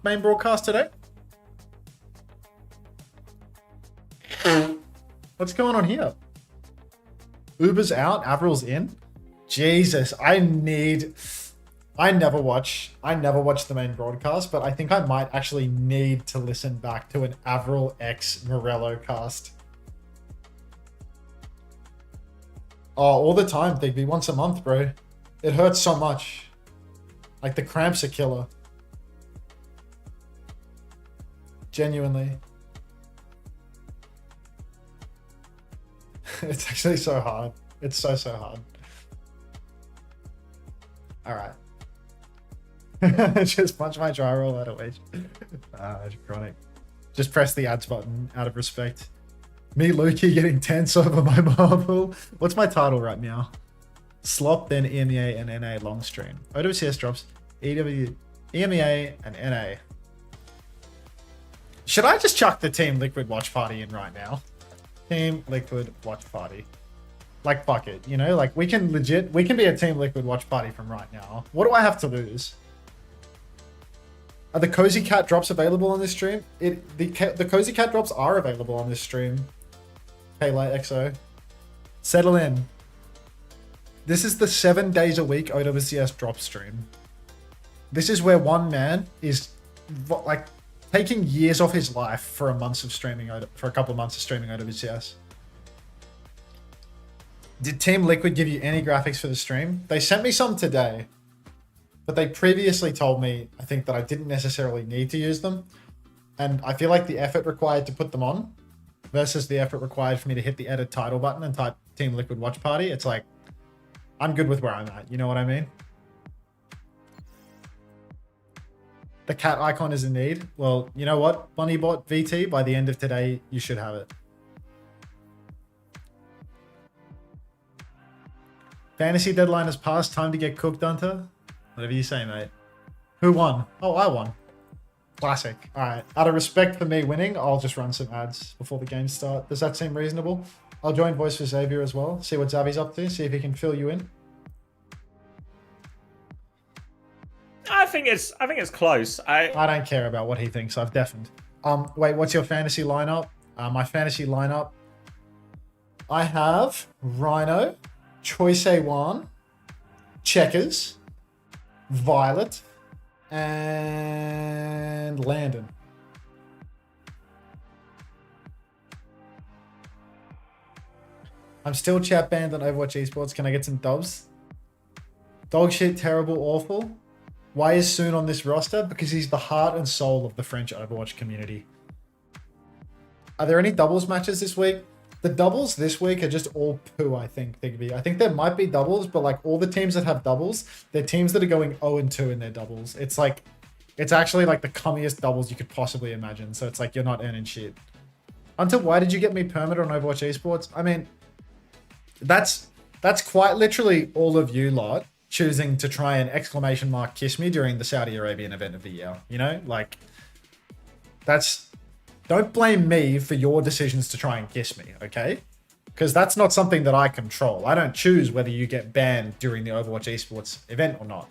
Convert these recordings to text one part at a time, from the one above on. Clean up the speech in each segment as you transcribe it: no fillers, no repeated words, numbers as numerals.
main broadcast today? What's going on here? Uber's out, Avril's in. Jesus, I never watch the main broadcast, but I think I might actually need to listen back to an Avril X Morello cast. Oh, all the time, Thigby, once a month, bro. It hurts so much. Like, the cramps are killer. Genuinely. It's actually so hard. It's so hard. Alright. Just punch my dry roll out of way. Chronic. Just press the ads button out of respect. Me, Lukey, getting tense over my marble. What's my title right now? Slop, then EMEA and NA long stream. OWCS drops EMEA and NA. Should I just chuck the Team Liquid watch party in right now? Team Liquid watch party. Like, fuck it, you know? Like, we can be a Team Liquid watch party from right now. What do I have to lose? Are the Cozy Cat drops available on this stream? The Cozy Cat drops are available on this stream. Kayla XO. Settle in. This is the 7 days a week OWCS drop stream. This is where one man is like taking years off his life for a couple of months of streaming OWCS. Did Team Liquid give you any graphics for the stream? They sent me some today, but they previously told me, I think, that I didn't necessarily need to use them. And I feel like the effort required to put them on versus the effort required for me to hit the edit title button and type Team Liquid watch party, it's like, I'm good with where I'm at. You know what I mean? The cat icon is in need. Well, you know what? Bunnybot VT, by the end of today, you should have it. Fantasy deadline has passed. Time to get cooked, Unter. Whatever you say, mate. Who won? Oh, I won. Classic. All right. Out of respect for me winning, I'll just run some ads before the game start. Does that seem reasonable? I'll join Voice for Xavier as well. See what Zavi's up to. See if he can fill you in. I think it's close. I don't care about what he thinks. I've deafened. Wait, what's your fantasy lineup? My fantasy lineup. I have Rhino, Choice A1, Checkers, Violet, and Landon. I'm still chat banned on Overwatch Esports. Can I get some dubs? Dog shit, terrible, awful. Why is Soon on this roster? Because he's the heart and soul of the French Overwatch community. Are there any doubles matches this week? The doubles this week are just all poo, I think. I think there might be doubles, but like all the teams that have doubles, they're teams that are going 0-2 in their doubles. It's like, it's actually like the cummiest doubles you could possibly imagine. So it's like, you're not earning shit. Until why did you get me permanent on Overwatch Esports? I mean, that's quite literally all of you lot choosing to try and exclamation mark kiss me during the Saudi Arabian event of the year. You know, like don't blame me for your decisions to try and kiss me, okay? Because that's not something that I control. I don't choose whether you get banned during the Overwatch Esports event or not.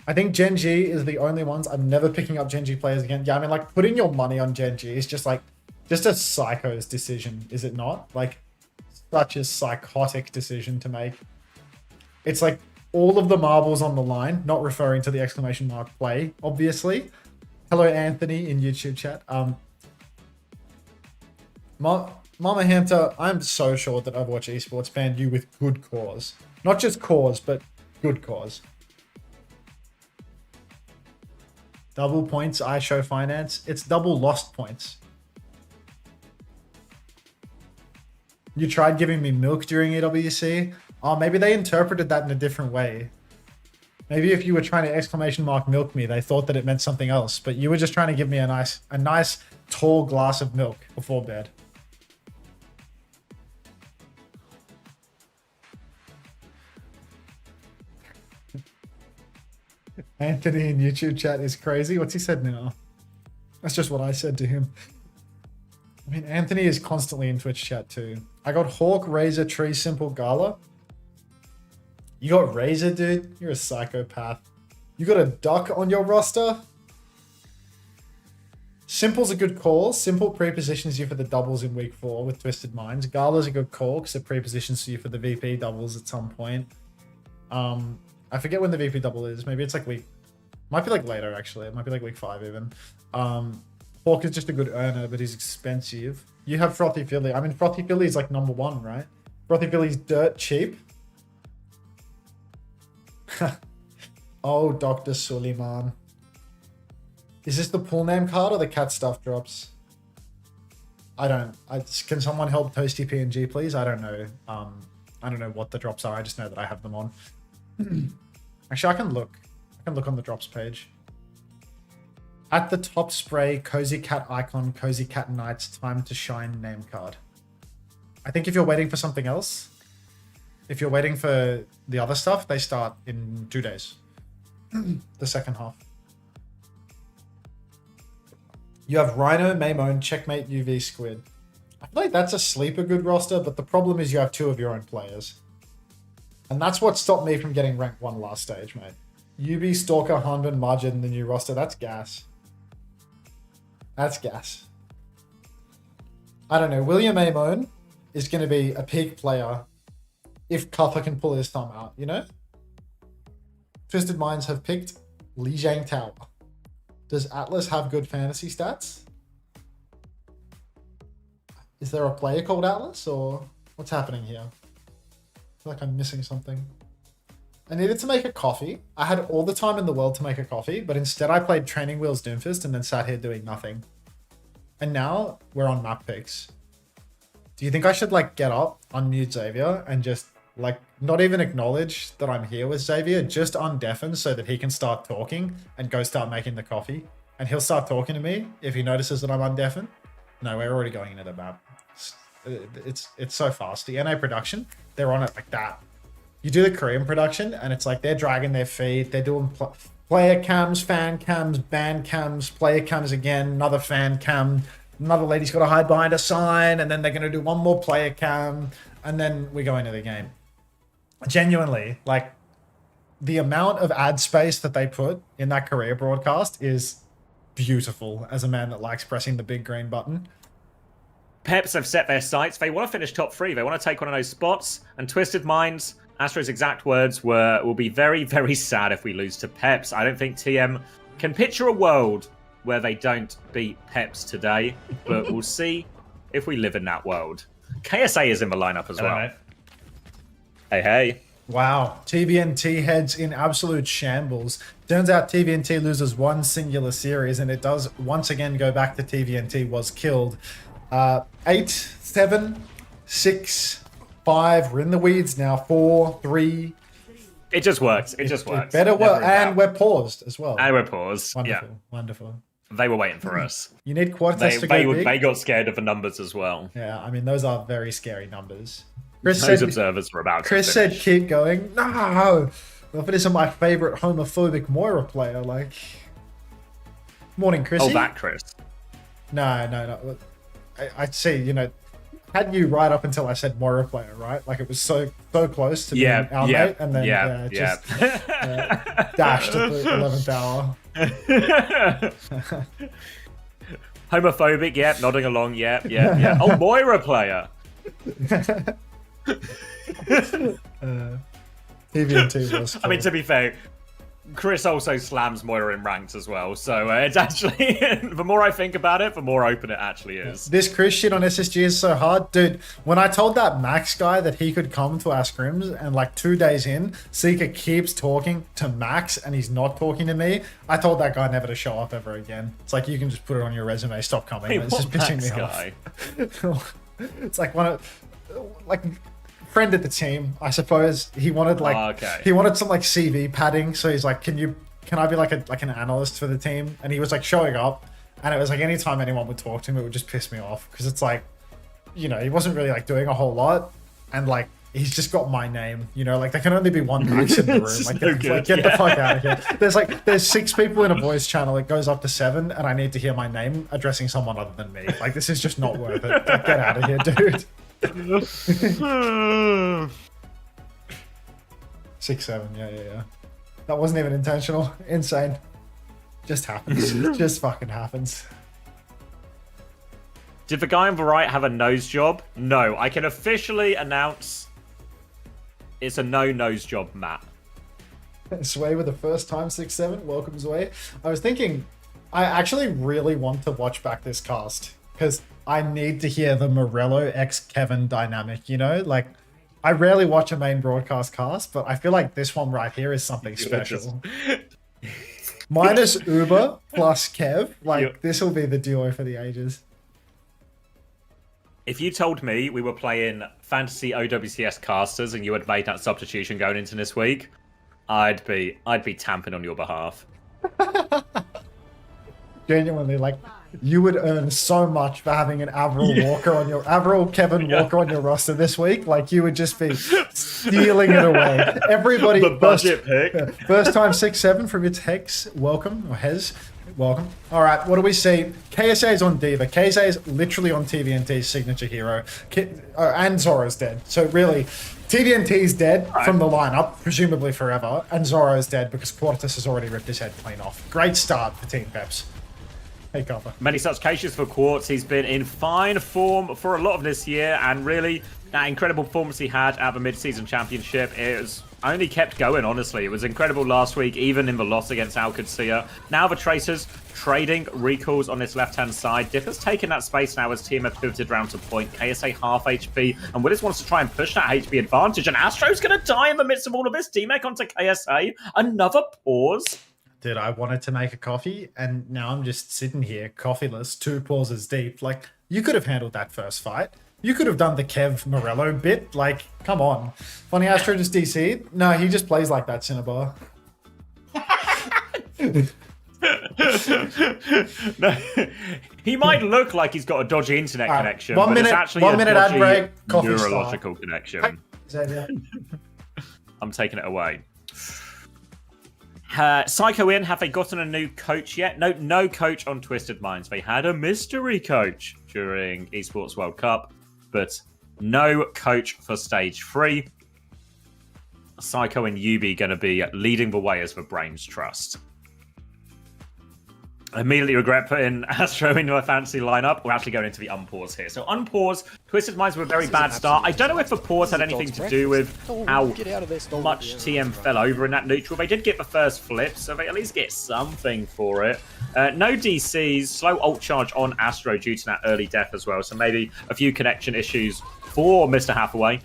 I think Gen.G is the only ones. I'm never picking up Gen.G players again. Yeah, I mean, like, putting your money on Gen.G is just a psycho's decision, is it not? Like, such a psychotic decision to make. It's like all of the marbles on the line, not referring to the exclamation mark play, obviously. Hello, Anthony, in YouTube chat. Mama Hamter, I'm so sure that Overwatch Esports banned you with good cause. Not just cause, but good cause. Double points, I show finance. It's double lost points. You tried giving me milk during EWC? Oh, maybe they interpreted that in a different way. Maybe if you were trying to exclamation mark milk me, they thought that it meant something else, but you were just trying to give me a nice tall glass of milk before bed. Anthony in YouTube chat is crazy. What's he said now? That's just what I said to him. I mean, Anthony is constantly in Twitch chat too. I got Hawk, Razor, Tree, Simple, Gala. You got Razor, dude. You're a psychopath. You got a Duck on your roster. Simple's a good call. Simple pre-positions you for the doubles in week 4 with Twisted Minds. Gala's a good call because it pre-positions you for the VP doubles at some point. I forget when the VP double is. Maybe it's like might be like later actually. It might be like week 5 even. Hawk is just a good earner, but he's expensive. You have Frothy Philly. I mean, Frothy Philly is like number 1, right? Frothy Philly's dirt cheap. Oh, Dr. Suleiman. Is this the pool name card or the cat stuff drops? Can someone help Toasty PNG, please? I don't know. I don't know what the drops are. I just know that I have them on. Actually, I can look. I can look on the drops page. At the top spray, Cozy Cat icon, Cozy Cat Knights, time to shine name card. I think if you're waiting for something else, if you're waiting for the other stuff, they start in 2 days. The second half. You have Rhino, Maimone, Checkmate, UV, Squid. I feel like that's a sleeper good roster, but the problem is you have 2 of your own players. And that's what stopped me from getting rank 1 last stage, mate. UB, Stalker, Hanban, Margin, the new roster. That's gas. That's gas. I don't know. William Maimone is going to be a peak player if Cutler can pull his thumb out, you know? Twisted Minds have picked Li Jiang Tower. Does Atlas have good fantasy stats? Is there a player called Atlas or what's happening here? I feel like I'm missing something. I needed to make a coffee. I had all the time in the world to make a coffee, but instead I played Training Wheels Doomfist and then sat here doing nothing. And now we're on map picks. Do you think I should like get up, unmute Xavier and just like not even acknowledge that I'm here with Xavier, just undeafen so that he can start talking and go start making the coffee? And he'll start talking to me if he notices that I'm undeafen. No, we're already going into the map. It's so fast. The NA production, they're on it like that. You do the Korean production and it's like they're dragging their feet. They're doing player cams, fan cams, band cams, player cams again, another fan cam. Another lady's got to hide behind a sign and then they're going to do one more player cam and then we go into the game. Genuinely, like the amount of ad space that they put in that Korea broadcast is beautiful as a man that likes pressing the big green button. Peps have set their sights. They want to finish top 3. They want to take one of those spots. And Twisted Minds, Astro's exact words were, "Will be very, very sad if we lose to Peps." I don't think TM can picture a world where they don't beat Peps today, but we'll see if we live in that world. KSA is in the lineup as well. Hey, hey. Wow. TVNT heads in absolute shambles. Turns out TVNT loses one singular series and it does once again go back to TVNT was killed. 8, 7, 6, 5. We're in the weeds now. 4, 3. It just works. It just works. It better work. And we're paused as well. And we're paused. Wonderful. Yeah. Wonderful. They were waiting for us. You need Qadsiah to go big. They got scared of the numbers as well. Yeah, I mean, those are very scary numbers. Those observers were about Chris to finish. said keep going. No! Well, this is my favorite homophobic Moira player. Like, morning, Chrissy. Oh, that Chris. No. I'd say, you know, had you right up until I said Moira player, right? Like it was so close to being our mate, and then just dashed at the 11th hour. Homophobic, yep. Nodding along, yep. Oh, Moira player. TVNT was cool. I mean, to be fair, Chris also slams Moira in ranked as well, so it's actually, the more I think about it, the more open it actually is. This Chris shit on SSG is so hard. Dude, when I told that Max guy that he could come to our scrims and like 2 days in, Seeker keeps talking to Max and he's not talking to me, I told that guy never to show up ever again. It's like, you can just put it on your resume, stop coming. Wait, it's just pissing me off. It's like friend at the team, I suppose. He wanted he wanted some like CV padding, so he's like, can I be like an analyst for the team? And he was like showing up, and it was like anytime anyone would talk to him, it would just piss me off because it's like, you know, he wasn't really like doing a whole lot, and like he's just got my name, you know, like there can only be one Max in the room. Like get the fuck out of here. There's 6 people in a voice channel. It goes up to 7, and I need to hear my name addressing someone other than me. Like this is just not worth it. Like, get out of here, dude. 6-7, yeah. That wasn't even intentional. Insane. Just happens. Just fucking happens. Did the guy on the right have a nose job? No. I can officially announce it's a no nose job, Matt. Sway with the first time 6-7. Welcome, Sway. I was thinking, I actually really want to watch back this cast because I need to hear the Morello x Kevin dynamic, you know? Like, I rarely watch a main broadcast cast, but I feel like this one right here is something special. Minus Uber plus Kev. Like, this will be the duo for the ages. If you told me we were playing fantasy OWCS casters and you had made that substitution going into this week, I'd be tamping on your behalf. Genuinely, like, you would earn so much for having an Avril Walker on your Kevin Walker on your roster this week. Like, you would just be stealing it away. Everybody, the budget pick. First time 6-7 from its Hex. Welcome, or Hez. Welcome. All right, what do we see? KSA is on Diva. KSA is literally on TVNT's signature hero. And Zoro's dead. So really, TVNT is dead from the lineup, presumably forever. And Zoro is dead because Quartus has already ripped his head clean off. Great start for Team Peps. Hey, Copper. Many such cases for Quartz. He's been in fine form for a lot of this year. And really, that incredible performance he had at the mid-season championship is only kept going, honestly. It was incredible last week, even in the loss against Qadsiah. Now the Tracers trading recalls on this left-hand side. Differ's taken that space now as team have pivoted round to point. KSA half HP, and Willis wants to try and push that HP advantage, and Astro's going to die in the midst of all of this. D-Mech onto KSA. Another pause. Dude, I wanted to make a coffee, and now I'm just sitting here, coffeeless, 2 pauses deep. Like, you could have handled that first fight. You could have done the Kev Morello bit. Like, come on. Funny Astro just DC'd? No, he just plays like that, Cinnabar. No, he might look like he's got a dodgy internet connection, but it's actually one a minute dodgy ad break, coffee neurological connection. Xavier. I'm taking it away. Psycho in, have they gotten a new coach yet? No coach on Twisted Minds. They had a mystery coach during Esports World Cup, but no coach for Stage 3. Psycho and Yubi going to be leading the way as the Brains Trust. Immediately regret putting Astro into a fantasy lineup. We're actually going into the unpause here. So unpause, Twisted Minds were a very bad start. I don't know if the pause had anything to do with how much TM fell over in that neutral. They did get the first flip, so they at least get something for it. No DCs, slow ult charge on Astro due to that early death as well. So maybe a few connection issues for Mr. Hathaway.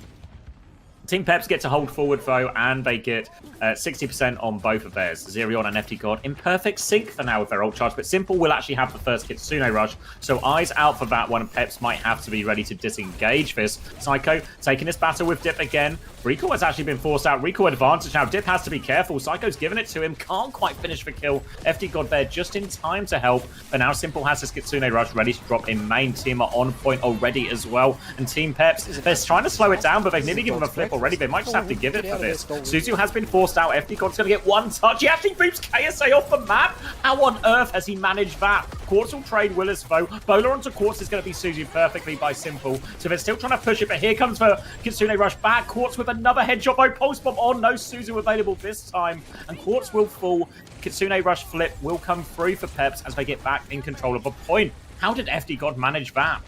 Team Peps get to hold forward though, and they get 60% on both of theirs. Zerion and FD God in perfect sync for now with their ult charge, but Simple will actually have the first Kitsune rush, so eyes out for that one. Peps might have to be ready to disengage this. Psycho taking this battle with Dip again. Recall has actually been forced out. Recall advantage now. Dip has to be careful. Psycho's given it to him. Can't quite finish the kill. FD God there just in time to help. But now Simple has his Kitsune rush ready to drop in main. Team are on point already as well. And Team Peps, they're trying to slow it down, but they've nearly given him a flip already. They might just have to give it for this. Suzu has been forced out. FD God's going to get one touch. He actually boots KSA off the map. How on earth has he managed that? Quartz will trade Willis though. Bowler onto Quartz is going to be Suzu perfectly by Simple. So they're still trying to push it, but here comes the Kitsune rush back. Quartz with another headshot though. Pulse bomb on. No Suzu available this time. And Quartz will fall. Kitsune rush flip will come through for Peps as they get back in control of a point. How did FD God manage that?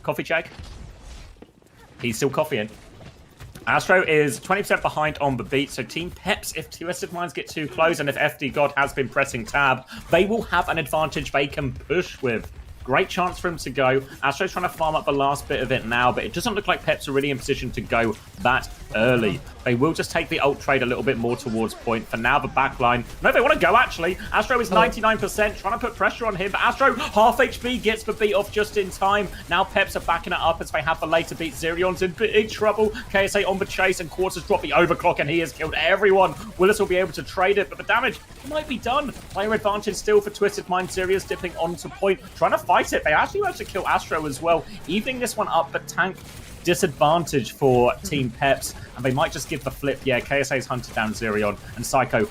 Coffee check. He's still coffeeing. Astro is 20% behind on the beat, so Team Peps, if Twisted Minds get too close and if FD God has been pressing tab, they will have an advantage they can push with. Great chance for him to go. Astro's trying to farm up the last bit of it now, but it doesn't look like Peps are really in position to go that early. They will just take the ult trade a little bit more towards point. For now, the backline. No, they want to go, actually. Astro is 99%, trying to put pressure on him, but Astro, half HP, gets the beat off just in time. Now Peps are backing it up as they have the later beat. Zerion's in big trouble. KSA on the chase, and Quartz has dropped the overclock, and he has killed everyone. Willis will be able to trade it, but the damage might be done. Player advantage still for Twisted Mind. Zeria's dipping onto point, trying to fight it. They actually managed to kill Astro as well, evening this one up, but tank disadvantage for Team Peps, and they might just give the flip. Yeah, KSA's hunted down Zerion, and Psycho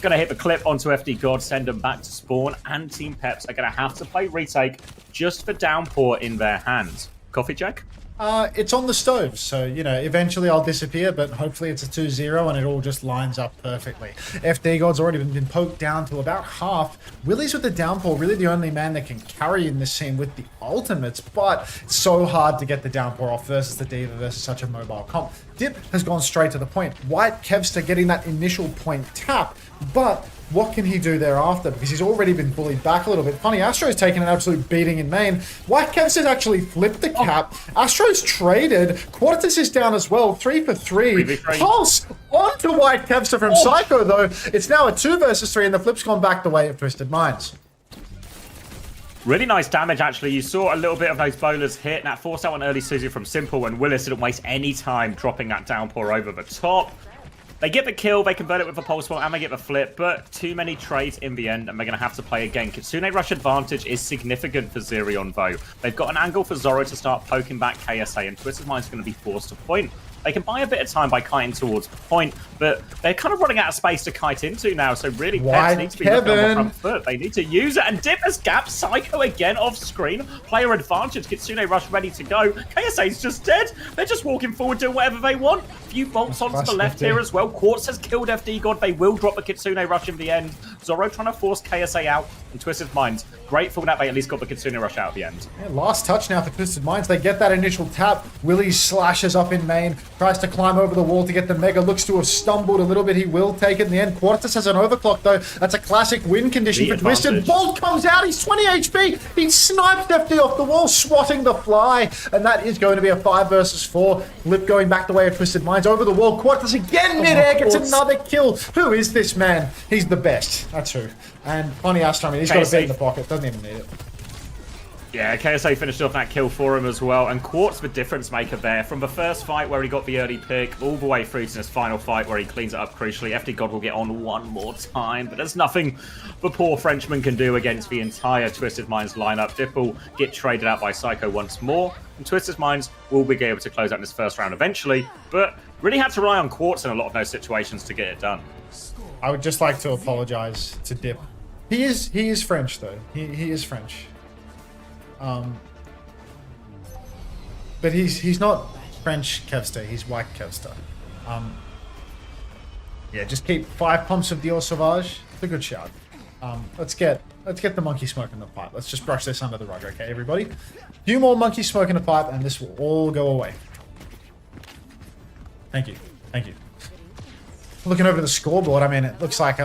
gonna hit the clip onto FD God, send them back to spawn, and Team Peps are gonna have to play retake just for downpour in their hands. Coffee check? It's on the stove, so, you know, eventually I'll disappear, but hopefully it's a 2-0 and it all just lines up perfectly. FD God's already been poked down to about half. Willie's with the downpour, really the only man that can carry in this scene with the ultimates, but it's so hard to get the downpour off versus the Diva versus such a mobile comp. Dip has gone straight to the point. White Kevster getting that initial point tap, but what can he do thereafter? Because he's already been bullied back a little bit. Funny, Astro's taken an absolute beating in main. White Kevster's actually flipped the cap. Astro's traded. Qadsiah is down as well. 3 for 3. Pulse onto White Kevster from Psycho, though. It's now a 2 versus 3, and the flip's gone back the way of Twisted Minds. Really nice damage, actually. You saw a little bit of those bowlers hit, and that forced out an early Susie from Simple, and Willis didn't waste any time dropping that downpour over the top. They get the kill, they convert it with a pulse bomb, and they get the flip, but too many trades in the end, and they're going to have to play again. Kitsune Rush advantage is significant for Zerion, though. They've got an angle for Zoro to start poking back KSA, and Twisted Mind's going to be forced to point. They can buy a bit of time by kiting towards point, but they're kind of running out of space to kite into now, so really Peps need to be looking on the front foot. They need to use it, and Dip has gapped Psycho again off screen. Player advantage, Kitsune Rush ready to go. KSA's just dead. They're just walking forward, doing whatever they want. Few bolts onto the left here as well. Quartz has killed FD God. They will drop the Kitsune Rush in the end. Zoro trying to force KSA out, and Twisted Minds grateful that they at least got the Kitsune Rush out at the end. Yeah, last touch now for Twisted Minds. They get that initial tap. Willie slashes up in main, tries to climb over the wall to get the Mega, looks to have stumbled a little bit. He will take it in the end. Qadsiah has an overclock, though. That's a classic win condition for Twisted. Bolt comes out. He's 20 HP. He sniped FD off the wall, swatting the fly. And that is going to be a 5 versus 4. Flip going back the way of Twisted Minds. Over the wall. Qadsiah again mid-air gets another kill. Who is this man? He's the best. That's who. And funny Astro, I mean, he's got a bit in the pocket. Doesn't even need it. Yeah, KSA finished off that kill for him as well, and Quartz the difference maker there. From the first fight where he got the early pick, all the way through to this final fight where he cleans it up crucially. FD God will get on one more time, but there's nothing the poor Frenchman can do against the entire Twisted Minds lineup. Dip will get traded out by Psycho once more, and Twisted Minds will be able to close out this first round eventually, but really had to rely on Quartz in a lot of those situations to get it done. I would just like to apologize to Dip. He is French, though. He is French. But he's not French Kevster, he's white Kevster. Yeah, just keep 5 pumps of Dior Sauvage. It's a good shout. Let's get the monkey smoke in the pipe. Let's just brush this under the rug, okay, everybody? A few more monkey smoke in the pipe, and this will all go away. Thank you, thank you. Looking over the scoreboard, I mean, it looks like,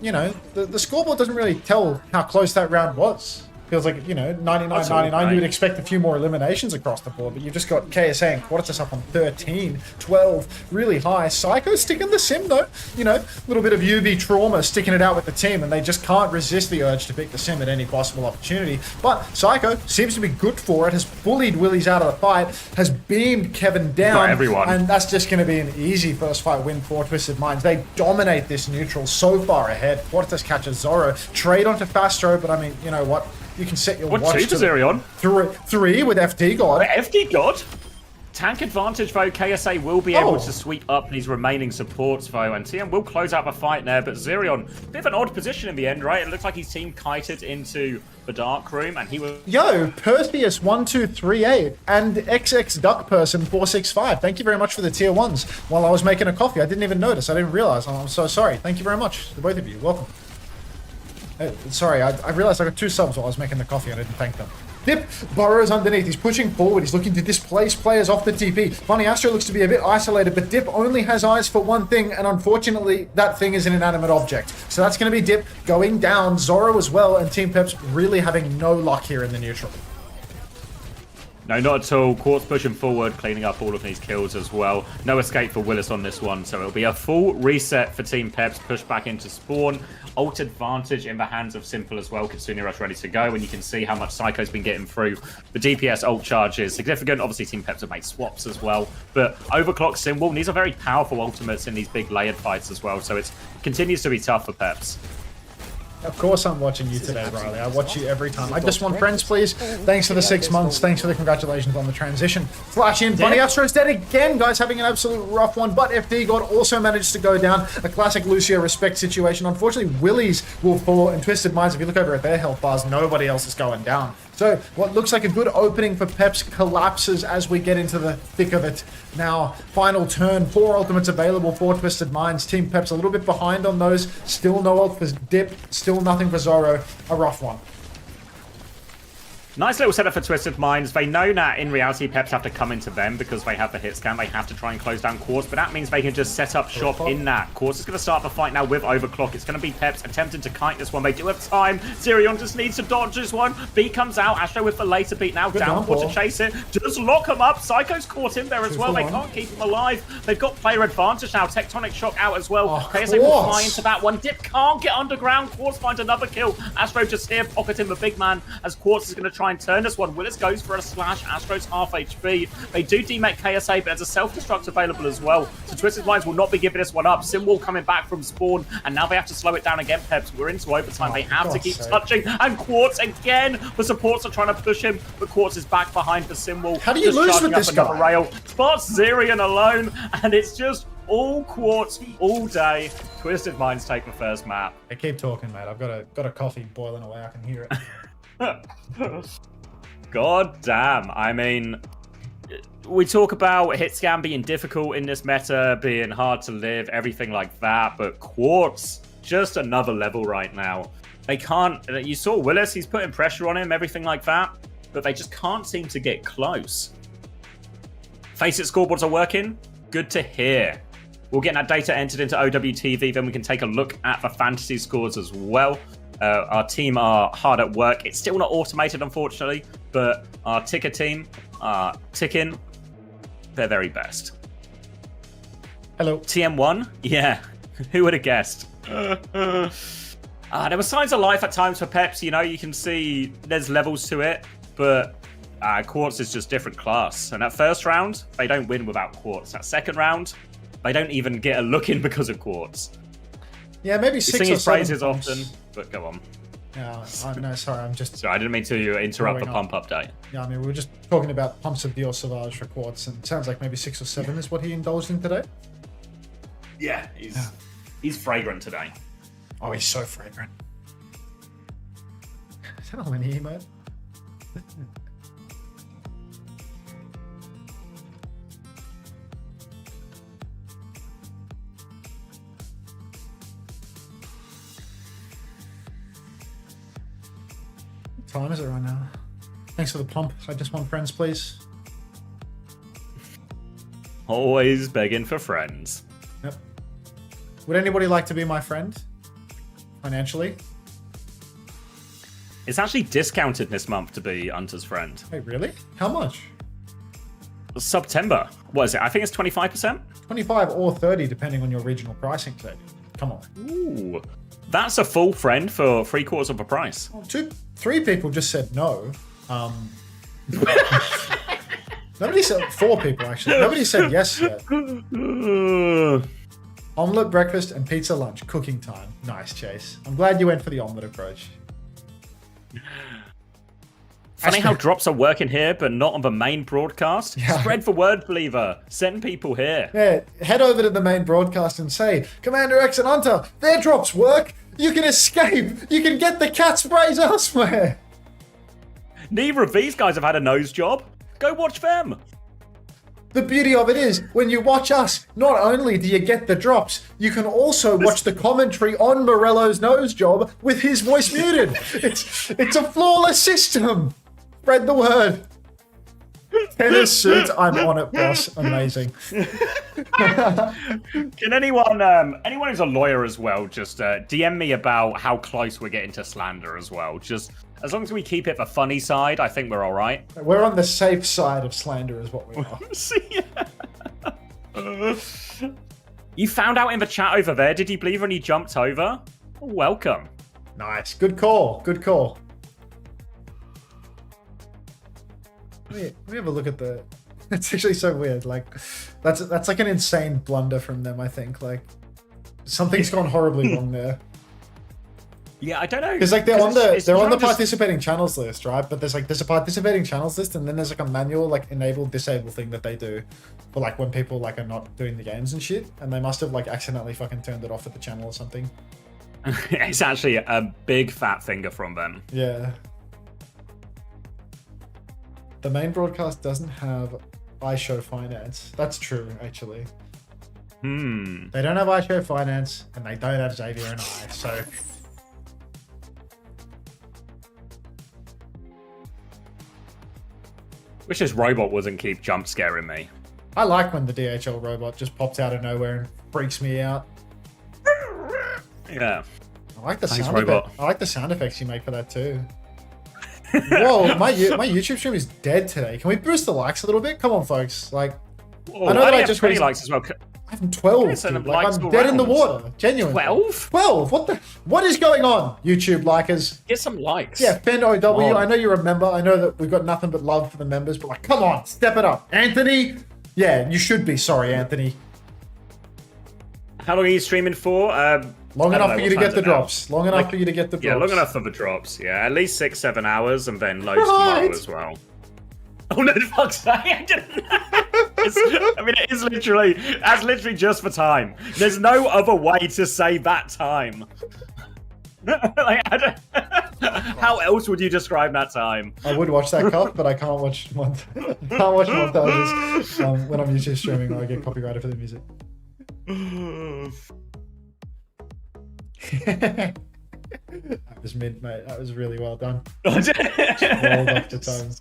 you know, the scoreboard doesn't really tell how close that round was. Feels like, you know, 99-99. You would expect a few more eliminations across the board, but you've just got KSA and Qadsiah up on 13, 12, really high. Psycho sticking the sim, though. You know, a little bit of UV trauma sticking it out with the team, and they just can't resist the urge to pick the sim at any possible opportunity. But Psycho seems to be good for it, has bullied Willies out of the fight, has beamed Kevin down, and that's just going to be an easy first fight win for Twisted Minds. They dominate this neutral so far ahead. Qadsiah catches Zoro, trade onto Fastro, but I mean, you know what? You can set your watch to Zerion? 3 with FD God. FD God? Tank advantage, though. KSA will be able to sweep up these remaining supports, though, and TM will close out the fight there, but Zerion, bit of an odd position in the end, right? It looks like his team kited into the dark room, and he was... Yo, Perseus1238 and XX Duck Person 465. Thank you very much for the tier 1s. While I was making a coffee, I didn't even notice. I didn't realize. I'm so sorry. Thank you very much to both of you. Welcome. Sorry, I realized I got 2 subs while I was making the coffee. I didn't thank them. Dip burrows underneath. He's pushing forward. He's looking to displace players off the TP. Funny Astro looks to be a bit isolated, but Dip only has eyes for one thing, and unfortunately, that thing is an inanimate object. So that's going to be Dip going down. Zoro as well, and Team Peps really having no luck here in the neutral. No, not at all. Quartz pushing forward, cleaning up all of these kills as well. No escape for Willis on this one, so it'll be a full reset for Team Peps. Push back into spawn. Ult advantage in the hands of Simple as well. Kitsune Rush ready to go, and you can see how much Psycho's been getting through. The DPS ult charge is significant. Obviously, Team Peps have made swaps as well. But Overclock, Symbol, these are very powerful ultimates in these big layered fights as well, so it continues to be tough for Peps. Of course I'm watching you today, Riley. I watch you every time. I just want friends, please. Thanks for the 6 months. Thanks for the congratulations on the transition. Flash in. Funny Astro's dead again, guys. Having an absolute rough one. But FD God also managed to go down. A classic Lucio respect situation. Unfortunately, Willies will fall, and Twisted Minds, if you look over at their health bars, nobody else is going down. So what looks like a good opening for Peps collapses as we get into the thick of it. Now, final turn, 4 ultimates available for Twisted Minds. Team Peps a little bit behind on those. Still no ult for Dip, still nothing for Zoro. A rough one. Nice little setup for Twisted Minds. They know that in reality Peps have to come into them because they have the hit scan. They have to try and close down Quartz, but that means they can just set up shop in that. Quartz is going to start the fight now with Overclock. It's going to be Peps attempting to kite this one. They do have time. Zerion just needs to dodge this one. Beat comes out. Astro with the later beat now. Downpour to chase it. Just lock him up. Psycho's caught him there as well. They can't keep him alive. They've got player advantage now. Tectonic Shock out as well. KSA will fly into that one. Dip can't get underground. Quartz finds another kill. Astro just here pocketing the big man as Quartz is going to try and turn this one. Willis goes for a slash. Astro's half HP. They do demec KSA, but there's a self-destruct available as well. So Twisted Minds will not be giving this one up. Simwall coming back from spawn, and now they have to slow it down again, Peps. We're into overtime. They have to keep touching. And Quartz again. The supports are trying to push him, but Quartz is back behind for Simwall. How do you lose with this guy? Rail. Spots Zerion alone, and it's just all Quartz all day. Twisted Minds take the first map. Hey, keep talking, mate. I've got a coffee boiling away. I can hear it. God damn. I mean, we talk about hit scan being difficult in this meta, being hard to live, everything like that, but Quartz, just another level right now. They can't, you saw Willis, he's putting pressure on him, everything like that, but they just can't seem to get close. Face it, scoreboards are working. Good to hear. We'll get that data entered into OWTV, then we can take a look at the fantasy scores as well. Our team are hard at work. It's still not automated, unfortunately, but our ticker team are ticking their very best. Hello. TM1? Yeah. Who would have guessed? There were signs of life at times for Peps. You know, you can see there's levels to it, but Quartz is just different class. And that first round, they don't win without Quartz. That second round, they don't even get a look in because of Quartz. Yeah, maybe 6 or 7 his praises often, but go on. Yeah, no, sorry, I'm just... Sorry, I didn't mean to interrupt the pump update. Yeah, I mean, we were just talking about pumps of Dior Sauvage for Quartz, and it sounds like maybe 6 or 7 is what he indulged in today. Yeah, he's fragrant today. Oh, he's so fragrant. Is that a mini emote? What time is it right now? Thanks for the pump. I just want friends, please. Always begging for friends. Yep. Would anybody like to be my friend? Financially? It's actually discounted this month to be Unter's friend. Wait, really? How much? September. What is it? I think it's 25%? 25 or 30, depending on your regional pricing, Sadie. Come on. Ooh. That's a full friend for 3/4 of the price. Well, 3 people just said no. Nobody said 4 people, actually. Nobody said yes yet. Omelette breakfast and pizza lunch. Cooking time. Nice, Chase. I'm glad you went for the omelette approach. Funny how drops are working here, but not on the main broadcast. Yeah. Spread the word, believer. Send people here. Yeah, head over to the main broadcast and say, Commander X and Unter, their drops work. You can escape. You can get the cat sprays elsewhere. Neither of these guys have had a nose job. Go watch them. The beauty of it is, when you watch us, not only do you get the drops, you can also watch the commentary on Morello's nose job with his voice muted. It's a flawless system. Spread the word. Tennis suit, I'm on it, boss. Amazing. Can anyone who's a lawyer as well, just DM me about how close we're getting to slander as well. Just as long as we keep it the funny side, I think we're all right. We're on the safe side of slander is what we are. You found out in the chat over there, did you believe when you jumped over? Welcome. Nice. Good call. Good call. Let me have a look at the... It's actually so weird. Like, that's like an insane blunder from them, I think. Like, something's gone horribly wrong there. Yeah, I don't know. Because like they're on the participating channels list, right? But there's a participating channels list, and then there's like a manual like enable disable thing that they do for like when people like are not doing the games and shit, and they must have like accidentally fucking turned it off at the channel or something. It's actually a big fat finger from them. Yeah. The main broadcast doesn't have iShow Finance. That's true, actually. They don't have iShow Finance, and they don't have Xavier and I, so... Wish this robot wouldn't keep jump scaring me. I like when the DHL robot just pops out of nowhere and freaks me out. Yeah. I like the Thanks, sound robot. effect. I like the sound effects you make for that too. Whoa, my YouTube stream is dead today. Can we boost the likes a little bit? Come on, folks. Like, Whoa, I know I that I have just 20 raised- likes as well. I have 12. Okay, so Dude. the Like, likes I'm all dead in the round. water. Genuinely. 12? 12. What is going on, YouTube likers? Get some likes. Yeah, Fen OW. Whoa. I know you're a member. I know that we've got nothing but love for the members, but like, come on, step it up, Anthony. Yeah, you should be. Sorry, Anthony. How long are you streaming for? Long I don't enough know for you what to get time's the it now. drops. Long enough for you to get the drops. Yeah, long enough for the drops. Yeah, at least 6-7 hours, and then loads Right. tomorrow as well. Oh no, fuck's sake! I mean, it is literally. That's literally just for time. There's no other way to say that time. Like, how else would you describe that time? I would watch that cut, but I can't watch montages when I'm YouTube streaming, or I get copyrighted for the music. That was mint, mate. That was really well done. Rolled off the tongue.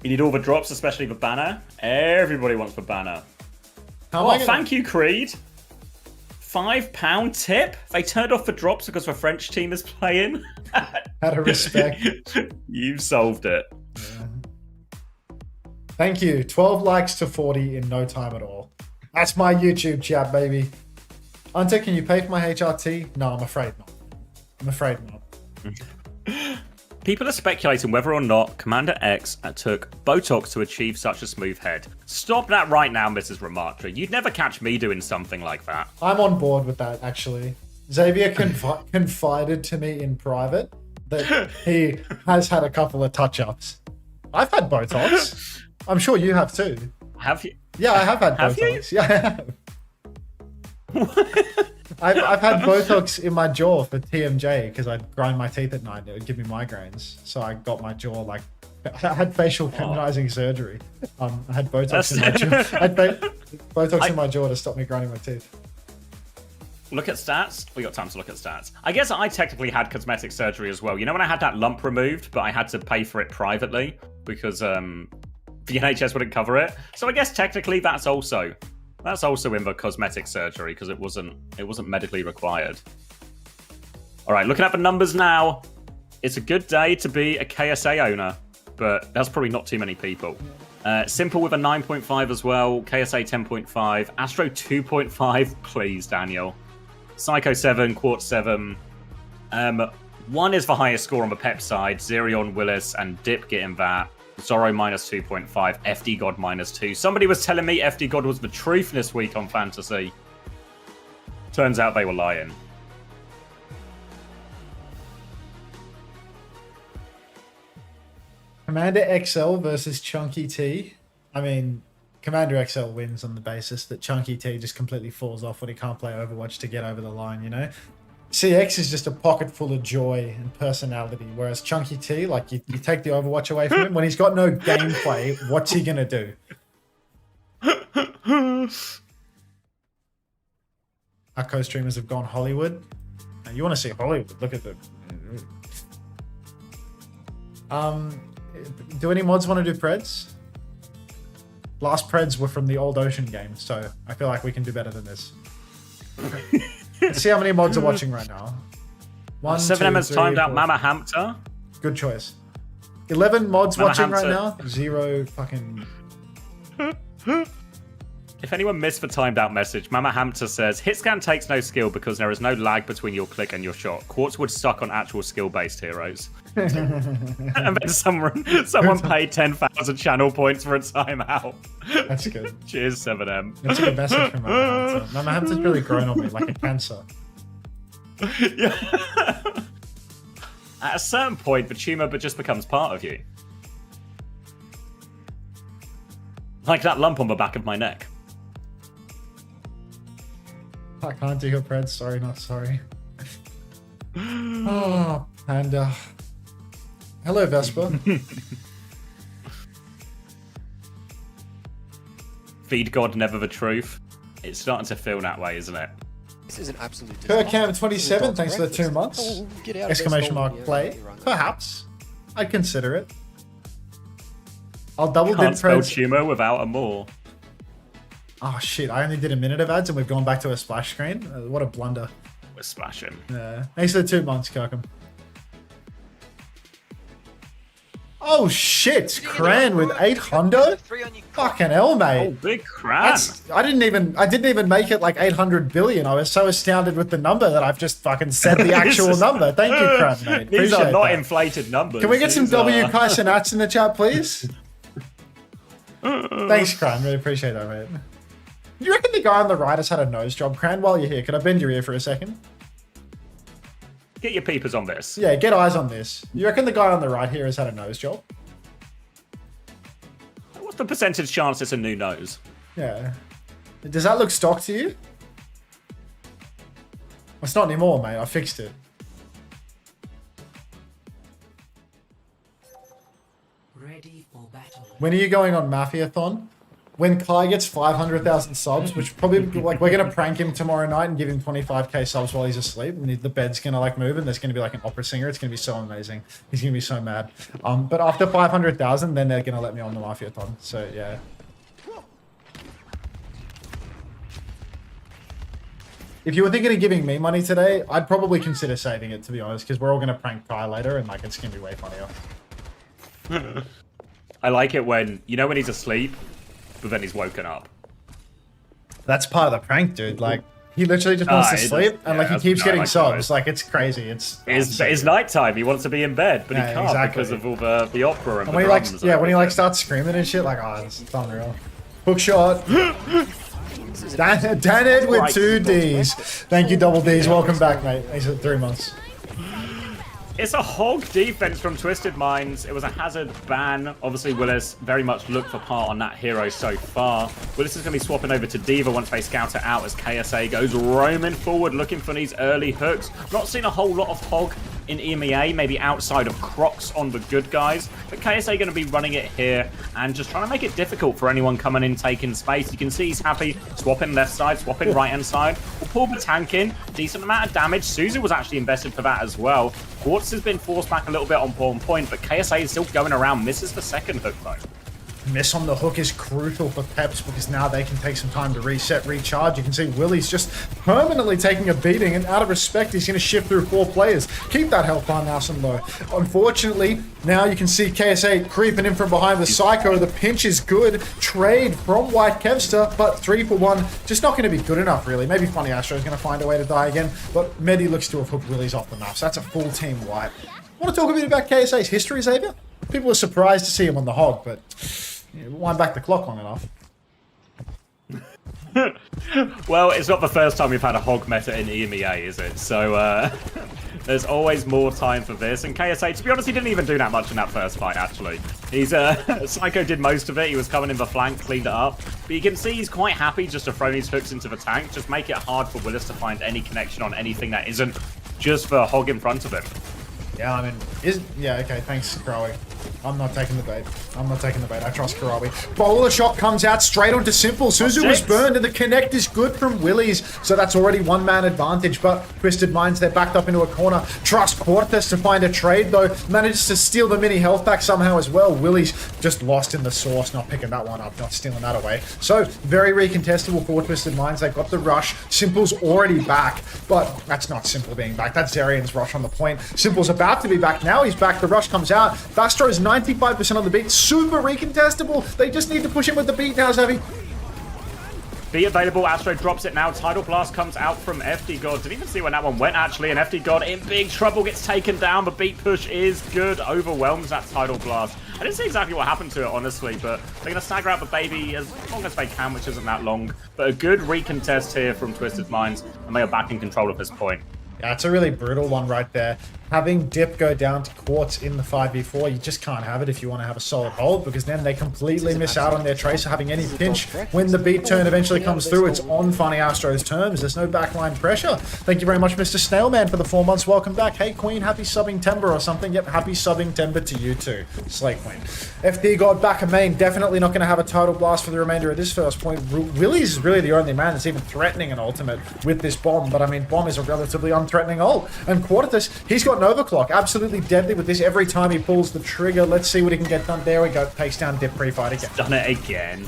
You need all the drops, especially the banner. Everybody wants the banner. How am I Oh, gonna- thank you, Creed. £5 tip? They turned off the drops because the French team is playing. Out of respect. You've solved it. Yeah. Thank you. 12 likes to 40 in no time at all. That's my YouTube chat, baby. Unter, can you pay for my HRT? No, I'm afraid not. I'm afraid not. People are speculating whether or not Commander X took Botox to achieve such a smooth head. Stop that right now, Mrs. Ramatri. You'd never catch me doing something like that. I'm on board with that, actually. Xavier confided to me in private that he has had a couple of touch-ups. I've had Botox. I'm sure you have too. Have you? Yeah, I have had Have Botox. Yeah, I have. I've had Botox in my jaw for TMJ because I'd grind my teeth at night and it would give me migraines. So I got my jaw like... I had facial feminizing surgery. I had Botox in my jaw. I had Botox in my jaw to stop me grinding my teeth. Look at stats? We got time to look at stats. I guess I technically had cosmetic surgery as well. You know when I had that lump removed, but I had to pay for it privately because the NHS wouldn't cover it. So I guess technically that's also in the cosmetic surgery because it wasn't medically required. All right, looking at the numbers now, it's a good day to be a KSA owner, but that's probably not too many people. Simple with a 9.5 as well, KSA 10.5, Astro 2.5, please, Daniel. Psycho 7, Quartz 7. 1 is the highest score on the Pep side, Zerion, Willis, and Dip getting that. Zorro minus 2.5, FD God minus 2. Somebody was telling me FD God was the truth this week on Fantasy. Turns out they were lying. Commander XL versus Chunky T. I mean, Commander XL wins on the basis that Chunky T just completely falls off when he can't play Overwatch to get over the line, you know? CX is just a pocket full of joy and personality, whereas Chunky T, like, you take the Overwatch away from him, when he's got no gameplay, what's he gonna do? Our co-streamers have gone Hollywood. Now, you want to see Hollywood, look at the... Do any mods want to do Preds? Last Preds were from the old Ocean game, so I feel like we can do better than this. Let's see how many mods are watching right now. 1, 7M 2, has 3, timed out 4. Mama Hampter. Good choice. 11 mods Mama watching right Hampter. now. 0 fucking... If anyone missed the timed out message, Mama Hampter says, Hitscan takes no skill because there is no lag between your click and your shot. Quartz would suck on actual skill-based heroes. And then someone paid 10,000 channel points for a timeout. That's good. Cheers, 7M. That's a good message from Mama Hampton. Mama Hampton's really grown on me like a cancer. Yeah. At a certain point, the tumor just becomes part of you. Like that lump on the back of my neck. I can't do your bread. Sorry, not sorry. Oh, and hello, Vespa. Feed God, never the truth. It's starting to feel that way, isn't it? This is an absolute Kirkham27, thanks for the 2 months. Oh, get out of Exclamation bed, mark play. yeah, right. Perhaps. I'd consider it. I'll double Can't dip spell Preds. tumor without a more. Oh shit, I only did a minute of ads and we've gone back to a splash screen. What a blunder. We're splashing. Yeah. Thanks for the 2 months, Kirkham. Oh shit, Cran with 800? Fucking hell, Oh, mate. big crap. I didn't even make it like 800 billion. I was so astounded with the number that I've just fucking said the actual number. Thank you, Cran, mate. These Appreciate are not that. inflated numbers. Can we get some These are- WCS and Ats in the chat, please? Thanks, Cran. Really appreciate that, mate. You reckon the guy on the right has had a nose job, Cran? While you're here, could I bend your ear for a second? Get your peepers on this. Yeah, get eyes on this. You reckon the guy on the right here has had a nose job? What's the percentage chance it's a new nose? Yeah. Does that look stock to you? It's not anymore, mate. I fixed it. Ready for battle. When are you going on Mafiathon? When Kai gets 500,000 subs, which probably, like, we're going to prank him tomorrow night and give him 25k subs while he's asleep. And the bed's going to, like, move and there's going to be, like, an opera singer. It's going to be so amazing. He's going to be so mad. But after 500,000, then they're going to let me on the Mafiathon. So, yeah. If you were thinking of giving me money today, I'd probably consider saving it, to be honest, because we're all going to prank Kai later and, like, it's going to be way funnier. I like it when, you know when he's asleep, but then he's woken up. That's part of the prank, dude. Like, he literally just wants to sleep, and like he keeps getting subs. Like, it's crazy. It's nighttime. He wants to be in bed, but Yeah, he can't exactly. because of all the opera and And when he the like, drums. yeah, and when he like everything. starts screaming and shit, like, oh, it's unreal. Hook shot. Dan Ed with 2 Ds. Thank you, double Ds. Welcome back, mate. Thanks for 3 months. It's a hog defense from Twisted Minds. It was a hazard ban. Obviously, Willis very much looked for part on that hero so far. Willis is going to be swapping over to D.Va once they scout it out as KSA goes roaming forward, looking for these early hooks. Not seen a whole lot of hog in EMEA, maybe outside of Crocs on the good guys. But KSA going to be running it here and just trying to make it difficult for anyone coming in, taking space. You can see he's happy swapping left side, swapping right hand side. We'll pull the tank in. Decent amount of damage. Suzu was actually invested for that as well. Quartz has been forced back a little bit on pawn point, but KSA is still going around. Misses the second hook though. Miss on the hook is crucial for Peps because now they can take some time to reset, recharge. You can see Willie's just permanently taking a beating, and out of respect, he's going to shift through 4 players. Keep that health bar nice and low. Unfortunately, now you can see KSA creeping in from behind the Psycho. The pinch is good. Trade from White Kevster, but 3 for 1. Just not going to be good enough, really. Maybe Funny Astro is going to find a way to die again, but Medi looks to have hooked Willie's off the map, so that's a full team wipe. Want to talk a bit about KSA's history, Xavier? People are surprised to see him on the hog, but wind back the clock long enough. Well, it's not the first time we've had a hog meta in EMEA, is it? So, there's always more time for this. And KSA, to be honest, he didn't even do that much in that first fight, actually. He's, Psycho did most of it. He was coming in the flank, cleaned it up. But you can see he's quite happy just to throw these hooks into the tank. Just make it hard for Willis to find any connection on anything that isn't just the hog in front of him. Yeah, I mean, yeah, okay, thanks, Karawi. I'm not taking the bait. I trust Karawi. Bowler shot comes out straight onto Simple. Suzu was burned, and the connect is good from Willies. So that's already 1-man advantage. But Twisted Minds, they're backed up into a corner. Trust Cortez to find a trade, though. Manages to steal the mini health back somehow as well. Willies just lost in the source, not picking that one up, not stealing that away. So very recontestable for Twisted Minds. They got the rush. Simple's already back, but that's not Simple being back. That's Zarian's rush on the point. Simple's about to be back. Now he's back. The rush comes out. Vastro is 95% on the beat. Super recontestable. They just need to push him with the beat now, Zavi. Be available. Astro drops it now. Tidal Blast comes out from FD God. Didn't even see when that one went, actually. And FD God in big trouble, gets taken down. But beat push is good. Overwhelms that Tidal Blast. I didn't see exactly what happened to it, honestly. But they're going to stagger out the baby as long as they can, which isn't that long. But a good recontest here from Twisted Minds. And they are back in control at this point. Yeah, it's a really brutal one right there. having Dip go down to Quartz in the 5v4, you just can't have it if you want to have a solid hold, because then they completely miss out on their Tracer having any pinch. When the beat turn eventually comes through, it's on Funny Astro's terms. There's no backline pressure. Thank you very much, Mr. Snailman, for the 4 months. Welcome back. Hey, Queen, happy subbing Timber or something. Yep, happy subbing Timber to you too. Slay Queen. FD got back a main. Definitely not going to have a title blast for the remainder of this first point. Willie's really the only man that's even threatening an ultimate with this bomb, but I mean, bomb is a relatively unthreatening ult. And Quartus, he's got Nova Clock. Absolutely deadly with this every time he pulls the trigger. Let's see what he can get done. There we go. Takes down Dip pre-fight again. Done it again.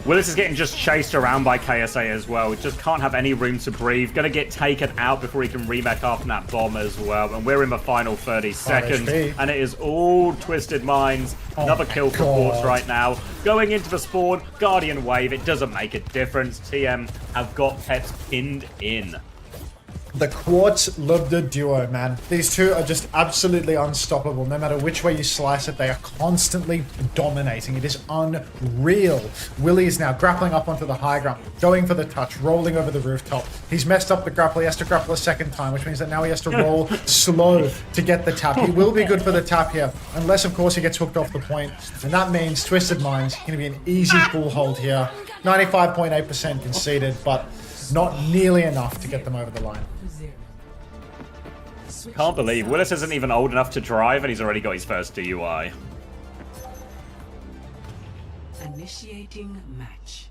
Willis is getting just chased around by KSA as well. Just can't have any room to breathe. Gonna get taken out before he can remake after that bomb as well. And we're in the final 30 seconds. And it is all Twisted Minds. Another kill for Quartz right now. Going into the spawn. Guardian Wave. It doesn't make a difference. TM have got Peps pinned in. The Quartz love the duo, man. These two are just absolutely unstoppable. No matter which way you slice it, they are constantly dominating. It is unreal. Willie is now grappling up onto the high ground, going for the touch, rolling over the rooftop. He's messed up the grapple. He has to grapple a second time, which means that now he has to roll slow to get the tap. He will be good for the tap here, unless, of course, he gets hooked off the point. And that means Twisted Minds going to be an easy full hold here. 95.8% conceded, but not nearly enough to get them over the line. Can't believe Willis isn't even old enough to drive and he's already got his first DUI. Initiating match.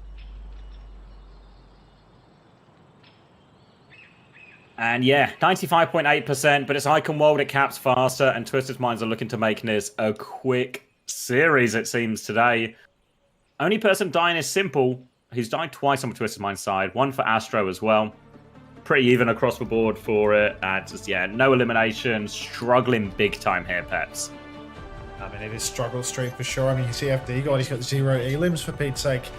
And yeah, 95.8%, but it's Icon World, it caps faster, and Twisted Minds are looking to make this a quick series, it seems, today. Only person dying is Simple. He's died twice on the Twisted Minds side, one for Astro as well. Pretty even across the board for it. Just, yeah, no elimination. Struggling big time here, Peps. I mean, it is struggle streak for sure. I mean, you see FD God, he's got 0 elims for Pete's sake.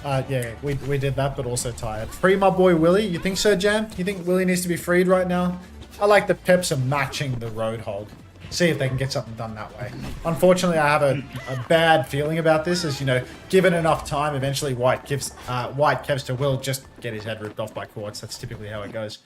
Yeah, we did that, but also tired. Free my boy Willie. You think so, Jam? You think Willie needs to be freed right now? I like the Peps are matching the Roadhog. See if they can get something done that way. Unfortunately, I have a bad feeling about this. As you know, given enough time, eventually White Kevster will just get his head ripped off by Quartz. That's typically how it goes.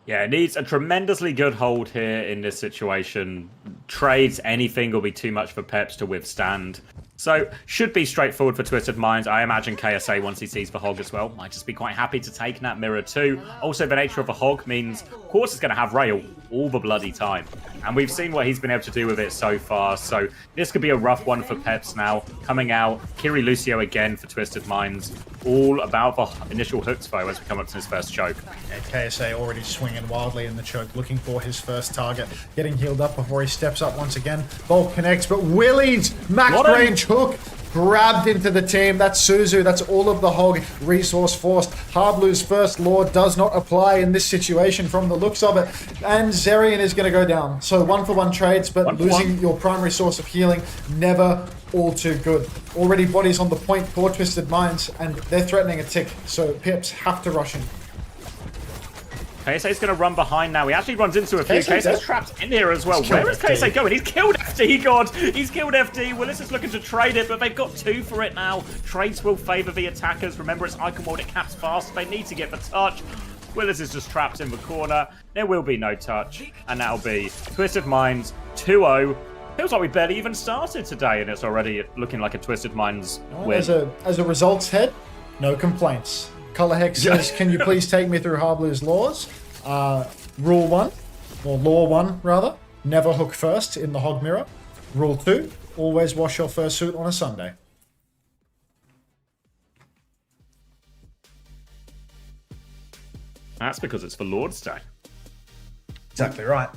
Yeah, it needs a tremendously good hold here in this situation. Trades, anything will be too much for Peps to withstand. So, should be straightforward for Twisted Minds. I imagine KSA, once he sees the Hog as well, might just be quite happy to take that mirror too. Also, the nature of the Hog means Quartz is going to have Rail all the bloody time. And we've seen what he's been able to do with it so far. So, this could be a rough one for Peps now. Coming out, Kiri Lucio again for Twisted Minds. All about the initial hooks foe as we come up to his first choke. Yeah, KSA already swinging wildly in the choke, looking for his first target. Getting healed up before he steps up once again. Bolt connects, but Willie's max range hook grabbed into the team. That's Suzu. That's all of the Hog resource forced. Harblu's first lord does not apply in this situation from the looks of it. And Zerian is going to go down. So 1-for-1 trades, but losing your primary source of healing, never all too good. Already bodies on the point for Twisted Minds, and they're threatening a tick. So Pips have to rush in. KSA's going to run behind now. He actually runs into a few. KSA's trapped in here as well. Where is KSA going? He's killed FD, God. He's killed FD. Willis is looking to trade it, but they've got 2 for it now. Trades will favour the attackers. Remember, it's Icon World. It caps fast. They need to get the touch. Willis is just trapped in the corner. There will be no touch. And that'll be Twisted Minds 2-0. Feels like we barely even started today, and it's already looking like a Twisted Minds win. As a results head, no complaints. Color Hex says, can you please take me through Harblu's laws? Rule 1, or Law 1 rather, never hook first in the Hog Mirror. Rule 2, always wash your fursuit on a Sunday. That's because it's for Lord's Day. Exactly right.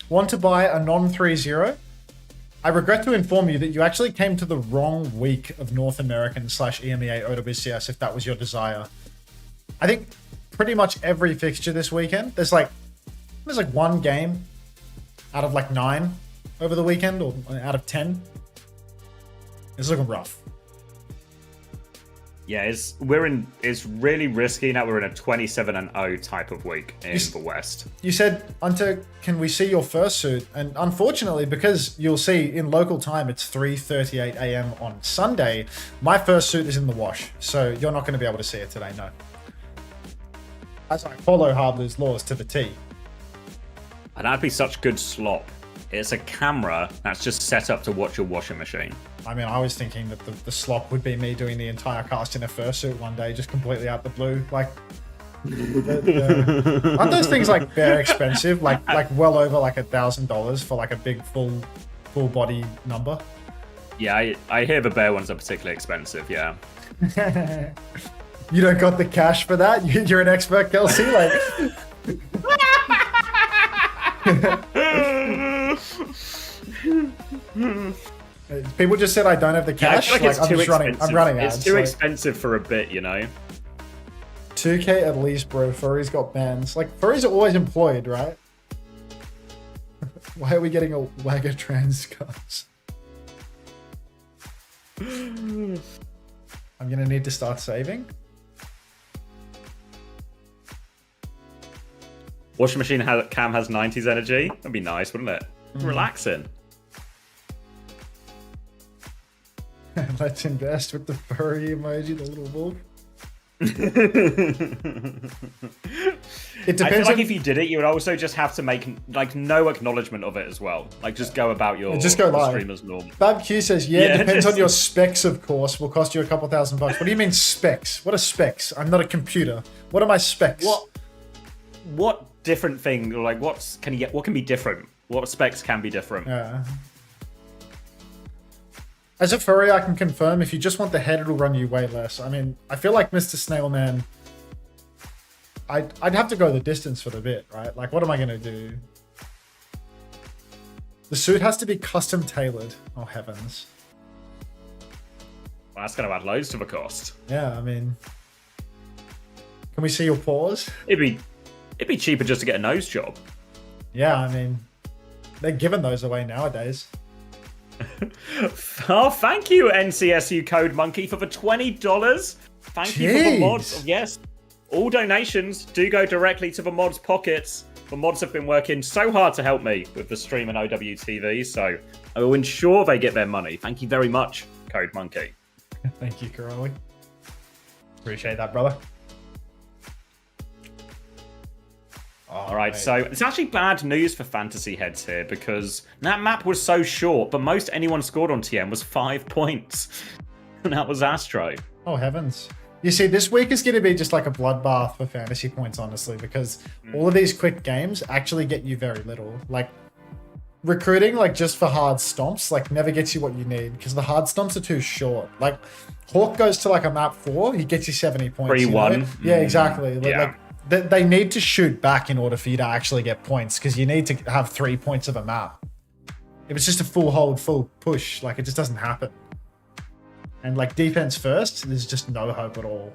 Want to buy a non-3-0? I regret to inform you that you actually came to the wrong week of North American / EMEA OWCS if that was your desire. I think pretty much every fixture this weekend, there's like one game out of like 9 over the weekend, or out of 10. It's looking rough. Yeah, it's really risky now. We're in a 27-0 type of week in the West. You said, Unter, can we see your fursuit? And unfortunately, because you'll see in local time, it's 3:38 a.m. on Sunday, my fursuit is in the wash. So you're not going to be able to see it today, no. As I follow Hardlu's laws to the T. And that'd be such good slop. It's a camera that's just set up to watch your washing machine. I mean, I was thinking that the slop would be me doing the entire cast in a fursuit one day, just completely out the blue. Like, aren't those things like very expensive? Like well over like $1,000 for like a big full body number. Yeah, I hear the bear ones are particularly expensive. Yeah. You don't got the cash for that? You're an expert, Kelsey. Like. People just said I don't have the cash. Yeah, I feel like it's too expensive. I'm running ads. It's too expensive for a bit, you know. 2K at least, bro. Furry's got bans. Like, furries are always employed, right? Why are we getting a Wagger trans cars? I'm gonna need to start saving. Washing machine cam has 90s energy. That'd be nice, wouldn't it? Relaxing. Let's invest with the furry emoji, the little wolf. It depends. I feel like if you did it, you would also just have to make like no acknowledgement of it as well. Like just go about your just go live. Stream as normal. BabQ says, yeah, depends on your specs, of course. Will cost you a couple $1,000. What do you mean specs? What are specs? I'm not a computer. What are my specs? What different thing? Like what can be different? What specs can be different? Yeah. As a furry, I can confirm if you just want the head, it'll run you way less. I mean, I feel like Mr. Snailman, I'd have to go the distance for the bit, right? Like, what am I going to do? The suit has to be custom tailored. Oh, heavens. Well, that's going to add loads to the cost. Yeah, I mean, can we see your paws? It'd be cheaper just to get a nose job. Yeah, I mean, they're giving those away nowadays. Oh, thank you, NCSU Code Monkey, for the $20. Thank you for the mods. Yes, all donations do go directly to the mods' pockets. The mods have been working so hard to help me with the stream and OWTV, so I will ensure they get their money. Thank you very much, Code Monkey. Thank you, Karoli. Appreciate that, brother. All right, so it's actually bad news for fantasy heads here because that map was so short, but most anyone scored on TM was 5 points. And that was Astro. Oh, heavens. You see, this week is going to be just like a bloodbath for fantasy points, honestly, because all of these quick games actually get you very little. Like, recruiting, like, just for hard stomps, like, never gets you what you need because the hard stomps are too short. Like, Hawk goes to, like, a map 4, he gets you 70 points. 3-1. Yeah, exactly. Yeah. Like, they need to shoot back in order for you to actually get points because you need to have 3 points of a map. If it's just a full hold, full push, like it just doesn't happen. And like defense first, there's just no hope at all.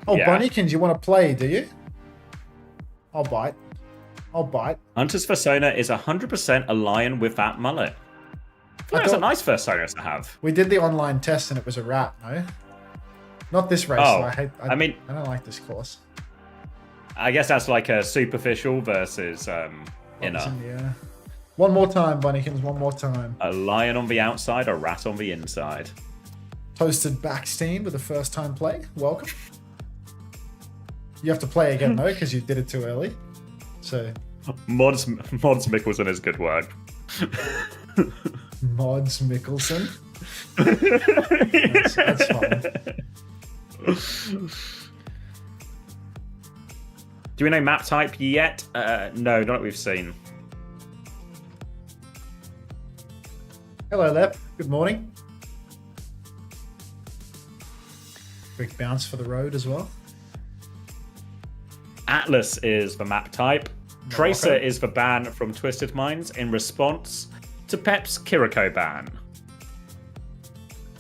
Oh, yeah. Bunnykins, you want to play, do you? I'll bite. Hunter's persona is 100% a lion with that mullet. That's a nice persona to have. We did the online test and it was a rat, no? Not this race. Oh, I don't like this course. I guess that's like a superficial versus inner. Yeah. One more time, Bunnykins, one more time. A lion on the outside, a rat on the inside. Toasted Backstein with a first time play. Welcome. You have to play again though, because you did it too early. So Mods Mickelson is a good word. Mods Mickelson. That's fine. Do we know map type yet? No, not that we've seen. Hello, Lep. Good morning. Quick bounce for the road as well. Atlas is the map type. Tracer is the ban from Twisted Minds in response to Peps' Kiriko ban.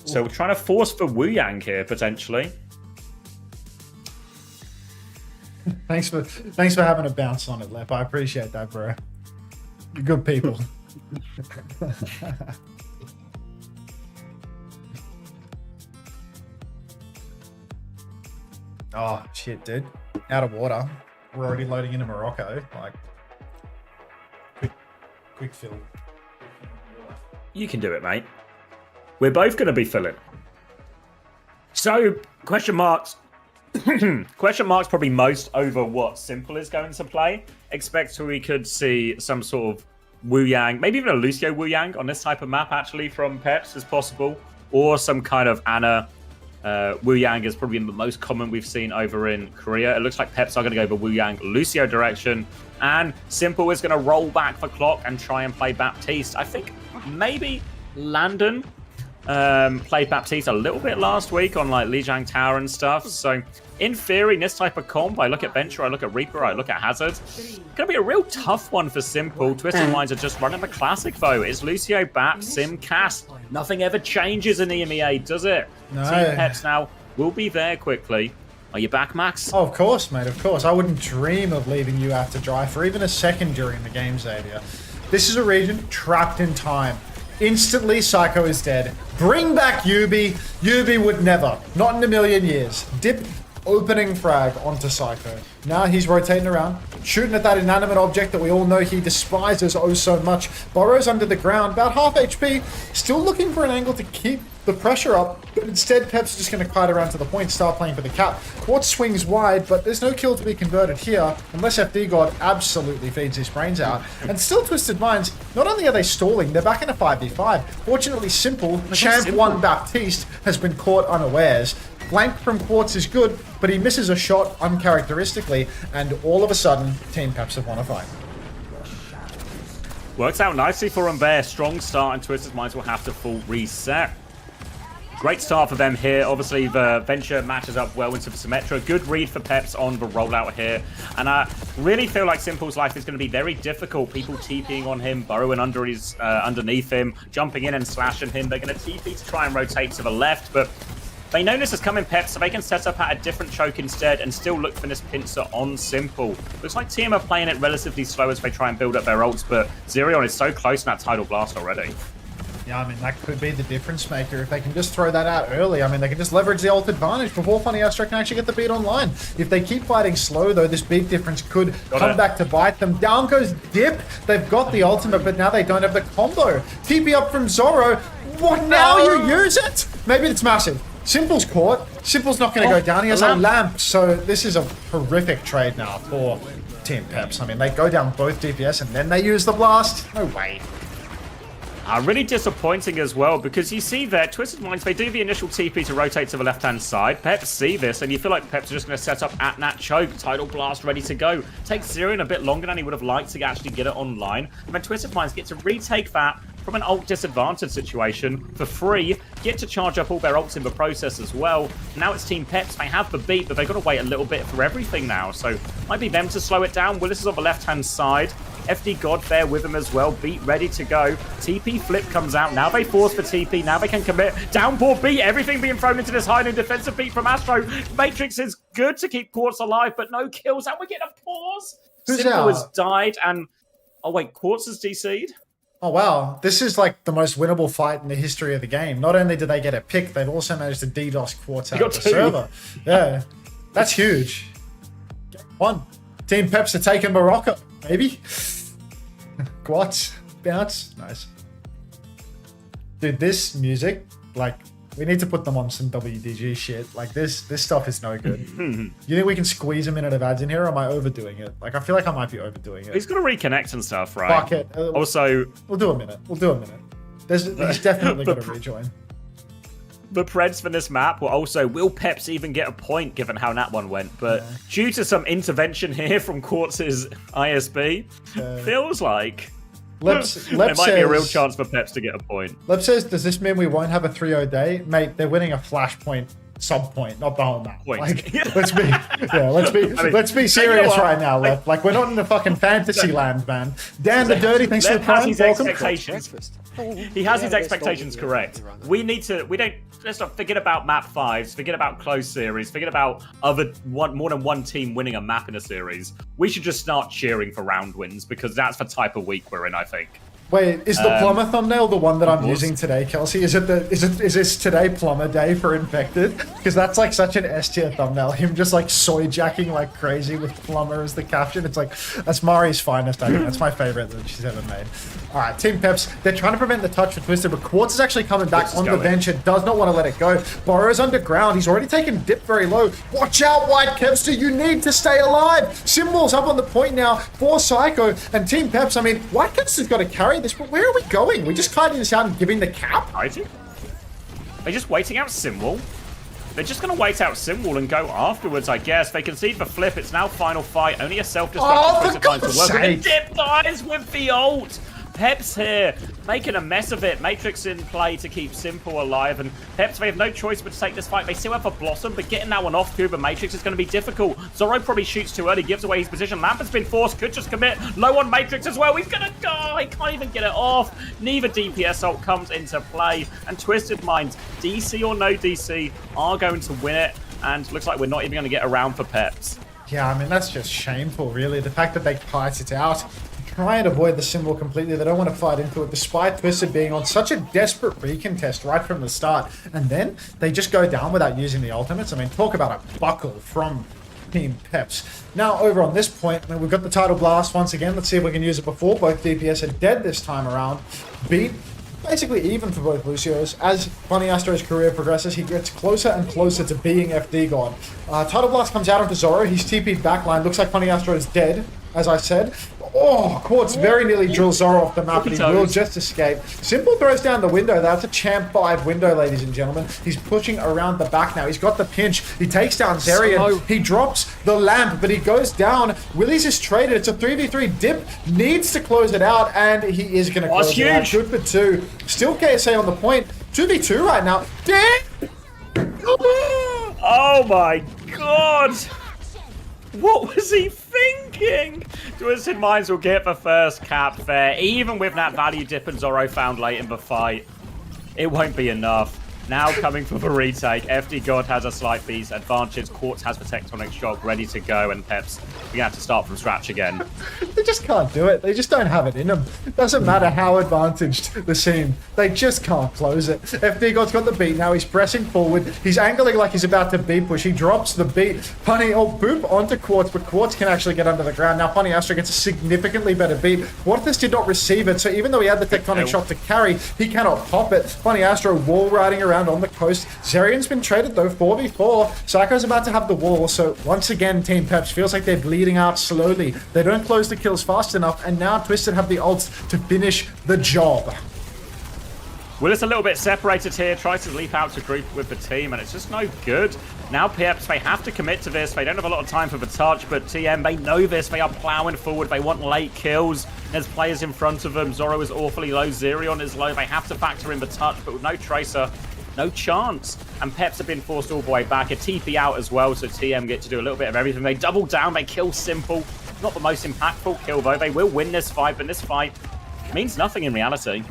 So we're trying to force for Wu Yang here, potentially. Thanks for having a bounce on it, Lep. I appreciate that, bro. You're good people. Oh shit, dude. Out of water. We're already loading into Morocco. Like quick fill. You can do it, mate. We're both gonna be filling. So, question marks. Question marks probably most over what Simple is going to play. Expect we could see some sort of Wu Yang, maybe even a Lucio Wu Yang on this type of map actually from Peps is possible, or some kind of Ana. Wu Yang is probably the most common we've seen over in Korea. It looks like Peps are going to go the Wu Yang Lucio direction, and Simple is going to roll back for Clock and try and play Baptiste. I think maybe Landon played Baptiste a little bit last week on like Lijiang Tower and stuff. So in theory, in this type of comp, I look at Venture, I look at Reaper, I look at Hazard. It's going to be a real tough one for Simple. Twisted Minds are just running the classic though. It's Lucio, Bap, Sim, Cass. Nothing ever changes in the EMEA, does it? No. Team Peps now will be there quickly. Are you back, Max? Oh, of course, mate, of course. I wouldn't dream of leaving you out to dry for even a second during the game, Xavier. This is a region trapped in time. Instantly, Psycho is dead. Bring back Yubi. Yubi would never, not in a million years, dip opening frag onto Psycho. Now he's rotating around, shooting at that inanimate object that we all know he despises oh so much. Burrows under the ground, about half HP, still looking for an angle to keep the pressure up, but instead Peps is just going to kite around to the point, start playing for the cap. Quartz swings wide, but there's no kill to be converted here, unless FD God absolutely feeds his brains out. And still Twisted Minds, not only are they stalling, they're back in a 5v5. Fortunately Simple, Champ 1 Baptiste, has been caught unawares. Flank from Quartz is good, but he misses a shot uncharacteristically, and all of a sudden, Team Peps have won a fight. Works out nicely for them there. Strong start, and Twisted Minds will have to full reset. Great start for them here. Obviously, the Venture matches up well into the Symmetra. Good read for Peps on the rollout here. And I really feel like Simple's life is going to be very difficult. People TPing on him, burrowing underneath him, jumping in and slashing him. They're going to TP to try and rotate to the left, but they know this is coming, Peps, so they can set up at a different choke instead and still look for this pincer on Simple. Looks like Team are playing it relatively slow as they try and build up their ults, but Zerion is so close in that Tidal Blast already. Yeah, I mean, that could be the difference maker if they can just throw that out early. I mean, they can just leverage the ult advantage before Funny Astro can actually get the beat online. If they keep fighting slow, though, this big difference could come back to bite them. Down goes Dip. They've got the ultimate, but now they don't have the combo. TP up from Zoro. What now? You use it? Maybe it's massive. Simple's caught. Simple's not going to go down. He has a lamp. So this is a horrific trade now for Team Peps. I mean, they go down both DPS and then they use the blast. No way. Really disappointing as well, because you see there, Twisted Minds, they do the initial TP to rotate to the left-hand side. Peps see this, and you feel like Peps are just going to set up at that choke, Tidal Blast ready to go. Takes Zerion a bit longer than he would have liked to actually get it online. And then Twisted Minds get to retake that from an ult disadvantage situation for free, get to charge up all their ults in the process as well. Now it's Team Peps, they have the beat, but they've got to wait a little bit for everything now. So might be them to slow it down. Willis is on the left-hand side. FD God there with him as well. Beat ready to go. TP flip comes out. Now they force for TP. Now they can commit. Downpour beat. Everything being thrown into this high-end defensive beat from Astro. Matrix is good to keep Quartz alive, but no kills. And we get a pause. Simple has died. And oh wait, Quartz has DC'd. Oh wow, this is like the most winnable fight in the history of the game. Not only did they get it picked, they've also managed to DDoS Quartz out of the server. Yeah, that's huge. One. Team Peps are taking Morocco, maybe. Quartz, bounce, nice. Dude, this music, like, we need to put them on some WDG shit. Like, this stuff is no good. You think we can squeeze a minute of ads in here, or am I overdoing it? Like, I feel like I might be overdoing it. He's got to reconnect and stuff, right? Fuck it. Also, we'll do a minute. We'll do a minute. He's definitely got to rejoin. The Preds for this map will also, will Peps even get a point given how that one went? But due to some intervention here from Quartz's ISB, feels like there might be a real chance for Peps to get a point. Lep says, does this mean we won't have a 3-0 day? Mate, they're winning a flashpoint sub-point, not the whole map. Like, let's be serious right now, Lep. Like, we're not in the fucking fantasy land, man. Dan the Dirty, thanks for the prime. Welcome. He has his expectations correct. Let's not forget about map 5s, forget about closed series, forget about more than one team winning a map in a series. We should just start cheering for round wins, because that's the type of week we're in, I think. Wait, is the plumber thumbnail the one that I'm was. using today, Kelsey? Is this today plumber day for Infected? Because that's like such an S tier thumbnail. Him just like soy jacking like crazy with plumber as the caption. It's like, that's Mari's finest, I think. That's my favorite that she's ever made. All right, Team Peps, they're trying to prevent the touch for Twisted, but Quartz is actually coming back on the bench and does not want to let it go. Borrow's underground. He's already taken dip very low. Watch out, White Kevster. You need to stay alive. Symbol's up on the point now for Psycho and Team Peps. I mean, White Kevster's got to carry this, but where are we going? We just kiting this out and giving the cap? They're just waiting out Symbol. They're just going to wait out Symbol and go afterwards, I guess. They concede the flip. It's now final fight. Only a self-destruct to work. And Dip dies with the ult. Peps here, making a mess of it. Matrix in play to keep Simple alive. And Peps, they have no choice but to take this fight. They still have a Blossom, but getting that one off Cuba Matrix is going to be difficult. Zorro probably shoots too early, gives away his position. Lampert's been forced, could just commit. Low on Matrix as well. He's going to die. Can't even get it off. Neither DPS ult comes into play. And Twisted Minds, DC or no DC, are going to win it. And looks like we're not even going to get around for Peps. Yeah, I mean, that's just shameful, really. The fact that they kite it out. Try and avoid the Symbol completely. They don't want to fight into it, despite Twisted being on such a desperate recontest right from the start. And then they just go down without using the ultimates. I mean, talk about a buckle from Team Peps. Now, over on this point, I mean, we've got the Tidal Blast once again. Let's see if we can use it before. Both DPS are dead this time around. Beat basically even for both Lucios. As Funny Astro's career progresses, he gets closer and closer to being FD God. Tidal Blast comes out onto Zorro. He's TP'd backline. Looks like Funny Astro is dead, as I said. Oh, Quartz very nearly drills Zorro off the map, but he will just escape. Simple throws down the window. That's a Champ 5 window, ladies and gentlemen. He's pushing around the back now. He's got the pinch. He takes down Zerian. He drops the lamp, but he goes down. Willy's is traded. It's a 3v3. Dip needs to close it out, and he is going to close it out. Good for 2. Still KSA on the point. 2v2 right now. Dip! Oh my god! What was he thinking? Twisted Minds will get the first cap there. Even with that value Dip and Zorro found late in the fight, it won't be enough. Now coming for the retake. FD God has a slight beast advantage. Quartz has the Tectonic Shock ready to go, and Peps, we're gonna have to start from scratch again. They just can't do it. They just don't have it in them. It doesn't matter how advantaged the scene. They just can't close it. FD God's got the beat now. He's pressing forward. He's angling like he's about to beat push. He drops the beat. Funny, boop onto Quartz, but Quartz can actually get under the ground. Now Funny Astro gets a significantly better beat. Quartz did not receive it, so even though he had the Tectonic Shock to carry, he cannot pop it. Funny Astro wall riding around on the coast. Zerian's been traded though, 4v4. Psycho's about to have the wall, so once again, Team Peps feels like they're bleeding out slowly. They don't close the kills fast enough, and now Twisted have the ults to finish the job. Willis a little bit separated here, tries to leap out to group with the team, and it's just no good. Now Peps, they have to commit to this. They don't have a lot of time for the touch, but TM, they know this. They are plowing forward. They want late kills. There's players in front of them. Zorro is awfully low. Zerion is low. They have to factor in the touch, but with no Tracer, no chance. And Peps have been forced all the way back. A TP out as well, so TM get to do a little bit of everything. They double down. They kill Simple. Not the most impactful kill, though. They will win this fight, but this fight means nothing in reality.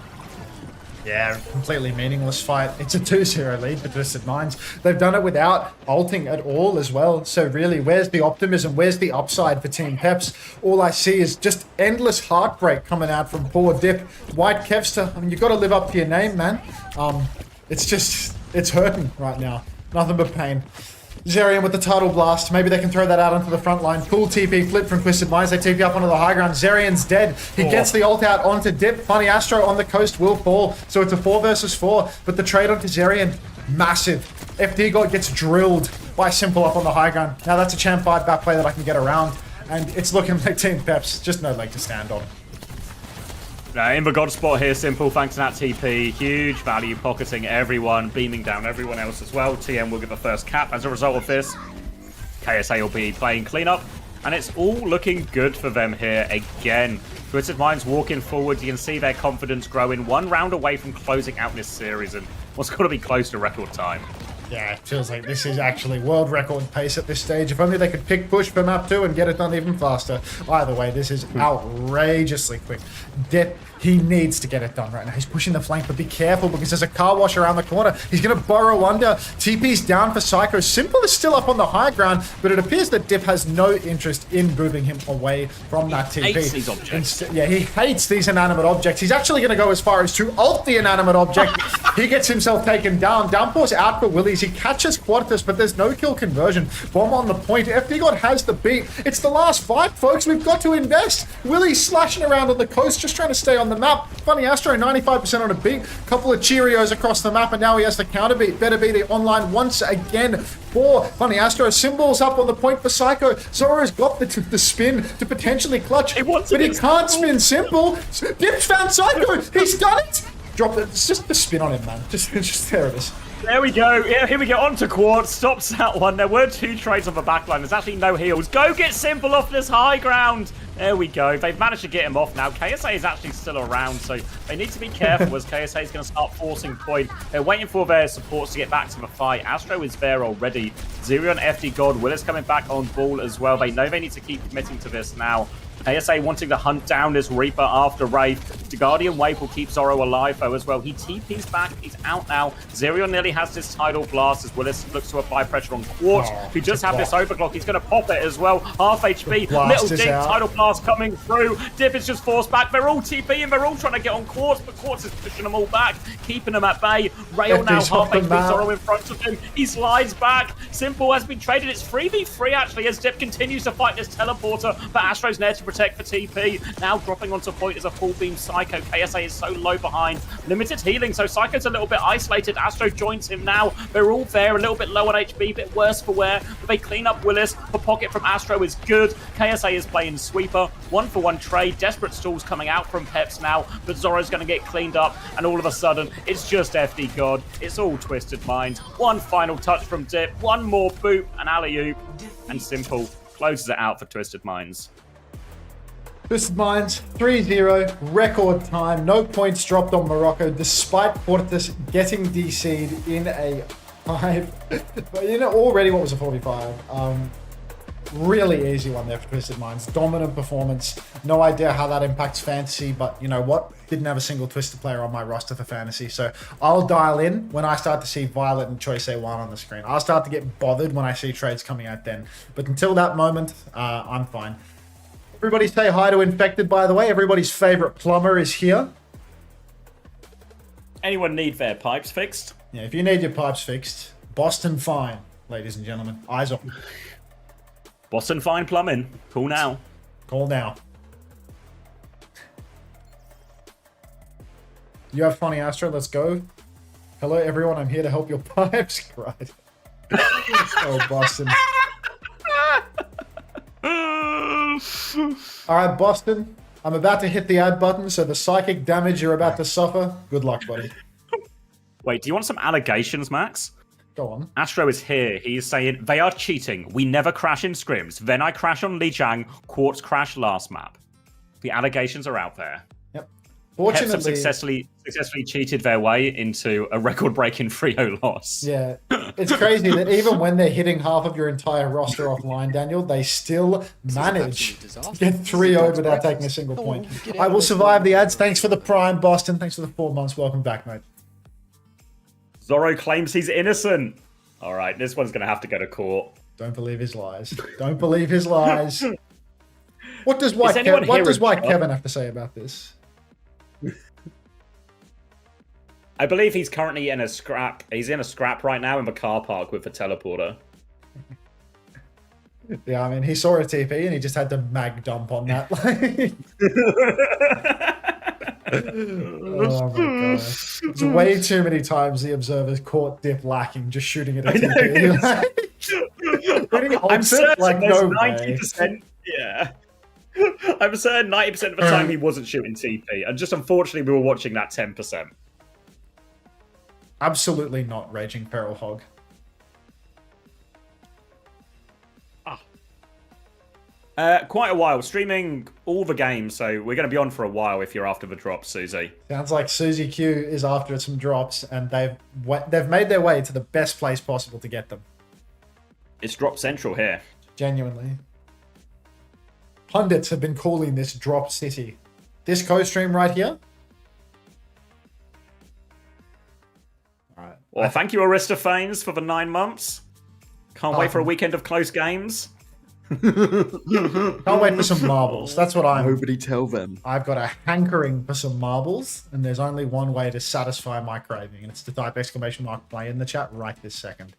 Yeah, completely meaningless fight. It's a 2-0 lead for Twisted Minds. They've done it without ulting at all as well. So really, where's the optimism? Where's the upside for Team Peps? All I see is just endless heartbreak coming out from poor Dip. White Kevster, I mean, you've got to live up to your name, man. It's hurting right now. Nothing but pain. Zerian with the Tidal Blast. Maybe they can throw that out onto the front line. Cool TP flip from Twisted Minds. They TP up onto the high ground. Zerian's dead. He gets the ult out onto Dip. Funny Astro on the coast will fall. So it's a 4 versus 4. But the trade onto Zerian, massive. FD God gets drilled by Simple up on the high ground. Now that's a Champ 5 back play that I can get around. And it's looking like Team Peps. Just no leg to stand on. In the God spot here, Simple, thanks to that TP. Huge value, pocketing everyone, beaming down everyone else as well. TM will get the first cap as a result of this. KSA will be playing cleanup, and it's all looking good for them here again. Twisted Minds walking forward. You can see their confidence growing, 1 round away from closing out this series, and what's got to be close to record time. Yeah, it feels like this is actually world record pace at this stage. If only they could pick push for map 2 and get it done even faster. Either way, this is outrageously quick. Dip, he needs to get it done right now. He's pushing the flank, but be careful because there's a car wash around the corner. He's going to burrow under. TP's down for Psycho. Simple is still up on the high ground, but it appears that Dip has no interest in moving him away from that TP. He hates these objects. Yeah, he hates these inanimate objects. He's actually going to go as far as to ult the inanimate object. He gets himself taken down. Downpour's out for Willies. He catches Quadsiah, but there's no kill conversion. Bomb on the point. FD God has the beat. It's the last fight, folks. We've got to invest. Willie's slashing around on the coast, just trying to stay on the map. Funny Astro, 95% on a beat. Couple of Cheerios across the map, and now he has the counter beat. Better be the online once again for Funny Astro. Symbols up on the point for Psycho. Zoro's got the spin to potentially clutch, but he can't spin Simple. Dip's found Psycho. He's done it. Drop it. It's just the spin on him, man. Just there it is. There we go. Yeah, here we go. On to Quartz. Stops that one. There were 2 trades on the backline. There's actually no heals. Go get Simple off this high ground. There we go. They've managed to get him off now. KSA is actually still around, so they need to be careful as KSA is going to start forcing point. They're waiting for their supports to get back to the fight. Astro is there already. Zero and FD God. Willis coming back on ball as well. They know they need to keep committing to this now. KSA wanting to hunt down this Reaper after Wraith. The Guardian Wave will keep Zoro alive though as well. He TP's back. He's out now. Zerion nearly has this Tidal Blast as Willis looks to apply pressure on Quartz, who just have this overclock. He's going to pop it as well. Half HP. Little dig. Tidal Blast coming through. Dip is just forced back. They're all TPing. They're all trying to get on Quartz, but Quartz is pushing them all back, keeping them at bay. Rail now half HP. Zoro in front of him. He slides back. Simple has been traded. It's 3v3 actually as Dip continues to fight this teleporter, but Astro's there to protect for TP. Now dropping onto point is a full beam Psycho. KSA is so low behind. Limited healing, so Psycho's a little bit isolated. Astro joins him now. They're all there, a little bit low on HP, a bit worse for wear, but they clean up Willis. The pocket from Astro is good. KSA is playing sweeper. 1-for-1 trade. Desperate stalls coming out from Peps now, but Zoro's going to get cleaned up, and all of a sudden, it's just FD God. It's all Twisted Minds. One final touch from Dip. One more boot, an alley-oop, and Simple closes it out for Twisted Minds. Twisted Minds, 3-0, record time, no points dropped on Morocco, despite Portis getting DC'd in a 5. But you know, already what was a 45? Really easy one there for Twisted Minds. Dominant performance. No idea how that impacts fantasy, but you know what? Didn't have a single Twisted player on my roster for fantasy, so I'll dial in when I start to see Violet and Choice A1 on the screen. I'll start to get bothered when I see trades coming out then. But until that moment, I'm fine. Everybody say hi to Infected, by the way. Everybody's favorite plumber is here. Anyone need their pipes fixed? Yeah, if you need your pipes fixed, Boston Fine, ladies and gentlemen. Eyes off. Boston Fine Plumbing. Call now. Call now. You have funny Astro, let's go. Hello everyone, I'm here to help your pipes. Right. Oh, Boston. Alright, Boston. I'm about to hit the add button, so the psychic damage you're about to suffer, good luck, buddy. Wait, do you want some allegations, Max? Go on. Astro is here. He's saying, they are cheating. We never crash in scrims. Then I crash on Lijiang. Quartz crash last map. The allegations are out there. Yep. Peps have Fortunately, successfully cheated their way into a record-breaking 3-0 loss. yeah, it's crazy that even when they're hitting half of your entire roster offline, Daniel, they still manage to get 3-0 without taking a single point. I will survive the ads. Thanks for the prime, Boston. Thanks for the 4 months. Welcome back, mate. Zoro claims he's innocent. All right, this one's going to have to go to court. Don't believe his lies. Don't believe his lies. What does White Kevin have to say about this? I believe he's currently in a scrap. He's in a scrap right now in the car park with the teleporter. Yeah, I mean, he saw a TP and he just had to mag dump on that. Oh my gosh. It's way too many times the observers caught Dip lacking just shooting at a TP. I'm certain like, there's no 90%. Yeah. I'm certain 90% of the time he wasn't shooting TP. And just unfortunately, we were watching that 10%. Absolutely not Raging Feral Hog. Quite a while. Streaming all the games, so we're going to be on for a while if you're after the drops, Susie. Sounds like Susie Q is after some drops, and they've made their way to the best place possible to get them. It's drop central here. Genuinely. Pundits have been calling this drop city. This co-stream right here. Alright. Well, thank you, Aristophanes, for the 9 months. Can't wait for a weekend of close games. Can't wait for some marbles. That's what Nobody tell them. I've got a hankering for some marbles, and there's only one way to satisfy my craving, and it's to type !play in the chat right this second.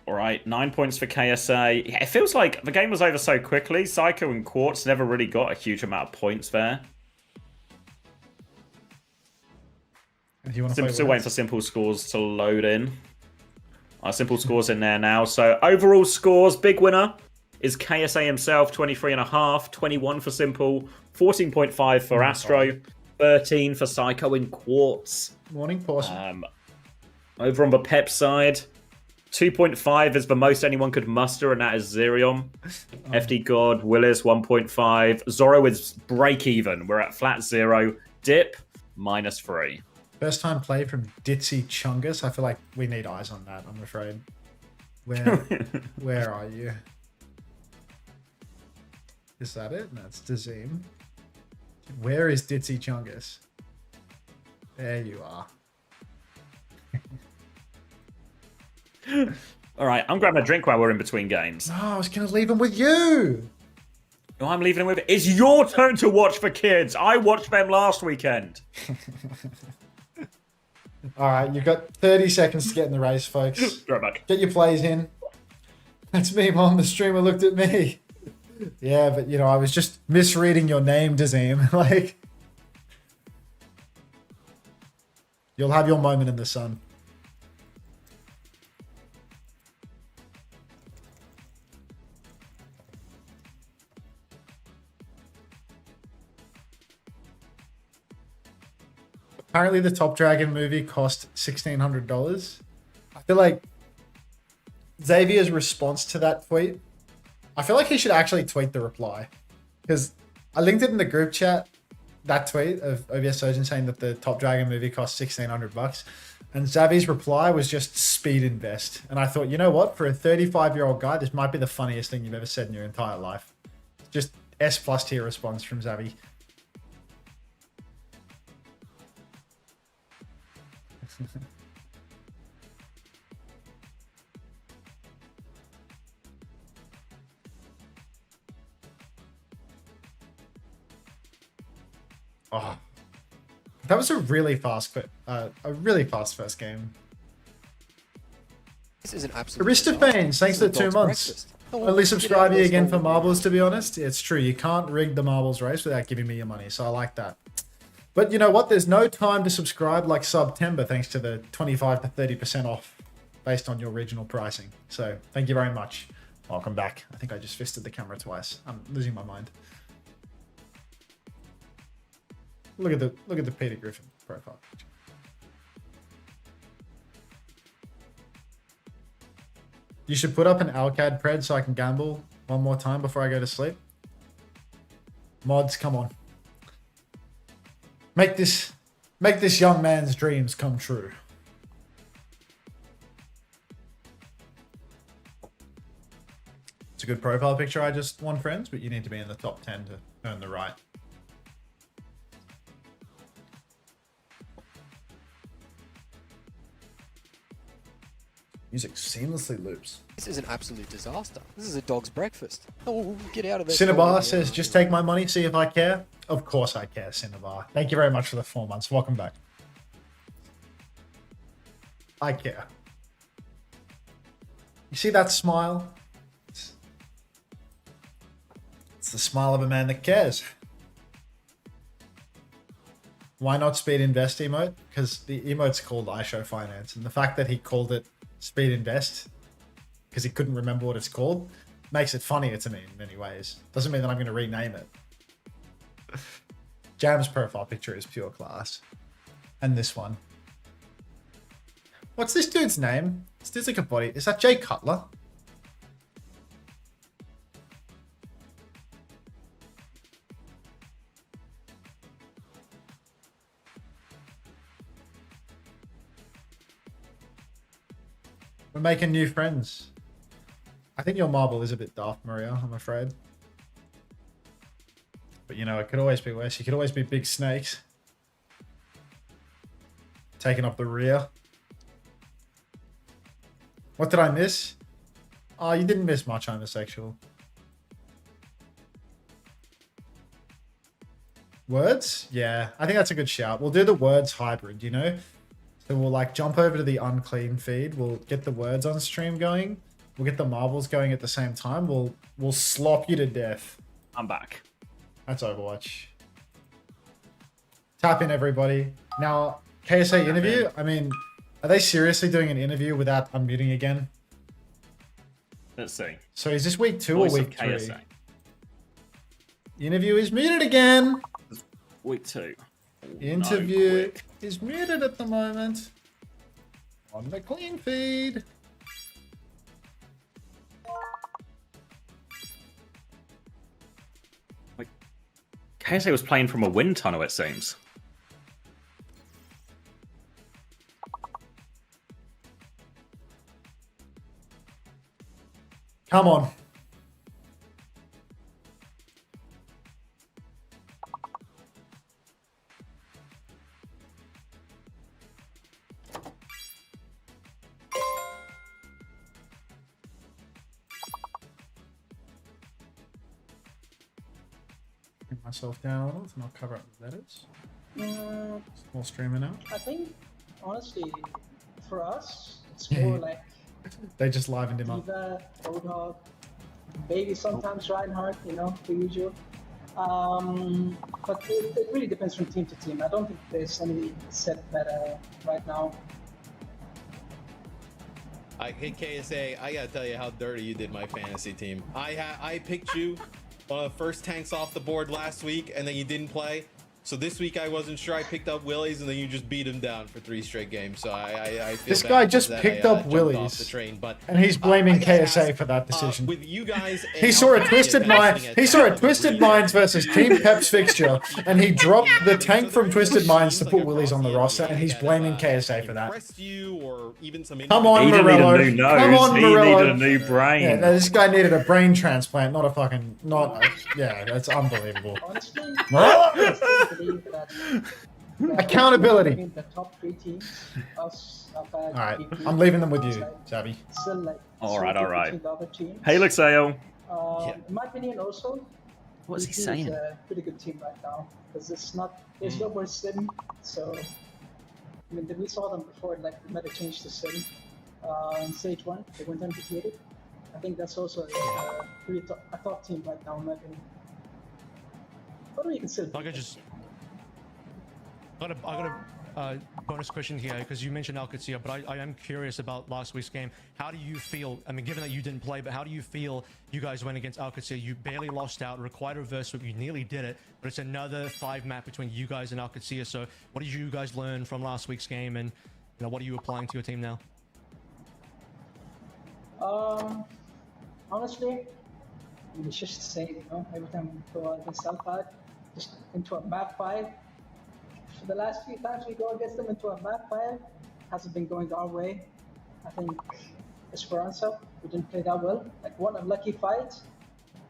All right, 9 points for KSA. Yeah, it feels like the game was over so quickly. Psycho and Quartz never really got a huge amount of points there. If you want to Still waiting for simple scores to load in. Our simple scores in there now. So overall scores, big winner is KSA himself, 23.5, 21 for simple, 14.5 for Astro, 13 for Psycho and Quartz. Morning, awesome. Over on the Pep side, 2.5 is the most anyone could muster, and that is Zerion. FD God, Willis, 1.5. Zoro is break even. We're at flat 0. Dip, -3. First time play from Ditzy Chungus. I feel like we need eyes on that, I'm afraid. Where are you? Is that it? That's Dazim. Where is Ditzy Chungus? There you are. All right, I'm grabbing a drink while we're in between games. No, I was going to leave him with you. No, I'm leaving him with... It's your turn to watch for kids. I watched them last weekend. All right, you've got 30 seconds to get in the race, folks. Right back. Get your plays in. That's me, Mom. The streamer looked at me. Yeah, but, you know, I was just misreading your name, Dazim. Like, you'll have your moment in the sun. Apparently the Top Dragon movie cost $1,600. I feel like Xavier's response to that tweet, I feel like he should actually tweet the reply. Because I linked it in the group chat, that tweet of OBS Surgeon saying that the Top Dragon movie cost $1,600. And Xavier's reply was just speed invest. And I thought, you know what? For a 35-year-old guy, this might be the funniest thing you've ever said in your entire life. Just S+ tier response from Xavi. Oh, that was a really fast first game. This is an absolute Aristophanes, thanks for the 2 months. Only subscribe you again for marbles, to be honest. It's true, you can't rig the marbles race without giving me your money, so I like that. But you know what? There's no time to subscribe like September, thanks to the 25 to 30% off based on your original pricing. So thank you very much. Welcome back. I think I just fisted the camera twice. I'm losing my mind. Look at the Peter Griffin profile picture. You should put up an Alcad pred so I can gamble one more time before I go to sleep. Mods, come on. Make this young man's dreams come true. It's a good profile picture I just won, friends, but you need to be in the top 10 to earn the right. Music seamlessly loops. This is an absolute disaster. This is a dog's breakfast. Oh, get out of there. Cinnabar says, just take my money, see if I care. Of course I care, Cinnabar. Thank you very much for the 4 months. Welcome back. I care. You see that smile? It's the smile of a man that cares. Why not speed invest emote? Because the emote's called I Show Finance, and the fact that he called it speed invest because he couldn't remember what it's called makes it funnier to me in many ways. Doesn't mean that I'm going to rename it. Jam's profile picture is pure class. And this one. What's this dude's name? This dude's like a body. Is that Jay Cutler? We're making new friends. I think your marble is a bit daft, Maria, I'm afraid. But you know, it could always be worse. You could always be big snakes. Taking up the rear. What did I miss? Oh, you didn't miss much, homosexual. Words? Yeah, I think that's a good shout. We'll do the words hybrid, you know? So we'll like jump over to the unclean feed. We'll get the words on stream going. We'll get the marbles going at the same time. We'll slop you to death. I'm back. That's Overwatch. Tap in, everybody. Now, KSA interview. I mean, are they seriously doing an interview without unmuting again? Let's see. So is this week 2 Voice or of week 3? KSA. The interview is muted again. Week 2. The interview is muted at the moment. On the clean feed. KSA was playing from a wind tunnel, it seems. Come on. Bring myself down a little and I'll cover up the letters. Small streamer now. I think, honestly, for us, it's more like They just livened him up. Diva, Roadhog, maybe sometimes Reinhardt, you know, the usual. But it really depends from team to team. I don't think there's any set meta right now. Hey KSA, I gotta tell you how dirty you did my fantasy team. I picked you one of the first tanks off the board last week, and then you didn't play. So this week I wasn't sure. I picked up Willies, and then you just beat him down for 3 straight games. So I feel This bad guy just that picked I, up jumped Willies, off the train, but and he's blaming I gotta KSA ask, for that decision. with you guys, He saw a Twisted Mind. He saw a Twisted Minds versus Team Peps fixture, and he dropped the tank from Twisted Minds to put Willies on the roster, and he's blaming KSA for that. Come on, He didn't need a Morello. new nose. Come on, he Morello. needed a new brain. Yeah, no, this guy needed a brain transplant, not a fucking, yeah, that's unbelievable. Honestly, Morello! I still believe that Accountability. the top 3 teams, us, All right, I'm leaving them with you, Xavi. Still like All right. between the other teams. Hey, Luxeo. In my opinion, also, What's he VP saying? is a pretty good team right now because there's no more sim. So, I mean, we saw them before, like the meta changed to sim. In stage 1, they went undefeated. I think that's also a top team right now, in my opinion. But we can still. I got a bonus question here because you mentioned Qadsiah, but I am curious about last week's game. How do you feel? I mean, given that you didn't play, but how do you feel you guys went against Qadsiah? You barely lost out, required a reverse sweep. You nearly did it, but it's another 5-map between you guys and Qadsiah. So, what did you guys learn from last week's game, and what are you applying to your team now? Honestly, it's just the same. You know, every time we go against Alpha, just into a map 5. For the last few times we go against them into a map 5, hasn't been going our way. I think Esperanza, we didn't play that well. Like one unlucky fight.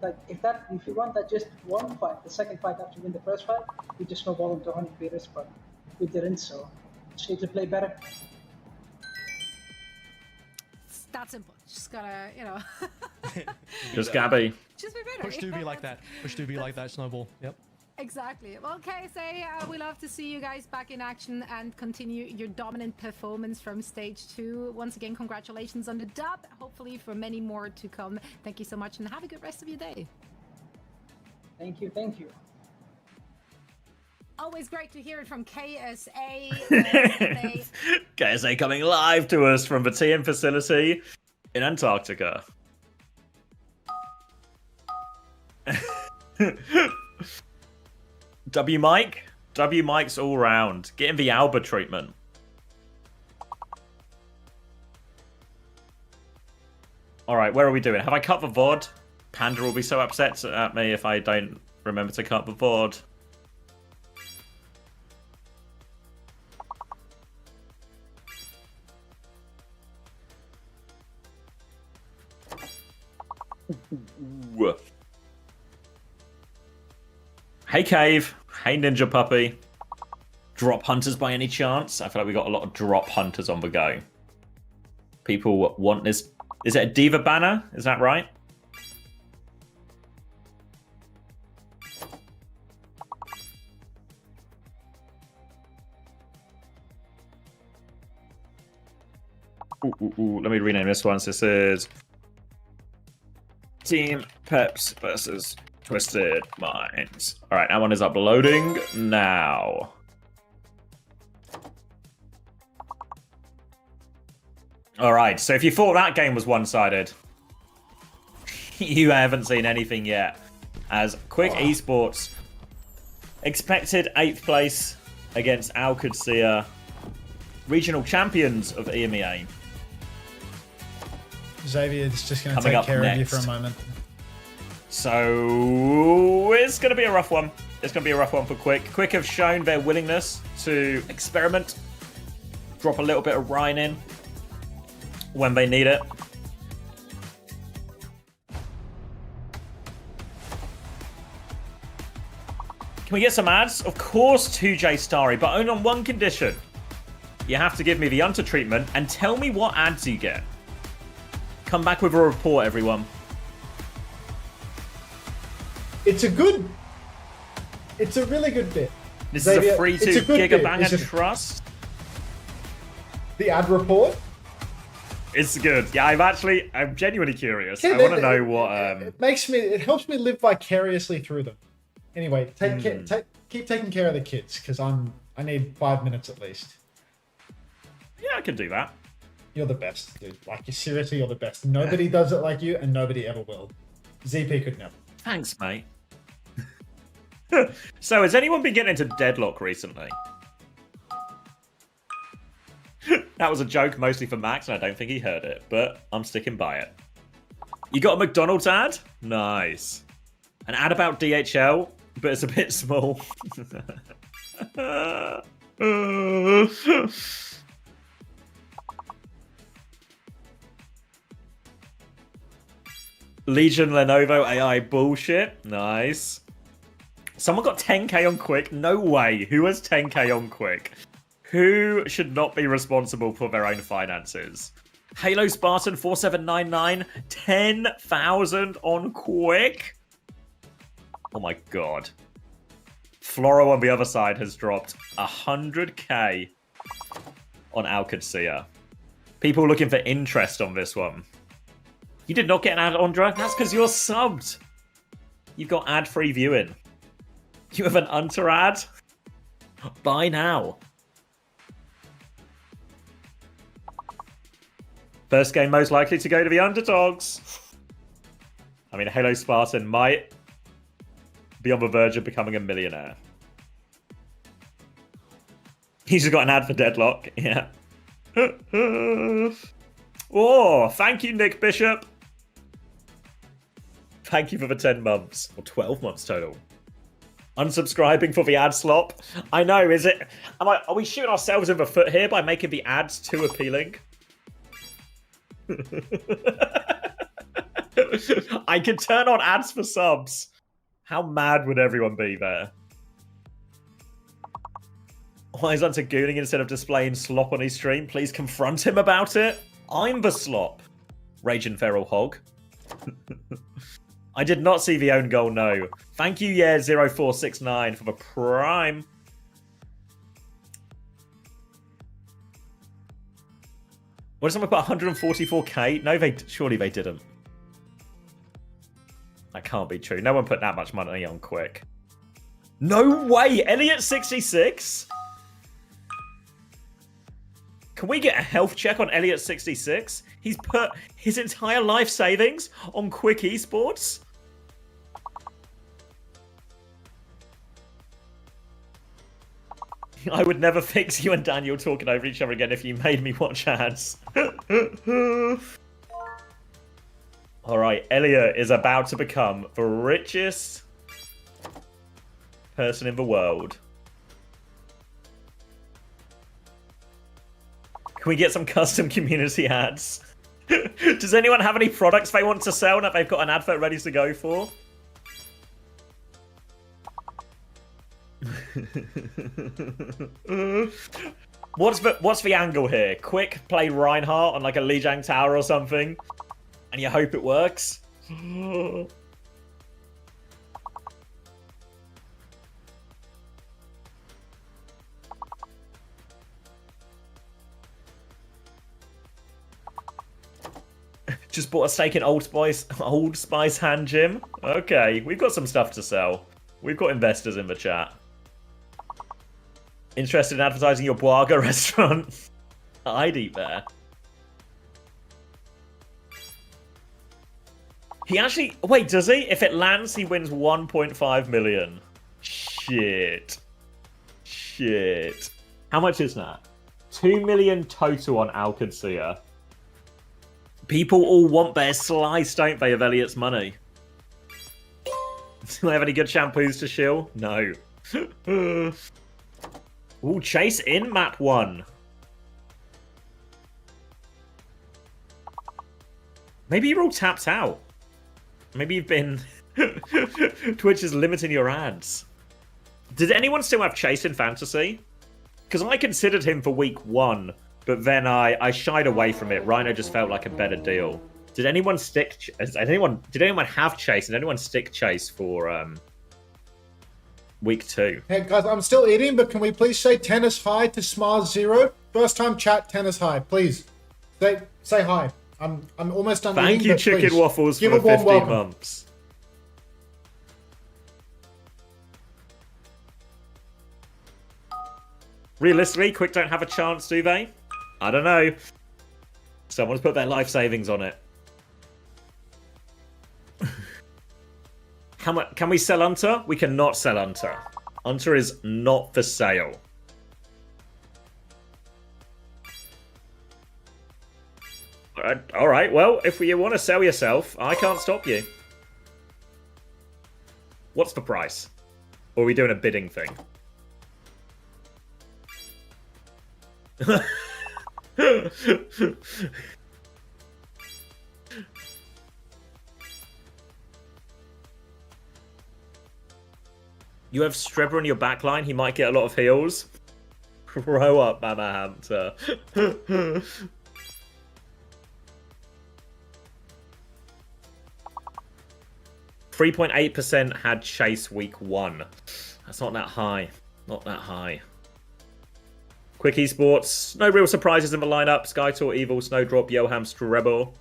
Like if you want that just one fight, the second fight after you win the first fight, we just snowball into 100 meters, but we didn't. So just need to play better. It's that simple. Just gotta, Just Gabby. just be better. Push to be like that. Push to be like that. Snowball. Yep. Exactly. Well, KSA, we love to see you guys back in action and continue your dominant performance from stage 2. Once again, congratulations on the dub. Hopefully for many more to come. Thank you so much and have a good rest of your day. Thank you, thank you. Always great to hear it from KSA. KSA coming live to us from the TM facility in Antarctica. W Mike's all round. Getting the Alba treatment. Alright, where are we doing? Have I cut the VOD? Panda will be so upset at me if I don't remember to cut the VOD. Hey, Cave. Hey, Ninja Puppy. Drop hunters by any chance? I feel like we got a lot of drop hunters on the go. People want this. Is it a Diva banner? Is that right? Let me rename this one. So this is Team Peps versus Twisted Minds. All right, that one is uploading now. All right, so if you thought that game was one-sided, you haven't seen anything yet. As Quick Esports expected 8th place against Qadsiah, regional champions of EMEA. Xavier is just going to take care of you for a moment. So it's going to be a rough one. It's going to be a rough one for Quick. Quick have shown their willingness to experiment, drop a little bit of Rhine in when they need it. Can we get some ads? Of course, 2J Starry, but only on one condition. You have to give me the Unter treatment and tell me what ads you get. Come back with a report, everyone. It's a really good bit. This Xavier, is a free 2 gigabanger trust. The ad report? It's good. Yeah, I'm genuinely curious. Yeah, I want to know what... It helps me live vicariously through them. Anyway, keep taking care of the kids, because I need 5 minutes at least. Yeah, I can do that. You're the best, dude. Like, seriously, you're the best. Nobody does it like you, and nobody ever will. ZP could never. Thanks, mate. So, has anyone been getting into Deadlock recently? That was a joke mostly for Max, and I don't think he heard it, but I'm sticking by it. You got a McDonald's ad? Nice. An ad about DHL, but it's a bit small. Legion Lenovo AI bullshit. Nice. Someone got 10k on Quick. No way. Who has 10k on Quick? Who should not be responsible for their own finances? Halo Spartan 4799. 10,000 on Quick. Oh my god. Floro on the other side has dropped 100k on Qadsiah. People looking for interest on this one. You did not get an ad, Ondra? That's because you're subbed. You've got ad-free viewing. You have an Unter ad? Buy now. First game most likely to go to the underdogs. I mean, Halo Spartan might be on the verge of becoming a millionaire. He's just got an ad for Deadlock. Yeah. Oh, thank you, Nick Bishop. Thank you for the 10 months. Or 12 months total. Unsubscribing for the ad slop. I know, is it? Are we shooting ourselves in the foot here by making the ads too appealing? I could turn on ads for subs. How mad would everyone be there? Why is Unter gooning instead of displaying slop on his stream? Please confront him about it. I'm the slop. Raging Feral Hog. I did not see the own goal, no. Thank you, yeah, 0469 for the prime. What did someone put 144k? No, surely they didn't. That can't be true. No one put that much money on Quick. No way! Elliot 66? Can we get a health check on Elliot 66? He's put his entire life savings on Quick Esports? I would never fix you and Daniel talking over each other again if you made me watch ads. Alright, Elliot is about to become the richest person in the world. Can we get some custom community ads? Does anyone have any products they want to sell that they've got an advert ready to go for? What's the angle here? Quick play Reinhardt on like a Lijiang Tower or something, and you hope it works. Just bought a stake in Old Spice Hand Gym. Okay, we've got some stuff to sell. We've got investors in the chat. Interested in advertising your Boaga restaurant? I'd eat there. He actually... Wait, does he? If it lands, he wins 1.5 million. Shit. Shit. How much is that? 2 million total on Qadsiah. People all want their slice, don't they, of Elliot's money? Do I have any good shampoos to shill? No. Ooh, Chase in map 1. Maybe you're all tapped out. Maybe you've been... Twitch is limiting your ads. Did anyone still have Chase in Fantasy? Because I considered him for week 1. But then I shied away from it. Rhino just felt like a better deal. Did anyone stick? Did anyone have Chase? Did anyone stick Chase for week 2? Hey guys, I'm still eating, but can we please say tennis hi to Smars0? First time chat, tennis hi, please. Say hi. I'm almost done eating. Thank you, Chicken please, Waffles, give for a warm 15 welcome. months. Realistically, Quick don't have a chance, do they? I don't know. Someone's put their life savings on it. How much can we sell Unter? We cannot sell Unter. Unter is not for sale. All right. Well, if you want to sell yourself, I can't stop you. What's the price? Or are we doing a bidding thing? You have Strebber in your backline, he might get a lot of heals. Grow up, Mama Hamster. 3.8% had Chase week 1. That's not that high. Not that high. Quick Esports. No real surprises in the lineup. Skytor, Evil, Snowdrop, Yoham, Strebel.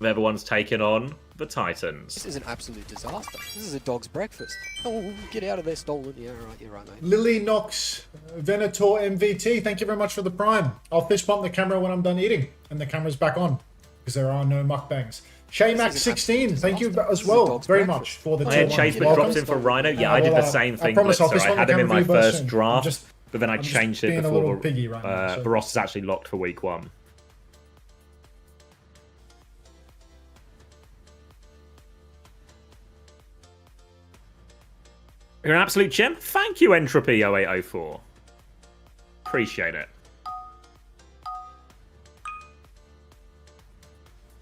Everyone's taken on the Titans. This is an absolute disaster. This is a dog's breakfast. Oh, get out of there, stolen. Yeah, right, you're right, mate. Lily Knox, Venator MVT, thank you very much for the prime. I'll fist bump the camera when I'm done eating, and the camera's back on, because there are no mukbangs. Shaymax16, thank you as well very much for the I had Chase but dropped in for Rhino. Yeah, I did the same thing, Blitzer. I had him in my first draft, but then I changed it before the roster's actually locked for week 1. You're an absolute gem. Thank you, Entropy 0804. Appreciate it.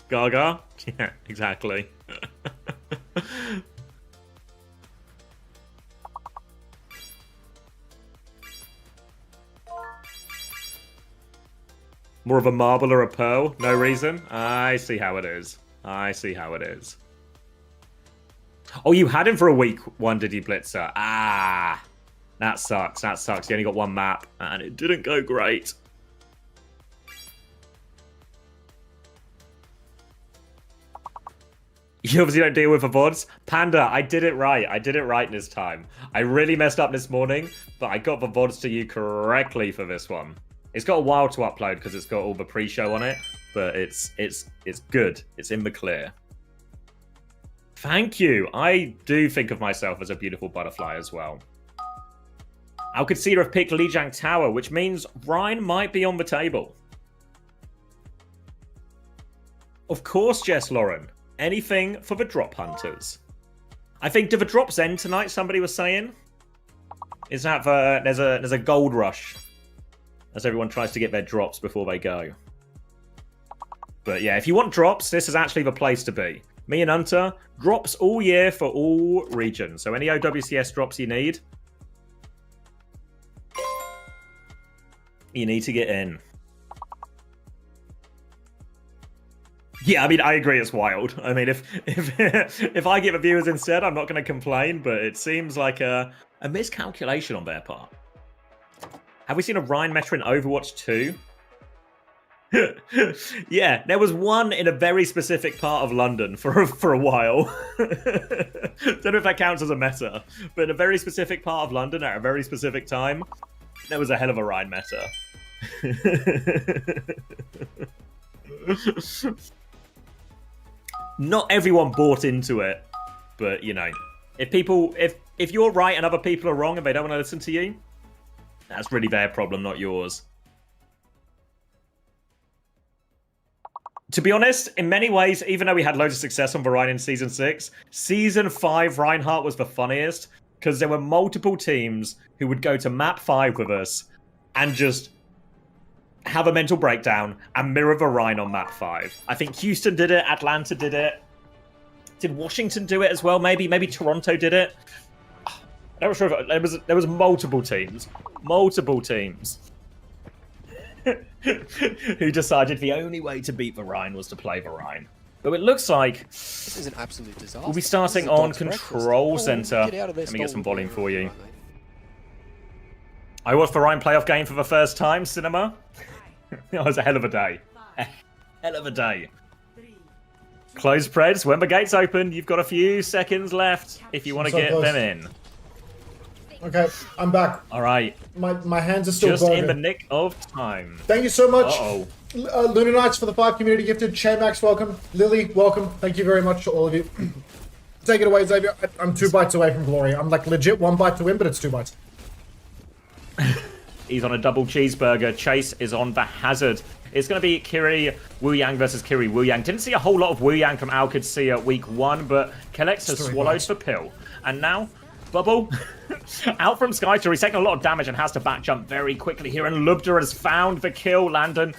Gaga? Yeah, exactly. More of a marble or a pearl? No reason? I see how it is. I see how it is. Oh, you had him for a week 1, did you, Blitzer? Ah, that sucks. That sucks. You only got 1 map, and it didn't go great. You obviously don't deal with the VODs. Panda, I did it right. I did it right this time. I really messed up this morning, but I got the VODs to you correctly for this one. It's got a while to upload because it's got all the pre-show on it, but it's good. It's in the clear. Thank you. I do think of myself as a beautiful butterfly as well. Qadsiah have picked Lijiang Tower, which means Ryan might be on the table. Of course, Jess Lauren. Anything for the drop hunters. I think, do the drops end tonight, somebody was saying? Is that there's a gold rush as everyone tries to get their drops before they go. But yeah, if you want drops, this is actually the place to be. Me and Unter, drops all year for all regions. So any OWCS drops you need to get in. Yeah, I mean, I agree, it's wild. I mean, if I give a viewers instead, I'm not going to complain, but it seems like a miscalculation on their part. Have we seen a Ryan meta in Overwatch 2? Yeah, there was one in a very specific part of London for a while. Don't know if that counts as a meta, but in a very specific part of London at a very specific time, there was a hell of a Ryan meta. Not everyone bought into it, but you know, if you're right and other people are wrong and they don't want to listen to you, that's really their problem, not yours. To be honest, in many ways, even though we had loads of success on Varian in Season 6, Season 5 Reinhardt was the funniest, because there were multiple teams who would go to Map 5 with us and just have a mental breakdown and mirror the Rhine on Map 5. I think Houston did it, Atlanta did it. Did Washington do it as well? Maybe Toronto did it. I'm not sure if there was multiple teams who decided the only way to beat the Rhine was to play the Rhine. But it looks like this is an absolute disaster. We'll be starting on Control Center. Let me get some volume for you. I watched the Rhine playoff game for the first time, Cinema. It was a hell of a day. A hell of a day. Close Preds. When the gates open, you've got a few seconds left if you want to get them in. Okay, I'm back. All right. My hands are still just burning. In the nick of time. Thank you so much. Uh-oh. Luna Knights for the 5 community gifted. Shaymax, welcome. Lily, welcome. Thank you very much to all of you. Take it away, Xavier. I'm 2 bites away from glory. I'm like legit 1 bite to win, but it's 2 bites. He's on a double cheeseburger. Chase is on the Hazard. It's going to be Kiri Wu Yang versus Kiri Wu Yang. Didn't see a whole lot of Wu Yang from Al Qadsiah week 1, but Kellex has swallowed the pill. And now, Bubble out from Skytor. He's taking a lot of damage and has to back jump very quickly here. And Lubda has found the kill. Landon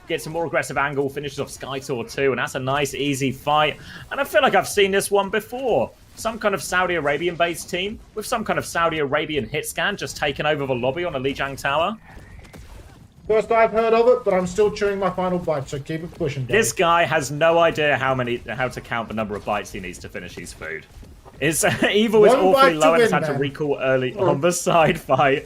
gets a more aggressive angle, finishes off Skytor too. And that's a nice, easy fight. And I feel like I've seen this one before. Some kind of Saudi Arabian-based team with some kind of Saudi Arabian hit scan just taking over the lobby on a Lijiang tower. First I've heard of it, but I'm still chewing my final bite, so keep it pushing, Daddy. This guy has no idea how to count the number of bites he needs to finish his food. Evil is awfully low and has had to recall early on the side fight.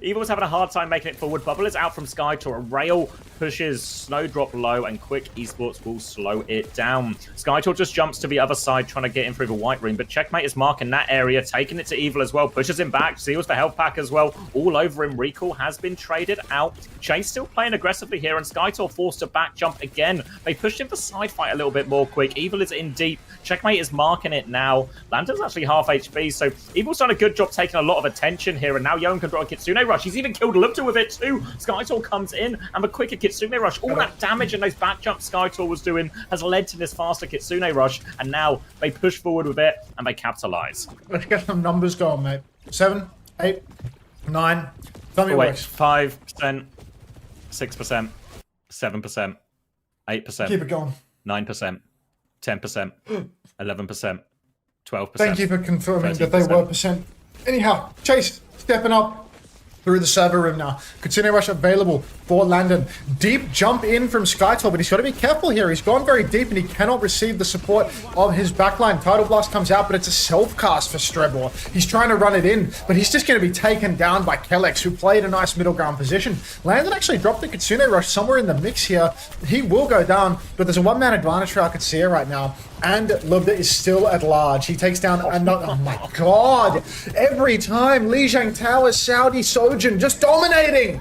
Evil's having a hard time making it forward. Bubble is out from Skytor. A rail pushes Snowdrop low, and quick Esports will slow it down. Skytor just jumps to the other side, trying to get in through the white room, but Checkmate is marking that area, taking it to Evil as well, pushes him back, seals the health pack as well, all over him. Recall has been traded out. Chase still playing aggressively here, and Skytor forced to back jump again. They pushed him for side fight a little bit more quick. Evil is in deep. Checkmate is marking it now. Lantern's actually half HP, so Evil's done a good job taking a lot of attention here, and now Young can draw a Kitsune Rush. He's even killed Lubta with it too. Skytor comes in, and the quicker Kitsune Rush, all that damage and those back jumps Skytor was doing has led to this faster Kitsune Rush, and now they push forward with it, and they capitalize. Let's get some numbers going, mate. 7, 8, 9. Tell me what. 5%, 6%, 7%, 8%. Keep it going. 9%, 10%, 11%. 12%. Thank you for confirming 13%. that they were percent. Anyhow, Chase stepping up through the server room now. Kitsune Rush available for Landon. Deep jump in from Skytor, but he's got to be careful here. He's gone very deep and he cannot receive the support of his backline. Tidal Blast comes out, but it's a self-cast for Strebor. He's trying to run it in, but he's just going to be taken down by Kellex, who played a nice middle ground position. Landon actually dropped the Kitsune Rush somewhere in the mix here. He will go down, but there's a one-man advantage for Qadsiah right now. And Lubda is still at large. He takes down another. Oh my god! Every time, Lijiang Tower, Saudi, Sojin, just dominating!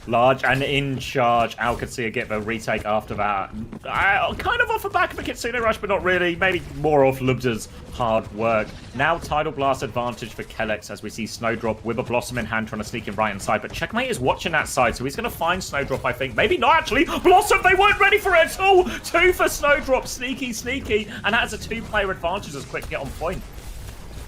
Large and in charge. Al Qadsiah get the retake after that. Kind of off the back of the Kitsune Rush, but not really. Maybe more off Lubda's hard work. Now Tidal Blast advantage for Kellex as we see Snowdrop with a Blossom in hand trying to sneak in right inside. But Checkmate is watching that side, so he's going to find Snowdrop, I think. Maybe not, actually. Blossom, they weren't ready for it at all. 2 for Snowdrop. Sneaky, sneaky. And that is a 2-player advantage as Quick get on point.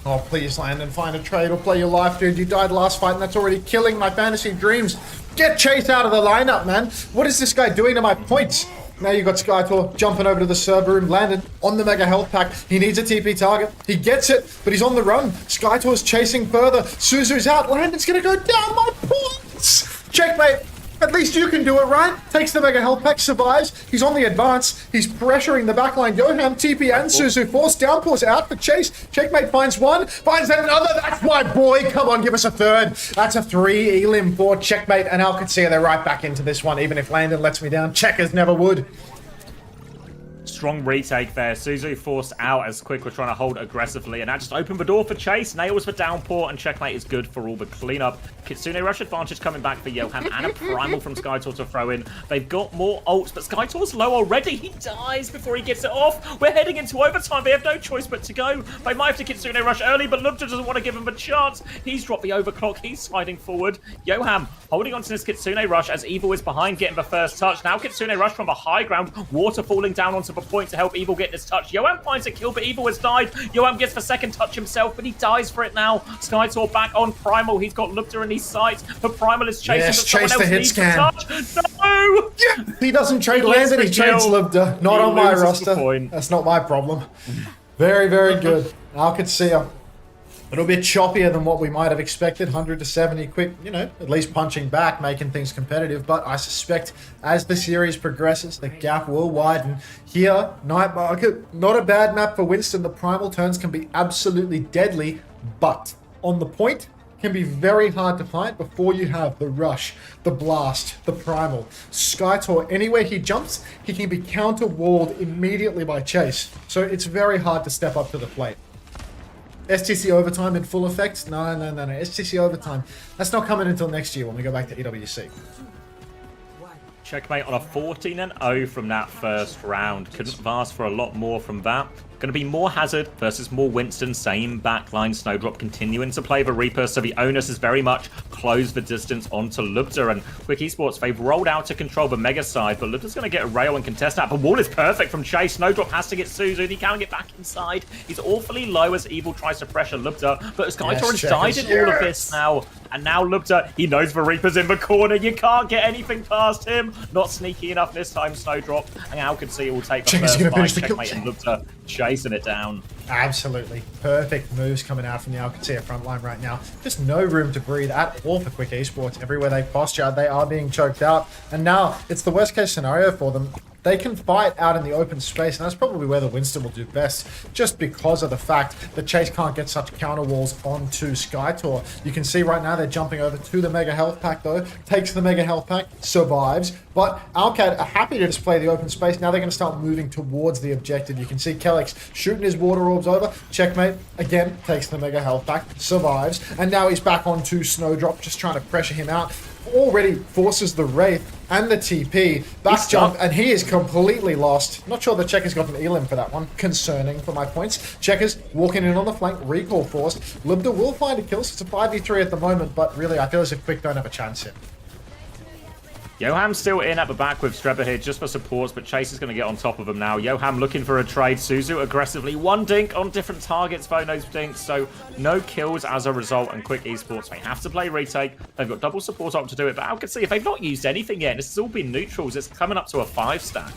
Oh, please, Landon, find a trade or play your life, dude. You died last fight, and that's already killing my fantasy dreams. Get Chase out of the lineup, man. What is this guy doing to my points? Now you've got Skytor jumping over to the server room. Landon on the mega health pack. He needs a TP target. He gets it, but he's on the run. Skytor's chasing further. Suzu's out. Landon's gonna go down. My points. Checkmate. At least you can do it, right? Takes the mega health pack, survives. He's on the advance. He's pressuring the backline. Yoham, TP, and Suzu. Force downpours out for Chase. Checkmate finds one, finds another. That's my boy. Come on, give us a third. That's a 3. Elim for Checkmate and Qadsiah. They're right back into this one. Even if Landon lets me down, Checkers never would. Strong retake there. Suzu forced out as Quick were trying to hold aggressively, and that just opened the door for Chase. Nails for downpour, and Checkmate is good for all the cleanup. Kitsune rush advantage coming back for Yoham, and a primal from Skytor to throw in. They've got more ults, but Skytor's low already. He dies before he gets it off. We're heading into overtime. They have no choice but to go. They might have to Kitsune rush early, but Lubter doesn't want to give him a chance. He's dropped the overclock. He's sliding forward. Yoham holding on to this Kitsune rush as Evil is behind, getting the first touch. Now Kitsune rush from the high ground. Water falling down onto the point to help Evil get this touch. Yoham finds a kill, but Evil has died. Yoham gets the second touch himself, but he dies for it now. Skytor back on Primal. He's got Lubter in his sights, but Primal is chasing. Yes, but chase the hit scan. No! Yeah, he doesn't trade Landon, he trades Lubter. Not on my roster. That's not my problem. Very, very good. Qadsiah. A little bit choppier than what we might have expected. 100 to 70 quick, you know, at least punching back, making things competitive. But I suspect as the series progresses, the gap will widen. Here, Night Market, not a bad map for Winston. The primal turns can be absolutely deadly, but on the point, can be very hard to fight before you have the rush, the blast, the primal. Skytor, anywhere he jumps, he can be counter-walled immediately by Chase. So it's very hard to step up to the plate. STC overtime in full effect? No. STC overtime. That's not coming until next year when we go back to EWC. Checkmate on a 14-0 from that first round. Couldn't have asked for a lot more from that. Going to be more Hazard versus more Winston. Same backline. Snowdrop continuing to play the Reaper, so the onus is very much close the distance onto Lubter. And Quick Esports, they've rolled out to control the Mega side, but Lubter's going to get a rail and contest that. But wall is perfect from Chase. Snowdrop has to get Suzu. He can't get back inside. He's awfully low as Evil tries to pressure Lubter, but Skytor has died in all of this now. And now Lubter, he knows the Reaper's in the corner. You can't get anything past him. Not sneaky enough this time, Snowdrop. And Qadsiah will take the first fight. Checkmate and Lubter chasing it down. Absolutely. Perfect moves coming out from the Qadsiah front line right now. Just no room to breathe at all for Quick Esports. Everywhere they posture, they are being choked out. And now it's the worst case scenario for them. They can fight out in the open space, and that's probably where the Winston will do best, just because of the fact that Chase can't get such counter walls onto Skytor. You can see right now they're jumping over to the Mega Health Pack, though. Takes the Mega Health Pack, survives, but Alcad are happy to display the open space. Now they're going to start moving towards the objective. You can see Kellex shooting his water orbs over. Checkmate, again, takes the Mega Health Pack, survives, and now he's back onto Snowdrop, just trying to pressure him out. Already forces the Wraith and the TP back jump, and he is completely lost. Not sure the Checkers got an Elim for that one. Concerning for my points. Checkers walking in on the flank, recall forced. Lubter will find a kill, so it's a 5v3 at the moment, but really I feel as if Quick don't have a chance here. Yoham's still in at the back with Strebber here just for supports, but Chase is going to get on top of him now. Yoham looking for a trade. Suzu aggressively. One dink on different targets, though, no dinks, so no kills as a result, and Quick Esports may have to play retake. They've got double support up to do it, but Qadsiah, if they've not used anything yet, this has all been neutrals. It's coming up to a 5-stack.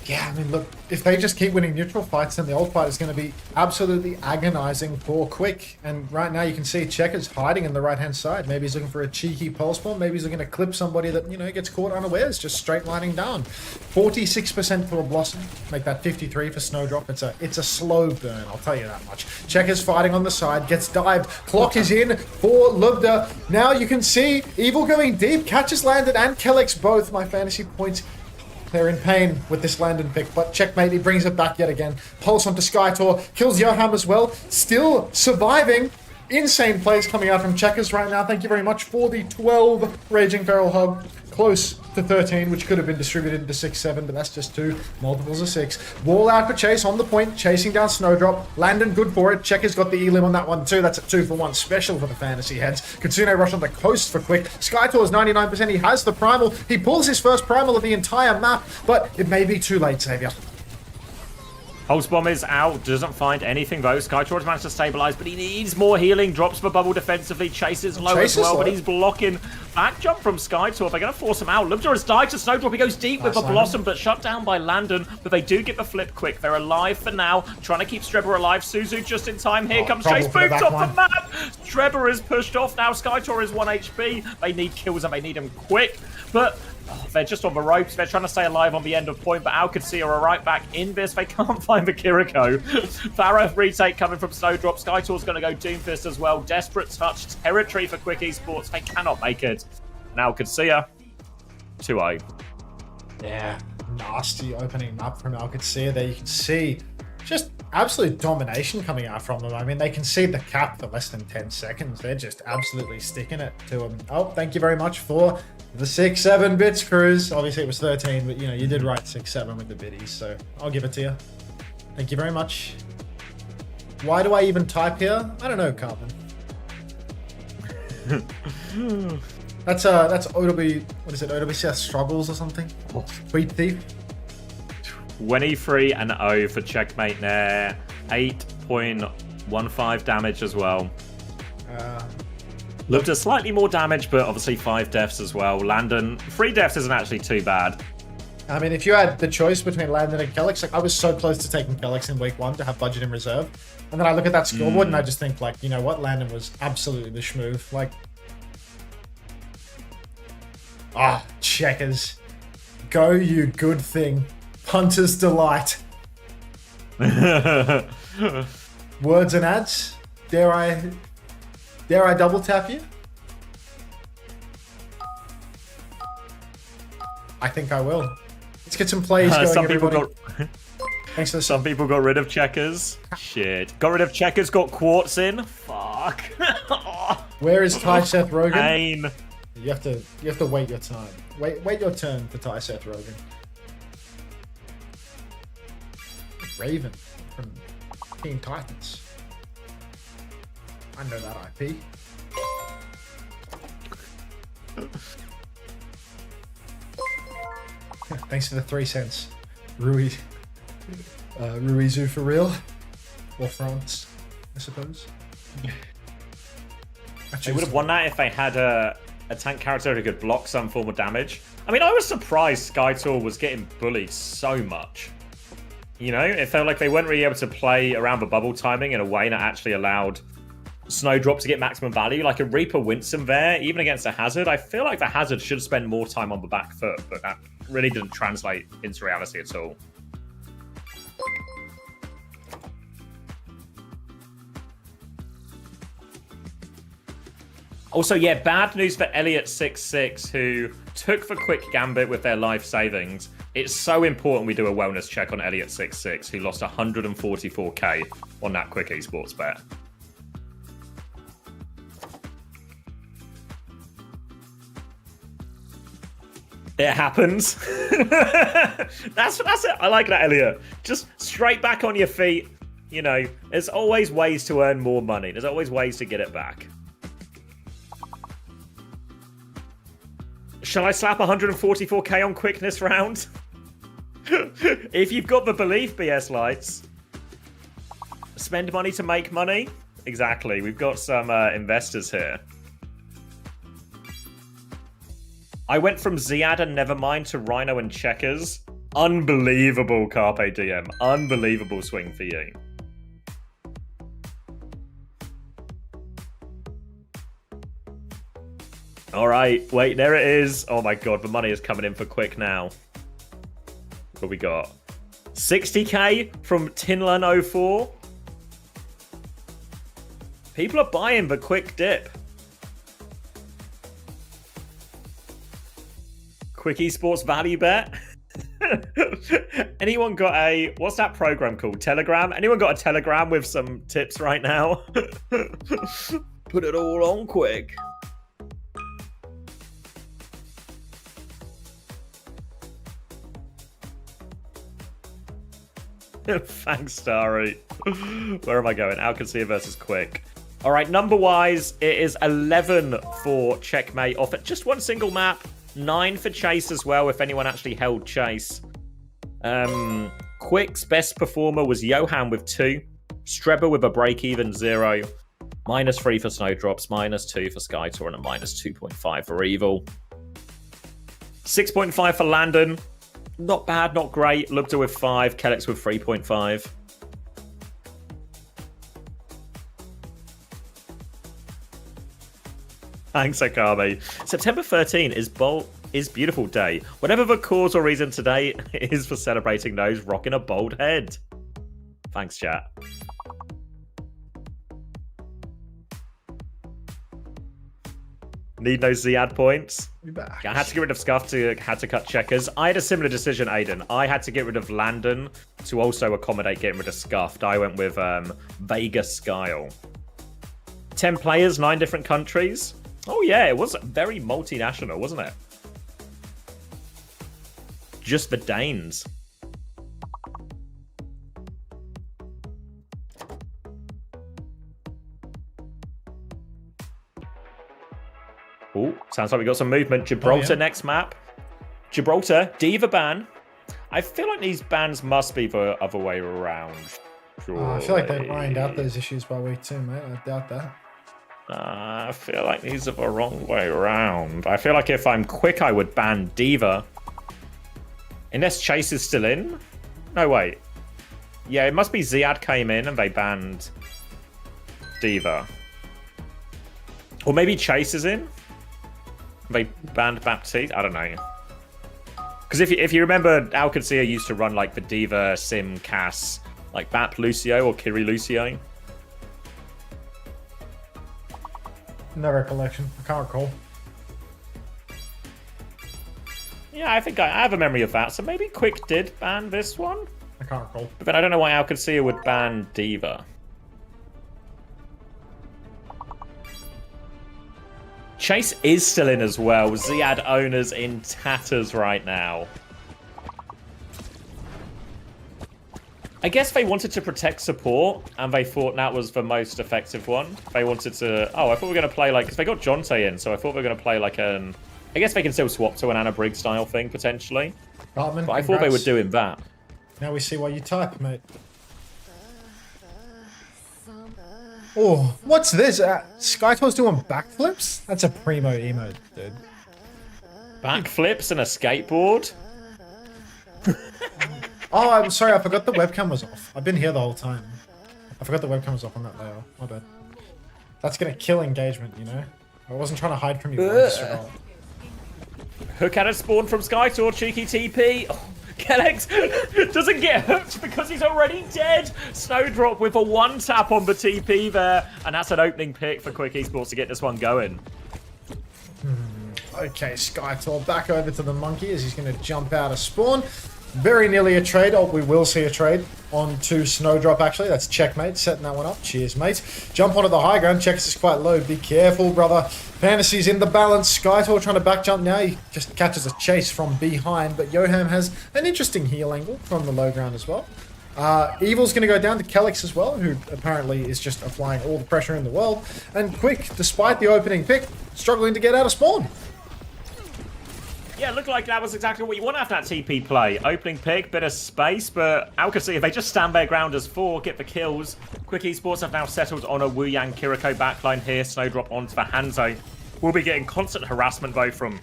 Yeah, I mean, look, if they just keep winning neutral fights, then the old fight is going to be absolutely agonizing for Quick. And right now you can see Checkers hiding in the right-hand side. Maybe he's looking for a cheeky pulse bomb. Maybe he's looking to clip somebody that, you know, gets caught unawares, just straight lining down. 46% for a Blossom. Make that 53 for Snowdrop. It's a slow burn, I'll tell you that much. Checkers fighting on the side, gets dived. Clock is in for Lubter. Now you can see Evil going deep. Catches Landon and Kellex both. My fantasy points, they're in pain with this Landon pick, but Checkmate, he brings it back yet again. Pulse onto Skytor, kills Yoham as well, still surviving. Insane plays coming out from Checkers right now. Thank you very much for the 12 Raging Feral Hub. Close to 13, which could have been distributed into 6-7, but that's just 2. Multiples of 6. Wall out for Chase on the point, chasing down Snowdrop. Landon good for it. Checkers got the Elim on that one too. That's a 2-for-1 special for the fantasy heads. Kitsune rush on the coast for Quick. Skytor is 99%. He has the primal. He pulls his first primal of the entire map, but it may be too late, Xavier. Pulse Bomb is out, doesn't find anything though. Skytor's managed to stabilize, but he needs more healing. Drops for bubble defensively, chases low as well, but he's blocking. Back jump from Skytor. They're going to force him out. Lumter has died to Snowdrop. He goes deep with the Blossom, but shut down by Landon. But they do get the flip quick. They're alive for now. Trying to keep Strebber alive. Suzu just in time. Here comes Chase. Boots off the map. Strebber is pushed off now. Skytor is 1 HP. They need kills and they need him quick. But they're just on the ropes. They're trying to stay alive on the end of point, but Qadsiah are right back in this. They can't find the Kiriko. Farah retake coming from Snowdrop. Skytor's going to go Doomfist as well. Desperate touch territory for Quick Esports. They cannot make it. Now Qadsiah 2-0. Yeah, nasty opening up from Qadsiah there. You can see just absolute domination coming out from them. I mean, they can see the cap for less than 10 seconds. They're just absolutely sticking it to them. Oh, thank you very much for the 6-7 bits, Cruz. Obviously, it was 13, but you know, you did write 6-7 with the biddies, so I'll give it to you. Thank you very much. Why do I even type here? I don't know, Carbon. That's OW, what is it, OWCS struggles or something? Tweet Thief. 23-0 for Checkmate there. 8.15 damage as well. Looked at slightly more damage, but obviously 5 deaths as well. Landon, 3 deaths isn't actually too bad. I mean, if you had the choice between Landon and Kellex, like I was so close to taking Kellex in week 1 to have budget in reserve. And then I look at that scoreboard and I just think, like, you know what? Landon was absolutely the schmooth. Like, checkers. Go, you good thing. Punter's delight. Words and ads? Dare I double tap you? I think I will. Let's get some plays going, some everybody. people got Thanks for some people got rid of checkers. Shit. Got rid of checkers, got quartz in. Fuck. Where is Ty Seth Rogen? Pain. You have to wait your time. Wait your turn for Ty Seth Rogen. Raven from Teen Titans. I know that IP. Thanks for the 3 cents. Ruizu for real. Or France, I suppose. They would have won that if they had a tank character who could block some form of damage. I mean, I was surprised Skytor was getting bullied so much. You know, it felt like they weren't really able to play around the bubble timing in a way that actually allowed Snowdrop to get maximum value. Like a Reaper Winsome there, even against a Hazard. I feel like the Hazard should spend more time on the back foot, but that really didn't translate into reality at all. Also, yeah, bad news for Elliot66, who took the quick gambit with their life savings. It's so important we do a wellness check on Elliot66, who lost 144k on that quick esports bet. It happens. That's it. I like that, Elliot. Just straight back on your feet. You know, there's always ways to earn more money. There's always ways to get it back. Shall I slap 144k on quickness round? If you've got the belief, BS Lights. Spend money to make money? Exactly. We've got some investors here. I went from Ziad and Nevermind to Rhino and Checkers. Unbelievable, Carpe Diem. Unbelievable swing for you. All right, wait, there it is. Oh my god, the money is coming in for quick now. What we got? 60k from Tinlan04. People are buying the quick dip. Quick esports value bet. Anyone got a, what's that program called? Telegram? Anyone got a Telegram with some tips right now? Put it all on quick. Thanks, Starry. Where am I going? Qadsiah versus Quick. All right, number-wise, it is 11 for Checkmate off at just one single map. 9 for Chase as well, if anyone actually held Chase. Quick's best performer was Johan with 2. Strebber with a break-even 0. -3 for Snowdrops, -2 for Skytor, and a -2.5 for Evil. 6.5 for Landon. Not bad, not great. Lubda with 5. Kellex with 3.5. Thanks, Akame. September 13 is beautiful day. Whatever the cause or reason today is for celebrating those rocking a bald head. Thanks, chat. Need no Ziad points. I had to get rid of Scuff had to cut checkers. I had a similar decision, Aiden. I had to get rid of Landon to also accommodate getting rid of Scuffed. I went with Vega Skyle. 10 players, 9 different countries. Oh yeah, it was very multinational, wasn't it? Just the Danes. Oh, sounds like we got some movement. Gibraltar next map. Gibraltar, Diva ban. I feel like these bans must be the other way around. I feel like they ironed out those issues by week 2, mate. I doubt that. I feel like these are the wrong way around. I feel like if I'm quick, I would ban Diva. Unless Chase is still in? No, wait. Yeah, it must be Ziad came in and they banned Diva. Or maybe Chase is in? They banned Baptiste? I don't know. Because if you remember, Qadsiah used to run like the Diva, Sim, Cass, like Bap Lucio or Kiri Lucio. No recollection. I can't recall. Yeah, I think I have a memory of that. So maybe Quick did ban this one? I can't recall. But then I don't know why Qadsiah would ban Diva. Chase is still in as well. Ziad owners in tatters right now. I guess they wanted to protect support, and they thought that was the most effective one. They wanted to... Oh, I thought we were going to play like... Because they got Jonte in, so I thought we were going to play like an... I guess they can still swap to an Anna Briggs style thing, potentially. Bartman, but I thought they were doing that. Now we see why you type, mate. Oh, what's this? Skytor's doing backflips? That's a primo emote, dude. Backflips and a skateboard? Oh, I'm sorry, I forgot the webcam was off. I've been here the whole time. I forgot the webcam was off on that layer. My bad. That's gonna kill engagement, you know? I wasn't trying to hide from you. Hook at a spawn from Skytor, cheeky TP. Oh, Kellex doesn't get hooked because he's already dead. Snowdrop with a 1-tap on the TP there. And that's an opening pick for Quick Esports to get this one going. Okay, Skytor back over to the monkey as he's going to jump out of spawn. Very nearly a trade. Oh, we will see a trade on to Snowdrop, actually. That's checkmate, setting that one up. Cheers, mate. Jump onto the high ground. Checks is quite low. Be careful, brother. Fantasy's in the balance. Skytor trying to back jump now. He just catches a chase from behind, but Johan has an interesting heel angle from the low ground as well. Evil's going to go down to Kellex as well, who apparently is just applying all the pressure in the world. And Quick, despite the opening pick, struggling to get out of spawn. Yeah, it looked like that was exactly what you want after that TP play. Opening pick, bit of space, but Qadsiah, if they just stand their ground as 4, get the kills. Quick Esports have now settled on a Wu Yang Kiriko backline here. Snowdrop onto the Hanzo. We'll be getting constant harassment though from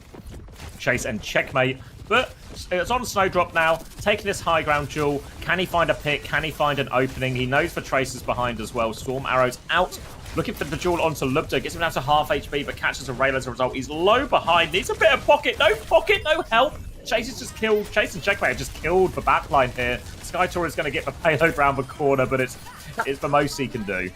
Chase and Checkmate. But it's on Snowdrop now, taking this high ground duel. Can he find a pick? Can he find an opening? He knows the Tracer's behind as well. Storm arrows out. Looking for the duel onto Lubda. Gets him down to half HP, but catches a rail as a result. He's low behind. Needs a bit of pocket. No help. Chase is just killed. Chase and Checkmate have just killed the backline here. Skytor is going to get the payload round the corner, but it's the most he can do.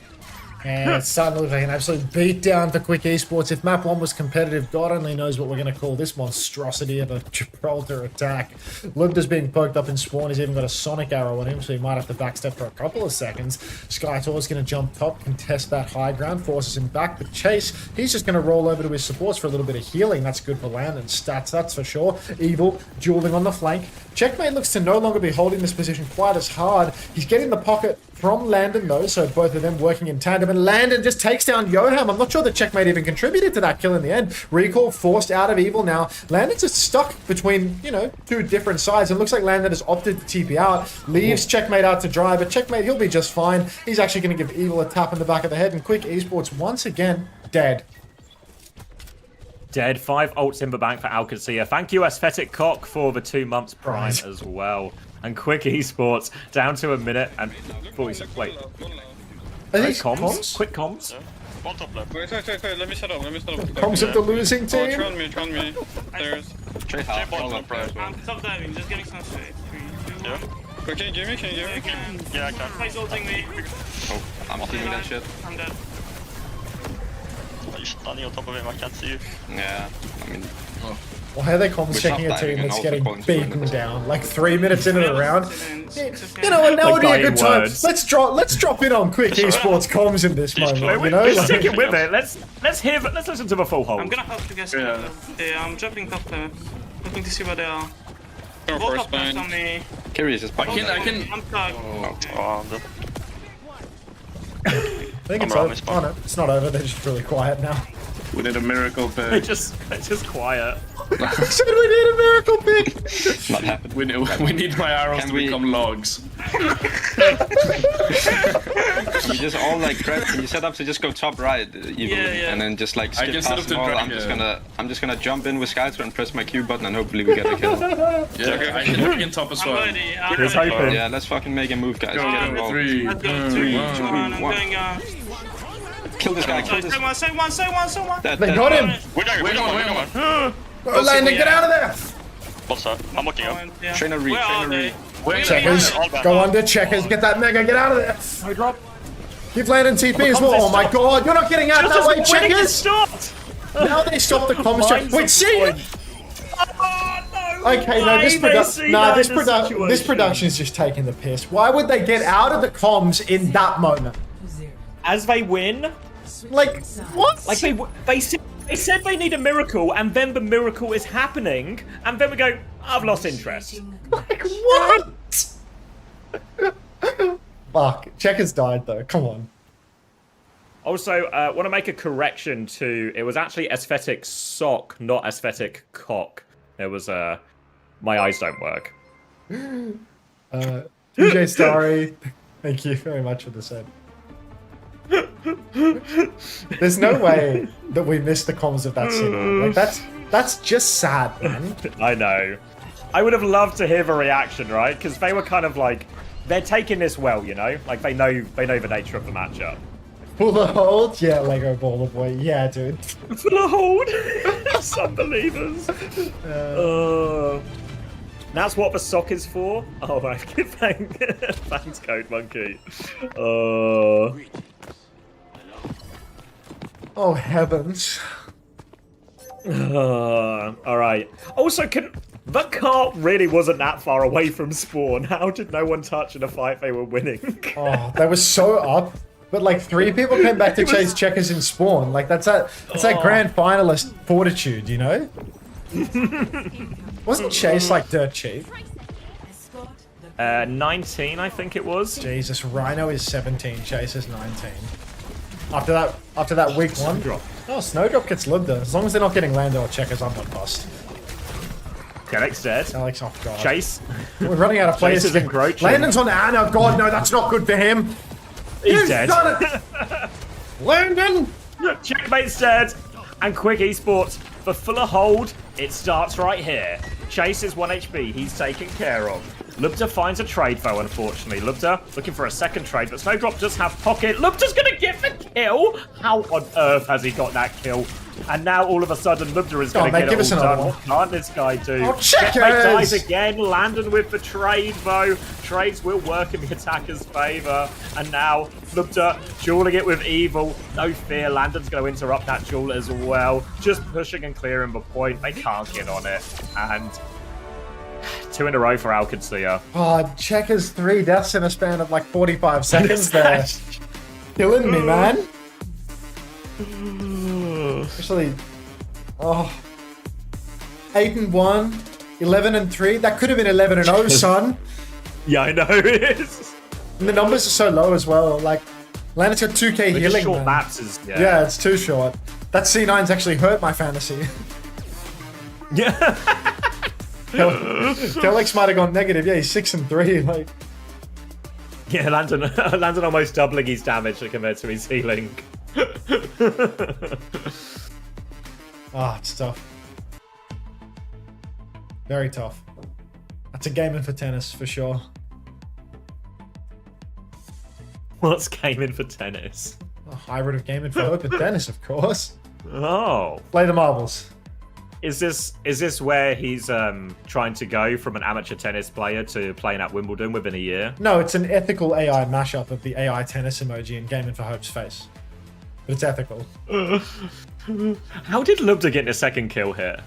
And it's starting to look like an absolute beatdown for Quick Esports. If map 1 was competitive, God only knows what we're going to call this monstrosity of a Gibraltar attack. Lubda's being poked up in spawn. He's even got a sonic arrow on him, so he might have to backstep for a couple of seconds. Skytor's going to jump top, contest that high ground, forces him back. But Chase, he's just going to roll over to his supports for a little bit of healing. That's good for Landon's stats, that's for sure. Evil dueling on the flank. Checkmate looks to no longer be holding this position quite as hard. He's getting the pocket from Landon though, so both of them working in tandem, and Landon just takes down Yoham. I'm not sure the checkmate even contributed to that kill in the end. Recall forced out of Evil now. Landon's just stuck between, you know, two different sides. It looks like Landon has opted to TP out, leaves checkmate out to dry, but checkmate, he'll be just fine. He's actually going to give Evil a tap in the back of the head, and Quick Esports once again dead. Dead. 5 ults in the bank for Qadsiah. Thank you, Aesthetic Cock, for the 2 months prime as well. And Quick Esports down to 1 minute and 40 seconds. Wait. Are these comms? Quick comms? One top left. Wait, let me set up. Comms of the losing team? Try on me. There's... Trade half. top diving, just getting some straight. Yeah. Wait, can you give me? Yeah, I can. He's ulting me. Oh, I'm stealing that shit. I'm dead. You're standing on top of him, I can't see you. Yeah, I mean... Why are they comms checking a team that's getting beaten down like 3 minutes into the round? You know what? Now would be a good time. Let's drop in on Quick Esports comms in this moment. You know, let's stick it with it. Let's listen to the full hold. I'm gonna help you guys. Yeah, I'm jumping top there, looking to see where they are. Both of them on me. Curious is biting. I can. I'm stuck. I think it's over. Oh no, it's not over. They're just really quiet now. We need a miracle pick. They're just quiet. Said we need a miracle pick. Not happening. We need my arrows to become logs. You just all like grab. Can you set up to just go top right, Evil, and then just like skip past them all? I'm just gonna jump in with Skytra and press my Q button, and hopefully we get a kill. Yeah, I can in top as well. Here's hoping. Yeah, let's fucking make a move, guys. Go, Get involved. 3, 2, 1. Kill this guy. Kill this. Say one. They got him. We're going. Landon, get out of there. What's up? I'm looking up. Trainer read. Checkers, go under. Checkers, get that mega. Get out of there. No drop. Give Landon TP as well. Oh my god, you're not getting out that way, Checkers. Now they stop the comms check. Wait, see? Okay, no, this production is just taking the piss. Why would they get out of the comms in that moment? As they win, like what? Like they said they need a miracle, and then the miracle is happening, and then we go, I've lost interest. Like what? Fuck, Checkers died though. Come on. Also, want to make a correction to, it was actually aesthetic sock, not aesthetic cock. It was my eyes don't work. DJ Starry, thank you very much for the set. There's no way that we missed the comms of that signal. Like that's just sad, man. I know. I would have loved to hear the reaction, right? Because they were kind of like, they're taking this well, you know? Like they know the nature of the matchup. Pull the hold? Yeah, Lego Baller Boy. Yeah, dude. Pull the hold? Some believers. That's what the sock is for? Oh, my thanks, Code Monkey. Oh, heavens. Alright. Also, the cart really wasn't that far away from spawn. How did no one touch in a fight they were winning? Oh, they were so up. But like 3 people came back to chase Checkers in spawn. Like that's that grand finalist fortitude, you know? Wasn't Chase like dirt cheap? 19, I think it was. Jesus, Rhino is 17, Chase is 19. After that week 1 drop. Oh, Snowdrop gets Libda. As long as they're not getting Lando or Checkers, I'm not fussed. Alex dead. Alex, oh god. Chase. We're running out of players. Chase is encroaching. Landon's on Anna. God, no, that's not good for him. He's dead. Done it. Landon. Checkmate's dead. And Quick Esports for fuller hold. It starts right here. Chase is 1 HP. He's taken care of. Lubta finds a trade though, unfortunately. Lubta looking for a second trade, but Snowdrop does have pocket. Lubta's gonna get the kill. How on earth has he got that kill? And now all of a sudden Lubta is gonna get it all done. What can't this guy do? Oh, Checkers! Dies again. Landon with the trade though. Trades will work in the attacker's favor. And now Lubta dueling it with Evil. No fear. Landon's gonna interrupt that duel as well. Just pushing and clearing the point. They can't get on it. And 2 in a row for Qadsiah. Oh, Checkers 3 deaths in a span of like 45 seconds there. Killing me, man. Actually, 8-1, 11-3. That could have been 11-0, son. Yeah, I know it is. And the numbers are so low as well. Like, Landon's got 2k But healing. short man. maps is Yeah, it's too short. That C9's actually hurt my fantasy. Yeah. Kellex might have gone negative. Yeah, he's 6 and 3. Like, Yeah, Landon almost doubling his damage compared to his healing. it's tough. Very tough. That's a gaming for tennis for sure. What's gaming for tennis? A hybrid of gaming for open tennis, of course. Oh. Play the marbles. Is this where he's trying to go from an amateur tennis player to playing at Wimbledon within a year? No, it's an ethical AI mashup of the AI tennis emoji and Gaming for Hope's face. But it's ethical. How did Lubda get a second kill here?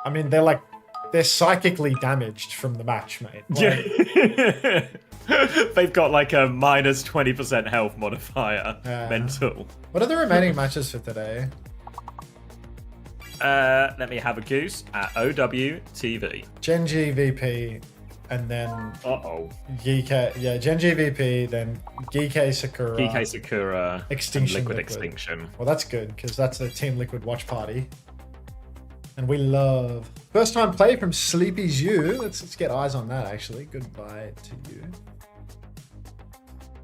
I mean, they're psychically damaged from the match, mate. Like, Yeah. They've got like a minus 20% health modifier. Mental. What are the remaining matches for today? Let me have a goose at OWTV. Gen.G VP, and then Geekay. Yeah, Gen.G VP, then Geekay Sakura. Geekay Sakura. Extinction. Liquid Extinction. Well, that's good because that's a Team Liquid watch party. And we love first time play from Sleepy's You. Let's get eyes on that actually. Goodbye to you.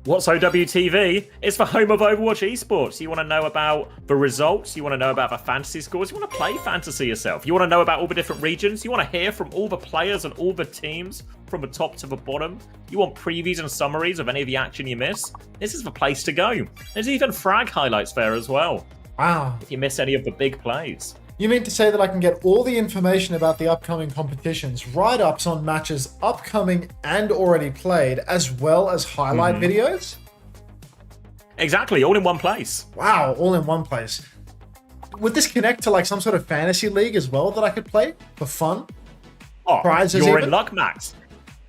What's OWTV? It's the home of Overwatch Esports. You want to know about the results? You want to know about the fantasy scores? You want to play fantasy yourself? You want to know about all the different regions? You want to hear from all the players and all the teams from the top to the bottom? You want previews and summaries of any of the action you miss? This is the place to go. There's even frag highlights there as well. Wow. If you miss any of the big plays. You mean to say that I can get all the information about the upcoming competitions, write-ups on matches upcoming and already played, as well as highlight videos? Exactly, all in one place. Wow, all in one place. Would this connect to like some sort of fantasy league as well that I could play for fun? Oh, Prizes you're even? in luck, Max.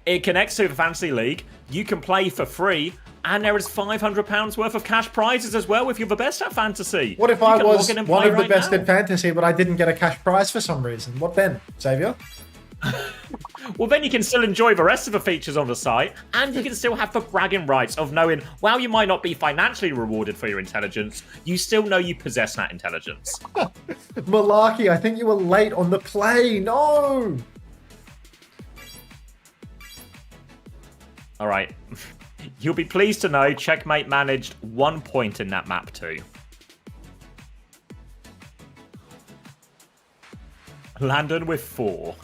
It connects to the fantasy league. You can play for free. And there is £500 worth of cash prizes as well if you're the best at fantasy. What if You I can was log in and one play of the right best now. at fantasy, but I didn't get a cash prize for some reason? What then, Xavier? Well, then you can still enjoy the rest of the features on the site, and you can still have the bragging rights of knowing, while you might not be financially rewarded for your intelligence, you still know you possess that intelligence. Malarkey, I think you were late on the play. No! All right. You'll be pleased to know Checkmate managed 1 point in that map too. Landon with 4.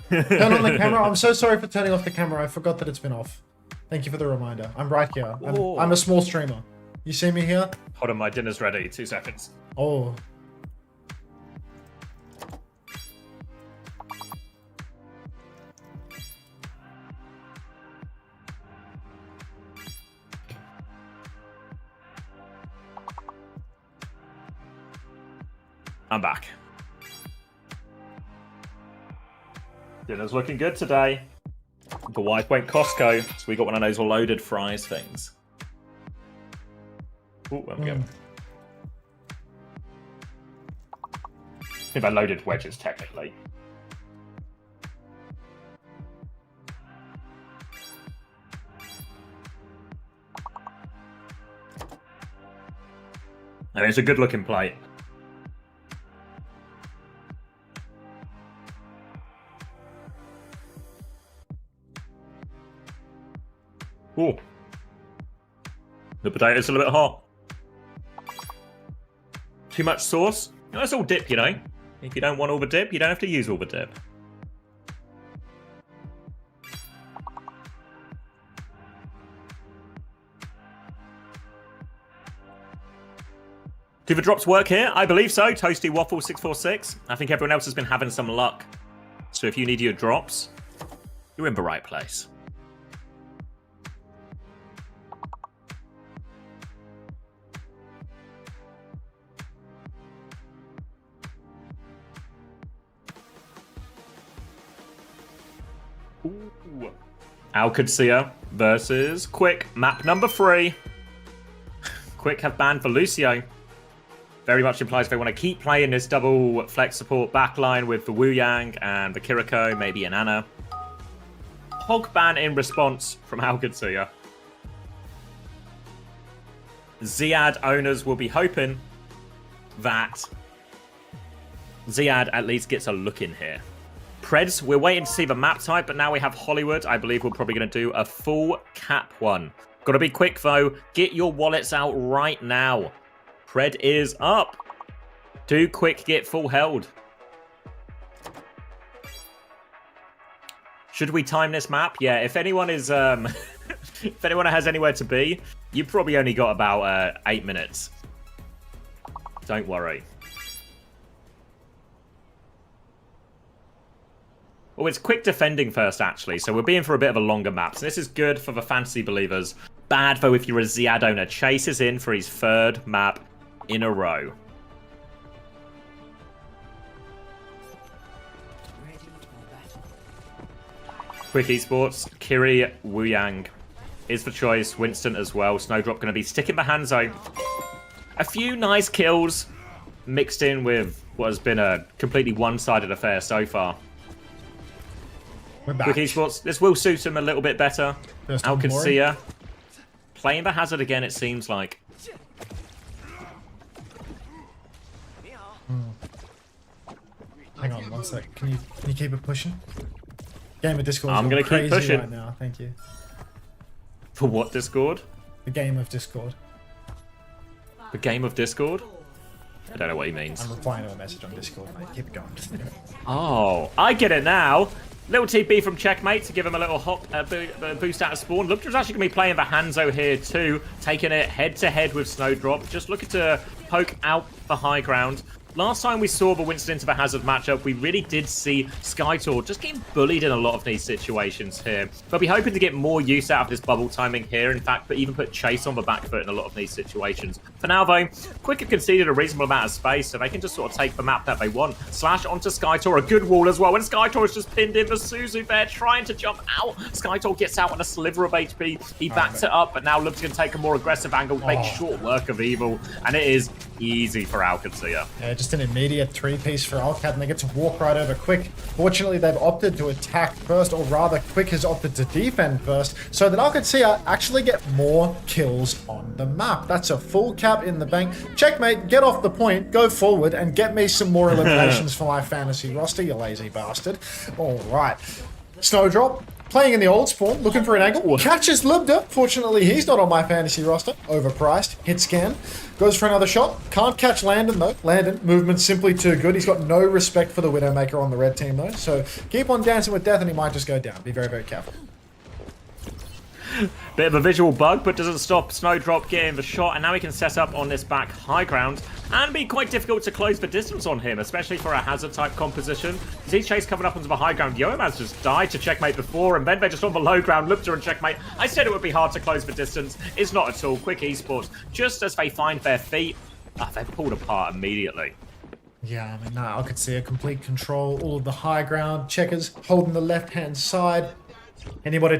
Turn on the camera. I'm so sorry for turning off the camera. I forgot that it's been off. Thank you for the reminder. I'm right here. I'm a small streamer. You see me here? Hold on, my dinner's ready. 2 seconds. Oh. I'm back. Dinner's looking good today. The wife went Costco, so we got one of those loaded fries things. Oh, there we go. I think they're loaded wedges, technically. And it's a good looking plate. Ooh. The potato's a little bit hot. Too much sauce? No, that's all dip, you know. If you don't want all the dip, you don't have to use all the dip. Do the drops work here? I believe so. Toasty Waffle 646. I think everyone else has been having some luck so if you need your drops, you're in the right place. Ooh. Qadsiah versus Quick, map number 3. Quick have banned for Lucio. Very much implies they want to keep playing this double flex support backline with the Wu Yang and the Kiriko, maybe an Ana. Hog ban in response from Qadsiah. Ziad owners will be hoping that Ziad at least gets a look in here. Preds, we're waiting to see the map type, but now we have Hollywood. I believe we're probably going to do a full cap one. Got to be quick, though. Get your wallets out right now. Pred is up. Do Quick get full held? Should we time this map? Yeah, if anyone is... if anyone has anywhere to be, you've probably only got about 8 minutes. Don't worry. Well, it's Quick defending first, actually, so we're being for a bit of a longer map. So this is good for the fantasy believers. Bad, though, if you're a Ziad owner. Chase is in for his 3rd map in a row. Quick Esports, Kiri, Wu Yang is the choice. Winston as well. Snowdrop going to be sticking the Hanzo. A few nice kills mixed in with what has been a completely one-sided affair so far. Quick Esports, this will suit him a little bit better. Qadsiah playing the hazard again, it seems like. Hang on 1 sec. Can you keep it pushing? Game of Discord. I'm gonna keep pushing right now. Thank you. For what Discord? The game of Discord. The game of Discord? I don't know what he means. I'm replying to a message on Discord, mate. Keep it going. Oh, I get it now. Little TP from Checkmate to give him a little boost out of spawn. Luptra's actually going to be playing the Hanzo here too, taking it head-to-head with Snowdrop. Just looking to poke out the high ground. Last time we saw the Winston into the Hazard matchup, we really did see Skytor just getting bullied in a lot of these situations here. But we're hoping to get more use out of this bubble timing here. In fact, but even put Chase on the back foot in a lot of these situations. For now, though, Quick have conceded a reasonable amount of space, so they can just sort of take the map that they want. Slash onto Skytor, a good wall as well. When Skytor is just pinned in, the Suzu there trying to jump out. Skytor gets out on a sliver of HP. He backs it up, but now looks to take a more aggressive angle, make short work of Evil, and it is easy for Qadsiah. Yeah, just an immediate 3-piece for Alcat, and they get to walk right over Quick. Fortunately, they've opted to attack first, or rather, Quick has opted to defend first, so that Qadsiah actually get more kills on the map. That's a full cap in the bank. Checkmate, get off the point, go forward, and get me some more eliminations for my fantasy roster, you lazy bastard. All right. Snowdrop, playing in the old spawn, looking for an angle. Catches Lubda. Fortunately, he's not on my fantasy roster. Overpriced. Hit scan. Goes for another shot. Can't catch Landon, though. Landon, movement's simply too good. He's got no respect for the Widowmaker on the red team, though. So keep on dancing with death, and he might just go down. Be very, very careful. Bit of a visual bug, but doesn't stop Snowdrop getting the shot, and now he can set up on this back high ground and be quite difficult to close the distance on him, especially for a hazard type composition. See Chase coming up onto the high ground. Yomaz just died to Checkmate before, and then they're just on the low ground. Lupta and Checkmate. I said it would be hard to close the distance. It's not at all. Quick Esports, just as they find their feet, they're pulled apart immediately. Yeah, I mean, I could see a complete control, all of the high ground. Checkers holding the left-hand side. Anybody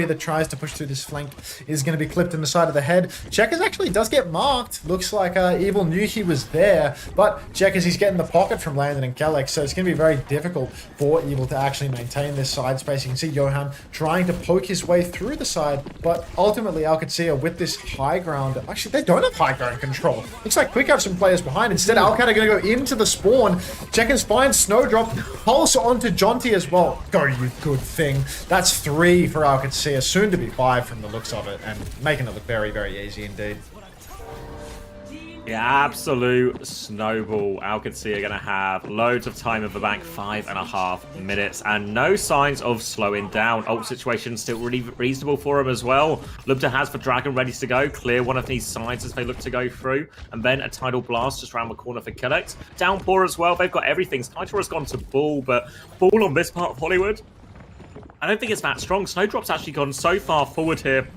that tries to push through this flank is going to be clipped in the side of the head. Checkers actually does get marked. Looks like Evil knew he was there, but Checkers, he's getting the pocket from Landon and Kalex, so it's going to be very difficult for Evil to actually maintain this side space. You can see Johan trying to poke his way through the side, but ultimately Qadsiah with this high ground. Actually, they don't have high ground control. Looks like Quick have some players behind. Instead, Alcat are going to go into the spawn. Checkers finds Snowdrop, pulse onto Jonty as well. Go, you good thing. That's 3 for Qadsiah, soon to be 5 from the looks of it, and making it look very, very easy indeed. Yeah, absolute snowball. Qadsiah are going to have loads of time of the bank, 5.5 minutes, and no signs of slowing down. Ult situation still really reasonable for him as well. Lubda has the Dragon ready to go, clear one of these sides as they look to go through, and then a Tidal Blast just around the corner for Kellex. Downpour as well, they've got everything. Skytor has gone to Bull, but Bull on this part of Hollywood, I don't think it's that strong. Snowdrop's actually gone so far forward here.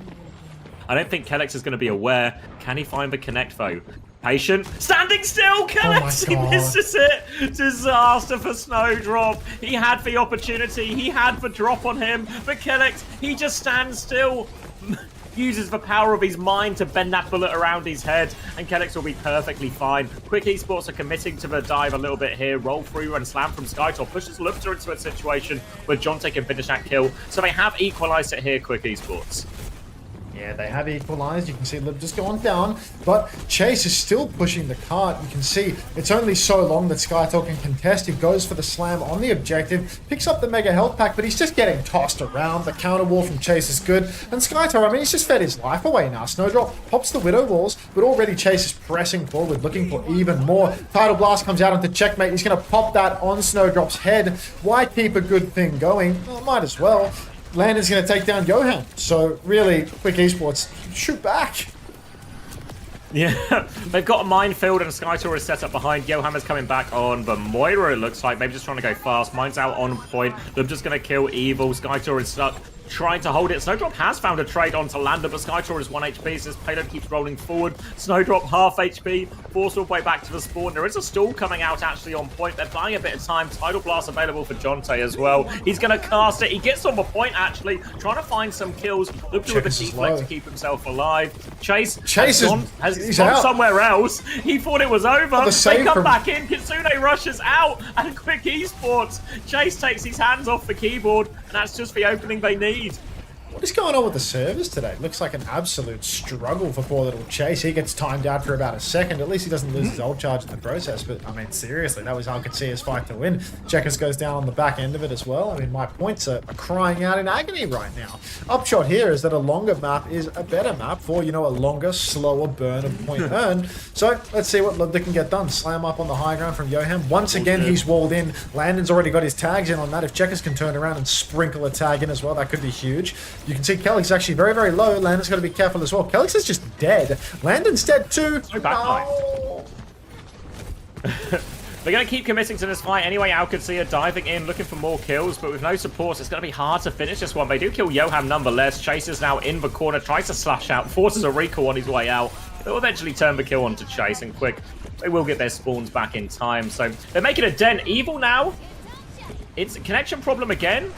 I don't think Kellex is going to be aware. Can he find the connect, though? Patient. Standing still! Kellex! He misses it! Disaster for Snowdrop. He had the opportunity. He had the drop on him. But Kellex, he just stands still. Uses the power of his mind to bend that bullet around his head. And Kellex will be perfectly fine. Quick Esports are committing to the dive a little bit here. Roll through and slam from Skytor. Pushes Lubda into a situation where Jonte can finish that kill. So they have equalized it here, Quick Esports. Yeah, they have equalized. You can see Lib just going down, but Chase is still pushing the cart. You can see it's only so long that Skytor can contest. He goes for the slam on the objective, picks up the mega health pack, but he's just getting tossed around. The counter wall from Chase is good, and Skytor, I mean, he's just fed his life away now. Snowdrop pops the Widow walls, but already Chase is pressing forward, looking for even more. Tidal Blast comes out into checkmate. He's going to pop that on Snowdrop's head. Why keep a good thing going? Well, might as well. Landon's going to take down Johan. So really, Quick Esports, shoot back. Yeah, they've got a minefield and Skytor is set up behind. Johan is coming back on the Moira, it looks like. Maybe just trying to go fast. Mine's out on point. They're just going to kill Evil. Skytor is stuck, trying to hold it. Snowdrop has found a trade onto Lander, but Skytor is 1 HP, so this payload keeps rolling forward. Snowdrop half HP, forced all the way back to the spawn. There is a stall coming out actually on point. They're buying a bit of time. Tidal Blast available for Jonte as well. He's going to cast it. He gets on the point actually, trying to find some kills. Look to with a deflect to keep himself alive. Chase has gone somewhere else. He thought it was over. They come back in. Kitsune rushes out, and Quick Esports. Chase takes his hands off the keyboard, and that's just the opening they need. What is going on with the servers today? Looks like an absolute struggle for poor little Chase. He gets timed out for about a second. At least he doesn't lose his ult charge in the process. But, I mean, seriously, that was Qadsiah's fight to win. Checkers goes down on the back end of it as well. I mean, my points are crying out in agony right now. Upshot here is that a longer map is a better map for, you know, a longer, slower burn of point earned. So, let's see what Lubda can get done. Slam up on the high ground from Johan. Once again, he's walled in. Landon's already got his tags in on that. If Checkers can turn around and sprinkle a tag in as well, that could be huge. You can see Kellex is actually very, very low. Landon's got to be careful as well. Kellex is just dead. Landon's dead too. No. They're going to keep committing to this fight anyway. Qadsiah diving in, looking for more kills, but with no support, it's going to be hard to finish this one. They do kill Johan nonetheless. Chase is now in the corner, tries to slash out, forces a recall on his way out. They'll eventually turn the kill onto Chase, and Quick, they will get their spawns back in time. So they're making a dent. Evil now. It's a connection problem again.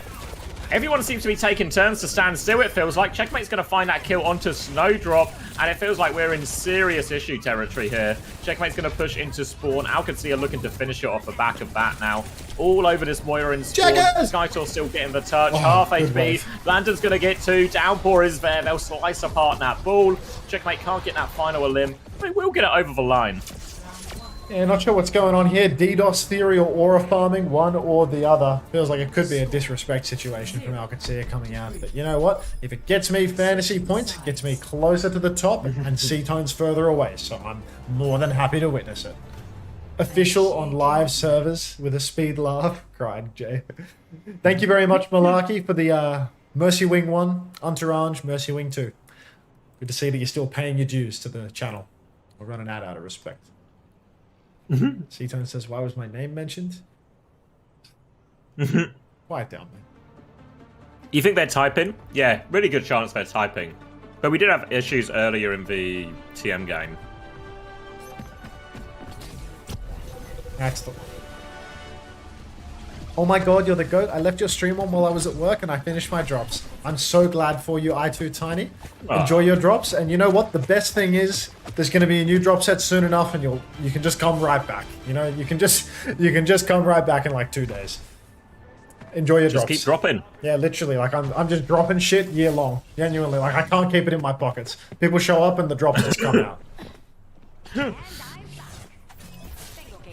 Everyone seems to be taking turns to stand still, it feels like. Checkmate's going to find that kill onto Snowdrop, and it feels like we're in serious issue territory here. Checkmate's going to push into spawn. Qadsiah looking to finish it off the back of that now. All over this Moira in spawn. Skytor still getting the touch. Half HP. Landon's going to get 2. Downpour is there. They'll slice apart that ball. Checkmate can't get that final limb. They will get it over the line. Yeah, not sure what's going on here. DDoS theory or aura farming, one or the other. Feels like it could be a disrespect situation from Qadsiah coming out. But you know what? If it gets me fantasy points, it gets me closer to the top and C-Tone's further away. So I'm more than happy to witness it. Official on live servers with a speed laugh, cried Jay. Thank you very much, Malarkey, for the Mercy Wing 1, Entourage, Mercy Wing 2. Good to see that you're still paying your dues to the channel. We're running out of respect. C-Tone says, why was my name mentioned? Quiet down, man. You think they're typing? Yeah, really good chance they're typing. But we did have issues earlier in the TM game. Excellent. Oh my god, you're the GOAT. I left your stream on while I was at work and I finished my drops. I'm so glad for you, I2 Tiny. Enjoy your drops. And you know what? The best thing is there's going to be a new drop set soon enough and you can just come right back. You know, you can just come right back in like 2 days. Enjoy your drops. Just keep dropping. Yeah, literally. Like I'm just dropping shit year long. Genuinely. Like I can't keep it in my pockets. People show up and the drops just come out.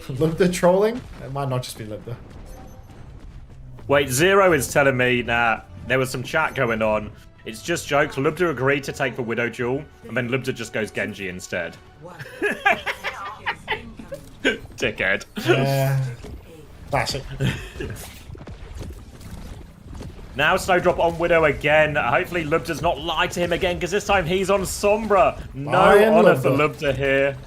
Lubda trolling? It might not just be Lubda. Wait, Zero is telling me that there was some chat going on. It's just jokes. Lubda agreed to take the Widow duel, and then Lubda just goes Gen.G instead. dickhead. Yeah. Classic. Now Snowdrop on Widow again. Hopefully Lub does not lie to him again, because this time he's on Sombra. No honor for Lubda here.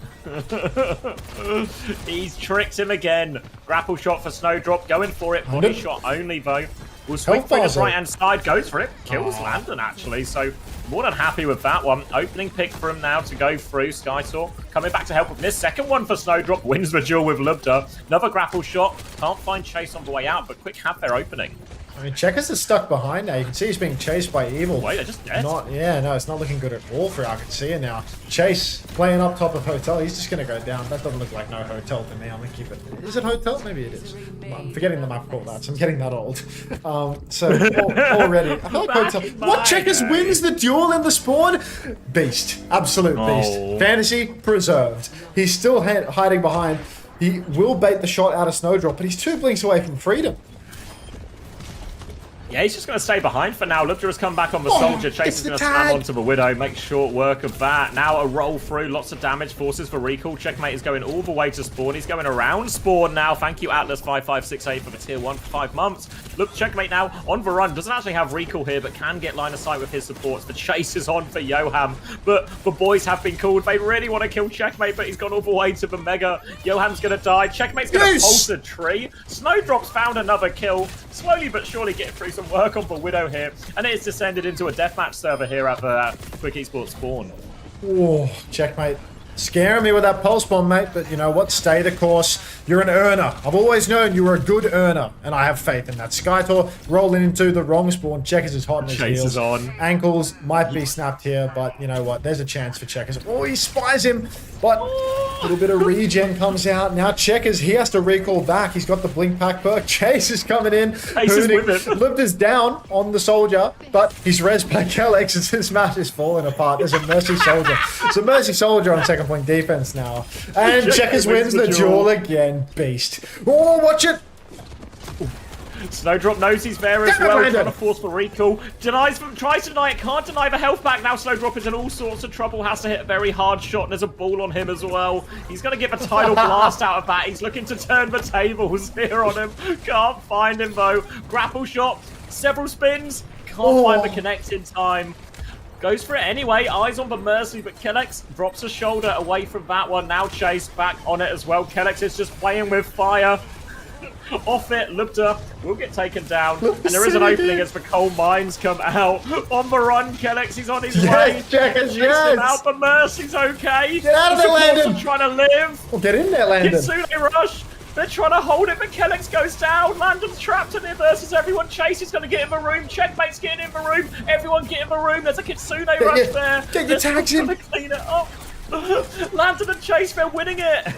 He's tricked him again. Grapple shot for Snowdrop, going for it. Body shot only though. Will swing through his right hand side, goes for it, kills Landon actually. So more than happy with that one. Opening pick for him now to go through. Skytor coming back to help with this. Second one for Snowdrop, wins the duel with Lubda. Another grapple shot. Can't find Chase on the way out, but Quick have their opening. I mean, Checkers is stuck behind now. You can see he's being chased by Evil. Wait, they're just dead. It's not looking good at all for Qadsiah now. Chase playing up top of Hotel. He's just going to go down. That doesn't look like no Hotel to me. I'm going to keep it. Is it Hotel? Maybe it is. I'm forgetting the map called that, so I'm getting that old. Already. I like Hotel. What? Checkers wins the duel in the spawn? Beast. Absolute beast. Fantasy preserved. He's still hiding behind. He will bait the shot out of Snowdrop, but he's 2 blinks away from freedom. Yeah, he's just going to stay behind for now. Lubda has come back on the Soldier. Chase is going to slam onto the Widow, make short work of that. Now a roll through, lots of damage, forces for recall. Checkmate is going all the way to spawn. He's going around spawn now. Thank you, Atlas5568, for the tier 1 for 5 months. Look, Checkmate now on the run. Doesn't actually have recall here, but can get line of sight with his supports. The chase is on for Yoham, but the boys have been called. They really want to kill Checkmate, but he's gone all the way to the Mega. Yoham's going to die. Checkmate's going to pulse a tree. Snowdrop's found another kill. Slowly but surely getting through some work on the Widow here, and it's descended into a deathmatch server here at the Quick Esports spawn. Oh, Checkmate. Scaring me with that pulse bomb, mate, but you know what? Stay the course. You're an earner. I've always known you were a good earner, and I have faith in that. Skytor rolling into the wrong spawn. Checkers is hot in his heels. Is on. Ankles might be snapped here, but you know what? There's a chance for Checkers. Oh, he spies him, but a little bit of regen comes out. Now Checkers, he has to recall back. He's got the blink pack perk. Chase is coming in. Chase is with it. Lubda's down on the Soldier, but he's res by Kellex as this match is falling apart. There's a Mercy Soldier. It's a Mercy Soldier on second point defense now. And Checkers wins the duel again. Beast. Oh, watch it! Snowdrop knows he's there as well, trying to force for recall. Tries to deny it, can't deny the health back. Now Snowdrop is in all sorts of trouble, has to hit a very hard shot, and there's a ball on him as well. He's going to get the tidal blast out of that. He's looking to turn the tables here on him. Can't find him though. Grapple shot, several spins, can't find the connect in time. Goes for it anyway, eyes on the Mercy, but Kellex drops a shoulder away from that one. Now Chase back on it as well. Kellex is just playing with fire. Off it, Lubda will get taken down. And there is an opening as the coal mines come out. On the run, Kellex, he's on his way. Checkers, him out, but Mercy's okay. Get out of there, Landon. Trying to live. Well, get in there, Landon. Kitsune rush. They're trying to hold it, but Kellex goes down. Landon's trapped in it versus everyone. Chase is going to get in the room. Checkmate's getting in the room. Everyone get in the room. There's a Kitsune rush there. Get your tags in. Trying to clean it up. Landon and Chase, they're winning it.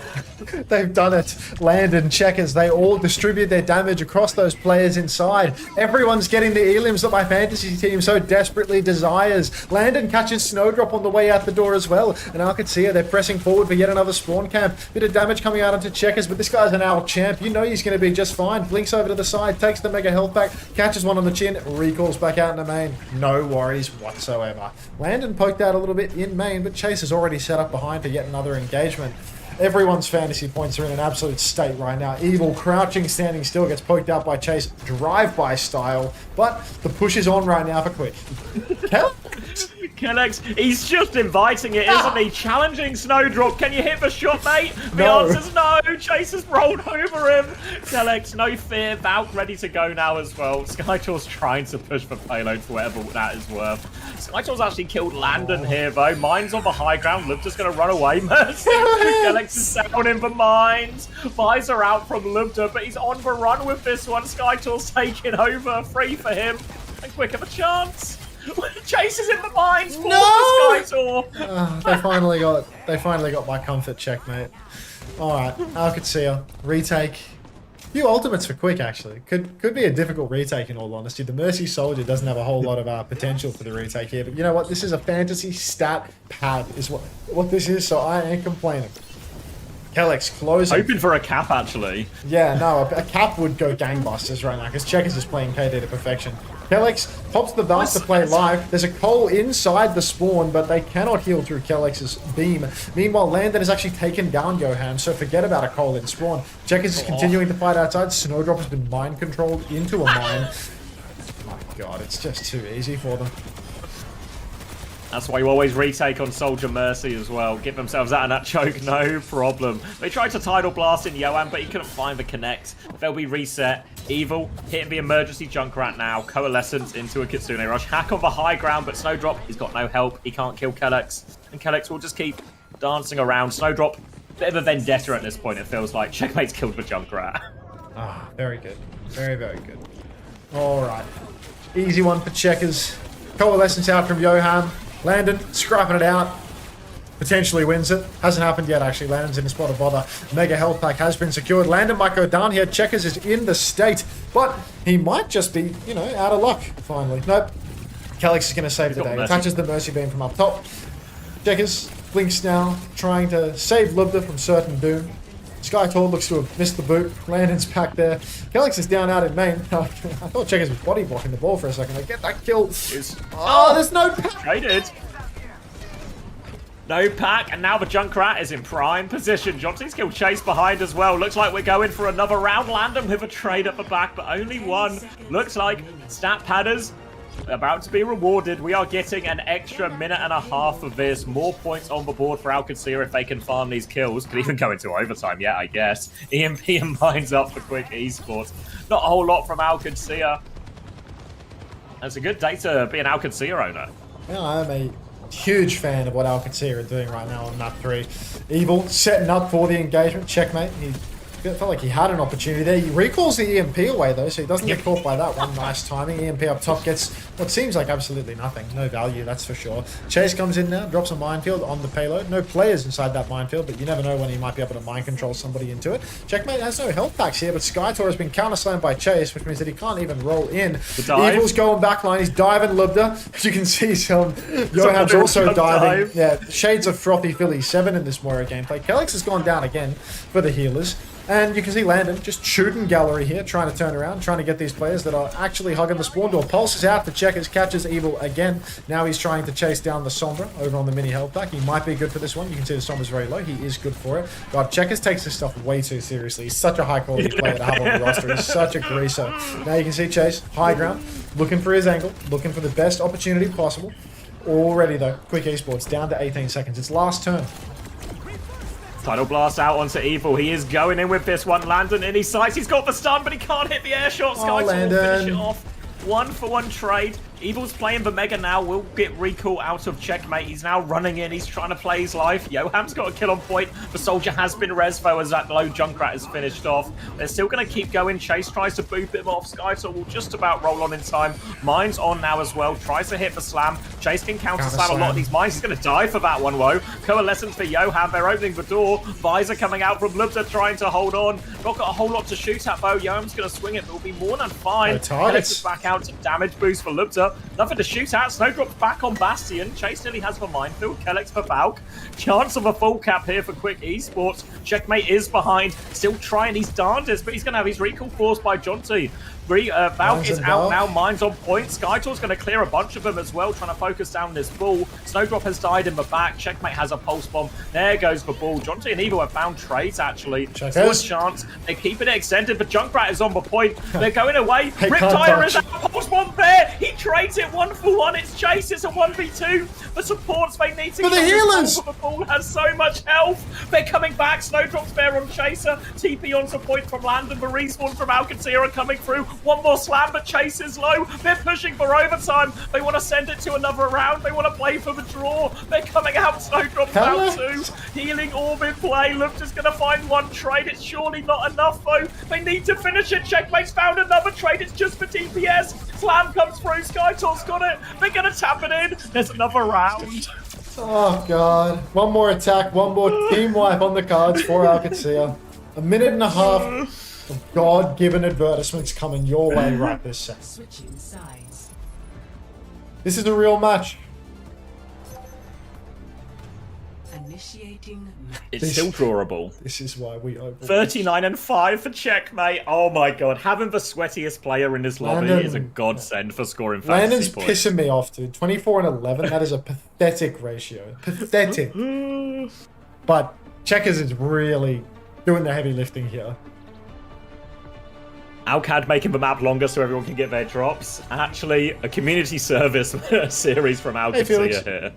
They've done it. Landon, Checkers, they all distribute their damage across those players inside. Everyone's getting the elims that my fantasy team so desperately desires. Landon catches Snowdrop on the way out the door as well. And Qadsiah, they're pressing forward for yet another spawn camp. Bit of damage coming out onto Checkers, but this guy's an owl champ. You know he's going to be just fine. Blinks over to the side, takes the mega health back, catches one on the chin, recalls back out in the main. No worries whatsoever. Landon poked out a little bit in main, but Chase is already set up behind for yet another engagement. Everyone's fantasy points are in an absolute state right now. Evil, crouching, standing still, gets poked out by Chase, drive-by style, but the push is on right now for Quick. Kellex, he's just inviting it, isn't he? Challenging Snowdrop. Can you hit the shot, mate? The answer's no. Chase has rolled over him. Kellex, no fear. Valk ready to go now as well. Skytor's trying to push for payload for whatever that is worth. Skytor's actually killed Landon here, though. Mine's on the high ground. Lubda's going to run away. Mercy. Kellex is down in the mines. Buys are out from Lubda, but he's on the run with this one. Skytor's taking over. Free for him. And Quick have a chance. Chase is in the mines. No! Skytor. They finally got my comfort check, mate. Alright, Qadsiah. Retake. Few ultimates for Quick, actually. Could be a difficult retake, in all honesty. The Mercy Soldier doesn't have a whole lot of potential for the retake here, but you know what? This is a fantasy stat pad, is what this is, so I ain't complaining. Kellex closing. Hoping for a cap, actually. Yeah, no, a cap would go gangbusters right now, because Checkers is playing KD to perfection. Kellex pops the Vast to play live. There's a Cole inside the spawn, but they cannot heal through Kellex's beam. Meanwhile, Landon has actually taken down Johan, so forget about a Cole in spawn. Checkers is continuing to fight outside. Snowdrop has been mind controlled into a mine. My god, it's just too easy for them. That's why you always retake on Soldier Mercy as well. Give themselves out of that choke, no problem. They tried to Tidal Blast in Johan, but he couldn't find the connect. They'll be reset. Evil hitting the emergency Junkrat now. Coalescence into a Kitsune Rush. Hack on the high ground, but Snowdrop, he's got no help. He can't kill Kellex. And Kellex will just keep dancing around. Snowdrop, bit of a vendetta at this point, it feels like. Checkmate's killed the Junkrat. Ah, very good. Very, very good. Alright. Easy one for Checkers. Coalescence out from Johan. Landon scrapping it out. Potentially wins it. Hasn't happened yet, actually. Landon's in a spot of bother. Mega health pack has been secured. Landon might go down here. Checkers is in the state, but he might just be, you know, out of luck, finally. Nope. Kellex is going to save the day. Touches the Mercy Beam from up top. Checkers blinks now, trying to save Lubda from certain doom. Skytor looks to have missed the boot. Landon's back there. Kellex is down out in main. I thought Checkers was body blocking the ball for a second. I get that kill. Oh, there's no pack. Traded. No pack, and now the Junkrat is in prime position. Johnson's kill chase behind as well. Looks like we're going for another round. Landon with a trade at the back, but only one. Looks like stat padders about to be rewarded. We are getting an extra minute and a half of this. More points on the board for Qadsiah if they can farm these kills. Could even go into overtime yet, I guess. EMP and Mines up for quick esports. Not a whole lot from Qadsiah. It's a good day to be an Qadsiah owner. Yeah, I'm a huge fan of what Qadsiah are doing right now on map 3. Evil setting up for the engagement. Checkmate. He felt like he had an opportunity there. He recalls the EMP away though, so he doesn't get caught by that one. Nice timing. EMP up top gets what seems like absolutely nothing. No value, that's for sure. Chase comes in now, drops a minefield on the payload. No players inside that minefield, but you never know when he might be able to mind control somebody into it. Checkmate has no health packs here, but Skytor has been counter-slammed by Chase, which means that he can't even roll in. Evil's going backline. He's diving Lubda. As you can see, Johan's also diving. Yeah, shades of Frothy Philly 7 in this Moira gameplay. Kellex has gone down again for the healers. And you can see Landon just shooting gallery here, trying to turn around, trying to get these players that are actually hugging the spawn door. Pulse is out for Checkers, catches Evil again. Now he's trying to chase down the Sombra over on the mini health pack. He might be good for this one. You can see the Sombra's very low. He is good for it. God, Checkers takes this stuff way too seriously. He's such a high quality player to have on the roster. He's such a greaser. Now you can see Chase, high ground, looking for his angle, looking for the best opportunity possible. Already though, quick esports, down to 18 seconds. It's last turn. Tidal Blast out onto Evil. He is going in with this one. Landon in his sights. He's got the stun, but he can't hit the air shot. Skytor will finish it off. 1-for-1 trade. Evil's playing the Mega now. Will get recall out of Checkmate. He's now running in. He's trying to play his life. Johan's got a kill on point. The Soldier has been res though as that low Junkrat is finished off. They're still going to keep going. Chase tries to boop him off. Skytor will just about roll on in time. Mine's on now as well. Tries to hit the slam. Chase can counter slam a lot of these mines. He's going to die for that one, Woe. Coalescence for Johan. They're opening the door. Visor coming out from Lubda trying to hold on. Not got a whole lot to shoot at though. Johan's going to swing it, but will be more than fine. Alex back out to damage boost for Lubda. Nothing to shoot at. Snowdrop's back on Bastion. Chase nearly has the minefield. Kellex for Valk. Chance of a full cap here for quick esports. Checkmate is behind. Still trying these dances, but he's going to have his recall forced by Jonty. Valk is out now. Mine's on point. Skytor's going to clear a bunch of them as well, trying to focus down this ball. Snowdrop has died in the back. Checkmate has a pulse bomb. There goes the ball. Jonty and Evil have found trades, actually. Still a chance. They're keeping it extended, but Junkrat is on the point. They're going away. Riptire is out. Pulse bomb there. He trades it 1-for-1. It's Chase. It's a 1v2. The supports they need to for the healers. The ball has so much health. They're coming back. Snowdrop's there on Chaser. TP onto point from Landon. The respawn from Qadsiah are coming through. One more slam, but Chase is low. They're pushing for overtime. They want to send it to another round. They want to play for the draw. They're coming out. Snowdrop's out too. Healing orb in play. Look, just going to find one trade. It's surely not enough, though. They need to finish it. Checkmate's found another trade. It's just for TPS. Slam comes through. Skytor's got it. They're going to tap it in. There's another round. Oh, God. One more attack. One more team wipe on the cards for Qadsiah. A minute and a half. God-given advertisements coming your way right this second. This is a real match. Initiating match. It's still drawable. This is why we over. 39-5 for checkmate. Oh my god, having the sweatiest player in this lobby Landon, is a godsend for scoring fantasy Landon's points. pissing me off, dude. 24-11. That is a pathetic ratio. Pathetic. But Checkers is really doing the heavy lifting here. Alcad making the map longer so everyone can get their drops. Actually, a community service series from Qadsiah here.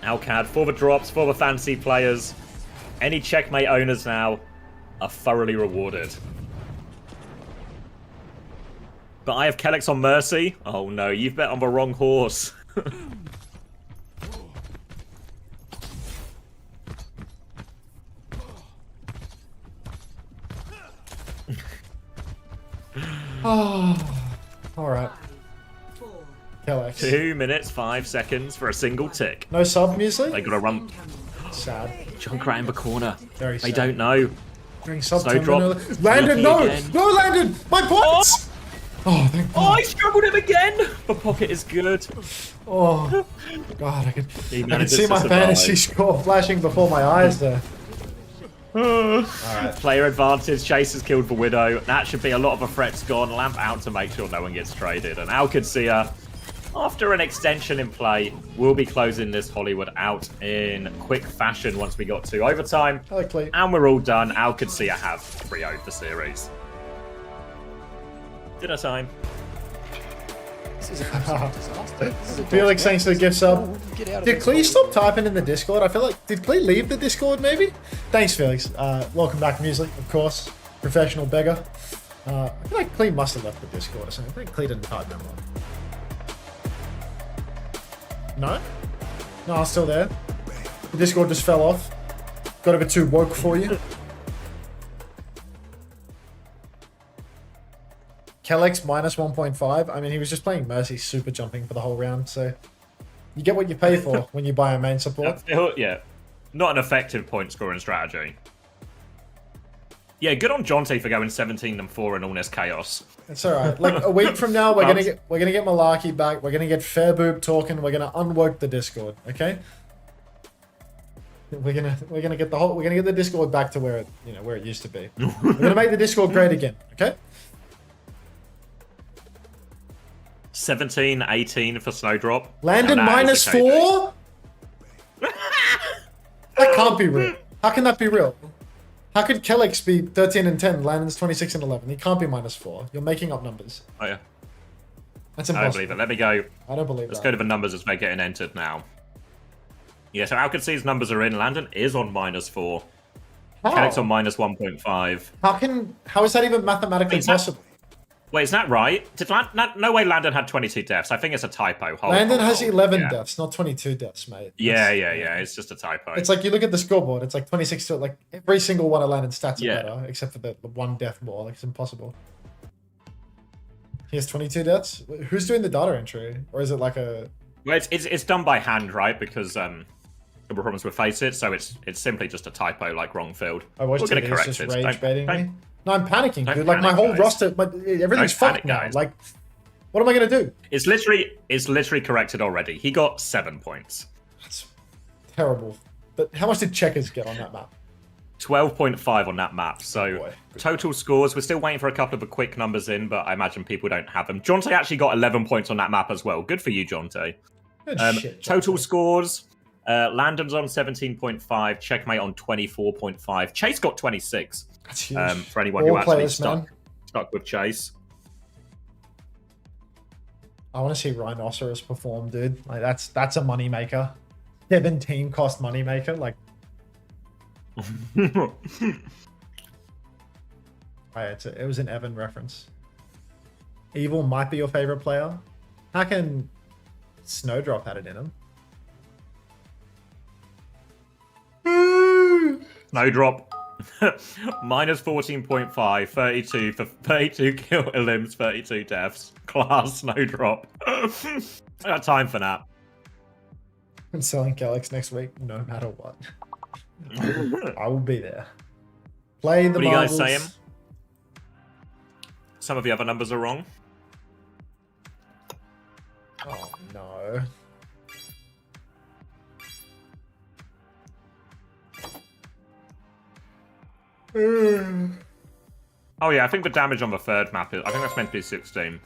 Alcad for the drops, for the fancy players. Any checkmate owners now are thoroughly rewarded. But I have Kellex on Mercy. Oh no, you've bet on the wrong horse. Oh, alright. Kellex. 2 minutes, 5 seconds for a single tick. No sub music? They gotta run. Sad. Junkrat in the corner. Very They sad. don't know. Doing sub Snowdrop. Landon, no! Again. No, Landon! My points! Oh, thank God. Oh, I struggled him again! The pocket is good. Oh, God, I could manages see to my survive. fantasy score flashing before my eyes there. Alright, player advantage. Chase has killed the Widow. That should be a lot of the threats gone. Lamp out to make sure no one gets traded. And Qadsiah, after an extension in play, will be closing this Hollywood out in quick fashion once we got to overtime. Likely. And we're all done. Qadsiah have 3-0 the series. Dinner time. This is an absolute disaster. This is a Felix, thanks for the gift sub. Get out of Did this Clee hole. stop typing in the Discord? I feel like, did Clee leave the Discord maybe? Thanks, Felix. Welcome back, Muesli, of course. Professional beggar. I feel like Clee must have left the Discord or something. I think Clee didn't type that one. No? No, I'm still there. The Discord just fell off. Got a bit too woke for you. Kellex minus 1.5. I mean, he was just playing Mercy super jumping for the whole round, so you get what you pay for when you buy a main support. Yeah. Not an effective point scoring strategy. Yeah, good on Jonte for going 17-4 in all this chaos. It's alright. Like a week from now, we're gonna get Malarkey back. We're gonna get Fairboob talking. We're gonna unwork the Discord. Okay. We're gonna get the Discord back to where it used to be. We're gonna make the Discord great again. Okay. 17-18 for Snowdrop. Landon And that minus is the KD. 4. That can't be real. How can that be real? How could Kellex be 13 and 10? Landon's 26 and 11. He can't be minus 4. You're making up numbers. Oh yeah. That's I impossible. don't believe it. Let me go. I don't believe Let's that. go to the numbers as they're getting entered now. Yeah, so Qadsiah's numbers are in. Landon is on minus 4. How? Kellex on minus 1.5. How is that even mathematically possible? Wait, is that right? No way Landon had 22 deaths. I think it's a typo. Landon has 11 Yeah. deaths, not 22 deaths, mate. Yeah. It's just a typo. It's like you look at the scoreboard. It's like 26 to like every single one of Landon's stats Yeah. are better, except for the one death more. Like it's impossible. He has 22 deaths. Who's doing the data entry, or is it like a? Well, it's done by hand, right? Because the problems with Faceit, so it's simply just a typo, like wrong field. I watched We're gonna it. correct Just it. rage baiting me. Don't- No, I'm panicking, don't dude. Like my panic, whole guys. roster, everything's Don't fucked panic, now. guys. Like, what am I gonna do? It's literally corrected already. He got 7 points. That's terrible. But how much did Checkers get on that map? 12.5 on that map. So boy. total scores, we're still waiting for a couple of the quick numbers in, but I imagine people don't have them. Jonte actually got 11 points on that map as well. Good for you, Jonte. Good shit, Total Jonte. scores. Landon's on 17.5, Checkmate on 24.5. Chase got 26. That's huge. For anyone All who actually players, man. stuck with Chase. I want to see Rhinoceros perform, dude. Like that's a money maker. 17 cost money maker. Like, it was an Evan reference. Evil might be your favorite player. How can Snowdrop had it in him? Snowdrop. Minus 14.5, 32 for 32 kill elims, 32 deaths. Class Snowdrop. I got time for that. I'm selling Kellex next week, no matter what. I will be there. Play the What are you guys marbles. saying? some of the other numbers are wrong. Oh no. Oh yeah, I think the damage on the third map is. I think that's meant to be 16.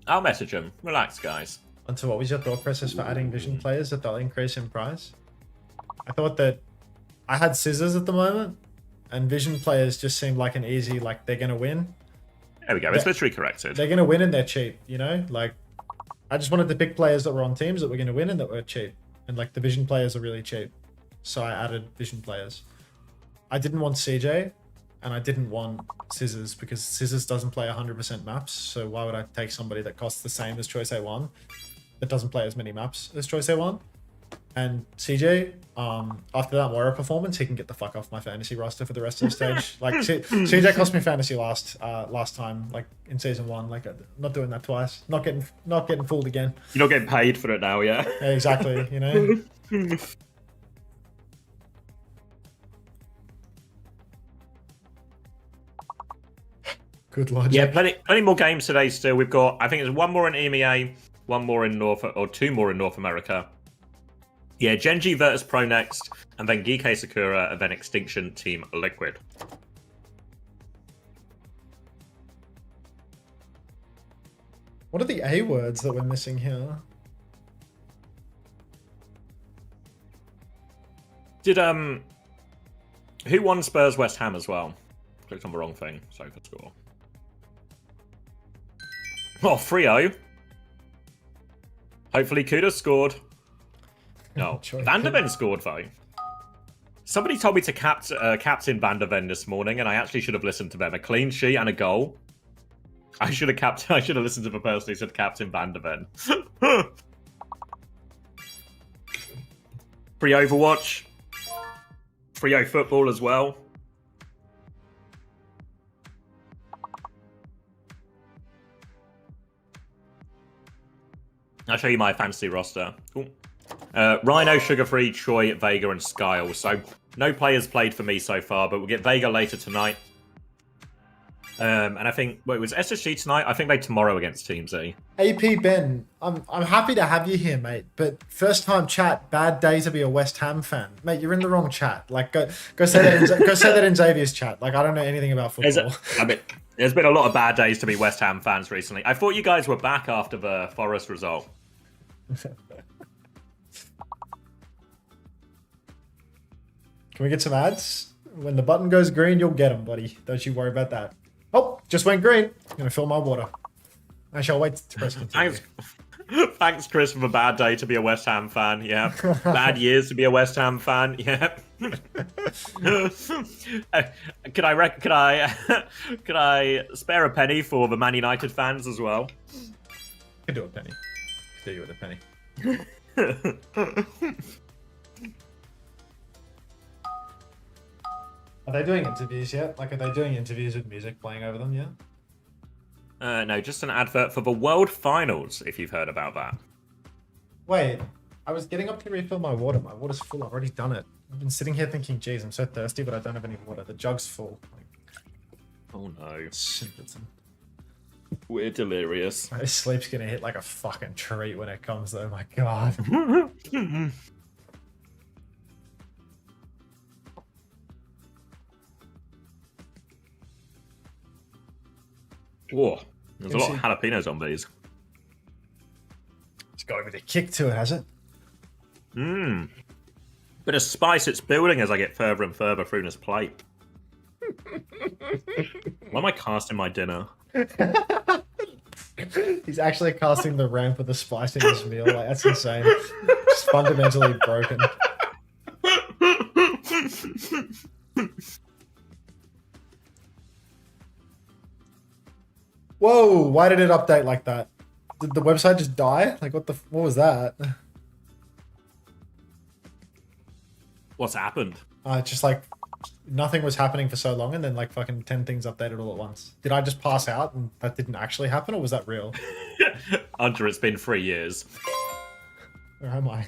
I'll message him. Relax, guys. And so, what was your thought process for adding vision players that they'll increase in price? I thought that I had scissors at the moment, and vision players just seemed like an easy, like they're gonna win. There we go. It's literally corrected. They're gonna win and they're cheap. You know, like I just wanted to pick players that were on teams that were gonna win and that were cheap. And like the vision players are really cheap, so I added vision players. I didn't want CJ, and I didn't want scissors because scissors doesn't play 100% maps. So why would I take somebody that costs the same as Choice A1 that doesn't play as many maps as Choice A1? And CJ, after that Moira performance, he can get the fuck off my fantasy roster for the rest of the stage. Like CJ cost me fantasy last time, like in season 1. Like not doing that twice. Not getting fooled again. You're not getting paid for it now, yeah? Yeah, exactly. You know. Good logic. Yeah, plenty more games today still. We've got, I think it's one more in EMEA, one more in two more in North America. Yeah, Gen.G versus Pro next, and then Geekay Sakura, and then Extinction Team Liquid. What are the A words that we're missing here? Did who won Spurs West Ham as well? Clicked on the wrong thing. Sorry for score. Oh, 3-0. Hopefully Kuda scored. No, Van der Ven scored though. Somebody told me to captain Van der Ven this morning, and I actually should have listened to them. A clean sheet and a goal. I should have listened to the person who said captain Van der Ven. Free Overwatch. Free football as well. I'll show you my fantasy roster. Cool. Rhino, Sugar-Free, Choi, Vega, and Skyle. So no players played for me so far, but we'll get Vega later tonight. And I think, wait, was SSG tonight? I think they tomorrow against Team Z. AP Ben, I'm happy to have you here, mate. But first time chat, bad day to be a West Ham fan, mate. You're in the wrong chat. Like, go say that in Xavier's chat. Like, I don't know anything about football. There's been a lot of bad days to be West Ham fans recently. I thought you guys were back after the Forest result. Can we get some ads? When the button goes green, you'll get them, buddy. Don't you worry about that. Oh, just went green. I'm going to fill my water. I shall wait to press continue. Thanks, Chris, for the bad day to be a West Ham fan. Yeah. Bad years to be a West Ham fan. Yeah. Could I spare a penny for the Man United fans as well? Could do a penny. Could do you with a penny. Are they doing interviews yet? Like, are they doing interviews with music playing over them yet? No, just an advert for the World Finals, if you've heard about that. Wait, I was getting up to refill my water. My water's full. I've already done it. I've been sitting here thinking, geez, I'm so thirsty, but I don't have any water. The jug's full. Oh no. Simpleton. We're delirious. My sleep's gonna hit like a fucking treat when it comes, though. My God. Whoa, there's a lot of jalapenos on these. It's got a bit of kick to it, has it? Mmm. Bit of spice it's building as I get further and further through this plate. Why am I casting my dinner? He's actually casting the ramp with the spice in his meal. Like, that's insane. Just fundamentally broken. Whoa, why did it update like that? Did the website just die? Like, what was that? What's happened? Just like, nothing was happening for so long and then like fucking 10 things updated all at once. Did I just pass out and that didn't actually happen, or was that real? Unter, it's been 3 years. Where am I?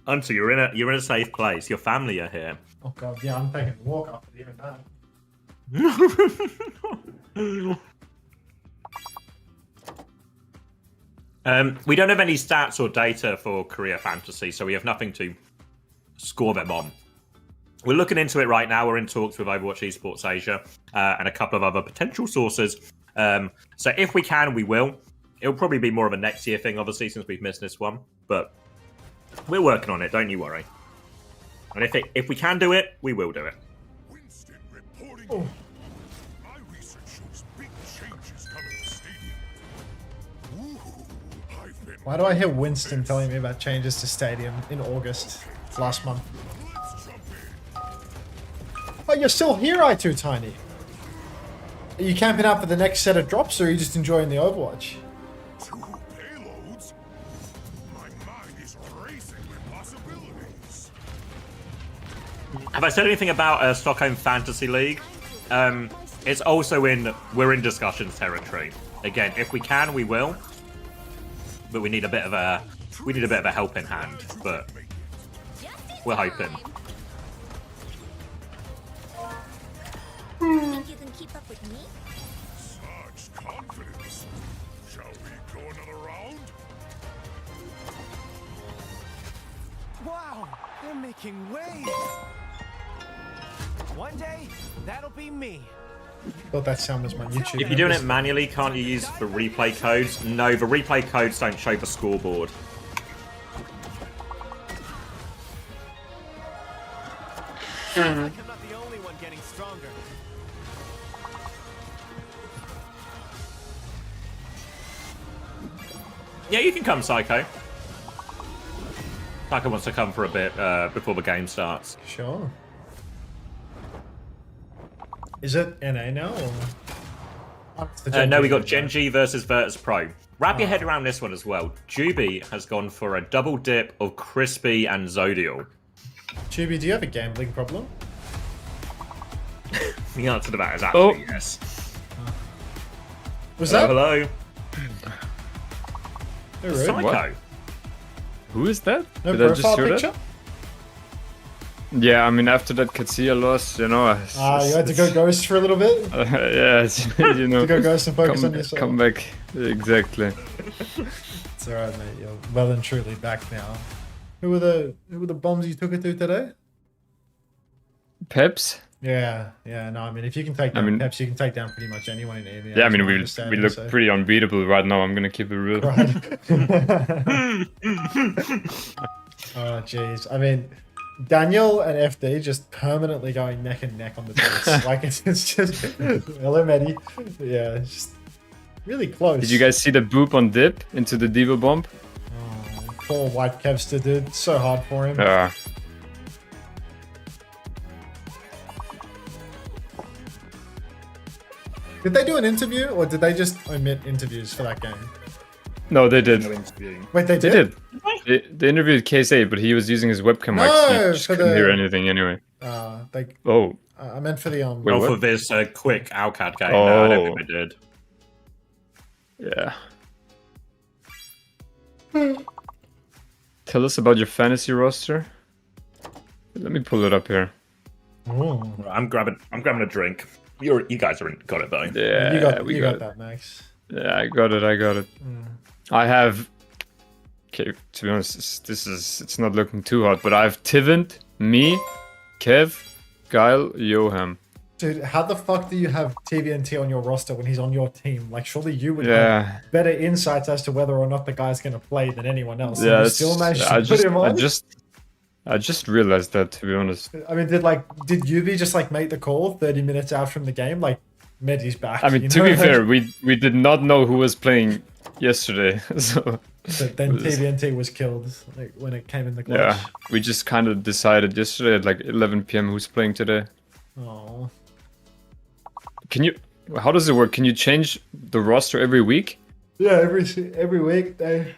Unter, you're in a safe place. Your family are here. Oh God, yeah, I'm taking a walk after hearing that. We don't have any stats or data for Korea Fantasy, so we have nothing to score them on. We're looking into it right now. We're in talks with Overwatch Esports Asia and a couple of other potential sources. So if we can, we will. It'll probably be more of a next year thing, obviously, since we've missed this one. But we're working on it, don't you worry. And if we can do it, we will do it. Oh. Why do I hear Winston telling me about changes to Stadium in August last month? Oh, you're still here, I2 Tiny. Are you camping out for the next set of drops, or are you just enjoying the Overwatch? Have I said anything about Stockholm Fantasy League? It's also we're in discussions territory. Again, if we can, we will. But we need a bit of a helping hand. But we're hoping. Think you can keep up with me? Such confidence. Shall we go another round? Wow, they're making waves. One day, that'll be me. Thought that sound was my YouTube. If you're doing it manually, can't you use the replay codes? No, the replay codes don't show the scoreboard. I'm not the only one getting stronger. Yeah, you can come, Psycho. Psycho wants to come for a bit before the game starts. Sure. Is it NA now? Or... no, we got Gen.G versus Virtus Pro. Wrap your head around this one as well. Juby has gone for a double dip of Crispy and Zodial. Juby, do you have a gambling problem? The answer to that is actually yes. Was that? Hello? Psycho. What? Who is that? No Did I just profile show picture? that? Yeah, I mean, after that Qadsiah loss, you know... you had to go ghost for a little bit? Yeah, you know... to go ghost and focus on yourself. Come back, exactly. It's alright, mate. You're well and truly back now. Who were the bombs you took it to today? Peps? Yeah, no, I mean, if you can take down Peps, you can take down pretty much anyone in EMEA. Yeah, I mean, we look pretty unbeatable right now, I'm gonna keep it real. Right. Oh, jeez. I mean... Daniel and FD just permanently going neck and neck on the boots. Like it's just hello, Maddie. Yeah, it's just really close. Did you guys see the boop on dip into the Devo bomb? Oh, poor White Kevster, dude. So hard for him. Yeah. Did they do an interview, or did they just omit interviews for that game? No, they did. Wait, they did? They interviewed Qadsiah, but he was using his webcam mic, so you just couldn't hear anything anyway. I meant for the Wait, for this quick Alcad game. Oh. No, I don't think they did. Yeah. Tell us about your fantasy roster. Let me pull it up here. Oh. I'm grabbing a drink. You guys got it though. Yeah, you got that, Max. Yeah, I got it. I have. Okay, to be honest, it's not looking too hot, but I have Tivant, me, Kev, Guile, Yoham. Dude, how the fuck do you have TVNT on your roster when he's on your team? Like, surely you would have better insights as to whether or not the guy's going to play than anyone else. Yeah, and you still managed to put him on? I just realized that, to be honest. I mean, did Yubi just like make the call 30 minutes out from the game? Like, Medi's back. I mean, to be fair, we did not know who was playing yesterday, so. But then TVNT was killed like, when it came in the clutch. Yeah, we just kind of decided yesterday at like 11 PM who's playing today. Oh. How does it work? Can you change the roster every week? Yeah, every week they.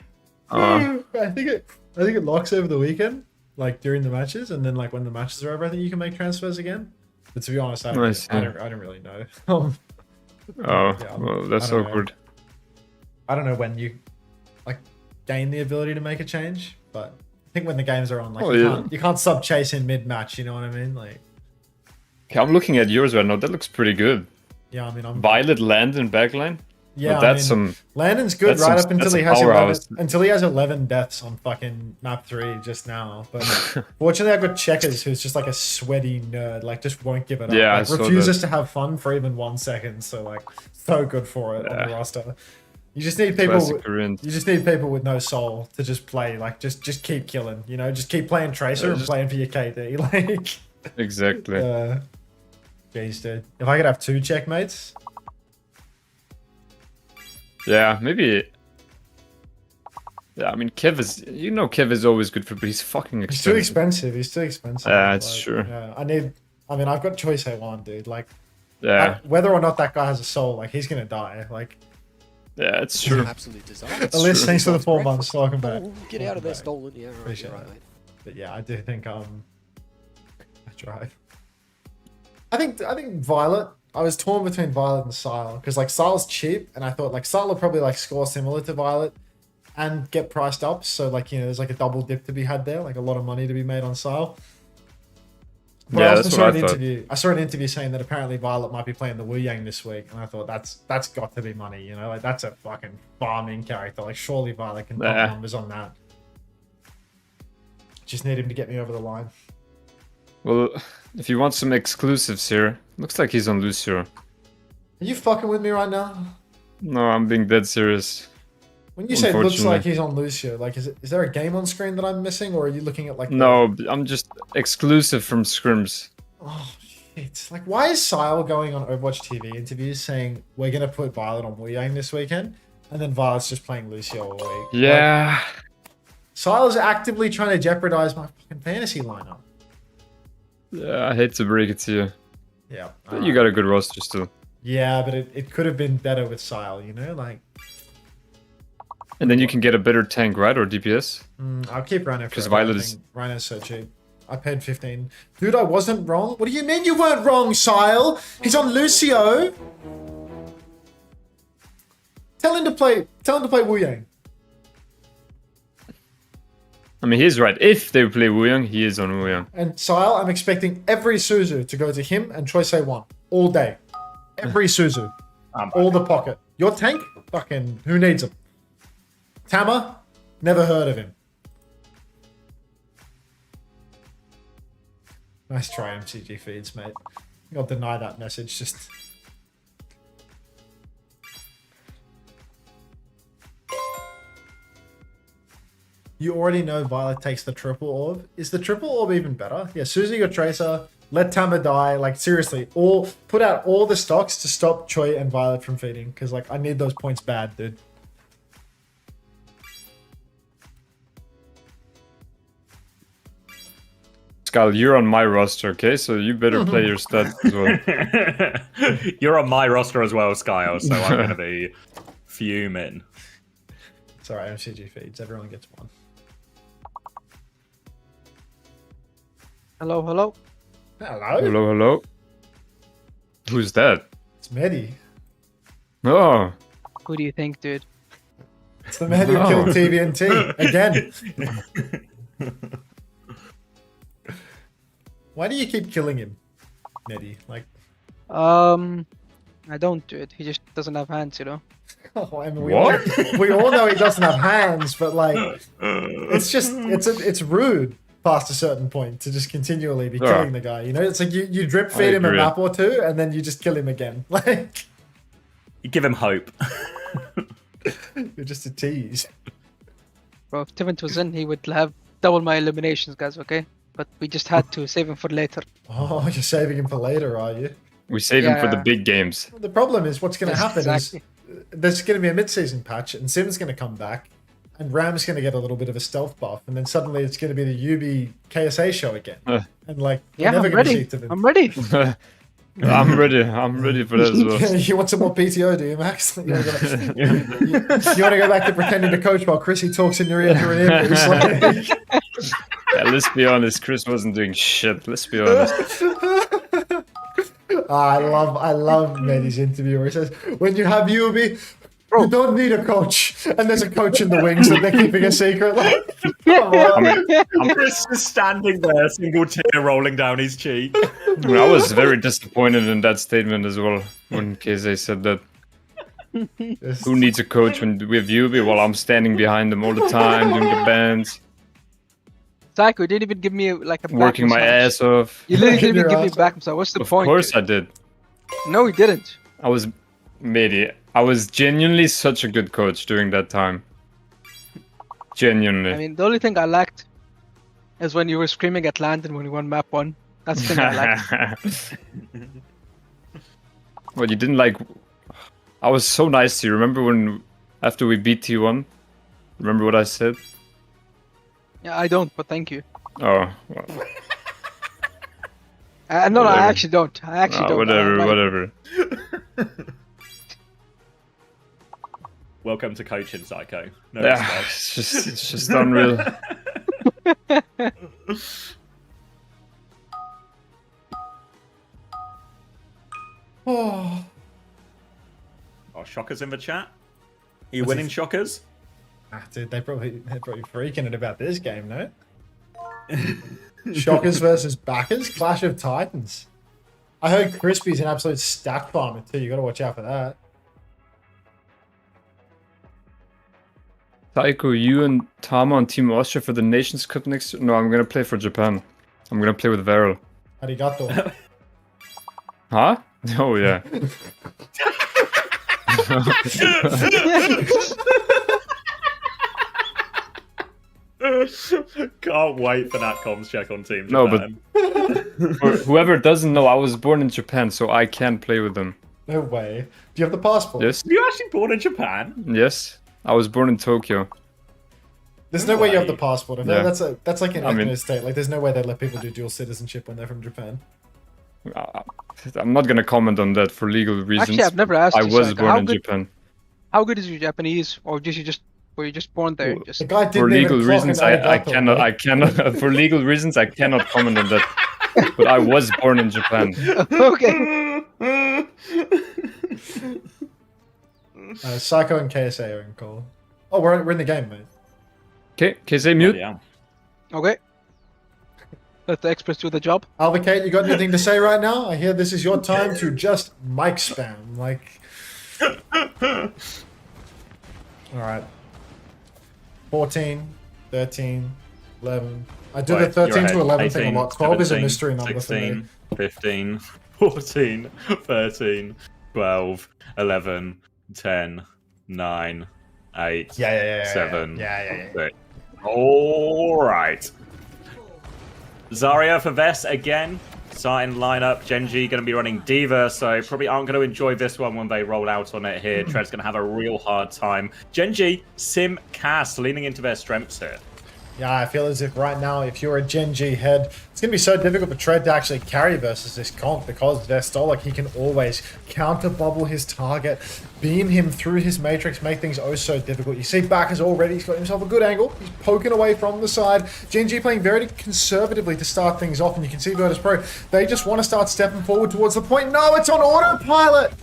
I think it locks over the weekend, like during the matches, and then like when the matches are over, I think you can make transfers again. But to be honest, I don't really know. Well, that's awkward. I don't know when you like gain the ability to make a change, but I think when the games are on, like you can't sub chase in mid match. You know what I mean? Like, Okay, I'm looking at yours right now. That looks pretty good. Yeah, I mean, I'm Violet, Landon, backline. Yeah, but that's Landon's good that's right some- up until that's he a has 11, powerhouse. until he has 11 deaths on fucking map 3 just now. But fortunately, I've got Checkers, who's just like a sweaty nerd, like just won't give it up. Yeah, I like, saw refuses that. to have fun for even 1 second. So like, so good for it on the roster. You just need people. Classic Koreans. You just need people with no soul to just play. Like, just keep killing. You know, just keep playing Tracer and playing for your KD. Like, Exactly. jeez, dude. If I could have 2 checkmates. Yeah, maybe. Yeah, I mean, Kev is. You know, Kev is always good for, but he's fucking He's expensive. too expensive. He's too expensive. Yeah, it's true. Yeah, I mean, I've got choice A1, dude. Like, Yeah. whether or not that guy has a soul, like, he's gonna die. Like, Yeah, it's true. Absolute disaster. Alyssa, thanks for the 4 months. Welcome back. Oh, get out of there, stolen. Yeah, right, Appreciate you're right, that. mate. But yeah, I do think I drive. I think Violet. I was torn between Violet and Sile because like Sile's cheap, and I thought like Sile will probably like score similar to Violet and get priced up. So like there's like a double dip to be had there, like a lot of money to be made on Sile. But Yeah, I also that's saw what an I thought. interview. I saw an interview saying that apparently Violet might be playing the Wu Yang this week, and I thought that's got to be money. You know, like that's a fucking farming character. Like surely Violet can pump Yeah. numbers on that. Just need him to get me over the line. Well, if you want some exclusives here, looks like he's on Lucio. Are you fucking with me right now? No, I'm being dead serious. When you say looks Unfortunately. like he's on Lucio, like is there a game on screen that I'm missing, or are you looking at like No, I'm just exclusive from scrims. Oh shit! Like why is Sile going on Overwatch TV interviews saying we're gonna put Violet on Wu Yang this weekend, and then Violet's just playing Lucio all week? Yeah. Like, Sile's actively trying to jeopardize my fucking fantasy lineup. Yeah, I hate to break it to you. Yeah. But you got a good roster still. Yeah, but it could have been better with Sile, you know, like. And then you can get a better tank, right? Or DPS? I'll keep Rhino Because forever. Violet I is... think Rhino's so cheap. I paid 15. Dude, I wasn't wrong. What do you mean you weren't wrong, Sile? He's on Lucio. Tell him to play Wu Yang. I mean, he's right. If they play Wuyang, he is on Wuyang. And Sile, I'm expecting every Suzu to go to him and Choice A1 all day. Every Suzu. All the pocket. Your tank? Fucking, who needs him? Tama? Never heard of him. Nice try, MCG feeds, mate. I'll deny that message, just... You already know Violet takes the triple orb. Is the triple orb even better? Yeah, Suzy or Tracer, let Tama die. Like, seriously, put out all the stocks to stop Choi and Violet from feeding. Because, like, I need those points bad, dude. Skull, you're on my roster, okay? So you better play your stats as well. You're on my roster as well, Skyle, so I'm going to be fuming. It's alright, MCG feeds. Everyone gets one. Hello, hello. Hello? Hello, hello. Who's that? It's Mehdi. Oh. Who do you think, dude? It's the man who killed TVNT. Again. Why do you keep killing him, Mehdi? Like... I don't, dude. He just doesn't have hands, you know? Oh, I mean, we all know he doesn't have hands, but like, it's just, it's rude past a certain point to just continually be killing the guy. You know, it's like you drip feed him a map or two, and then you just kill him again. Like, you give him hope. You're just a tease. Bro, if Tivant was in, he would have double my eliminations, guys. Okay, but we just had to save him for later. Oh, you're saving him for later, are you? We save him for the big games. The problem is what's going to happen exactly. is there's going to be a mid-season patch, and Sim's going to come back, and Ram's going to get a little bit of a stealth buff, and then suddenly it's going to be the UB KSA show again. And like, Yeah, we're never I'm going to ready. see Tivant. I'm ready. I'm ready for that as well. You want some more PTO, do you, Max? You want to go back to pretending to coach while Chrissy talks in your ear during interviews? Like... Yeah, let's be honest, Chris wasn't doing shit. Let's be honest. I love Mehdi's interview where he says, when you have UB, You don't need a coach. And there's a coach in the wings that they're keeping a secret. Like, come on. Chris is standing there, single tear rolling down his cheek. I was very disappointed in that statement as well when Qadsiah said that. Who needs a coach when with you? Well, I'm standing behind them all the time doing the bands. Psycho, you didn't even give me like a Working my ass off. You literally didn't even give me a back massage. What's the point? Of course I did. No, you didn't. I was genuinely such a good coach during that time. Genuinely. I mean, the only thing I lacked is when you were screaming at Landon when you won map 1. That's the thing I lacked. Well, you didn't like... I was so nice to you. Remember when, after we beat T1? Remember what I said? Yeah, I don't, but thank you. Oh, well. No, I actually don't. I actually don't. Whatever. Welcome to coaching, Psycho. No Yeah, it's just unreal. Oh. Oh, Shockers in the chat. Are you winning, Shockers? Dude, they're probably freaking it about this game, no? Shockers versus Backers, Clash of Titans. I heard Crispy's an absolute stack farmer too. You got to watch out for that. Taiko, you and Tama on Team Austria for the Nations Cup next year? No, I'm gonna play for Japan. I'm gonna play with Varel. Arigato. Huh? Oh yeah. Can't wait for that comms check on Team Japan. No, but for whoever doesn't know, I was born in Japan, so I can play with them. No way. Do you have the passport? Yes. Were you actually born in Japan? Yes. I was born in Tokyo. There's no way you have the passport. I feel Yeah. that's like an I mean- ethno state. Like, there's no way they let people do dual citizenship when they're from Japan. I'm not gonna comment on that for legal reasons. Actually, I've never asked I you, was Psycho, born how in good- Japan. How good is your Japanese, or were you just born there? Just The guy didn't For legal even clock reasons, an I arigato, cannot. For legal reasons, I cannot comment on that. But I was born in Japan. Okay. Psycho and KSA are in call. Oh, we're in the game, mate. Okay, Qadsiah mute. Yeah. Okay. Let the experts do the job. Alvocate, you got anything to say right now? I hear this is your time to just mic spam. Like. Alright. 14, 13, 11. I do the 13 to 11 thing a lot. 12 is a mystery number 16, for me. 15, 14, 13, 12, 11, 10, 9, 8, 7, 6. Alright. Zarya for Vest again. Starting lineup. Gen.G going to be running Diva, so probably aren't going to enjoy this one when they roll out on it here. Tread's going to have a real hard time. Gen.G, Sim, Cass leaning into their strengths here. Yeah, I feel as if right now, if you're a Gen.G head, it's going to be so difficult for Tread to actually carry versus this comp because Vestolik, he can always counter bubble his target, beam him through his matrix, make things oh so difficult. You see Backers already, he's got himself a good angle, he's poking away from the side. Gen.G playing very conservatively to start things off, and you can see Virtus Pro, they just want to start stepping forward towards the point. No, it's on autopilot!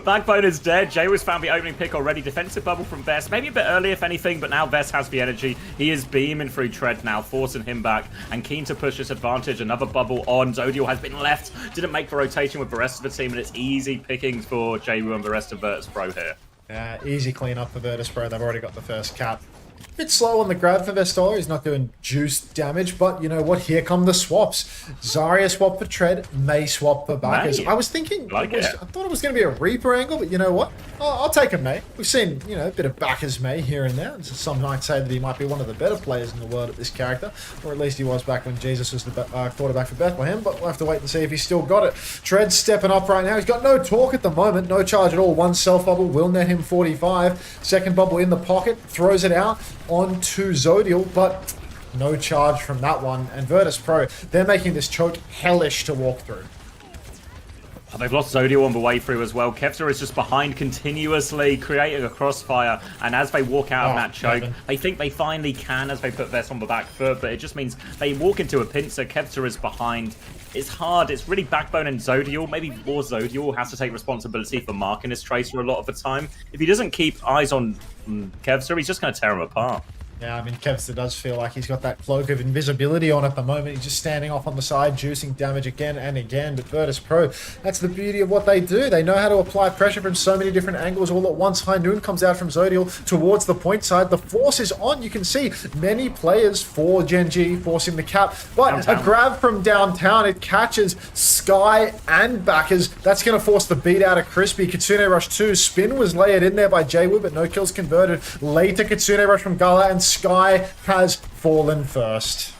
Backbone is dead. Jay was found the opening pick already. Defensive bubble from Vest. Maybe a bit early, if anything, but now Vest has the energy. He is beaming through Tread now, forcing him back and keen to push this advantage. Another bubble on. Zodiel has been left. Didn't make the rotation with the rest of the team, and it's easy pickings for Jay-Woo and the rest of Virtus Pro here. Easy clean up for Virtus Pro. They've already got the first cap. A bit slow on the grab for Vestola. He's not doing juice damage, but you know what? Here come the swaps. Zarya swap for Tread, May swap for Backers. I was thinking, I thought it was going to be a Reaper angle, but you know what? I'll take a May. We've seen, you know, a bit of Backers May here and there. Some might say that he might be one of the better players in the world at this character, or at least he was back when Jesus was the quarterback for Bethlehem, but we'll have to wait and see if he's still got it. Tread stepping up right now. He's got no torque at the moment, no charge at all. One self bubble will net him 45. Second bubble in the pocket, throws it out onto Zodiel, but no charge from that one. And Virtus Pro, they're making this choke hellish to walk through. They've lost Zodial on the way through as well. Qadsiah is just behind continuously, creating a crossfire. And as they walk out of that choke, they think they finally can as they put Vest on the back foot. But it just means they walk into a pincer. Qadsiah is behind. It's hard. It's really Backbone and Zodial. Maybe more Zodial has to take responsibility for marking his Tracer a lot of the time. If he doesn't keep eyes on Qadsiah, he's just going to tear him apart. Yeah, I mean, Qadsiah does feel like he's got that cloak of invisibility on at the moment. He's just standing off on the side, juicing damage again and again. But Virtus Pro, that's the beauty of what they do. They know how to apply pressure from so many different angles all at once. High Noon comes out from Zodial towards the point side. The force is on. You can see many players for Gen.G forcing the cap. But downtown. A grab from downtown, it catches Sky and backers. That's going to force the beat out of Crispy. Kitsune Rush 2. Spin was layered in there by Jwoo, but no kills converted. Later, Kitsune Rush from Gala and Sky has fallen first.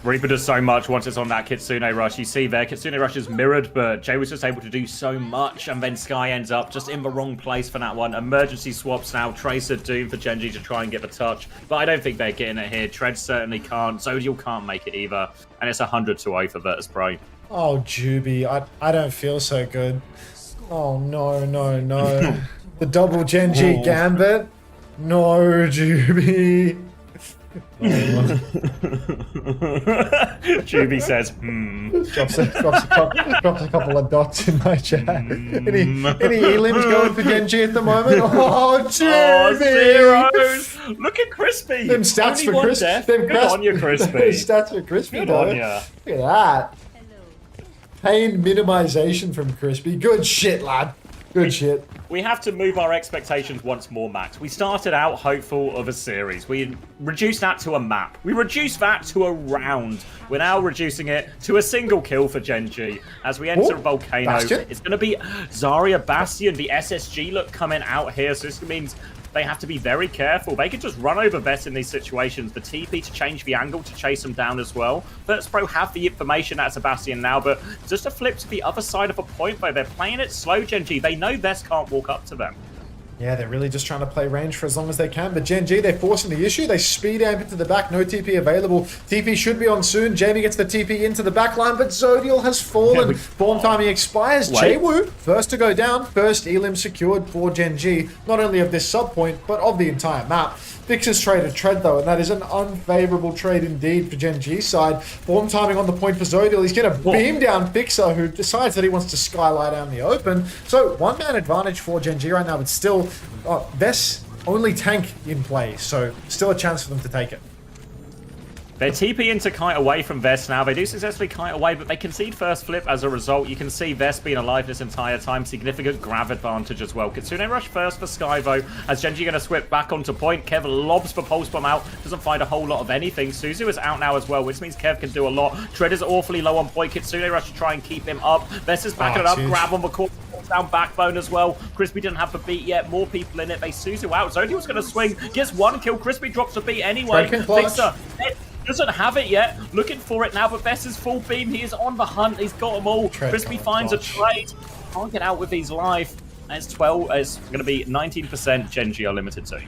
Reaper does so much once it's on that Kitsune Rush. You see there, Kitsune Rush is mirrored, but Jay was just able to do so much, and then Sky ends up just in the wrong place for that one. Emergency swaps now. Tracer Doom for Gen.G to try and get the touch, but I don't think they're getting it here. Tread certainly can't. Zodial can't make it either, and it's 100-0 for Virtus Pro. Oh, Juby, I don't feel so good. Oh, no. The double Gen.G gambit. No, Juby. Juby says, drops a couple of dots in my chat. Any elims going for Gen.G at the moment? Oh, Juby! Zeros! Look at Crispy! Them stats for Crispy. Good on you, Crispy. Stats for Crispy, Good though. on ya. Look at that. Pain minimization from Crispy. Good shit, lad. Good shit. We have to move our expectations once more, Max. We started out hopeful of a series. We reduced that to a map. We reduced that to a round. We're now reducing it to a single kill for Gen.G. As we enter Volcano, Bastion? It's going to be Zarya, Bastion, the SSG look coming out here. So this means they have to be very careful. They can just run over Vest in these situations. The TP to change the angle to chase them down as well. Virtus Pro have the information at Sebastian now, but just a flip to the other side of a point, though. They're playing it slow, Gen.G. They know Vest can't walk up to them. Yeah, they're really just trying to play range for as long as they can. But Gen.G, they're forcing the issue. They speed amp into the back. No TP available. TP should be on soon. Jamie gets the TP into the back line, but Zodial has fallen. Form timing expires. Jwoo, first to go down. First elim secured for Gen.G. Not only of this sub point, but of the entire map. Fixers traded Tread, though, and that is an unfavorable trade indeed for Gen.G's side. Form timing on the point for Zodial. He's going to beam down Fixer, who decides that he wants to skylight out in the open. So, one-man advantage for Gen.G right now, but still, Vest's only tank in play, so still a chance for them to take it. They're TP into kite away from Vest now. They do successfully kite away, but they concede first flip as a result. You can see Vest being alive this entire time. Significant grav advantage as well. Kitsune Rush first for Sky, though, as Gen.G going to swip back onto point. Kev lobs the Pulse Bomb out. Doesn't find a whole lot of anything. Suzu is out now as well, which means Kev can do a lot. Tread is awfully low on point. Kitsune Rush to try and keep him up. Vest is backing it up. Huge. Grab on the court. Down Backbone as well. Crispy didn't have the beat yet. More people in it. They Suzu out. Zodial's going to swing. Gets one kill. Crispy drops the beat anyway. Fixer doesn't have it yet. Looking for it now, but Vest is full beam. He is on the hunt. He's got them all. Crispy finds a trade. Can't get out with these live. And it's 12. It's going to be 19% Gen.G are limited to.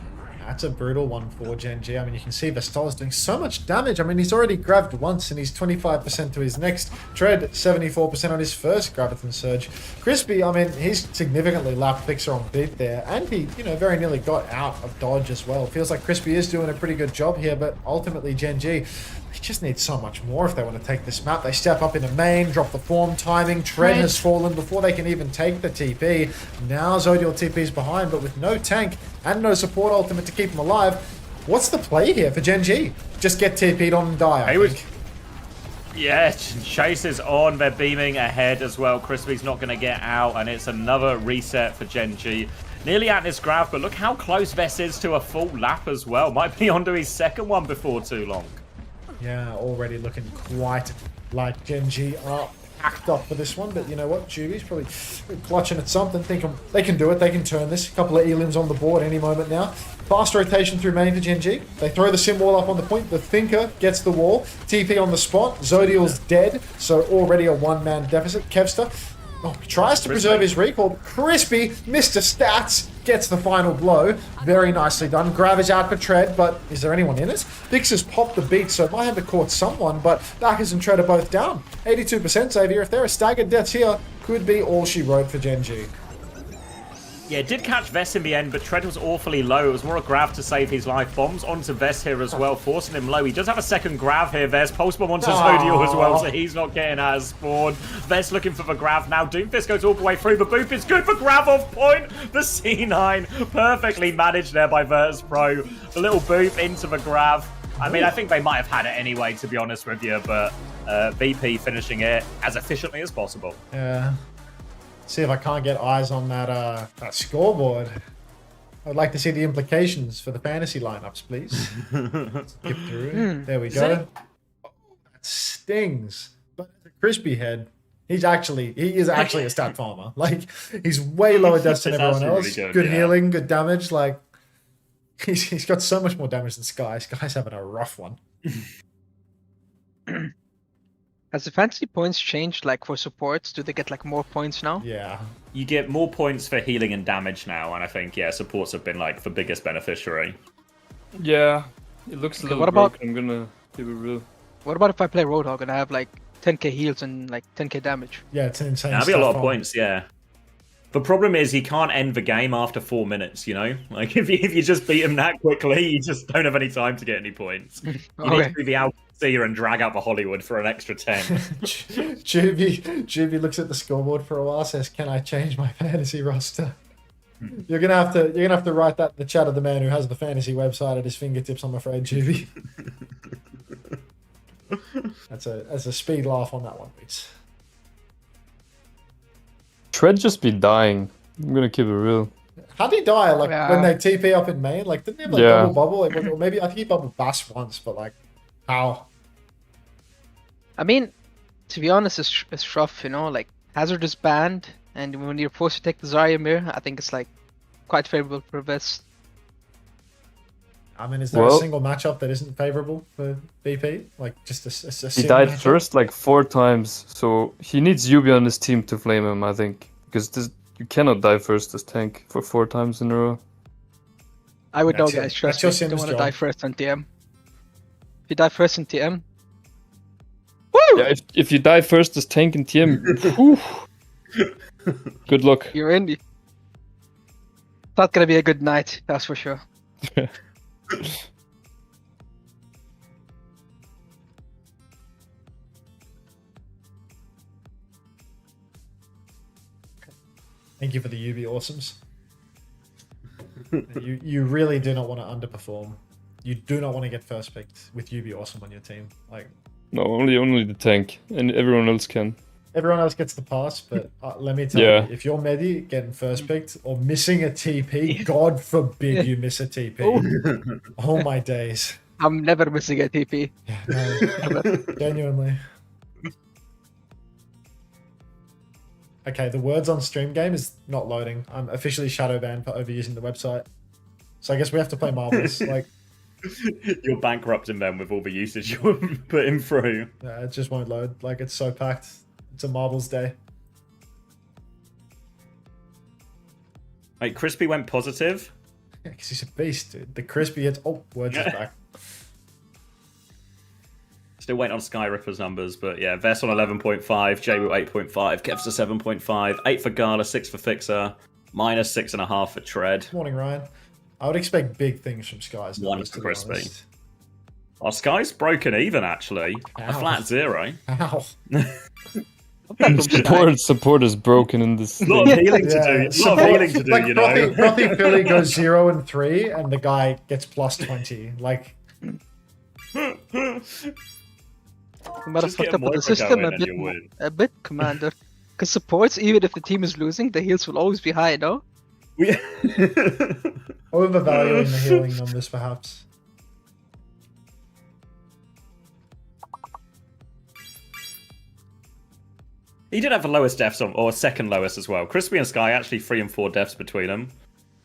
That's a brutal one for Gen.G. I mean, you can see Vestal is doing so much damage. I mean, he's already grabbed once, and he's 25% to his next. Tread, 74% on his first Graviton Surge. Crispy, I mean, he's significantly lapped Fixer on beat there, and he, very nearly got out of dodge as well. Feels like Crispy is doing a pretty good job here, but ultimately Gen.G, they just need so much more if they want to take this map. They step up into main, drop the form timing. Tread has fallen before they can even take the TP. Now Zodial TP's behind, but with no tank and no support ultimate to keep him alive. What's the play here for Gen.G? Just get TP'd on and die, I think. Yeah, Chase is on. They're beaming ahead as well. Crispy's not going to get out, and it's another reset for Gen.G. Nearly at this graph, but look how close Vest is to a full lap as well. Might be onto his second one before too long. Yeah, already looking quite like Gen.G are packed up for this one, but you know what? Juby's probably clutching at something, thinking they can do it, they can turn this. A couple of elims on the board any moment now. Fast rotation through main for Gen.G. They throw the sim wall up on the point. The Thinker gets the wall. TP on the spot. Zodial's dead, so already a one-man deficit. Kevster Oh, he tries to preserve his recall. Crispy, Mr. Stats, gets the final blow. Very nicely done. Grav is out for Tread, but is there anyone in it? Vix has popped the beat, so might have to caught someone, but Dackers and Tread are both down. 82% Xavier. If there are staggered deaths here, could be all she wrote for Gen.G. Yeah, did catch Vess in the end, but Tread was awfully low. It was more a Grav to save his life. Bombs onto Vess here as well, forcing him low. He does have a second Grav here, Vess. Pulse Bomb onto Zodiel as well, so he's not getting out of spawn. Vess looking for the Grav now. Doomfist goes all the way through. The Boop is good for Grav off point. The C9 perfectly managed there by Virtus Pro. The little Boop into the Grav. I mean, I think they might have had it anyway, to be honest with you, but VP finishing it as efficiently as possible. Yeah. See if I can't get eyes on that scoreboard. I'd like to see the implications for the fantasy lineups, please. Skip through. There we go. Oh, that stings. But as a crispy head, he is actually a stat farmer. Like, he's way lower deaths than everyone else. Really good healing, good damage. Like, he's got so much more damage than Sky. Sky's having a rough one. Has the fantasy points changed, like, for supports? Do they get, like, more points now? Yeah. You get more points for healing and damage now, and I think, yeah, supports have been, like, the biggest beneficiary. Yeah, it looks a little what about, broken, I'm gonna give it real. What about if I play Roadhog and I have, like, 10k heals and, like, 10k damage? Yeah, it's insane. That'd be a lot of points, yeah. The problem is he can't end the game after 4 minutes, you know? Like, if you just beat him that quickly, you just don't have any time to get any points. You need to do the Qadsiah and drag out the Hollywood for an extra 10. Juby looks at the scoreboard for a while, says, "Can I change my fantasy roster?" You're gonna have to write that in the chat of the man who has the fantasy website at his fingertips, I'm afraid, Juby. That's a speed laugh on that one, please. Tread just be dying. I'm gonna keep it real. How did he die? Like when they TP up in main? Like didn't he have like double bubble? Like, or maybe I think he bubbled Bass once, but like how? I mean, to be honest, it's rough, you know. Like Hazard is banned, and when you're forced to take the Zarya mirror, I think it's like quite favorable for Vest. I mean, is there a single matchup that isn't favorable for BP? Like just a he died matchup? First like 4 times, so he needs Yubi on his team to flame him, I think, because you cannot die first as tank for 4 times in a row. I would know, guys. Trust me. You don't want to die first on TM. If you die first in TM, woo! Yeah, if you die first as tank in TM, good luck. You're in. It's not gonna be a good night, that's for sure. Thank you for the UB awesomes. you really do not want to underperform. You do not want to get first picked with UB awesome on your team. Like no, only the tank, and everyone else can. Everyone else gets the pass, but let me tell you, if you're Medi getting first picked or missing a TP, God forbid you miss a TP. Oh my days. I'm never missing a TP. Yeah, no, genuinely. Okay, the words on stream game is not loading. I'm officially shadow banned for overusing the website. So I guess we have to play marbles. Like you're bankrupting them with all the usage you're putting through. Yeah, it just won't load. Like it's so packed. It's a marbles day. Wait, Crispy went positive? Yeah, because he's a beast, dude. The Crispy hits... Oh, words is back. Still waiting on Sky Ripper's numbers, but yeah, Vess on 11.5, J-Will 8.5, Kev's to 7.5, 8 for Gala, 6 for Fixer, minus 6.5 for Tread. Morning, Ryan. I would expect big things from Sky's. 1 for Crispy. Our Sky's broken even, actually. Ow. A flat 0. Ow. Support is broken in this. A lot of healing to do. A lot of healing to do, like, you know. Frothy Philly goes 0 and 3, and the guy gets plus 20. Like. You might have fucked up with the system a bit, Commander. Because supports, even if the team is losing, the heals will always be high, no? Overvaluing the healing numbers, perhaps. He did have the lowest deaths, or second lowest as well. Crispy and Sky actually 3 and 4 deaths between them.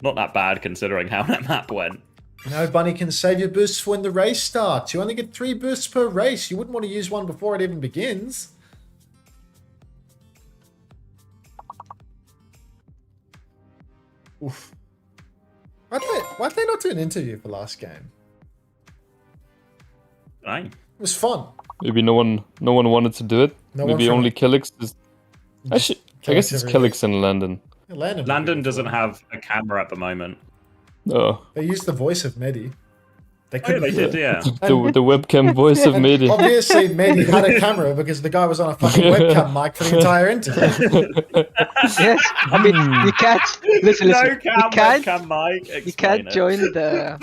Not that bad considering how that map went. No, Bunny can save your boosts for when the race starts. You only get 3 boosts per race. You wouldn't want to use one before it even begins. Oof. Why'd they not do an interview for last game? Aye. It was fun. Maybe no one wanted to do it. No Maybe one only Kelix is... Actually, I guess it's Kelix and Landon. Yeah, Landon doesn't have a camera at the moment. Oh. They used the voice of Medi. They Oh, yeah, they did, yeah. The webcam voice of Medi. Obviously, Medi had a camera because the guy was on a fucking webcam mic for the entire interview. Yes, I mean you can't listen. No You webcam can't. mic. You can't Explain it. join the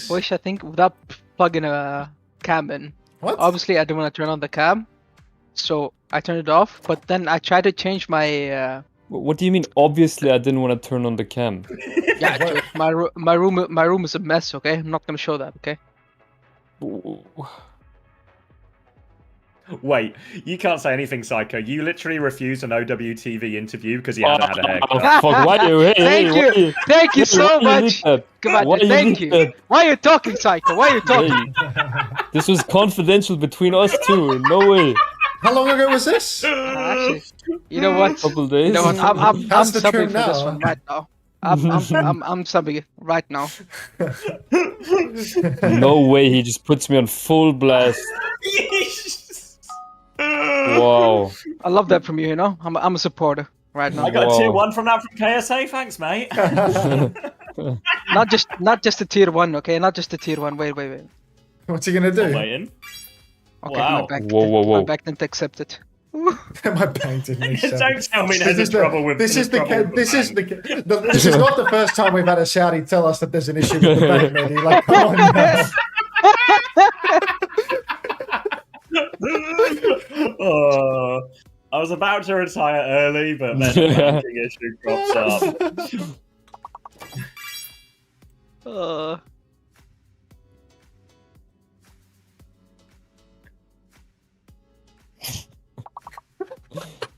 voice. I think without plugging a cam in. What? Obviously, I didn't want to turn on the cam, so I turned it off. But then I tried to change my. What do you mean? Obviously, I didn't want to turn on the cam. Yeah, dude, my room is a mess. Okay, I'm not gonna show that. Okay. Wait, you can't say anything, Psycho. You literally refused an OWTV interview because you hadn't had a haircut. Oh, fuck, why you? Hey, Thank you so much. Come Come on, thank you. Why are you talking, Psycho? Why are you talking? This was confidential between us two. No way. How long ago was this? Actually, you know what? Couple days. You know what? I'm How's the subbing trim for this now? one right now. I'm subbing right now. No way. He just puts me on full blast. Wow. I love that from you. You know, I'm a supporter right now. I got a tier 1 from that from KSA. Thanks, mate. Not just a tier 1, okay? Not just a tier 1. Wait. What's he gonna do? I'm waiting. Okay, Wow. my bank, Whoa. my bank didn't accept it. My bank didn't accept. Don't tell me there's trouble with This is trouble with the this is bank. this is not the first time we've had a Saudi tell us that there's an issue with the bank, Medi. Like, come on now. Oh, I was about to retire early, but then the banking issue crops up. Oh,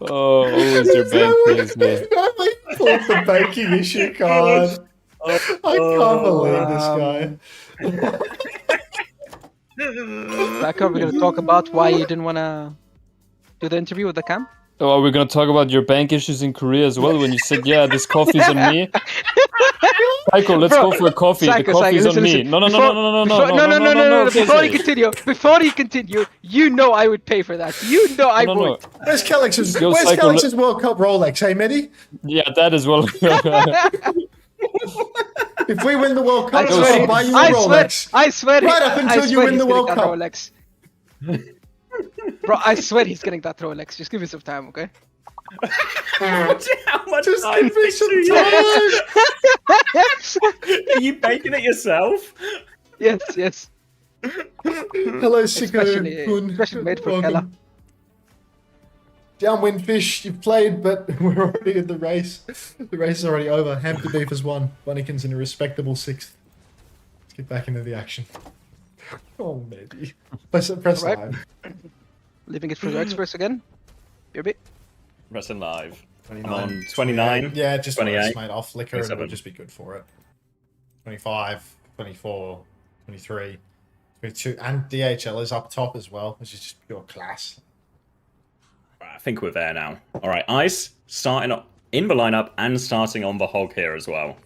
always your bank pays me. I pulled the banking issue card. I can't believe this guy. Back up, we're gonna talk about why you didn't wanna do the interview with the cam. Oh, are we gonna talk about your bank issues in Korea as well? When you said, "Yeah, this coffee's on me." Psycho, let's go for a coffee. Psycho, the coffee's listen, on me. listen. No. Before you continue, you know I would pay for that. You know I would. Where's Kelix's Yo, Psycho, World Cup Rolex? Hey, Medi? Yeah, that as well. If we win the World Cup, I I'll buy you a Rolex. I swear. Right up until you win the World Cup. Rolex. Bro, I swear he's getting that Rolex. Just give me some time, okay? How much Just time give me some do you time. Are you baking it yourself? Yes. Hello, Especially made for Kella. Downwind Fish, you've played, but we're already in the race. The race is already over. Hampton Beef has won. Bunnykins in a respectable 6th. Let's get back into the action. Oh, maybe. Press Right. live. Leaving it for the experts again. You're Pressing live. 29. I'm on 29. Yeah, just 28. rest, mate. I'll flicker and it'll 27. just be good for it. 25, 24, 23, 22. And DHL is up top as well, which is just pure class. I think we're there now. All right, Ice starting up in the lineup and starting on the hog here as well.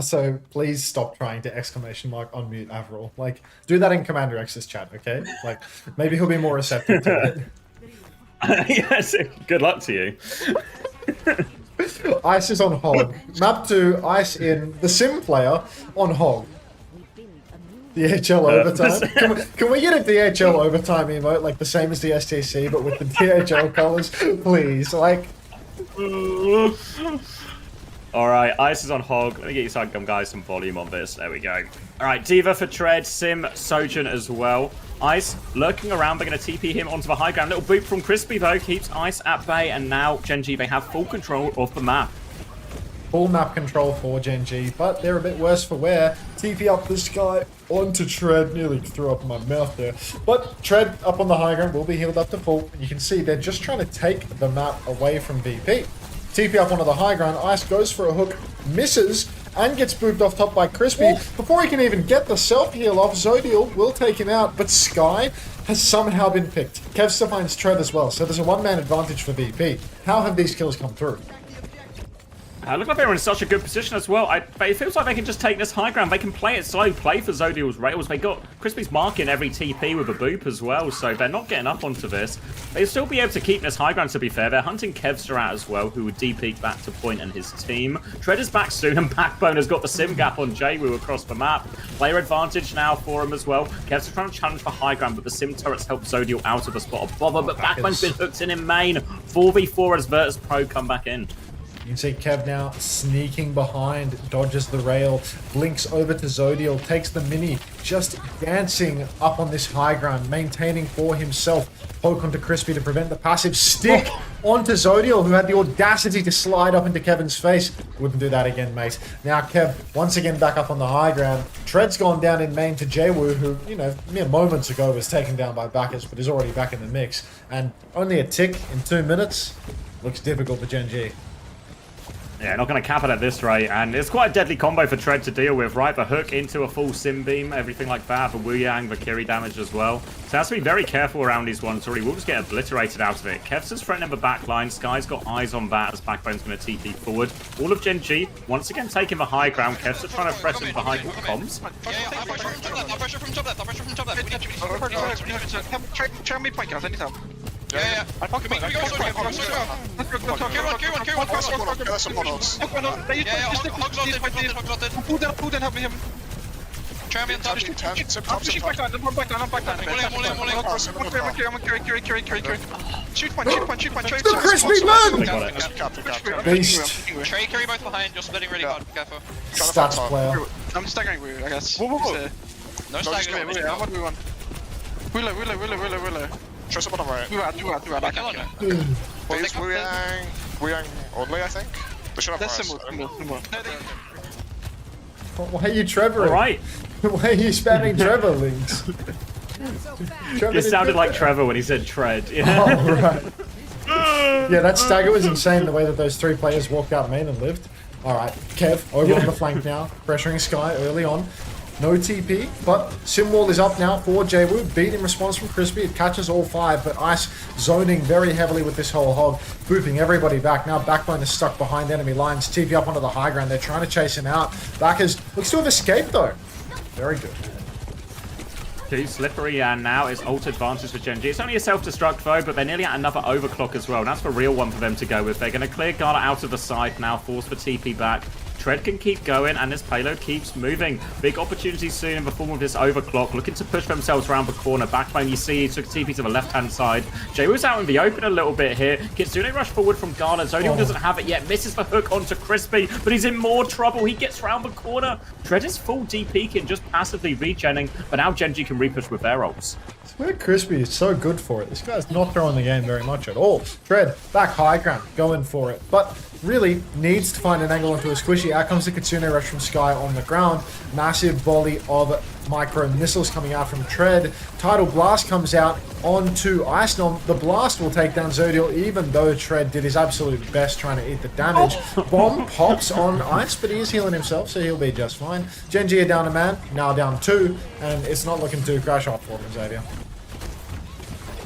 So please stop trying to unmute Avril. Like, do that in Commander X's chat, okay? Like, maybe he'll be more receptive to it. Yes, good luck to you. Ice is on hog. Map 2, Ice in. The Sim player on hog. DHL overtime. Can we get a DHL overtime emote like the same as the STC, but with the DHL colors, please? Like. All right, Ice is on hog. Let me get you guys some volume on this. There we go. All right, Diva for Tread, Sim, Sojourn as well. Ice lurking around. They're going to TP him onto the high ground. Little boot from Crispy though keeps Ice at bay, and now Gen.G they have full control of the map. Full map control for Gen.G, but they're a bit worse for wear. TP up this guy onto Tread. Nearly threw up in my mouth there. But Tread up on the high ground will be healed up to full. And you can see they're just trying to take the map away from VP. TP up onto the high ground. Ice goes for a hook, misses, and gets booped off top by Crispy. Before he can even get the self-heal off, Zodiel will take him out, but Sky has somehow been picked. Kev still finds Tread as well, so there's a one-man advantage for VP. How have these kills come through? Look like they were in such a good position as well. But it feels like they can just take this high ground. They can play it slow, play for Zodial's rails. They got Crispy's marking every TP with a boop as well, so they're not getting up onto this. They'll still be able to keep this high ground, to be fair. They're hunting Kevster out as well, who would DP back to Point and his team. Tread is back soon, and Backbone has got the sim gap on Jwoo across the map. Player advantage now for him as well. Kevster trying to challenge for high ground, but the sim turrets help Zodial out of the spot of bother, but Backbone's been hooked in main. 4v4 as Virtus Pro come back in. You can see Kev now sneaking behind, dodges the rail, blinks over to Zodial, takes the mini, just dancing up on this high ground, maintaining for himself. Poke onto Crispy to prevent the passive stick onto Zodial, who had the audacity to slide up into Kevin's face. Wouldn't do that again, mate. Now Kev, once again back up on the high ground. Tread's gone down in main to Jwoo, who, you know, mere moments ago was taken down by Bacchus, but is already back in the mix. And only a tick in 2 minutes. Looks difficult for Gen.G. Yeah, not going to cap it at this rate, and it's quite a deadly combo for Tread to deal with, right? The hook into a full sim beam, everything like that, the Wu Yang, the Kiri damage as well. So has to be very careful around these ones, or he will just get obliterated out of it. Kev's just threatening the backline, Sky's got eyes on that as Backbone's going to TP forward. All of Gen.G, once again taking the high ground, Kev's just trying to press him behind comms. I'll pressure from top left, I'll pressure from top left. Try and mid point, guys, anytime. Yeah. Let's go. That's some models. Pull down, help me him. Try me on top. I'm pushing back down, I'm back down. I'm carry. Shoot point, trade. Crispy, man! Beast. Trade, carry both behind, you're splitting really hard, careful. Stats player. I'm staggering with you, I guess. Whoa. No staggering. I'm on one. Willow. Try someone on right. Do it. I can't kill him. Please, Wu Yang only, I think. They should have more. Why are you Trevor? Alright. Why are you spamming Trevor links? It sounded like Trevor when he said Tread. Yeah. Oh, right. Yeah, that stagger was insane, the way that those 3 players walked out main and lived. Alright, Kev, over on the flank now, pressuring Sky early on. No TP, but Simwall is up now for Jwoo. Beat in response from Crispy. It catches all 5, but Ice zoning very heavily with this whole hog, booping everybody back. Now Backbone is stuck behind enemy lines. TP up onto the high ground. They're trying to chase him out. Backers looks to have escaped though. Very good. Too slippery, and now it's ult advantage for Gen.G. It's only a self-destruct though, but they're nearly at another overclock as well. And that's the real one for them to go with. They're going to clear Gala out of the side now, force the TP back. Tread can keep going, and this payload keeps moving. Big opportunity soon in the form of this overclock, looking to push themselves around the corner. Backbone, you see, he took TP to the left-hand side. Jwoo's out in the open a little bit here. Kitsune rush forward from Gala. Zodiac doesn't have it yet. Misses the hook onto Crispy, but he's in more trouble. He gets round the corner. Tread is full DP, just passively regenning, but now Gen.G can repush with their ults. Where Crispy is so good for it. This guy's not throwing the game very much at all. Tread, back high ground, going for it. But really needs to find an angle onto a squishy. Out comes the Kitsune rush from Sky on the ground. Massive volley of micro missiles coming out from Tread. Tidal Blast comes out onto Ice Nom. The blast will take down Zodial, even though Tread did his absolute best trying to eat the damage. Bomb pops on Ice, but he is healing himself, so he'll be just fine. Gen.G are down a man, now down 2, and it's not looking too crash off for them, Xavier.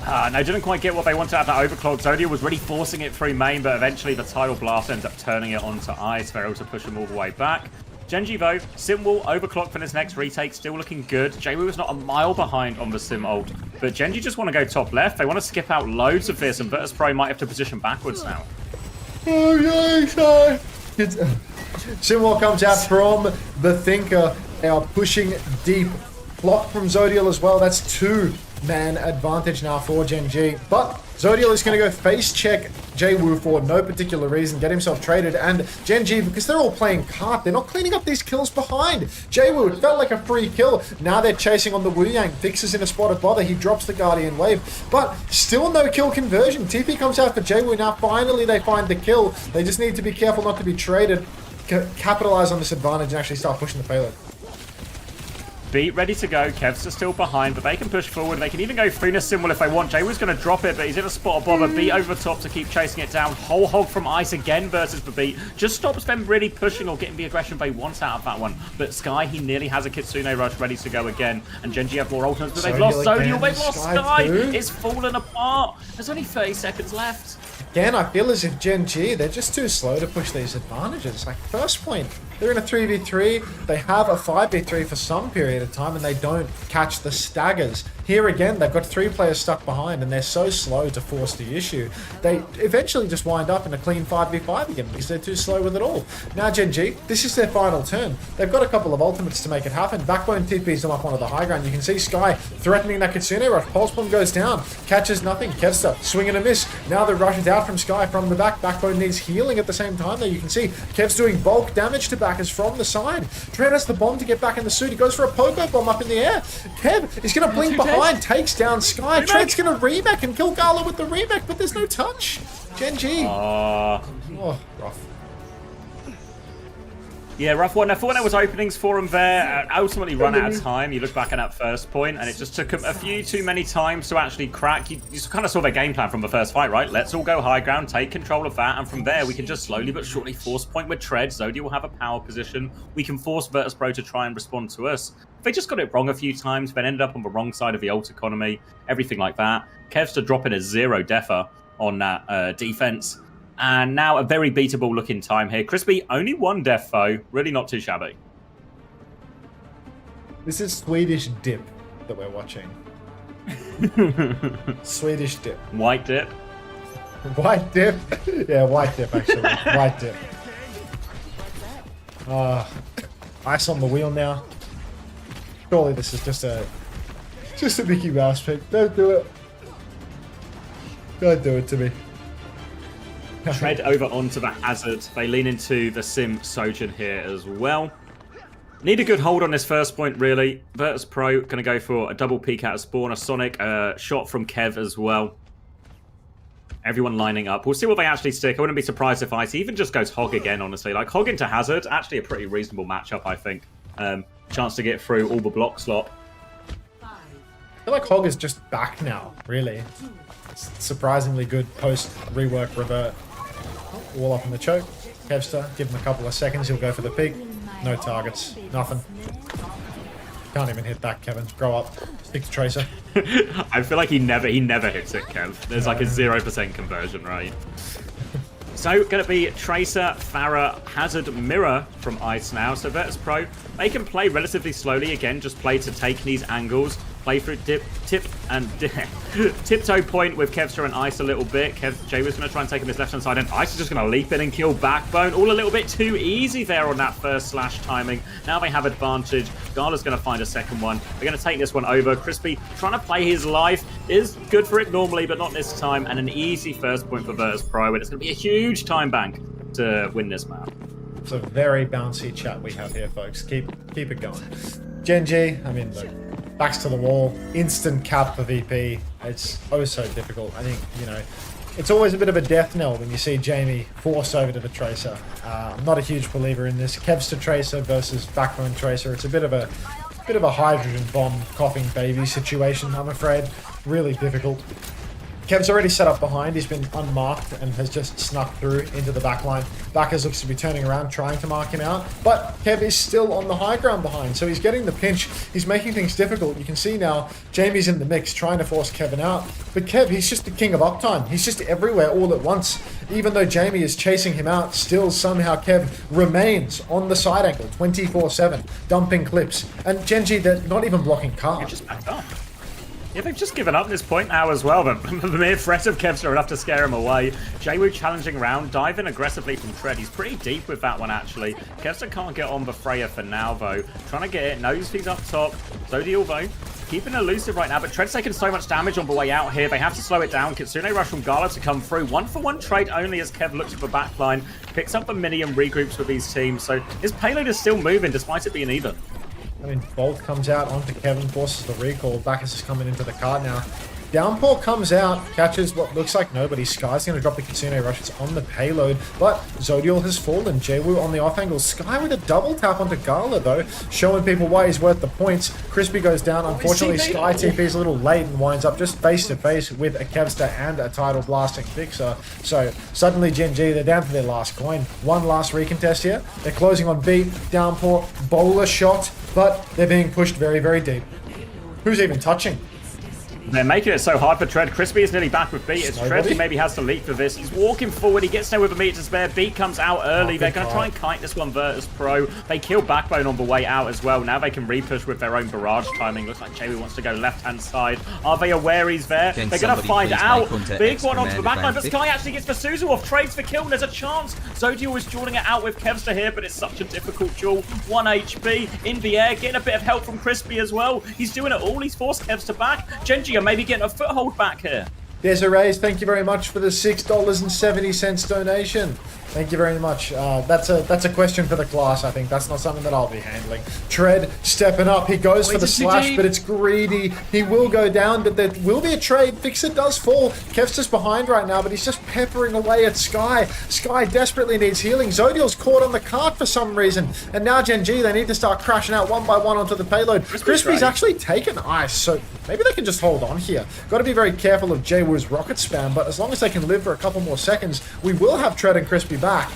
No, didn't quite get what they wanted out of that overclock. Zodiac was really forcing it through main, but eventually the Tidal Blast ends up turning it onto Ice. They're able to push him all the way back. Gen.G though, Simwall overclock for this next retake, still looking good. Jwoo is not a mile behind on the Sim ult, but Gen.G just want to go top left. They want to skip out loads of this, and Virtus Pro might have to position backwards now. Oh, yikes! Simwall comes out from the Thinker. They are pushing deep. Block from Zodial as well. That's 2-man advantage now for Gen.G. But Zodial is going to go face check Jwoo for no particular reason, get himself traded, and Gen.G, because they're all playing cart, they're not cleaning up these kills behind. Jwoo, it felt like a free kill. Now they're chasing on the Wu Yang. Fixes in a spot of bother. He drops the Guardian Wave, but still no kill conversion. TP comes out for Jwoo. Now finally they find the kill. They just need to be careful not to be traded, capitalize on this advantage, and actually start pushing the payload. Beat ready to go. Kev's are still behind, but they can push forward. They can even go Funa symbol if they want. Jaywoo's going to drop it, but he's in a spot of bother. Beat over the top to keep chasing it down. Whole hog from Ice again versus the Beat. Just stops them really pushing or getting the aggression they want out of that one. But Sky, he nearly has a Kitsune Rush ready to go again. And Gen.G have more ultimates, but they've lost Zodial. They've lost Sky. It's fallen apart. There's only 30 seconds left. Again, I feel as if Gen.G, they're just too slow to push these advantages. Like, first point, they're in a 3v3. They have a 5v3 for some period of time, and they don't catch the staggers. Here again, they've got 3 players stuck behind, and they're so slow to force the issue. They eventually just wind up in a clean 5v5 again because they're too slow with it all. Now Gen.G, this is their final turn. They've got a couple of ultimates to make it happen. Backbone TPs them up onto the high ground. You can see Sky threatening that Kitsune Rush. Pulse Bomb goes down, catches nothing. Kevster swing and a miss. Now the rush is out from Sky from the back. Backbone needs healing at the same time though. You can see Kev's doing bulk damage to backers from the side. Tread has the bomb to get back in the suit. He goes for a Pogo Bomb up in the air. Kev is going to blink behind, takes down Sky. Remake. Tread's going to remake and kill Gala with the remake, but there's no touch. Gen.G. Oh, rough. Yeah, rough one. I thought there was openings for him there. Ultimately run out of time. You look back at that first point, and it just took him a few too many times to actually crack. You kind of saw their game plan from the first fight, right? Let's all go high ground, take control of that, and from there we can just slowly but surely force point with Tread. Zodiac will have a power position. We can force Virtus.pro to try and respond to us. They just got it wrong a few times, then ended up on the wrong side of the ult economy, everything like that. Kev's dropping a 0 defa on that defense. And now a very beatable looking time here. Crispy, only 1 death though. Really not too shabby. This is Swedish dip that we're watching. Swedish dip. White dip. White dip? Yeah, white dip actually. White dip. Ice on the wheel now. Surely this is just a Mickey Mouse pick. Don't do it. Don't do it to me. Tread over onto the Hazard. They lean into the Sim Sojourn here as well. Need a good hold on this first point, really. Virtus.pro going to go for a double peek out of spawn, a Sonic, a shot from Kev as well. Everyone lining up. We'll see what they actually stick. I wouldn't be surprised if Ice even just goes Hog again, honestly. Like, Hog into Hazard, actually a pretty reasonable matchup, I think. Chance to get through all the block slop. I feel like Hog is just back now, really. It's surprisingly good post-rework revert. All up in the choke. Kevster, give him a couple of seconds, he'll go for the peak. No targets, nothing. Can't even hit that, Kevin. Grow up. Stick to Tracer. I feel like he never hits it, Kev. There's like a 0% conversion rate. So, going to be Tracer, Pharah, Hazard, Mirror from Ice now. So, Virtus.pro, they can play relatively slowly. Again, just play to take these angles. Play through tiptoe point with Kevster and Ice a little bit. Jay was going to try and take him his left-hand side, and Ice is just going to leap in and kill Backbone. All a little bit too easy there on that first slash timing. Now they have advantage. Gala's going to find a second one. They're going to take this one over. Crispy trying to play his life. Is good for it normally, but not this time. And an easy first point for Virtus.pro, and it's going to be a huge time bank to win this map. It's a very bouncy chat we have here, folks. Keep it going. Gen.G, I mean, look, backs to the wall, instant cap for VP. It's oh so difficult. I think, you know, it's always a bit of a death knell when you see Jamie force over to the Tracer. I'm not a huge believer in this. Kevster Tracer versus Backbone Tracer. It's a bit of a hydrogen bomb coughing baby situation, I'm afraid. Really difficult. Kev's already set up behind. He's been unmarked and has just snuck through into the backline. Backers looks to be turning around, trying to mark him out. But Kev is still on the high ground behind, so he's getting the pinch. He's making things difficult. You can see now Jamie's in the mix, trying to force Kevin out. But Kev, he's just the king of uptime. He's just everywhere all at once. Even though Jamie is chasing him out, still somehow Kev remains on the side angle 24/7, dumping clips. And Gen.G, they're not even blocking cars. Just backed up. Yeah, they've just given up this point now as well. The mere threat of Kevster enough to scare him away. Jaywoo challenging round, diving aggressively from Tread. He's pretty deep with that one, actually. Kevster can't get on the Freya for now, though. Trying to get it, knows he's up top. Zodial, though, keeping elusive right now, but Tread's taking so much damage on the way out here. They have to slow it down. Kitsune rush from Gala to come through. 1-for-1 trade only as Kev looks for the backline. Picks up the mini and regroups with these teams, so his payload is still moving despite it being even. I mean, Bolt comes out onto Kevin, forces the recall. Bacchus is coming into the card now. Downpour comes out, catches what looks like nobody. Sky's going to drop the Kitsune Rush. It's on the payload, but Zodiel has fallen. Jwoo on the off angle. Sky with a double tap onto Gala, though, showing people why he's worth the points. Crispy goes down. Unfortunately, Sky TP's a little late and winds up just face-to-face with a Kevster and a title blasting Fixer. So suddenly Gen.G, they're down to their last coin. One last recontest here. They're closing on B. Downpour, bowler shot, but they're being pushed very, very deep. Who's even touching? They're making it so hard for Tread. Crispy is nearly back with Beat. It's Tread who maybe has to leap for this. He's walking forward. He gets there with a meter to spare. Beat comes out early. They're going to try and kite this one Virtus Pro. They kill Backbone on the way out as well. Now they can repush with their own barrage timing. Looks like Jwoo wants to go left-hand side. Are they aware he's there? They're going to find out. Big one onto the backline, but Sky actually gets the Suzu off. Trades for kill. There's a chance. Zodiel is dueling it out with Kevster here, but it's such a difficult duel. 1 HP in the air. Getting a bit of help from Crispy as well. He's doing it all. He's forced Kevster back. Gen.G are maybe getting a foothold back here. There's a raise. Thank you very much for the $6.70 donation. Thank you very much. That's a question for the class, I think. That's not something that I'll be handling. Tread stepping up. He goes for the slash, but it's greedy. He will go down, but there will be a trade. Fixer does fall. Kevster's behind right now, but he's just peppering away at Sky. Sky desperately needs healing. Zodiel's caught on the cart for some reason. And now Gen.G, they need to start crashing out one by one onto the payload. Crispy's actually taken ice, so maybe they can just hold on here. Got to be very careful of Jwoo's rocket spam, but as long as they can live for a couple more seconds, we will have Tread and Crispy back.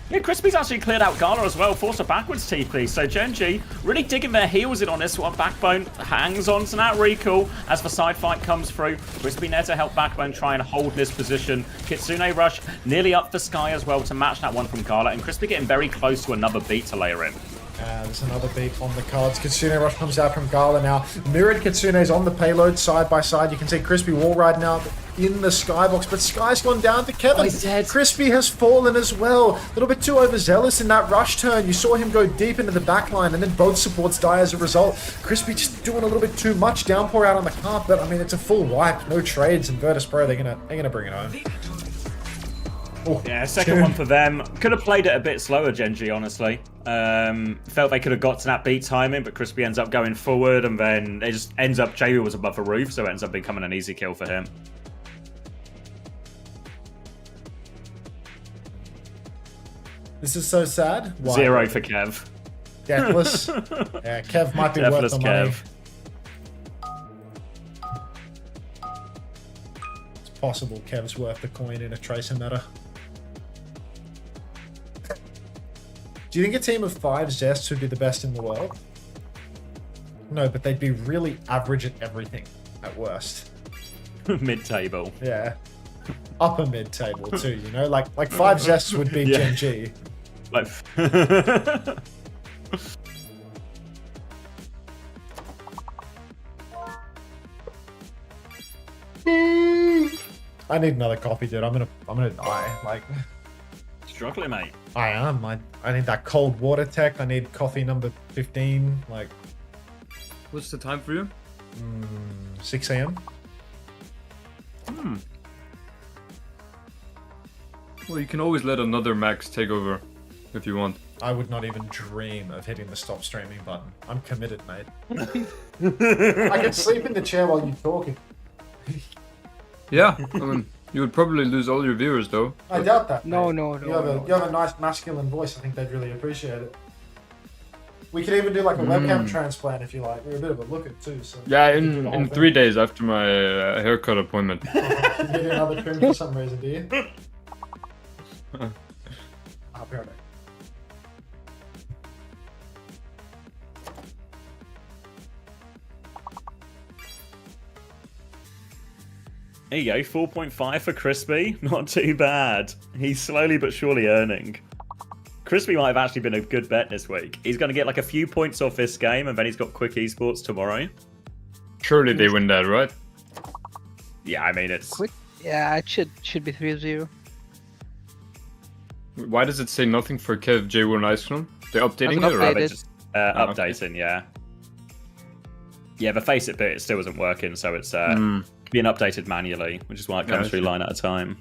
Yeah, Crispy's actually cleared out Gala as well, forced a backwards TP. So Gen.G really digging their heels in on this one. Backbone hangs on to that recall as the side fight comes through. Crispy there to help Backbone try and hold this position. Kitsune Rush nearly up for Sky as well to match that one from Gala. And Crispy getting very close to another beat to layer in. There's another beat on the cards. Kitsune Rush comes out from Gala now. Mirrored Kitsune's on the payload side by side. You can see Crispy wall ride now in the skybox, but Sky's gone down to Kevin. He's dead. Crispy has fallen as well. A little bit too overzealous in that rush turn. You saw him go deep into the backline, and then both supports die as a result. Crispy just doing a little bit too much. Downpour out on the cart, but I mean, it's a full wipe. No trades, and Virtus Pro, they're gonna bring it home. Oh, yeah, second one for them. Could have played it a bit slower, Gen.G, honestly. Felt they could have got to that beat timing, but Crispy ends up going forward, and then it just ends up, Jwoo was above the roof, so it ends up becoming an easy kill for him. This is so sad. Why? 0 for Kev. Deathless. Yeah, Kev might be worth the money. It's possible Kev's worth the coin in a Tracer meta. Do you think a team of 5 Zests would be the best in the world? No, but they'd be really average at everything at worst. Mid-table. Yeah. Upper mid-table too, you know? Like 5 Zests would be Gen.G. Like... I need another coffee, dude. I'm gonna die. Like, struggling, mate. I am. I need that cold water tech. I need coffee number 15. Like, what's the time for you? 6 a.m. Well, you can always let another max take over if you want. I would not even dream of hitting the stop streaming button. I'm committed, mate. I can sleep in the chair while you're talking. Yeah, I mean, you would probably lose all your viewers, though. I doubt that. No. You have a nice masculine voice. I think they'd really appreciate it. We could even do like a webcam transplant if you like. You're a bit of a looker too. So yeah, in 3 days after my haircut appointment. You need another trim for some reason, do you? I'll be right back. There you go, 4.5 for Crispy. Not too bad. He's slowly but surely earning. Crispy might have actually been a good bet this week. He's going to get like a few points off this game, and then he's got quick esports tomorrow. Surely they win that, right? Yeah, I mean, it's... Quick? Yeah, it should be 3-0. Why does it say nothing for Kev, Jwoo, and Ice Cream? They're updating it, or are they just updating, yeah. Yeah, the face it bit it still isn't working, so it's being updated manually, which is why it comes through line at a time.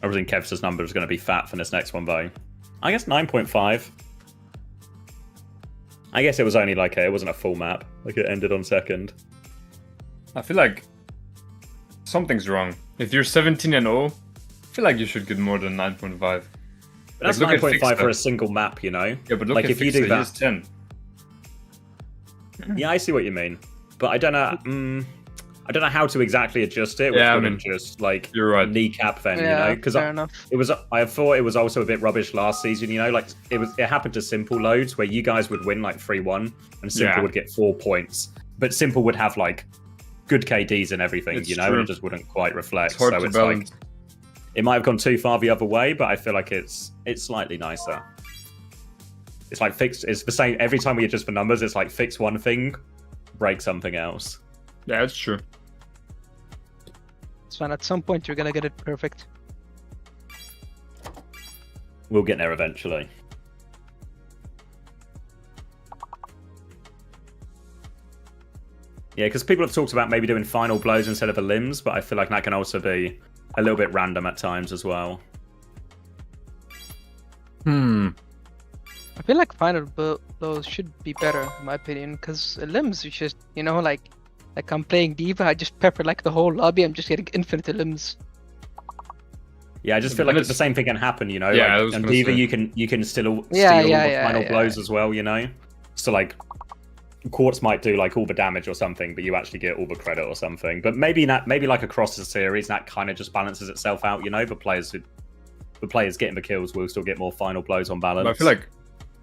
I think Kev's number is going to be fat for this next one, though. I guess 9.5. I guess it was only like it wasn't a full map. Like it ended on second. I feel like something's wrong. If you're 17-0, I feel like you should get more than 9.5. But that's like, 9.5 for a single map, you know? Yeah, but look like at if you do Fixer, that, he has 10. Yeah, I see what you mean, but I don't know. I don't know how to exactly adjust it. Yeah, I wouldn't mean, just like you're right. kneecap them, Yeah, you know? Because fair enough. it was. I thought it was also a bit rubbish last season. You know, like it happened to Simple loads where you guys would win like 3-1 and Simple Yeah. would get 4 points, but Simple would have like good KDs and everything, It's you know, true. and it just wouldn't quite reflect. It's hard so to it's balance. like it might have gone too far the other way, but I feel like it's slightly nicer. It's like fixed. It's the same every time we adjust the numbers. It's like fix one thing, break something else. Yeah, it's true. So at some point you're gonna get it perfect. We'll get there eventually. Yeah, because people have talked about maybe doing final blows instead of the limbs, but I feel like that can also be a little bit random at times as well. I feel like final blows should be better, in my opinion, because limbs, you just, you know, like I'm playing D.Va, I just pepper like the whole lobby, I'm just getting infinite limbs. Yeah, I just feel like the same thing can happen, you know. Yeah, I like, was and gonna D.Va, say. you can still steal Yeah, all the yeah, final yeah, blows yeah. as well, you know. So like, Quartz might do like all the damage or something, but you actually get all the credit or something. But maybe like across the series, that kind of just balances itself out, you know. The players getting the kills will still get more final blows on balance. But I feel like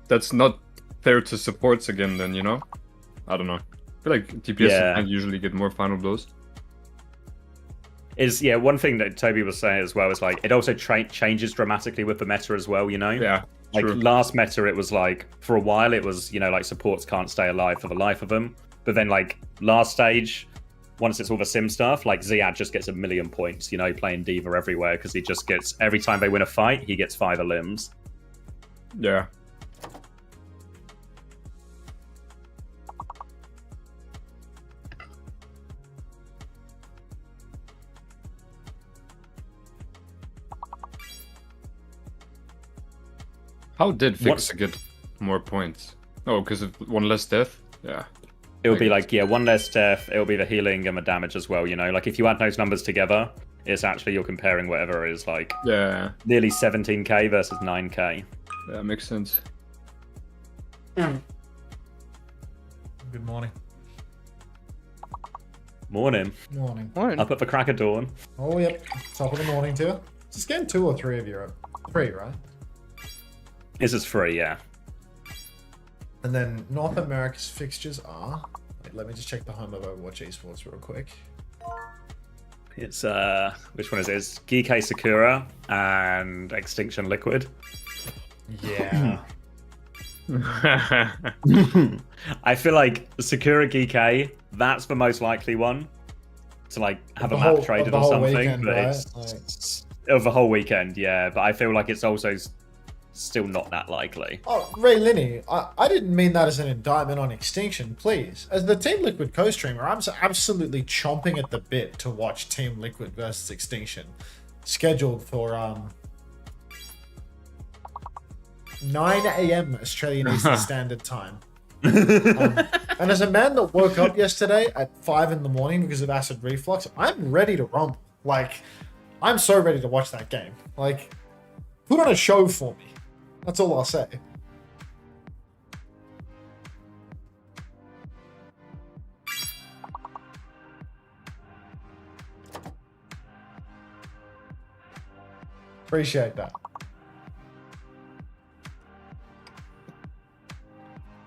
that's not fair to supports again then, you know? I don't know. I feel like DPS can usually get more final blows. One thing that Toby was saying as well is like it also changes dramatically with the meta as well, you know? Yeah. Like true. last meta, it was like for a while it was, you know, like supports can't stay alive for the life of them. But then like last stage, once it's all the sim stuff, like Ziad just gets 1,000,000 points, you know, playing D.Va everywhere because he just gets every time they win a fight, he gets 5 limbs. Yeah. How did Fixer get more points? Oh, because of one less death? Yeah. It'll be like, one less death, it'll be the healing and the damage as well, you know? Like if you add those numbers together, it's actually you're comparing whatever is like nearly 17k versus 9k. Yeah, makes sense. Good morning. Morning. Morning. Up at the crack of dawn. Oh, yep. Top of the morning too. Is this game 2 or 3 of Europe? 3, right? This is free, yeah. And then North America's fixtures are... Wait, let me just check the home of Overwatch Esports real quick. It's, which one is it? It's Geekay Sakura and Extinction Liquid. Yeah. I feel like Sakura Geekay, that's the most likely one to like have a map traded or something. Weekend, but right? it's of the whole weekend, yeah. But I feel like it's also still not that likely. Oh, Ray Linney, I didn't mean that as an indictment on Extinction, please. As the Team Liquid co-streamer, I'm absolutely chomping at the bit to watch Team Liquid versus Extinction. Scheduled for 9 a.m. Australian Eastern Standard Time. And as a man that woke up yesterday at 5 in the morning because of acid reflux, I'm ready to rumble. Like, I'm so ready to watch that game. Like, put on a show for me. That's all I'll say. Appreciate that.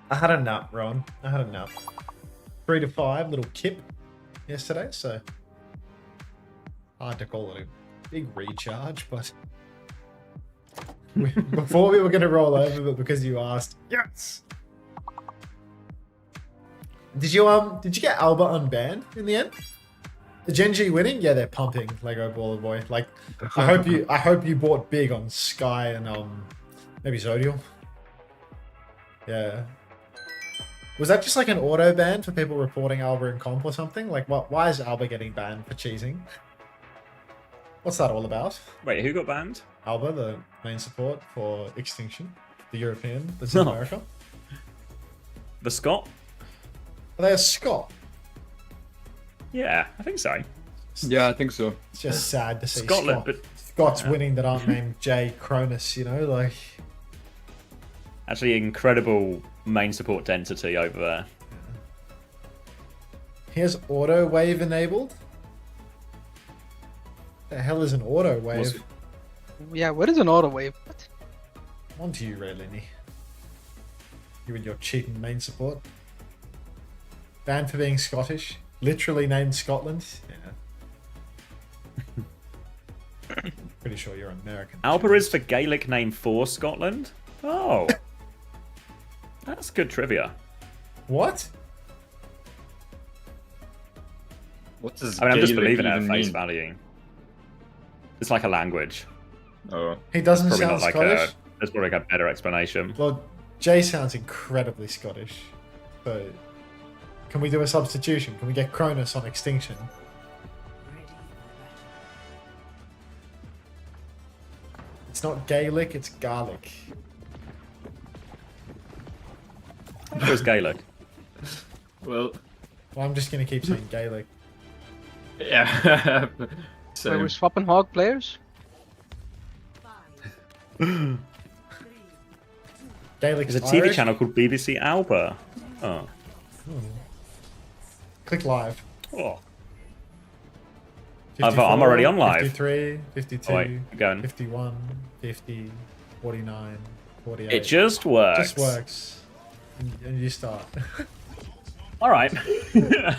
I had a nap, Ron. I had a nap. 3 to 5, little kip yesterday, so hard to call it a big recharge, but before we were going to roll over, but because you asked, yes. Did you get Alba unbanned in the end? The Gen.G winning? Yeah, they're pumping Lego Baller Boy. Like, I hope you bought big on Sky and maybe Zodial. Yeah. Was that just like an auto ban for people reporting Alba in comp or something? Like, why is Alba getting banned for cheesing? What's that all about? Wait, who got banned? Alba, the main support for Extinction, the European, that's in America. The Scot? Are they a Scot? Yeah, I think so. Yeah, I think so. It's just sad to see Scotland, Scots winning that aren't named Jay Cronus, you know, like. Actually, incredible main support density over there. Here's auto wave enabled. The hell is an auto wave? Yeah, what is an auto wave? What? On to you, Red Linny. You and your cheating main support. Banned for being Scottish. Literally named Scotland. Yeah. Pretty sure you're American. Alba is the Gaelic name for Scotland. Oh. That's good trivia. What? What does I'm just Gaelic believing it at even face mean? value. It's like a language. Oh. He doesn't Probably sound not like Scottish. there's probably like a better explanation. Well, Jay sounds incredibly Scottish. So, can we do a substitution? Can we get Cronus on Extinction? It's not Gaelic, it's garlic. It was Gaelic. Well, I'm just going to keep saying Gaelic. Yeah. So we're swapping hog players? Gaelic There's a TV channel called BBC Alba. Oh. Click live. Oh. 54, I'm already on live. 53, 52, Oh, wait, going. 51, 50, 49, 48. It just works. Just works. And you start. All right.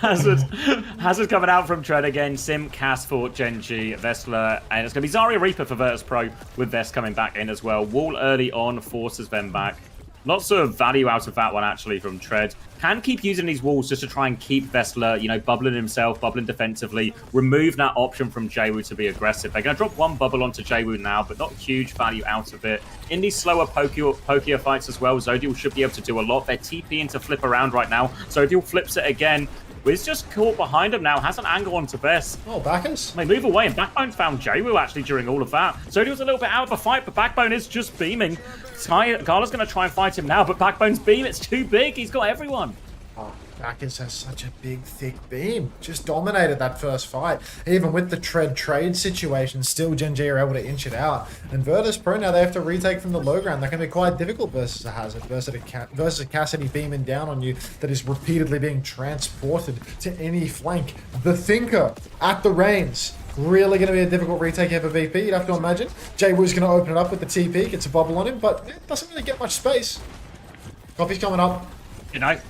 Hazard coming out from Tread again. Sim, Cass for Gen.G, Vestler, and it's going to be Zarya Reaper for Virtus Pro with Vest coming back in as well. Wall early on, forces them back. Lots of value out of that one, actually, from Tread. Can keep using these walls just to try and keep Vestler, you know, bubbling himself, bubbling defensively. Remove that option from Jaywu to be aggressive. They're going to drop one bubble onto Jaywu now, but not huge value out of it. In these slower pokier fights as well, Zodial should be able to do a lot. They're TPing to flip around right now. Zodial flips it again. Wiz just caught behind him now, has an angle onto Vest. Oh, backers. They move away, and Backbone found Jaywu actually during all of that. Zodial's a little bit out of the fight, but Backbone is just beaming. Gala's going to try and fight him now, but Backbone's beam, it's too big. He's got everyone. Oh, Backers has such a big, thick beam. Just dominated that first fight. Even with the Tread trade situation, still Gen.G are able to inch it out. And Virtus Pro now, they have to retake from the low ground. That can be quite difficult versus a Hazard, versus a Cassidy beaming down on you that is repeatedly being transported to any flank. The Thinker at the reins. Really going to be a difficult retake here for VP, you'd have to imagine. Jaywoo's going to open it up with the TP, gets a bubble on him, but it doesn't really get much space. Coffee's coming up. Good night.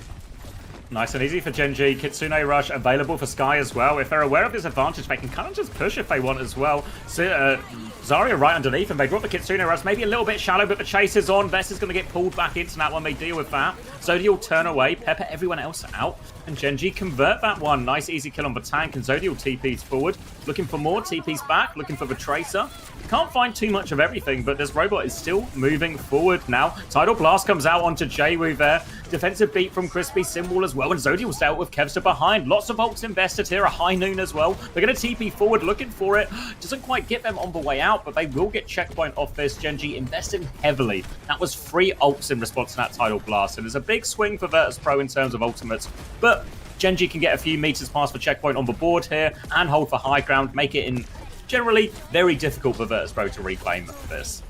Nice and easy for Gen.G. Kitsune Rush available for Sky as well. If they're aware of this advantage, they can kind of just push if they want as well. So, Zarya right underneath, and they drop the Kitsune Rush. Maybe a little bit shallow, but the chase is on. Vest is going to get pulled back into that one. They deal with that. Zodial turn away, pepper everyone else out, and Gen.G convert that one. Nice easy kill on the tank, and Zodial TP's forward. Looking for more, TP's back, looking for the Tracer. Can't find too much of everything, but this robot is still moving forward now. Tidal Blast comes out onto Jaywu there. Defensive beat from Crispy Symbol as well, and Zodial's dealt with Kevster behind. Lots of ults invested here, a high noon as well. They're going to TP forward, looking for it. Doesn't quite get them on the way out, but they will get checkpoint off this. Gen.G investing heavily. That was 3 ults in response to that Tidal Blast, and there's a big swing for Virtus Pro in terms of ultimates, but Gen.G can get a few meters past the checkpoint on the board here and hold for high ground, make it in generally very difficult for Virtus Pro to reclaim this.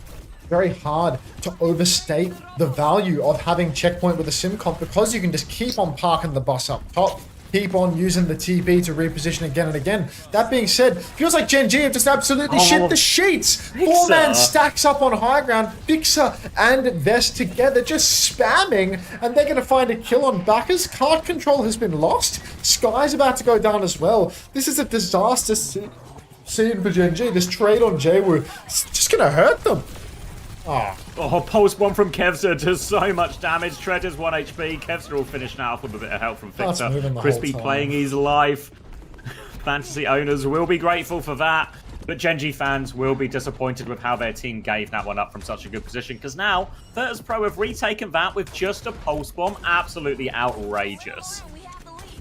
Very hard to overstate the value of having checkpoint with a sim comp because you can just keep on parking the bus up top, keep on using the TP to reposition again and again. That being said, feels like Gen.G have just absolutely shit the sheets. 4-man stacks up on high ground, Fixer and Vest together just spamming, and they're going to find a kill on Backers. Card control has been lost. Sky's about to go down as well. This is a disaster scene for Gen.G. This trade on Jaywu is just going to hurt them. Oh, pulse bomb from Kevster does so much damage. Treader's 1 HP. Kevster all finished now with a bit of help from Fixer. Crispy playing his life. Fantasy owners will be grateful for that, but Gen.G fans will be disappointed with how their team gave that one up from such a good position, because now Virtus Pro have retaken that with just a pulse bomb. Absolutely outrageous.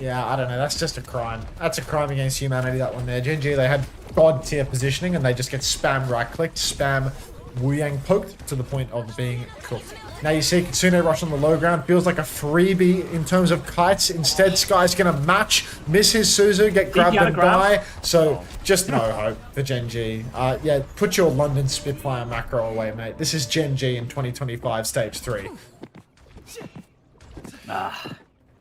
Yeah, I don't know. That's just a crime. That's a crime against humanity, that one there. Gen.G, they had god tier positioning, and they just get spam right-clicked, spam Wu Yang poked to the point of being cooked. Now you see Kitsune rush on the low ground. Feels like a freebie in terms of kites. Instead, Sky's going to match, miss his Suzu, get grabbed and die. So just no hope for Gen.G. Yeah, put your London Spitfire macro away, mate. This is Gen.G in 2025 Stage 3.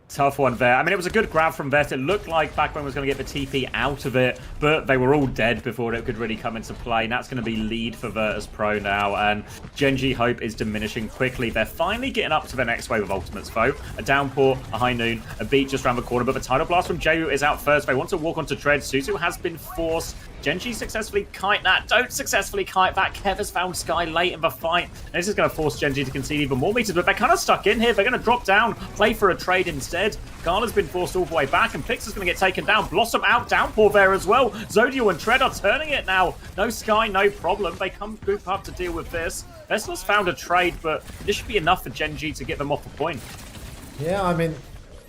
Tough one there. I mean, it was a good grab from Vet. It looked like Backbone was going to get the TP out of it, but they were all dead before it could really come into play. And that's going to be lead for Virtus Pro now, and Gen.G hope is diminishing quickly. They're finally getting up to the next wave of ultimates, though. A downpour, a high noon, a beat just around the corner, but the tidal blast from Jayu is out first. They want to walk onto Tread. Suzu has been forced. Gen.G successfully kite that. Don't successfully kite that. Kev has found Sky late in the fight. And this is going to force Gen.G to concede even more meters, but they're kind of stuck in here. They're going to drop down, play for a trade instead. Gala's been forced all the way back, and Pix is going to get taken down. Blossom out, downpour there as well. Zodiel and Tread are turning it now. No Sky, no problem. They come group up to deal with this. Vessel's found a trade, but this should be enough for Gen.G to get them off the point. Yeah, I mean,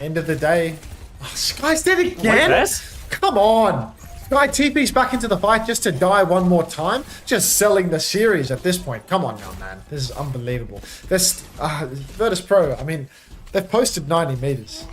end of the day. Oh, Sky's dead again? Come on. Sky TP's back into the fight just to die one more time. Just selling the series at this point. Come on now, man. This is unbelievable. This Virtus Pro, I mean, they've posted 90 meters.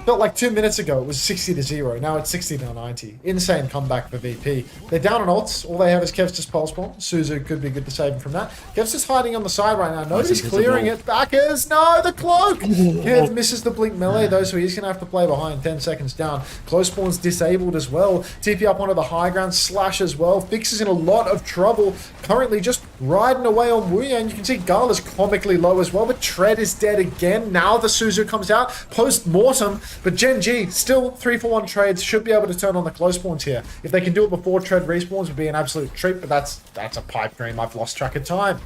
Felt like 2 minutes ago it was 60-0. Now it's 60-90. Insane comeback for VP. They're down on ults. All they have is Kev's just pulse bomb. Suzu could be good to save him from that. Kev's just hiding on the side right now. Nobody's clearing it. Backers, no, the cloak! Kev misses the blink melee though, so he's going to have to play behind. 10 seconds down. Close spawn's disabled as well. TP up onto the high ground. Slash as well. Fix is in a lot of trouble. Currently just riding away on Wuya, and you can see Gala's comically low as well. But Tread is dead again. Now the Suzu comes out. Post-mortem. But Gen.G, still 3-for-1 trades, should be able to turn on the close spawns here. If they can do it before Tread respawns, would be an absolute treat, but that's a pipe dream. I've lost track of time.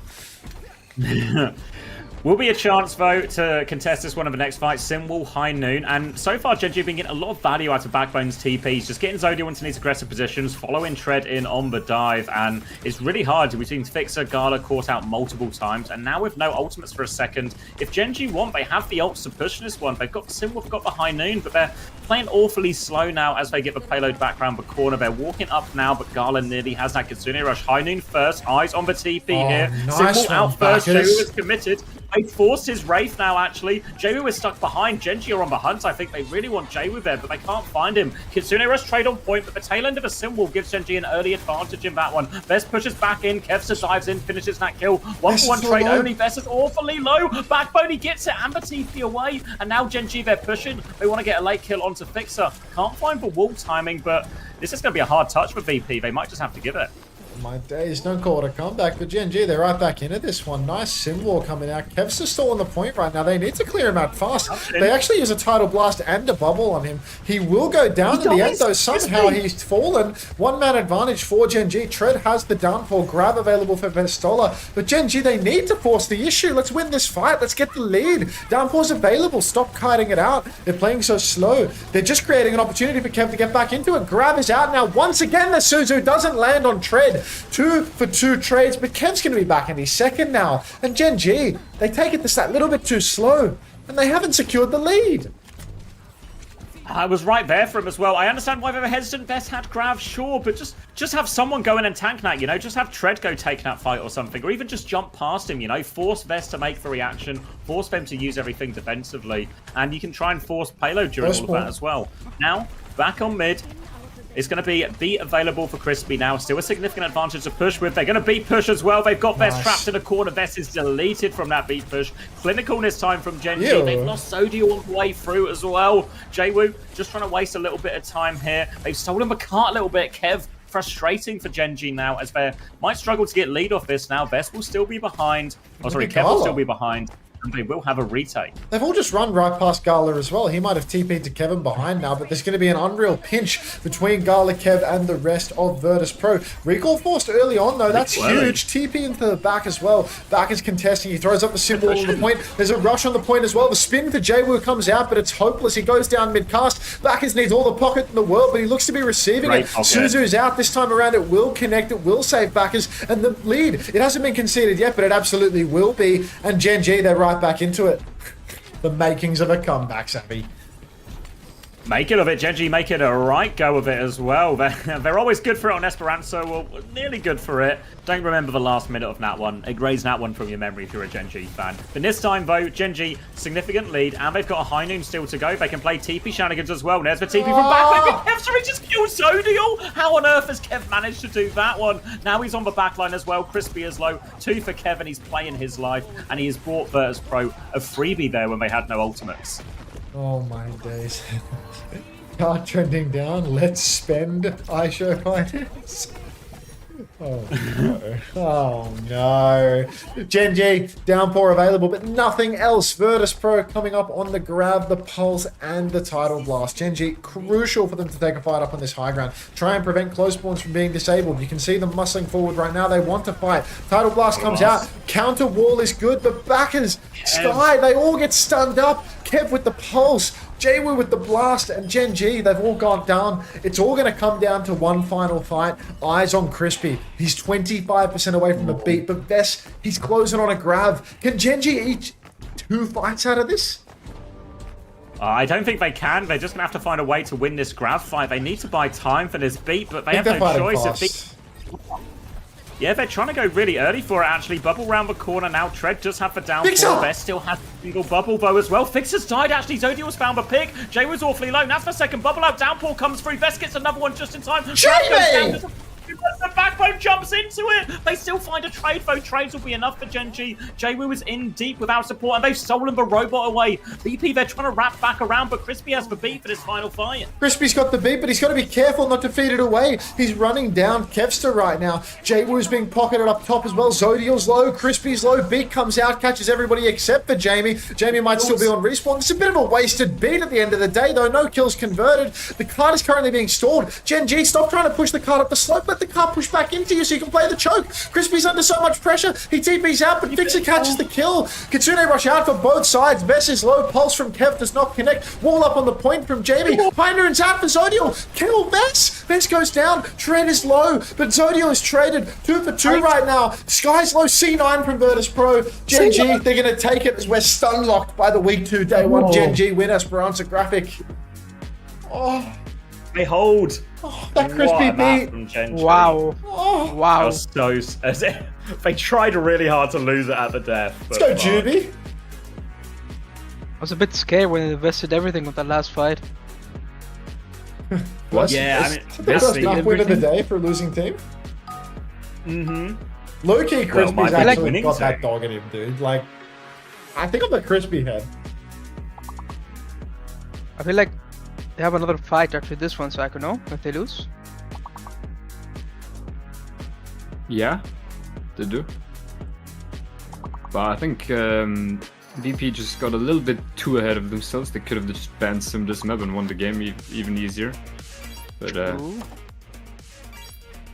Will be a chance, though, to contest this one of the next fights. Simwall, High Noon, and so far Gen.G have been getting a lot of value out of Backbone's TPs, just getting Zodiel into these aggressive positions, following Tread in on the dive, and it's really hard. We've seen Fixer, Gala caught out multiple times, and now with no ultimates for a second, if Gen.G want, they have the ults to push this one. They've got Simwall, they've got the High Noon, but they're playing awfully slow now as they get the payload back around the corner. They're walking up now, but Gala nearly has that Kitsune rush. High Noon first, eyes on the TP here. Nice Simwall out first, Jayu is committed. They forced his Wraith now, actually. Jayu is stuck behind. Gen.G are on the hunt. I think they really want Jayu there, but they can't find him. Kitsune rush trade on point, but the tail end of a Simwall gives Gen.G an early advantage in that one. Vest pushes back in. Kev dives in, finishes that kill. 1-for-1 trade only. Vest is awfully low. Backbone, he gets it. Amber TP away. And now Gen.G, they're pushing. They want to get a late kill onto Fixer. Can't find the wall timing, but this is going to be a hard touch for VP. They might just have to give it. My days, don't call it a comeback, but Gen.G, they're right back into this one. Nice Simwall coming out. Kev's just still on the point right now. They need to clear him out fast. They actually use a Tidal Blast and a bubble on him. He will go down in the end, though. Somehow he's fallen. One-man advantage for Gen.G. Tread has the downpour grab available for Vestola, but Gen.G, they need to force the issue. Let's win this fight. Let's get the lead. Downpour's available. Stop kiting it out. They're playing so slow. They're just creating an opportunity for Kev to get back into it. Grab is out now. Once again, the Suzu doesn't land on Tread. 2-for-2 trades, but Kev's going to be back in his second now. And Gen.G, they take it that little bit too slow, and they haven't secured the lead. I was right there for him as well. I understand why they were hesitant. Best had Grav, sure, but just have someone go in and tank that, you know? Just have Tread go take that fight or something, or even just jump past him, you know? Force Vest to make the reaction, force them to use everything defensively, and you can try and force payload during all of that as well. Now, back on mid. It's going to be beat available for Crispy now. Still a significant advantage to push with. They're going to beat push as well. They've got Vest trapped in a corner. Vest is deleted from that beat push. Clinical this time from Gen.G. They've lost Zodiel on the way through as well. Jayu just trying to waste a little bit of time here. They've stolen the cart a little bit. Kev, frustrating for Gen.G now as they might struggle to get lead off this now. Vest will still be behind. Oh, sorry, Kev will still be behind. And they will have a retake. They've all just run right past Gala as well. He might have TP'd to Kevin behind now, but there's going to be an unreal pinch between Gala, Kev, and the rest of Virtus Pro. Recall forced early on, though. That's huge. TP into the back as well. Back is contesting. He throws up the symbol on the point. There's a rush on the point as well. The spin for Jayu comes out, but it's hopeless. He goes down mid-cast. Backers needs all the pocket in the world, but he looks to be receiving it. Suzu's out. This time around, it will connect. It will save Backers. And the lead, it hasn't been conceded yet, but it absolutely will be. And Gen.G, they're right back into it. The makings of a comeback, Savvy. Make it of it, Gen.G make it a right go of it as well. They're always good for it on Esperanto, well, nearly good for it. Don't remember the last minute of Nat 1. Erase Nat 1 from your memory if you're a Gen.G fan. But this time, though, Gen.G, significant lead, and they've got a high noon still to go. They can play TP shenanigans as well. There's the TP from backline. Kev just killed Zodial. How on earth has Kev managed to do that one? Now he's on the backline as well. Crispy is low. 2 for Kev, and he's playing his life. And he has brought Virtus Pro a freebie there when they had no ultimates. Oh my days. Card trending down. Let's spend iShow Finance. Oh no. Oh no. Gen.G, downpour available, but nothing else. Virtus Pro coming up on the grab, the pulse, and the title blast. Gen.G, crucial for them to take a fight up on this high ground. Try and prevent close spawns from being disabled. You can see them muscling forward right now. They want to fight. Title blast comes out. Counter wall is good, but backers, Sky, they all get stunned up. Kev with the pulse. Jwoo with the blast, and Gen.G, they've all gone down. It's all going to come down to one final fight. Eyes on Crispy. He's 25% away from the beat, but Vess, he's closing on a grab. Can Gen.G eat 2 fights out of this? I don't think they can. They're just going to have to find a way to win this grab fight. They need to buy time for this beat, but they have no choice. Yeah, they're trying to go really early for it, actually. Bubble round the corner now. Tread does have the downpour. Vest still has a single bubble bow as well. Fixer's died, actually. Zodial's found the pick. Jay was awfully low. That's the second bubble out. Downpour comes through. Vest gets another one just in time. Jamie! The backbone jumps into it. They still find a trade, though. Trades will be enough for Gen.G. Jwoo is in deep without support, and they've stolen the robot away. VP, they're trying to wrap back around, but Crispy has the beat for this final fight. Crispy's got the beat, but he's got to be careful not to feed it away. He's running down Kevster right now. Jwoo's being pocketed up top as well. Zodial's low. Crispy's low. Beat comes out, catches everybody except for Jamie. Jamie might still be on respawn. It's a bit of a wasted beat at the end of the day, though. No kills converted. The card is currently being stalled. Gen.G, stop trying to push the card up the slope. Let the card push back into you so you can play the choke. Crispy's under so much pressure. He TP's out, but Fixer catches the kill. Kitsune rush out for both sides. Vess is low. Pulse from Kev does not connect. Wall up on the point from Jamie. Pinder's out for Zodial. Kill Vess. Vess goes down. Tread is low, but Zodial is traded. 2 for 2 right now. Sky's low. C9 from Virtus Pro. Gen.G, they're going to take it as we're stun locked by the week 2 day 1 Gen.G win Esperanto graphic. Oh. They hold. Oh, that Crispy beat. Wow. Oh. Wow. So, they tried really hard to lose it at the death. Let's go, Juby. I was a bit scared when they invested everything with that last fight. What? Yeah, I mean, that's not win of the day for a losing team. Low-key, Crispy's actually got that dog in him, dude. Like, I think I'm the Crispy head. I feel like they have another fight after this one, so I could know if they lose. Yeah, they do. But I think VP just got a little bit too ahead of themselves. They could have just banned Sim this map and won the game even easier. But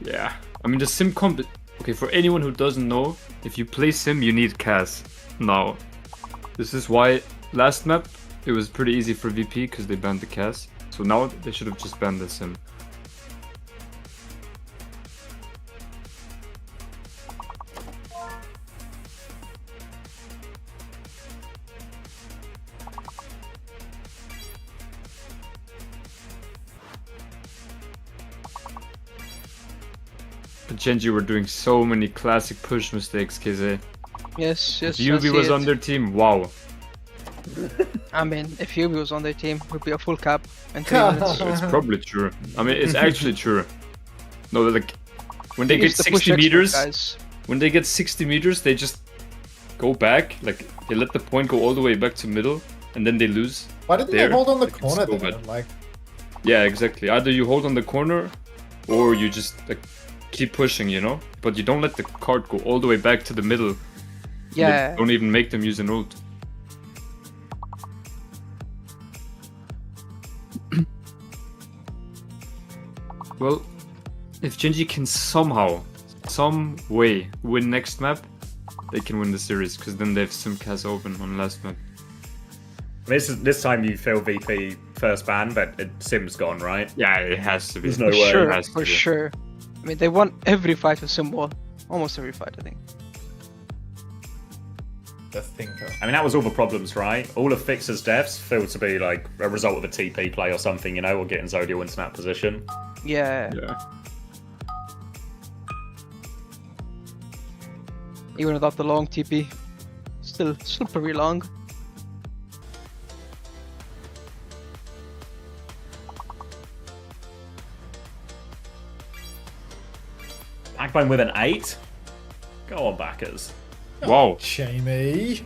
yeah, I mean the Sim comp. Okay, for anyone who doesn't know, if you play Sim, you need Cas. Now, this is why last map it was pretty easy for VP because they banned the Cas. So now they should have just banned the Sim. But Gen.G were doing so many classic push mistakes, KZ. Yes, yes. If Yubi was on their team, wow. I mean, if Yubi was on their team, it would be a full cap in 3 minutes. It's probably true. I mean, it's actually true. No, like when they get 60 meters, when they get 60 meters, they just go back. Like they let the point go all the way back to middle, and then they lose. Why didn't they hold on the corner then? Like, yeah, exactly. Either you hold on the corner, or you just like keep pushing, you know. But you don't let the card go all the way back to the middle. Yeah. Don't even make them use an ult. Well, if Gen.G can somehow, some way win next map, they can win the series, because then they have Simcast open on last map. This time you feel VP first ban, but Sim's gone, right? Yeah, it has to be. There's no way. Sure, it has for sure. I mean, they won every fight with Sim wall. Almost every fight, I think. the thinker. I mean, that was all the problems, right? All of Fixer's deaths feel to be like a result of a TP play or something, you know, or getting Zodiel into that position. Yeah. Even without the long TP, still pretty long. Backbone with an 8? Go on, backers. Whoa. Jamie.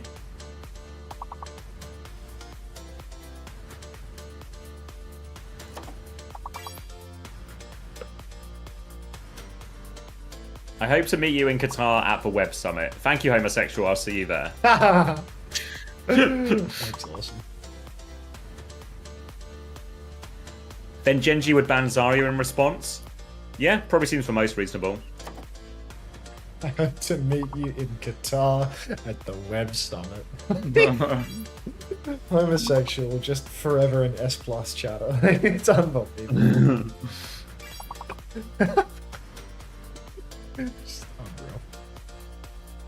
I hope to meet you in Qatar at the Web Summit. Thank you, homosexual. I'll see you there. That's awesome. Then Gen.G would ban Zarya in response. Yeah, probably seems the most reasonable. I hope to meet you in Qatar at the Web Summit. Homosexual, just forever an S+ chatter. It's unbelievable.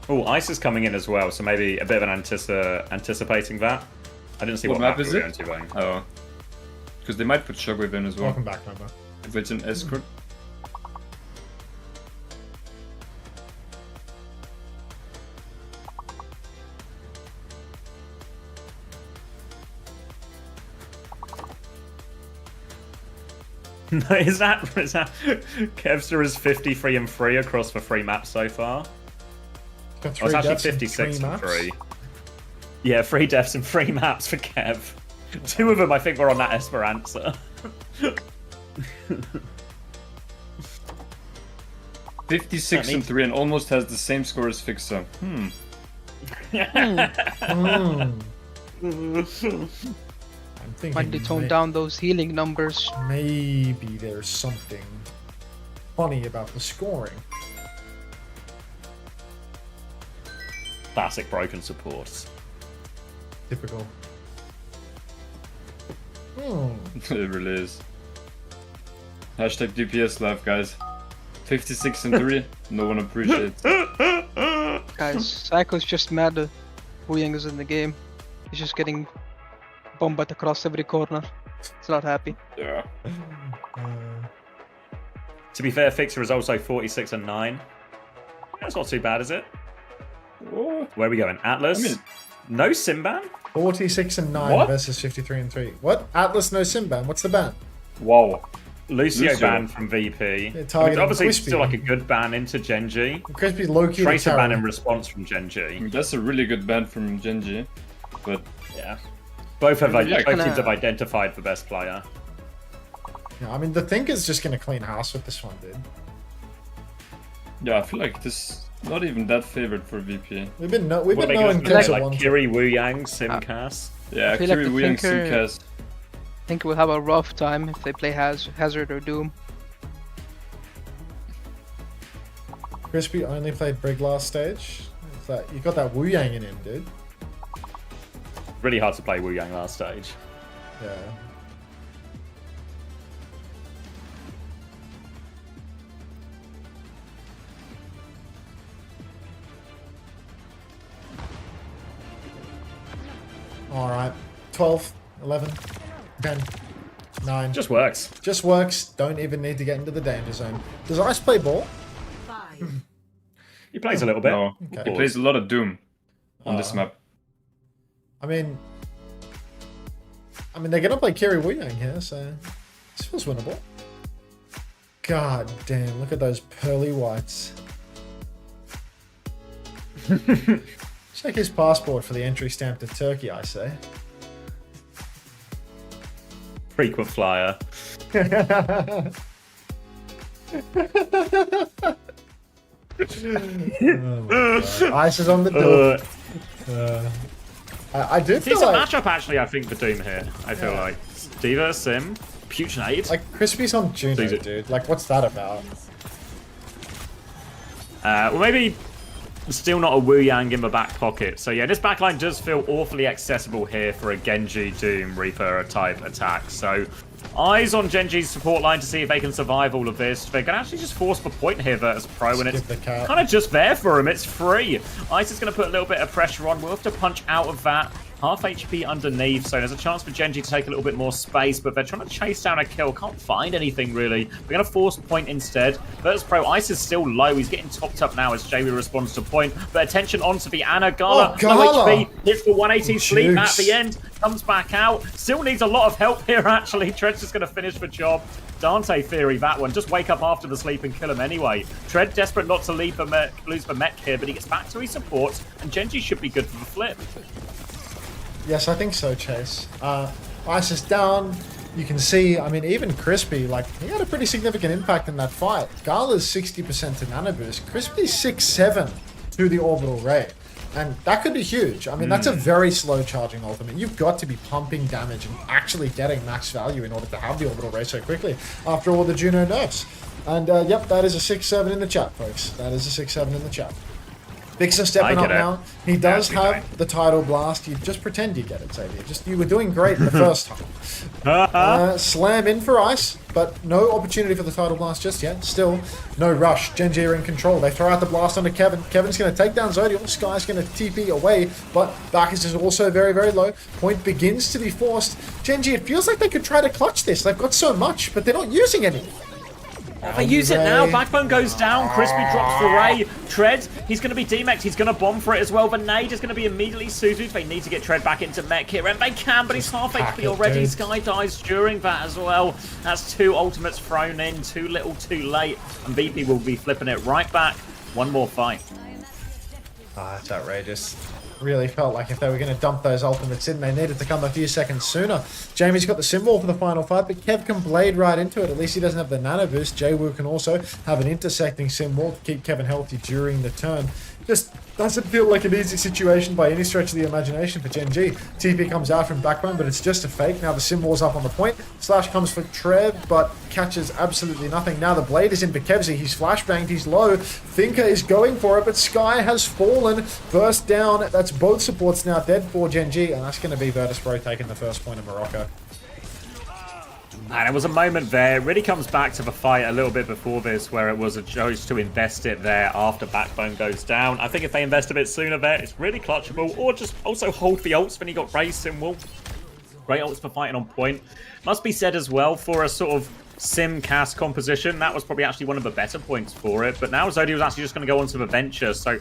Oh, Ice is coming in as well, so maybe a bit of an anticipating that. I didn't see what map is we're it? going to. Oh. Because they might put Shockwave in as well. Welcome back, Nova. If it's an escort. No, is that Kevster is 53 and 3 across the 3 maps so far? Got Oh, it's actually deaths in 56 3 and maps? 3. Yeah, 3 deaths and 3 maps for Kev. 2 of them I think were on that Esperanza. 56 and 3 and almost has the same score as Fixer. I'm thinking Might they tone down those healing numbers? Maybe there's something funny about the scoring. Classic broken supports. Typical. It really is. Hashtag DPS life, guys. 56 and 3. No one appreciates. Guys, Psycho's just mad that Wu Yang is in the game. He's just getting bombed across every corner. He's not happy. Yeah. To be fair, Fixer is also 46 and 9. That's not too bad, is it? Where are we going? Atlas? No Simban? 46 and 9 What? versus 53 and 3. What? Atlas no Simban. What's the ban? Wow. Lucio banned from VP. I mean, targeting obviously, it's Crispy. still like a good ban into Gen.G. Crispy's low-key Tracer ban terror. in response from Gen.G. I mean, that's a really good ban from Gen.G. But yeah, both teams Yeah. have identified the best player. Yeah, I mean, the Thinker's just going to clean house with this one, dude. yeah, I feel like this not even that favored for VP. We've been What are knowing they going to Thinker do? Like one. Kiri, Wu Yang, Simcast? Yeah, I feel like Kiri the Wu Yang Thinker- Simcast. I think we'll have a rough time if they play Hazard or Doom. Crispy only played Brig last stage. It's like, you got that Wu Yang in him, dude. Really hard to play Wu Yang last stage. Yeah. Alright. 12, 11, 10, 9. Just works. Just works. Don't even need to get into the danger zone. Does Ice play ball? He plays a little bit. No, Okay. he plays a lot of Doom on this map. I mean, they're gonna play Kiri Wu Yang here, so this feels winnable. God damn! Look at those pearly whites. Check his passport for the entry stamp to Turkey, I say. Frequent flyer. Ice is on the door. I do feel Decent like matchup, actually, I think, for Doom here. I feel like. Diva, Sim, Putinade. like Crispy's on Juno, dude. Like, what's that about? Well, maybe Still not a Wu Yang in the back pocket. So yeah, this backline does feel awfully accessible here for a Gen.G Doom Reaper type attack. So eyes on Gen.G's support line to see if they can survive all of this. They can actually just force the point here, Virtus Pro, and it's kind of just there for him. It's free. Ice is going to put a little bit of pressure on. We'll have to punch out of that. Half HP underneath, so there's a chance for Gen.G to take a little bit more space, but they're trying to chase down a kill. Can't find anything, really. They're going to force point instead. Virtus Pro, Ice is still low. He's getting topped up now as JW responds to point, but attention onto the Ana. Gala, low HP, hits for 180 sleep at the end, comes back out. Still needs a lot of help here, actually. Tread's just going to finish the job. Dante theory, that one. Just wake up after the sleep and kill him anyway. Tread desperate not to lose the mech here, but he gets back to his supports, and Gen.G should be good for the flip. Yes, I think so, Chase. Ice is down. You can see, I mean, even Crispy, like, he had a pretty significant impact in that fight. Gala's 60% to Nano Boost. Crispy's 6-7 to the Orbital Ray. And that could be huge. I mean, that's a very slow charging ultimate. You've got to be pumping damage and actually getting max value in order to have the Orbital Ray so quickly after all the Juno nerfs. And, yep, that is a 6-7 in the chat, folks. That is a 6-7 in the chat. Vixen stepping up now. He does have the Tidal Blast. You just pretend you get it, Xavier. You were doing great the first time. Slam in for Ice, but no opportunity for the Tidal Blast just yet. Still, no rush. Gen.G are in control. They throw out the blast onto Kevin. Kevin's going to take down Zodial. Sky's going to TP away, but Bacchus is also very, very low. Point begins to be forced. Gen.G, it feels like they could try to clutch this. They've got so much, but they're not using any. They use it now. Backbone goes down. Crispy drops for Ray. Tread, he's going to be demeched. He's going to bomb for it as well. The nade is going to be immediately suited. They need to get Tread back into mech here, and they can, but he's half HP already. Sky dies during that as well. That's 2 ultimates thrown in. Too little, too late. And VP will be flipping it right back. One more fight. That's outrageous. Really felt like if they were going to dump those ultimates in, they needed to come a few seconds sooner. Jamie's got the symbol for the final fight, but Kev can blade right into it. At least he doesn't have the nano boost. Jwoo can also have an intersecting symbol to keep Kevin healthy during the turn. Just doesn't feel like an easy situation by any stretch of the imagination for Gen.G. TP comes out from Backbone, but it's just a fake. Now the symbol's up on the point. Slash comes for Trev, but catches absolutely nothing. Now the blade is in for Kevsey. He's flashbanged. He's low. Thinker is going for it, but Sky has fallen. First down. That's both supports now dead for Gen.G, and that's going to be Virtus Pro taking the first point of Morocco. And it was a moment there. It really comes back to the fight a little bit before this, where it was a choice to invest it there after Backbone goes down. I think if they invest a bit sooner there, it's really clutchable. Or just also hold the ults when you got Ray's symbol. Great ults for fighting on point. Must be said as well, for a sort of sim cast composition, that was probably actually one of the better points for it. But now Zodi was actually just going to go onto the Venture, so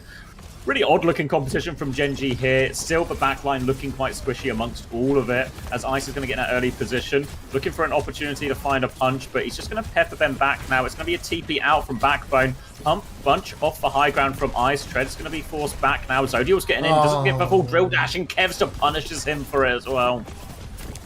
really odd-looking competition from Gen.G here. Still the backline looking quite squishy amongst all of it, as Ice is going to get in an early position. Looking for an opportunity to find a punch, but he's just going to pepper them back now. It's going to be a TP out from Backbone. Pump bunch off the high ground from Ice. Tread's going to be forced back now. Zodial's getting in, doesn't get the full drill dash, and Kevster punishes him for it as well.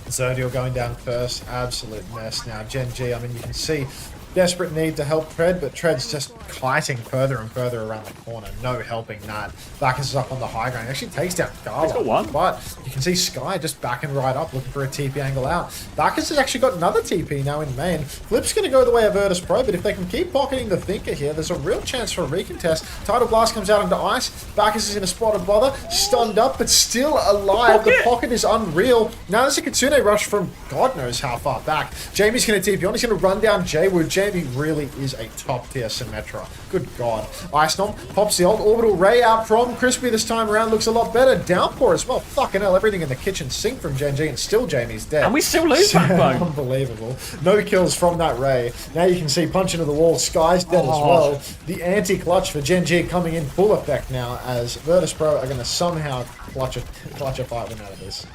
Zodial going down first. Absolute mess now. Gen.G, I mean, you can see desperate need to help Tread, but Tread's just kiting further and further around the corner. No helping that. Bacchus is up on the high ground. He actually takes down Gala. He's got one. But you can see Sky just backing right up, looking for a TP angle out. Bacchus has actually got another TP now in main. Flip's going to go the way of Virtus Pro, but if they can keep pocketing the Thinker here, there's a real chance for a recontest. Tidal Blast comes out into Ice. Bacchus is in a spot of bother. Stunned up, but still alive. The pocket is unreal. Now there's a Kitsune rush from God knows how far back. Jamie's going to TP on. He's going to run down Jwoo. Jamie really is a top tier Symmetra. Good God. Ice Nom pops the old Orbital Ray out from Crispy this time around. Looks a lot better. Downpour as well. Fucking hell, everything in the kitchen sink from Gen.G, and still Jamie's dead. And we still lose Backbone. Unbelievable. No kills from that Ray. Now you can see punch into the wall. Sky's dead as well. The anti-clutch for Gen.G coming in full effect now, as Virtus Pro are going to somehow clutch a fight win out of this.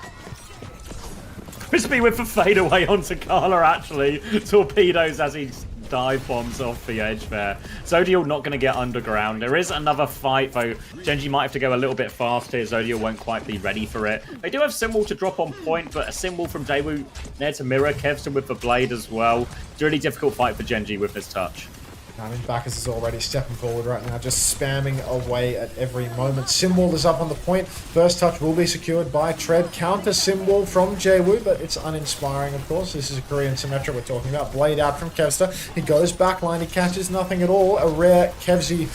Crispy with the fadeaway onto Carla, actually. Torpedoes as he dive bombs off the edge there. Zodial not going to get underground. There is another fight, though. Gen.G might have to go a little bit fast here. Zodial won't quite be ready for it. They do have Symbol to drop on point, but a Symbol from Daewoo there to mirror. Kevston with the blade as well. It's a really difficult fight for Gen.G with this touch. I mean, Bacchus is already stepping forward right now, just spamming away at every moment. Symbol is up on the point. First touch will be secured by Tread. Counter Symbol from Jwoo, but it's uninspiring, of course. This is a Korean Symmetra we're talking about. Blade out from Kevster. He goes backline. He catches nothing at all. A rare Kevsey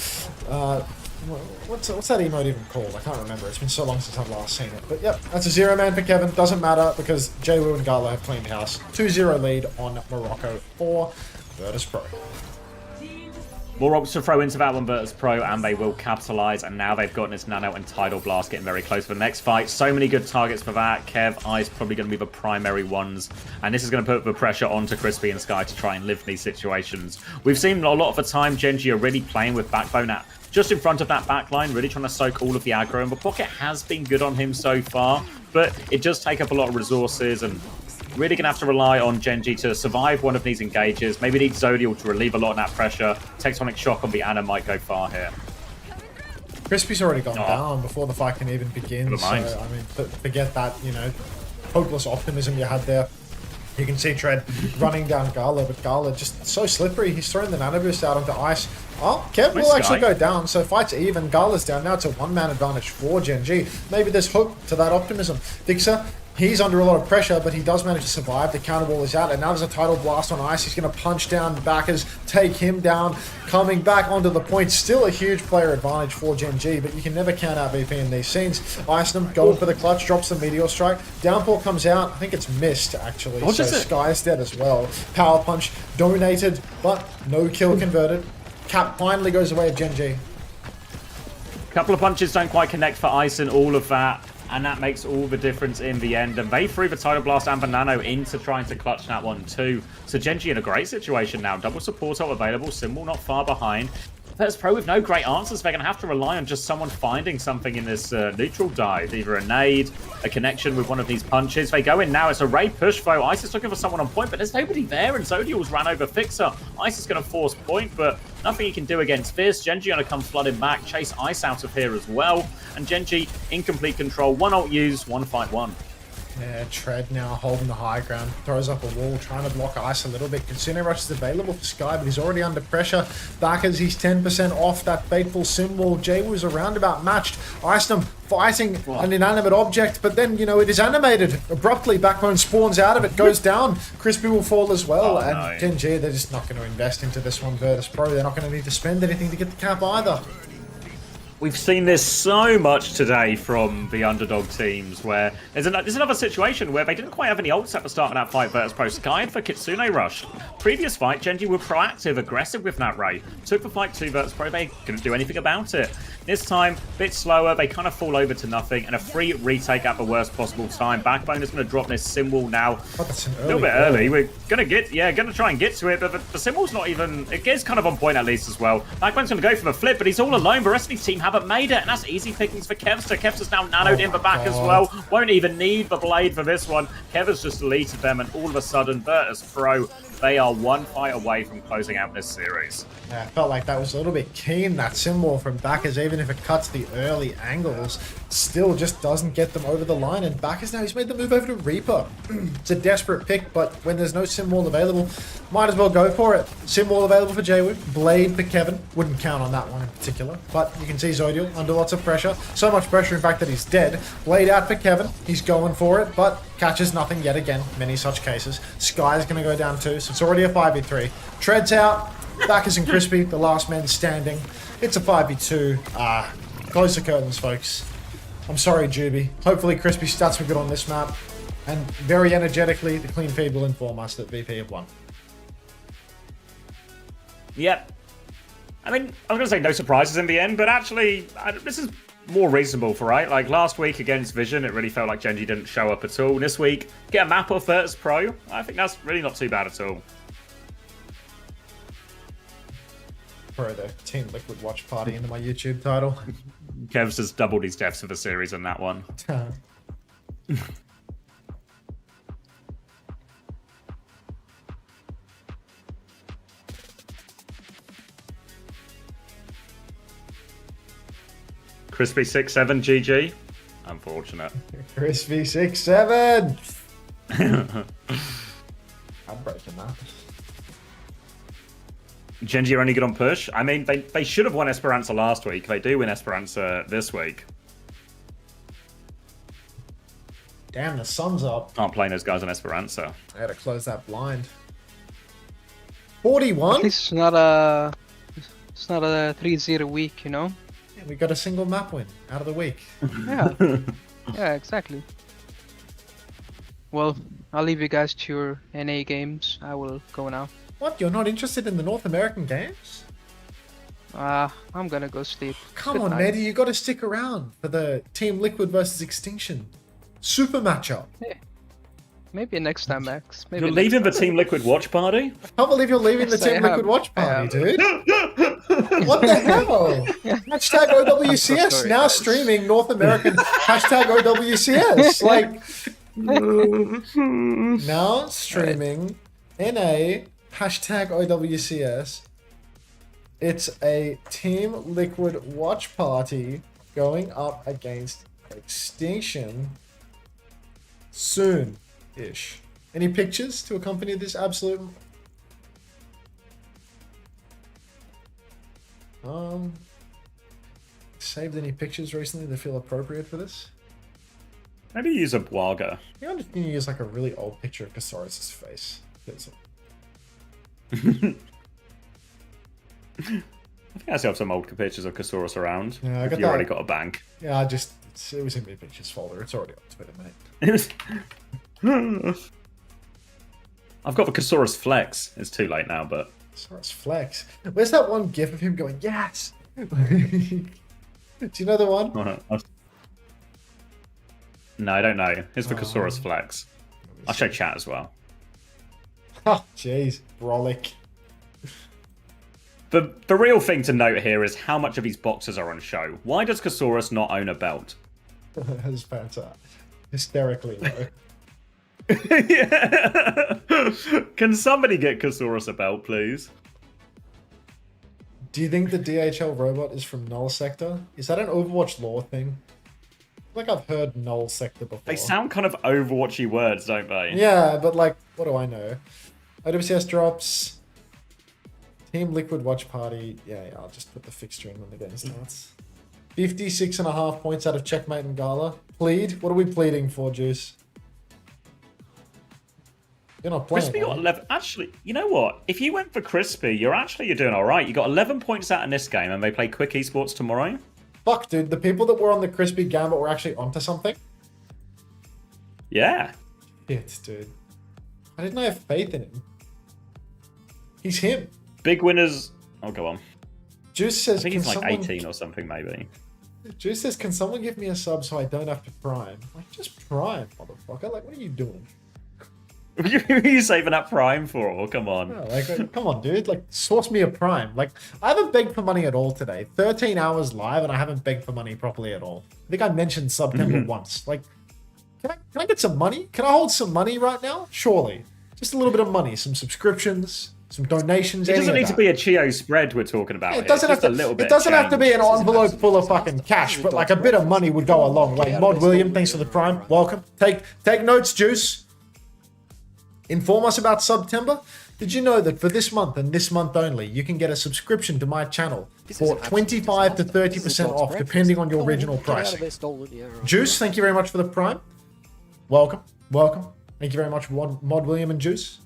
What's that emote even called? I can't remember. It's been so long since I've last seen it. But yep, that's a 0-man for Kevin. Doesn't matter because Jwu and Gala have cleaned house. 2-0 lead on Morocco for Virtus Pro. More options to throw into that one, Virtus Pro, and they will capitalise. And now they've gotten this Nano and Tidal Blast getting very close for the next fight. So many good targets for that. Kev, Ice probably going to be the primary ones. And this is going to put the pressure onto Crispy and Sky to try and live these situations. We've seen a lot of the time Gen.G are really playing with Backbone at just in front of that backline, really trying to soak all of the aggro. And the pocket has been good on him so far, but it does take up a lot of resources and really going to have to rely on Gen.G to survive one of these engages. Maybe need Zodial to relieve a lot of that pressure. Tectonic Shock on the Ana might go far here. Crispy's already gone down before the fight can even begin. So, I mean, forget that, you know, hopeless optimism you had there. You can see Tread running down Gala, but Gala just so slippery. He's throwing the Nano Boost out onto Ice. Oh, Kev will actually go down, so fight's even. Gala's down. Now it's a one-man advantage for Gen.G. Maybe there's hope to that optimism. Dixer, he's under a lot of pressure, but he does manage to survive. The counter ball is out, and now there's a Tidal Blast on Ice. He's going to punch down the backers, take him down, coming back onto the point. Still a huge player advantage for Gen.G, but you can never count out VP in these scenes. Icenham going for the clutch, drops the Meteor Strike. Downpour comes out. I think it's missed, actually. So Sky's dead as well. Power Punch donated, but no kill converted. Cap finally goes away of Gen.G. Couple of punches don't quite connect for Ice and all of that. And that makes all the difference in the end. And they threw the Tidal Blast and the Nano into trying to clutch that one too. So Gen.G in a great situation now. Double support out available. Symbol not far behind. Virtus Pro with no great answers. They're going to have to rely on just someone finding something in this neutral dive. Either a nade, a connection with one of these punches. They go in now. It's a raid push though. Ice is looking for someone on point, but there's nobody there. And Zodial's ran over Fixer. Ice is going to force point, but nothing he can do against this. Gen.G going to come flooding back. Chase Ice out of here as well. And Gen.G in complete control. One ult used, one fight won. Yeah, Tread now holding the high ground, throws up a wall, trying to block Ice a little bit. Kitsune Rush is available for Sky, but he's already under pressure. Back as he's 10% off that fateful symbol. Jwu a roundabout matched. Icenham fighting an inanimate object, but then, you know, it is animated. Abruptly, Backbone spawns out of it, goes down. Crispy will fall as well, and Gen.G, they're just not going to invest into this one. Virtus Pro, they're not going to need to spend anything to get the cap either. We've seen this so much today from the underdog teams, where there's another situation where they didn't quite have any ults at the start of that fight. Virtus Pro Sky for Kitsune Rush. Previous fight, Gen.G were proactive, aggressive with that Ray. Took the fight to Virtus Pro, they couldn't do anything about it. This time, a bit slower, they kind of fall over to nothing, and a free retake at the worst possible time. Backbone is going to drop this symbol now. A little bit early. We're going to try and get to it, but the symbol's not even, it gets kind of on point at least as well. Backbone's going to go for the flip, but he's all alone. The rest of his team haven't made it, and that's easy pickings for Kevster. Kevster's now nanoed in the back as well. Won't even need the blade for this one. Kev has just deleted them, and all of a sudden, Virtus Pro, they are one fight away from closing out this series. Yeah, I felt like that was a little bit keen, that symbol from Backers, even if it cuts the early angles, still just doesn't get them over the line. And Backers now, he's made the move over to Reaper. It's a desperate pick, but when there's no symbol available, might as well go for it. Symbol available for Jwu, blade for Kevin. Wouldn't count on that one in particular, but you can see Zodial under lots of pressure. So much pressure, in fact, that he's dead. Blade out for Kevin. He's going for it, but catches nothing yet again. Many such cases. Sky's going to go down too, so it's already a 5v3. Tread's out. Backers and Crispy, the last men standing. It's a 5v2. Close the curtains, folks. I'm sorry, Juby. Hopefully Crispy stats were good on this map. And very energetically, the clean feed will inform us that VP have won. Yep. I mean, I was going to say no surprises in the end, but actually, this is more reasonable for, right? Like last week against Vision, it really felt like Gen.G didn't show up at all. This week, get a map off Virtus Pro. I think that's really not too bad at all. Throw the Team Liquid Watch Party into my YouTube title. Kev's just doubled his deaths for the series on that one. Crispy 6-7 GG. Unfortunate. Crispy 6-7. I'm breaking that. Gen.G are only good on push. I mean, they should have won Esperanza last week. They do win Esperanza this week. Damn, the sun's up. Can't play those guys on Esperanza. I gotta close that blind. 41? At least it's not a 3-0 week, you know? we got a single map win out of the week. Yeah. Yeah, exactly. Well, I'll leave you guys to your NA games. I will go now. What? You're not interested in the North American games? I'm gonna go sleep. Come Good on, night. Maddie, you got to stick around for the Team Liquid versus Extinction super matchup. Yeah. Maybe next time, Max. Maybe You're next leaving the time. Team Liquid watch party? I can't believe you're leaving the Yes, I Team Liquid am. watch I party, am. dude. What the hell? Hashtag OWCS sorry, now guys. streaming North American hashtag OWCS. Like now streaming NA hashtag OWCS. It's a Team Liquid watch party going up against Extinction soon-ish. Any pictures to accompany this absolute? Saved any pictures recently that feel appropriate for this? Maybe use a Bwaga. Yeah, I'm just gonna use like a really old picture of Qadsiah's face. That's it. I think I still have some old pictures of Qadsiah around. Yeah, I If got you that. already got a bank. Yeah, it was in my pictures folder. It's already on Twitter, mate. I've got the Qadsiah's flex. It's too late now, but Qadsiah's flex. Where's that one gif of him going, yes? Do you know the one? no, I don't know. Here's the Qadsiah's flex. I'll show chat as well. Oh, jeez. Brolic. The real thing to note here is how much of these boxes are on show. Why does Qadsiah not own a belt? That's fantastic. Hysterically low. Yeah. Can somebody get Qadsiah a belt, please? Do you think the DHL robot is from Null Sector? Is that an Overwatch lore thing? I feel like I've heard Null Sector before. They sound kind of Overwatchy words, don't they? Yeah, but like, what do I know? OWCS drops. Team Liquid Watch Party. Yeah, I'll just put the fixture in when the game starts. 56.5 points out of Checkmate and Gala. Plead? What are we pleading for, Juice? You're not playing. Crispy got are you? 11. Actually, you know what? If you went for Crispy, you're doing all right. You got 11 points out in this game, and they play Quick Esports tomorrow. Fuck, dude. The people that were on the Crispy Gambit were actually onto something. Yeah. Shit, dude. I didn't have faith in him. He's him. Big winners. Oh, go on. Juice says, I think he's like someone... 18 or something, maybe. Juice says, can someone give me a sub so I don't have to prime? Like, just prime, motherfucker. Like, what are you doing? What are you saving up Prime for? Oh, come on. Yeah, like, come on, dude. Like, source me a prime. Like, I haven't begged for money at all today. 13 hours live, and I haven't begged for money properly at all. I think I mentioned September once. Like, can I get some money? Can I hold some money right now? Surely. Just a little bit of money. Some subscriptions, some donations. It doesn't any need of to that. be a Chio spread we're talking about. Yeah, Here. it doesn't have Just to. a little bit It doesn't of have to be an change. envelope full of fucking cash, but like a bit of money would go a long way. Mod William, thanks for the prime. Welcome. Take notes, Juice. Inform us about September. Did you know that for this month and this month only, you can get a subscription to my channel for 25 to 30% off, depending on your original pricing. Juice, thank you very much for the prime. Welcome. Thank you very much, Mod William and Juice.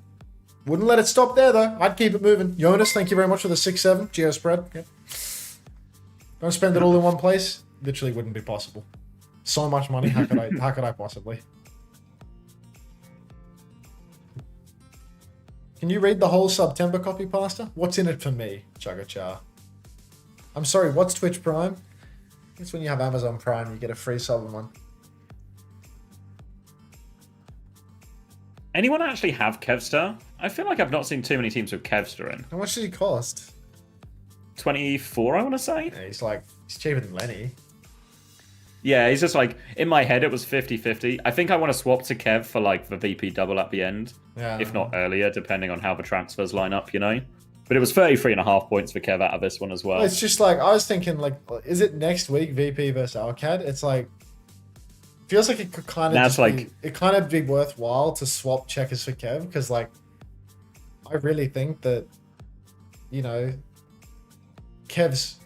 Wouldn't let it stop there though. I'd keep it moving. Jonas, thank you very much for the 6-7 Geo spread. Yep. Don't spend it all in one place. Literally wouldn't be possible. So much money. How could I possibly? Can you read the whole September copy, Pastor? What's in it for me, Chugga-Cha? I'm sorry, what's Twitch Prime? It's when you have Amazon Prime, you get a free sub a month. Anyone actually have Kevstar? I feel like I've not seen too many teams with Kevstar in. How much does he cost? 24, I want to say. Yeah, he's cheaper than Lenny. Yeah, he's just like, in my head it was 50-50. I think I want to swap to Kev for like the VP double at the end. Yeah. If not earlier, depending on how the transfers line up, you know? But it was 33.5 points for Kev out of this one as well. It's just like, I was thinking like, is it next week VP versus Alcad? It's like, feels like it could kind of be worthwhile to swap checkers for Kev, because like, I really think that, you know, Kev's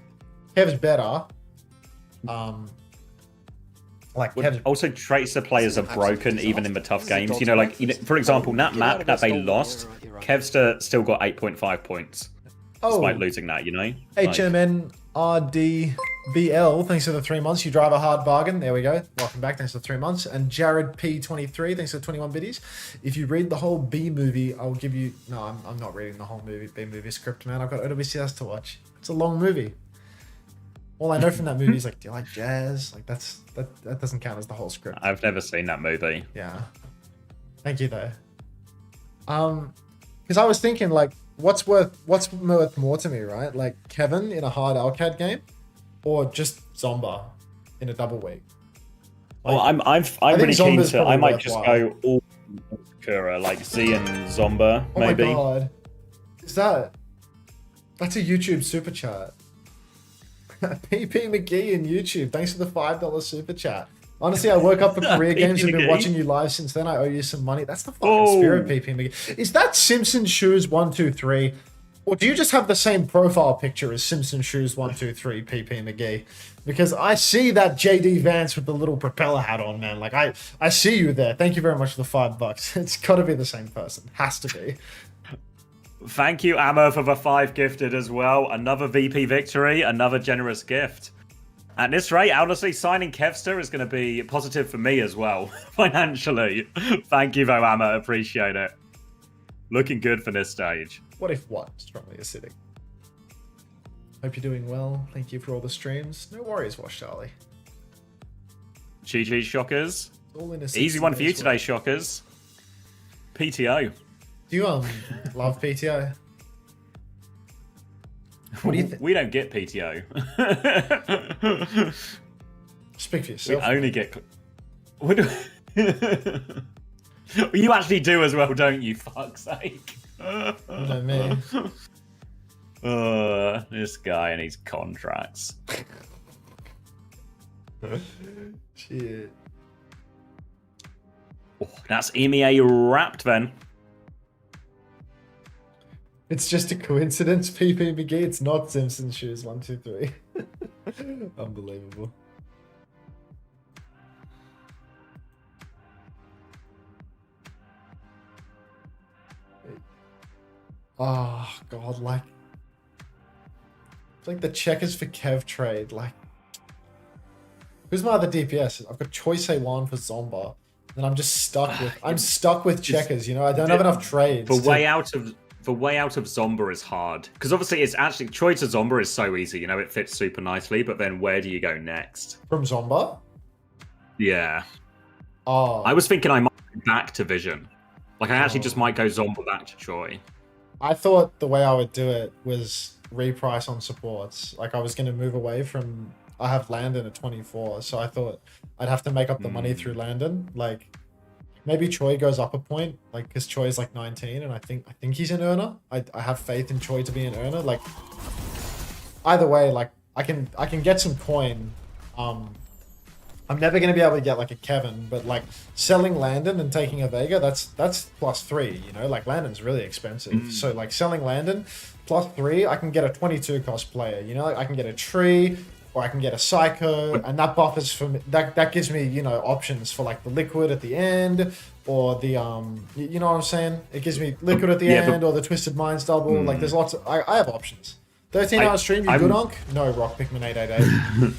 better. Like also, Tracer players are broken even in the tough games. You know, like for example, that map that they lost, Kevster still got 8.5 points. Despite losing that, you know. HMNRD BL, thanks for the 3 months. You drive a hard bargain. There we go. Welcome back. Thanks for the 3 months. And Jared P23, thanks for the 21 biddies. If you read the whole B movie, I'll give you... No, I'm not reading the whole movie. B movie script, man. I've got OWCS to watch. It's a long movie. All I know from that movie is like, do you like jazz? Like that doesn't count as the whole script. I've never seen that movie. Yeah. Thank you though. Because I was thinking like, what's worth more to me, right? Like Kevin in a hard Alcad game, or just Zomba in a double week. Well, I'm really keen to. I might just go all Sakura, like Z and Zomba, maybe. Oh my god, that's a YouTube super chat. PP McGee in YouTube, thanks for the $5 super chat. Honestly, I woke up for career games and been watching you live since then. I owe you some money. That's the fucking spirit, PP McGee. Is that Simpson Shoes 123? Or do you just have the same profile picture as Simpson Shoes 123, PP McGee? Because I see that JD Vance with the little propeller hat on, man. Like, I see you there. Thank you very much for the $5. It's got to be the same person. Has to be. Thank you, Ammo, for the 5 gifted as well. Another VP victory, another generous gift. At this rate, honestly, signing Kevster is going to be positive for me as well, financially. Thank you, though, Ammo. Appreciate it. Looking good for this stage. What if what? Strongly acidic. Hope you're doing well. Thank you for all the streams. No worries, Wash Charlie. GG, Shockers. All in a Easy one for you today, Shockers. PTO. Do you love PTO? What do you think? We don't get PTO. Speak for yourself. We only get... You actually do as well, don't you? Fuck's sake. You know me. This guy and his contracts. Shit. Oh, that's EMEA wrapped then. It's just a coincidence, PP McGee. It's not Simpson Shoes 123. Unbelievable. Oh god, like it's like the checkers for Kev trade. Like, who's my other DPS? I've got Choice A1 for Zomba, and I'm just stuck with checkers. You know, I don't have enough trades. The way out of Zomba is hard because obviously it's actually Choice to Zomba is so easy. You know, it fits super nicely. But then where do you go next from Zomba? Yeah. Oh, I was thinking I might go back to Vision. Like I actually just might go Zomba back to Choi. I thought the way I would do it was reprice on supports. Like I was going to move away from... I have Landon at 24, so I thought I'd have to make up the money through Landon. Like maybe Choi goes up a point, like because Choi is like 19, and I think he's an earner. I have faith in Choi to be an earner. Like either way, like I can get some coin. I'm never going to be able to get like a Kevin, but like selling Landon and taking a Vega, that's +3, you know, like Landon's really expensive. So like selling Landon +3, I can get a 22 cost player, you know, like I can get a Tree or I can get a Psycho, and that buffers for me, that gives me, you know, options for like the Liquid at the end or the, you know what I'm saying? It gives me Liquid at the end or the Twisted Minds double. Like there's lots of, I have options. 13-hour stream, you good onk? No, Rock Pikmin 888.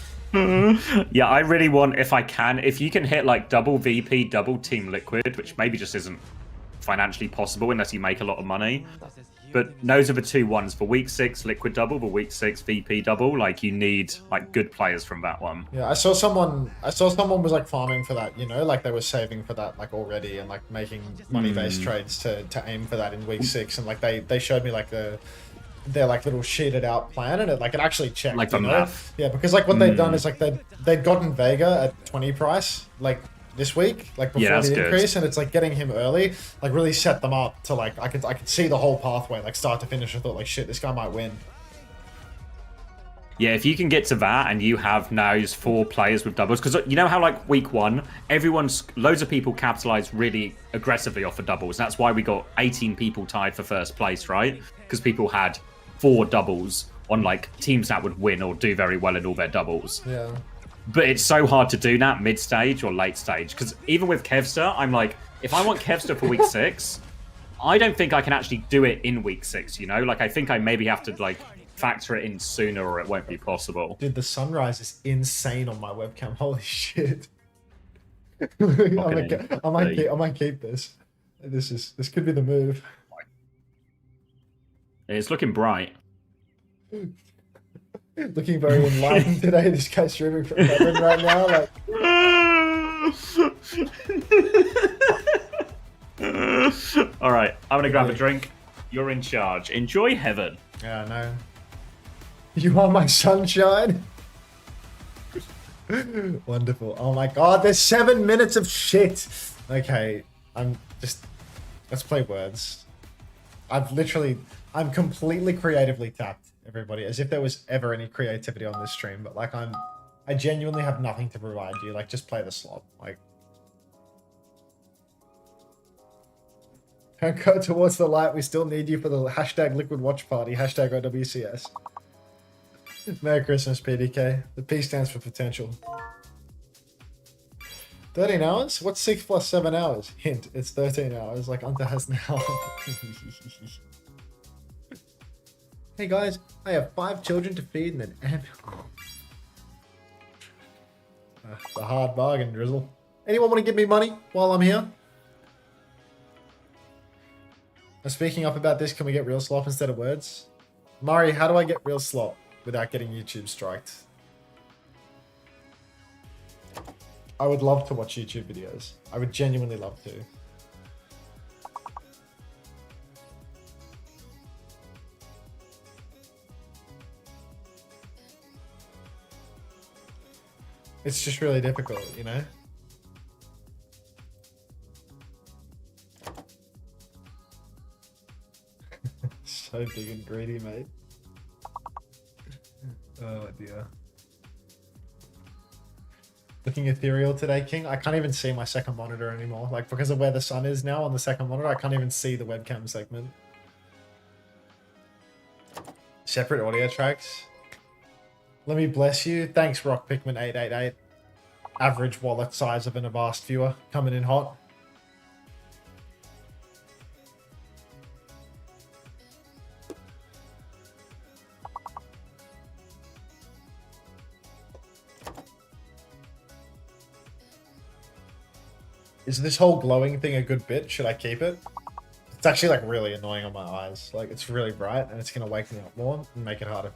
Yeah, I really want, if you can hit like double VP, double Team Liquid, which maybe just isn't financially possible unless you make a lot of money. But those are the 2 ones for week 6 Liquid double, for week 6 VP double. Like you need like good players from that one. Yeah, I saw someone was like farming for that, you know, like they were saving for that like already and like making money-based trades to aim for that in week 6, and like they showed me like their like little sheeted out plan, and it actually checked, like the math. Yeah, because like what they've done is like they'd gotten Vega at 20 price like this week, like before the increase, and it's like getting him early like really set them up to like I could see the whole pathway like start to finish. I thought like shit, this guy might win. Yeah, if you can get to that and you have now 4 players with doubles, because you know how like week 1, loads of people capitalized really aggressively off of doubles. That's why we got 18 people tied for first place, right? Because people had 4 doubles on like teams that would win or do very well in all their doubles. Yeah. But it's so hard to do that mid-stage or late stage, because even with Kevster, I'm like, if I want Kevster for week 6, I don't think I can actually do it in week 6, you know? Like I think I maybe have to like factor it in sooner or it won't be possible. Dude, the sunrise is insane on my webcam. Holy shit. I might keep this. This could be the move. It's looking bright. Looking very enlightened today. This guy's streaming from heaven right now. Like, all right, I'm gonna grab a drink. You're in charge. Enjoy heaven. yeah, no. You are my sunshine. Wonderful. Oh my god, there's 7 minutes of shit. Okay, let's play words. I'm completely creatively tapped, everybody, as if there was ever any creativity on this stream, but like I genuinely have nothing to provide you. Like, just play the slot. Like, don't go towards the light. We still need you for the hashtag liquid watch party, hashtag OWCS. Merry Christmas, PDK. The P stands for potential. 13 hours? What's 6 plus 7 hours? Hint, it's 13 hours, like Unter has now. Hey guys, I have 5 children to feed and an ambulance. It's a hard bargain, Drizzle. Anyone want to give me money while I'm here? Speaking up about this, can we get real slop instead of words? Mari, how do I get real slop without getting YouTube striked? I would love to watch YouTube videos. I would genuinely love to. It's just really difficult, you know? So big and greedy, mate. Oh dear. Looking ethereal today, King. I can't even see my second monitor anymore. Like, because of where the sun is now on the second monitor, I can't even see the webcam segment. Separate audio tracks. Let me bless you. Thanks, Rock Pikmin 888. Average wallet size of an Avast viewer. Coming in hot. Is this whole glowing thing a good bit? Should I keep it? It's actually like really annoying on my eyes. Like, it's really bright and it's gonna wake me up more and make it harder.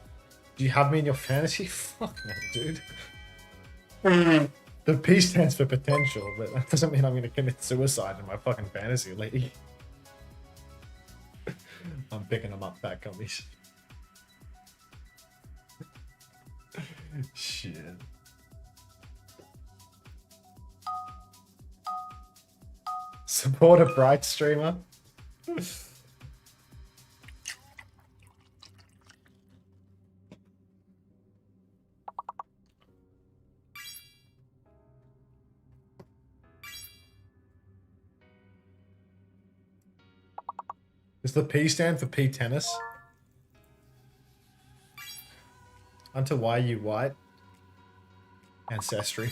Do you have me in your fantasy? Fuck no, dude. The P stands for potential, but that doesn't mean I'm gonna commit suicide in my fucking fantasy league. I'm picking them up, fat gummies. Shit. Support a bright streamer. Does the P stand for P tennis? Unto why you white? Ancestry.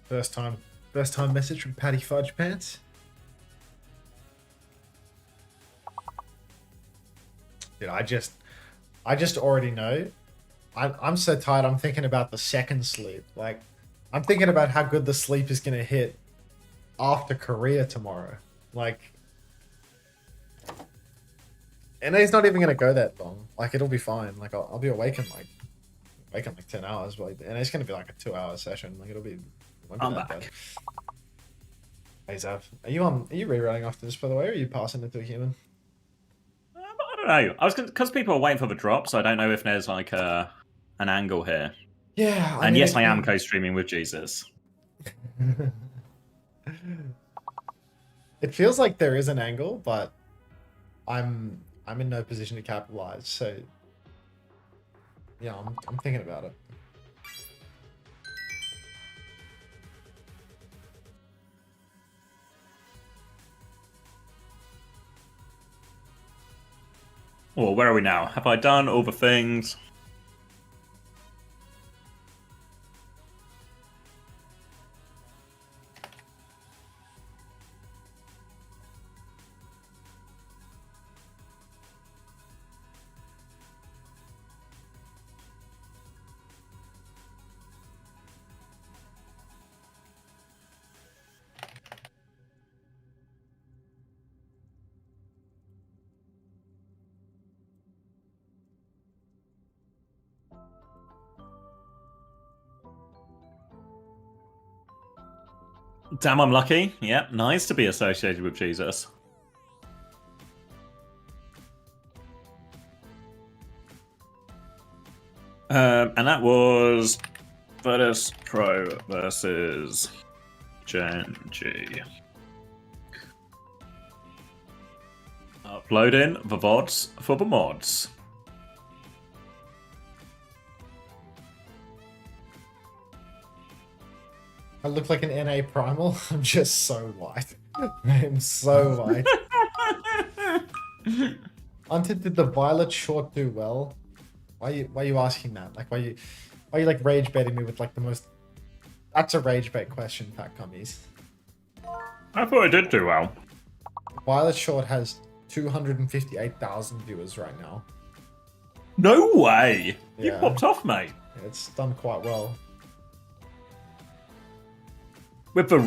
First time message from Patty Fudge Pants. Dude, I just already know. I'm so tired. I'm thinking about the second sleep. Like, I'm thinking about how good the sleep is gonna hit after Korea tomorrow. Like, and it's not even gonna go that long. Like, it'll be fine. Like, I'll be awake in like 10 hours. But and it's gonna be like a 2-hour session. Like, it'll be. I'm back. Hey Zav, are you rerunning after this, by the way, or are you passing it to a human? I don't know. I was because people are waiting for the drop, so I don't know if there's like an angle here. Yeah. And yes, I am co-streaming with Jesus. It feels like there is an angle, but I'm in no position to capitalize. So yeah, I'm thinking about it. Well, where are we now? Have I done all the things? Damn, I'm lucky. Yep, nice to be associated with Jesus. And that was Virtus Pro versus Gen.G. Uploading the VODs for the mods. I look like an NA primal. I'm just so white. I'm so white. Unter, did the violet short do well? Why are you asking that? Like why are you like rage baiting me with like the most? That's a rage bait question, Fat Cummies. I thought it did do well. Violet short has 258,000 viewers right now. No way! You Yeah. popped off, mate. It's done quite well. With the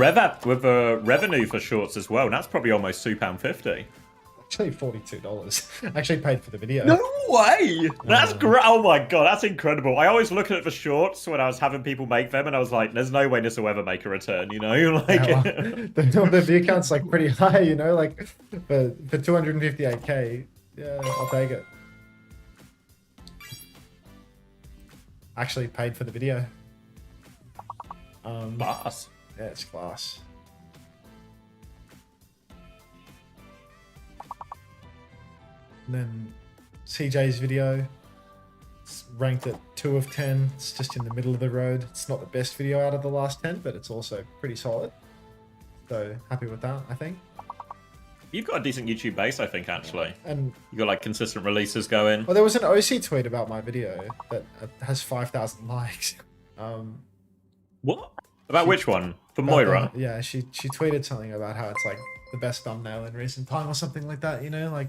revenue for shorts as well, that's probably almost £2.50. Actually, $42. I actually paid for the video. No way! That's great. Oh my god, that's incredible. I always look at the shorts when I was having people make them, and I was like, "There's no way this will ever make a return." You know, like Yeah, well, the view count's like pretty high, you know, like for 258k. Yeah, I'll take it. Actually paid for the video. Class. Yeah, it's class. And then CJ's video, it's ranked at 2 of 10. It's just in the middle of the road. It's not the best video out of the last 10, but it's also pretty solid. So happy with that, I think. You've got a decent YouTube base, I think, actually. And you got like consistent releases going. well, there was an OC tweet about my video that has 5,000 likes. What? About which one? For Moira? Yeah, she tweeted something about how it's like the best thumbnail in recent time or something like that. You know, like.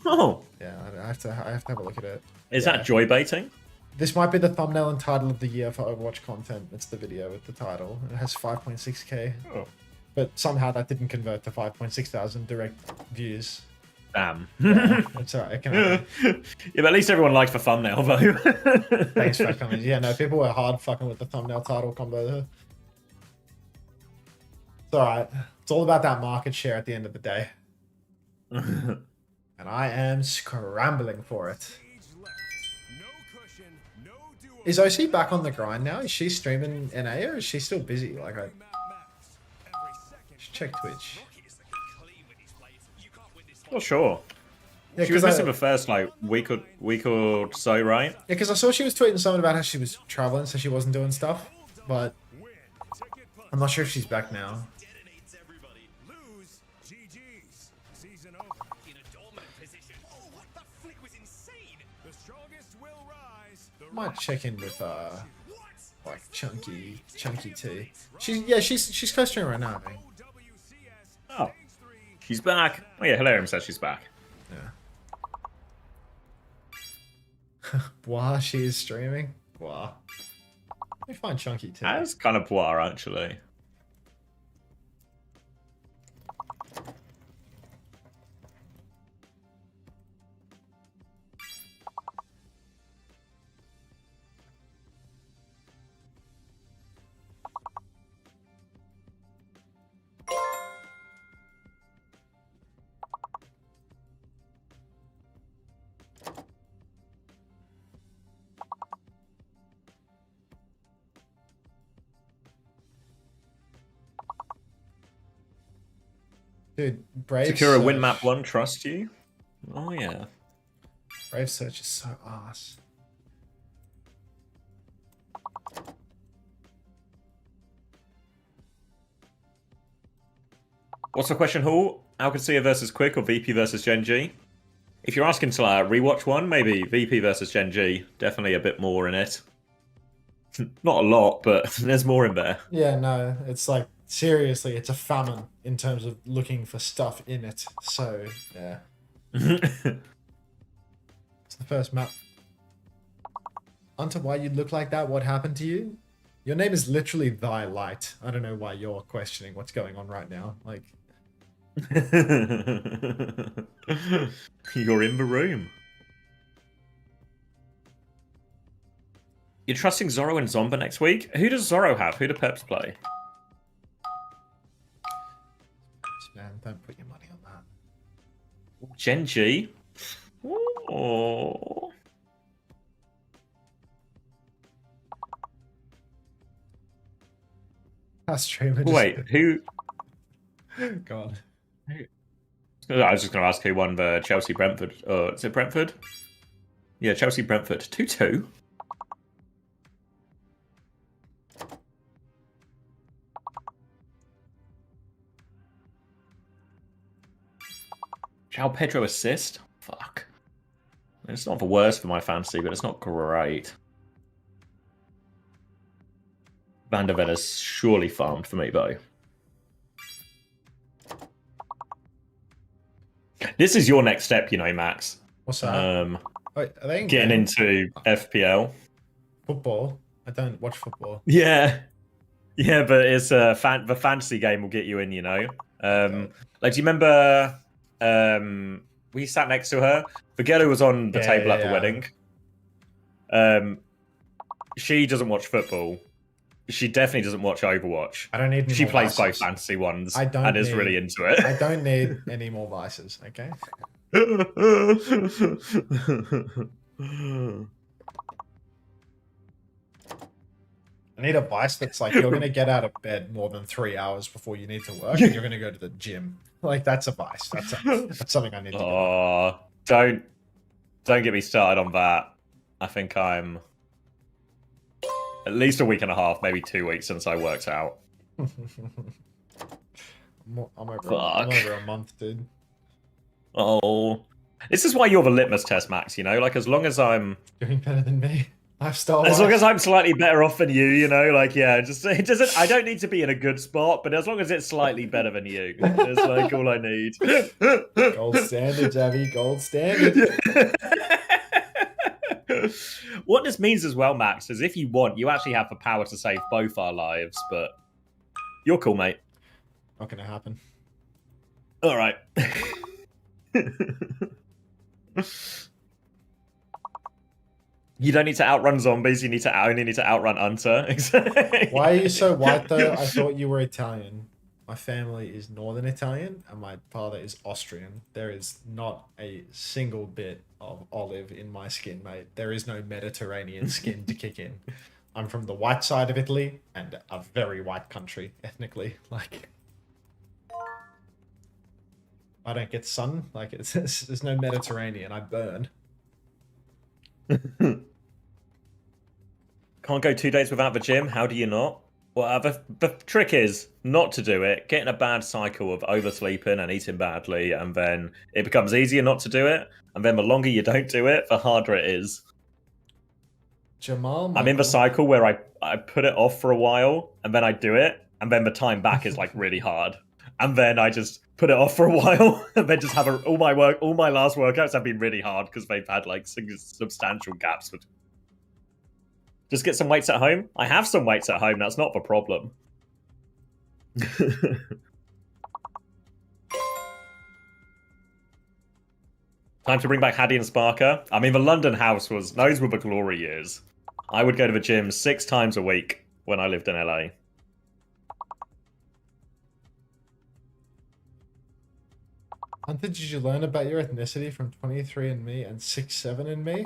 Oh. Yeah, I have to have a look at it. Is that joy baiting? This might be the thumbnail and title of the year for Overwatch content. It's the video with the title. It has 5.6k. Oh. But somehow that didn't convert to 5.6 thousand direct views. Damn. Yeah, it's alright. It can happen. Yeah, but at least everyone liked the thumbnail, though. Thanks for coming. Yeah, no, people were hard fucking with the thumbnail title combo. It's alright. It's all about that market share at the end of the day. And I am scrambling for it. Is OC back on the grind now? Is she streaming NA or is she still busy? Like I should check Twitch. Not sure. Yeah, she was missing the first like week or so, right? Yeah, because I saw she was tweeting something about how she was traveling, so she wasn't doing stuff. But I'm not sure if she's back now. Might check in with like Chunky T. She's co-streaming right now, I think. Oh, she's back. Oh yeah, Hilarium says she's back. Yeah. Wow, she is streaming. Wow. Let me find Chunky T. That's kind of poor, actually. Dude, Brave Sakura Search. win map 1, trust you? Oh yeah. Brave Search is so ass. What's the question, Hall? Qadsiah versus Quick or VP versus Gen.G? If you're asking to rewatch one, maybe VP versus Gen.G. Definitely a bit more in it. Not a lot, but there's more in there. Yeah, no, it's like, seriously, it's a famine in terms of looking for stuff in it. So, yeah. It's the first map. Unter, why you look like that? What happened to you? Your name is literally Thy Light. I don't know why you're questioning what's going on right now. Like, you're in the room. You're trusting Zoro and Zomba next week? Who does Zoro have? Who do Peps play? man, don't put your money on that. Gen.G? Oh. Our streamer just... Wait, who? Go on. I was just going to ask who won the Chelsea-Brentford. Is it Brentford? Yeah, Chelsea-Brentford. 2-2. João Pedro assist? Fuck. It's not the worst for my fantasy, but it's not great. Van der Ven is surely farmed for me, though. This is your next step, you know, Max. What's that? Wait, are they getting into FPL. Football? I don't watch football. Yeah. Yeah, but it's the fantasy game will get you in, you know. Like, do you remember we sat next to her? Vegeta was on the table at the wedding. She doesn't watch football. She definitely doesn't watch Overwatch. I don't need any She more plays vices. both fantasy ones I don't and is need- really into it. I don't need any more vices, okay? I need a vice that's like, you're going to get out of bed more than 3 hours before you need to work, and you're going to go to the gym. Like, that's a vice. That's something I need to Oh, don't get me started on that. I think I'm at least a week and a half, maybe 2 weeks since I worked out. I'm over a month, dude. Oh, this is why you're the litmus test, Max. You know, like as long as I'm doing better than me, lifestyle. As long as I'm slightly better off than you know, like yeah, just it doesn't. I don't need to be in a good spot, but as long as it's slightly better than you, it's like all I need. Gold standard, Javi. Gold standard. What this means as well, Max, is if you want, you actually have the power to save both our lives. But you're cool, mate. Not gonna happen. All right. You don't need to outrun zombies. You only need to outrun Unter. Why are you so white though? I thought you were Italian. My family is Northern Italian, and my father is Austrian. There is not a single bit of olive in my skin, mate. There is no Mediterranean skin to kick in. I'm from the white side of Italy, and a very white country ethnically. Like, I don't get sun. Like, there's no Mediterranean. I burn. Can't go 2 days without the gym. How do you not? Well, the trick is not to do it. Get in a bad cycle of oversleeping and eating badly, and then it becomes easier not to do it. And then the longer you don't do it, the harder it is. Jamal, I'm in the cycle where I put it off for a while, and then I do it, and then the time back is like really hard. And then I just put it off for a while, and then just have all my last workouts have been really hard because they've had like substantial gaps. Just get some weights at home. I have some weights at home. That's not the problem. Time to bring back Haddy and Sparker. I mean, the London house those were the glory years. I would go to the gym 6 times a week when I lived in LA. Hunter, did you learn about your ethnicity from 23andMe and 67andMe?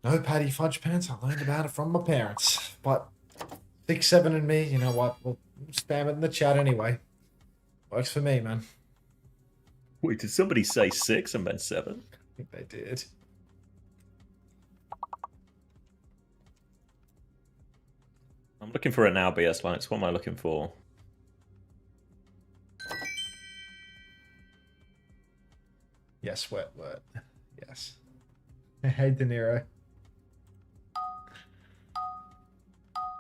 No, Patty Fudge Pants. I learned about it from my parents. But 67andMe, you know what? We'll spam it in the chat anyway. Works for me, man. Wait, did somebody say 6 and then 7? I think they did. I'm looking for it now, BS Lights. What am I looking for? Yes, wet. Yes. Hey, De Niro.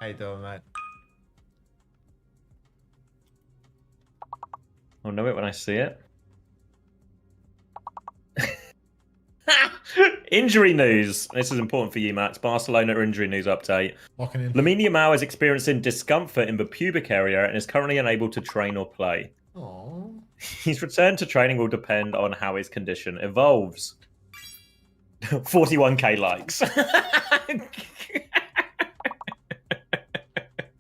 How you doing, mate? I'll know it when I see it. Injury news. This is important for you, Matt. Barcelona injury news update. Locking in. Lamine Yamal is experiencing discomfort in the pubic area and is currently unable to train or play. Aww. His return to training will depend on how his condition evolves. 41k likes.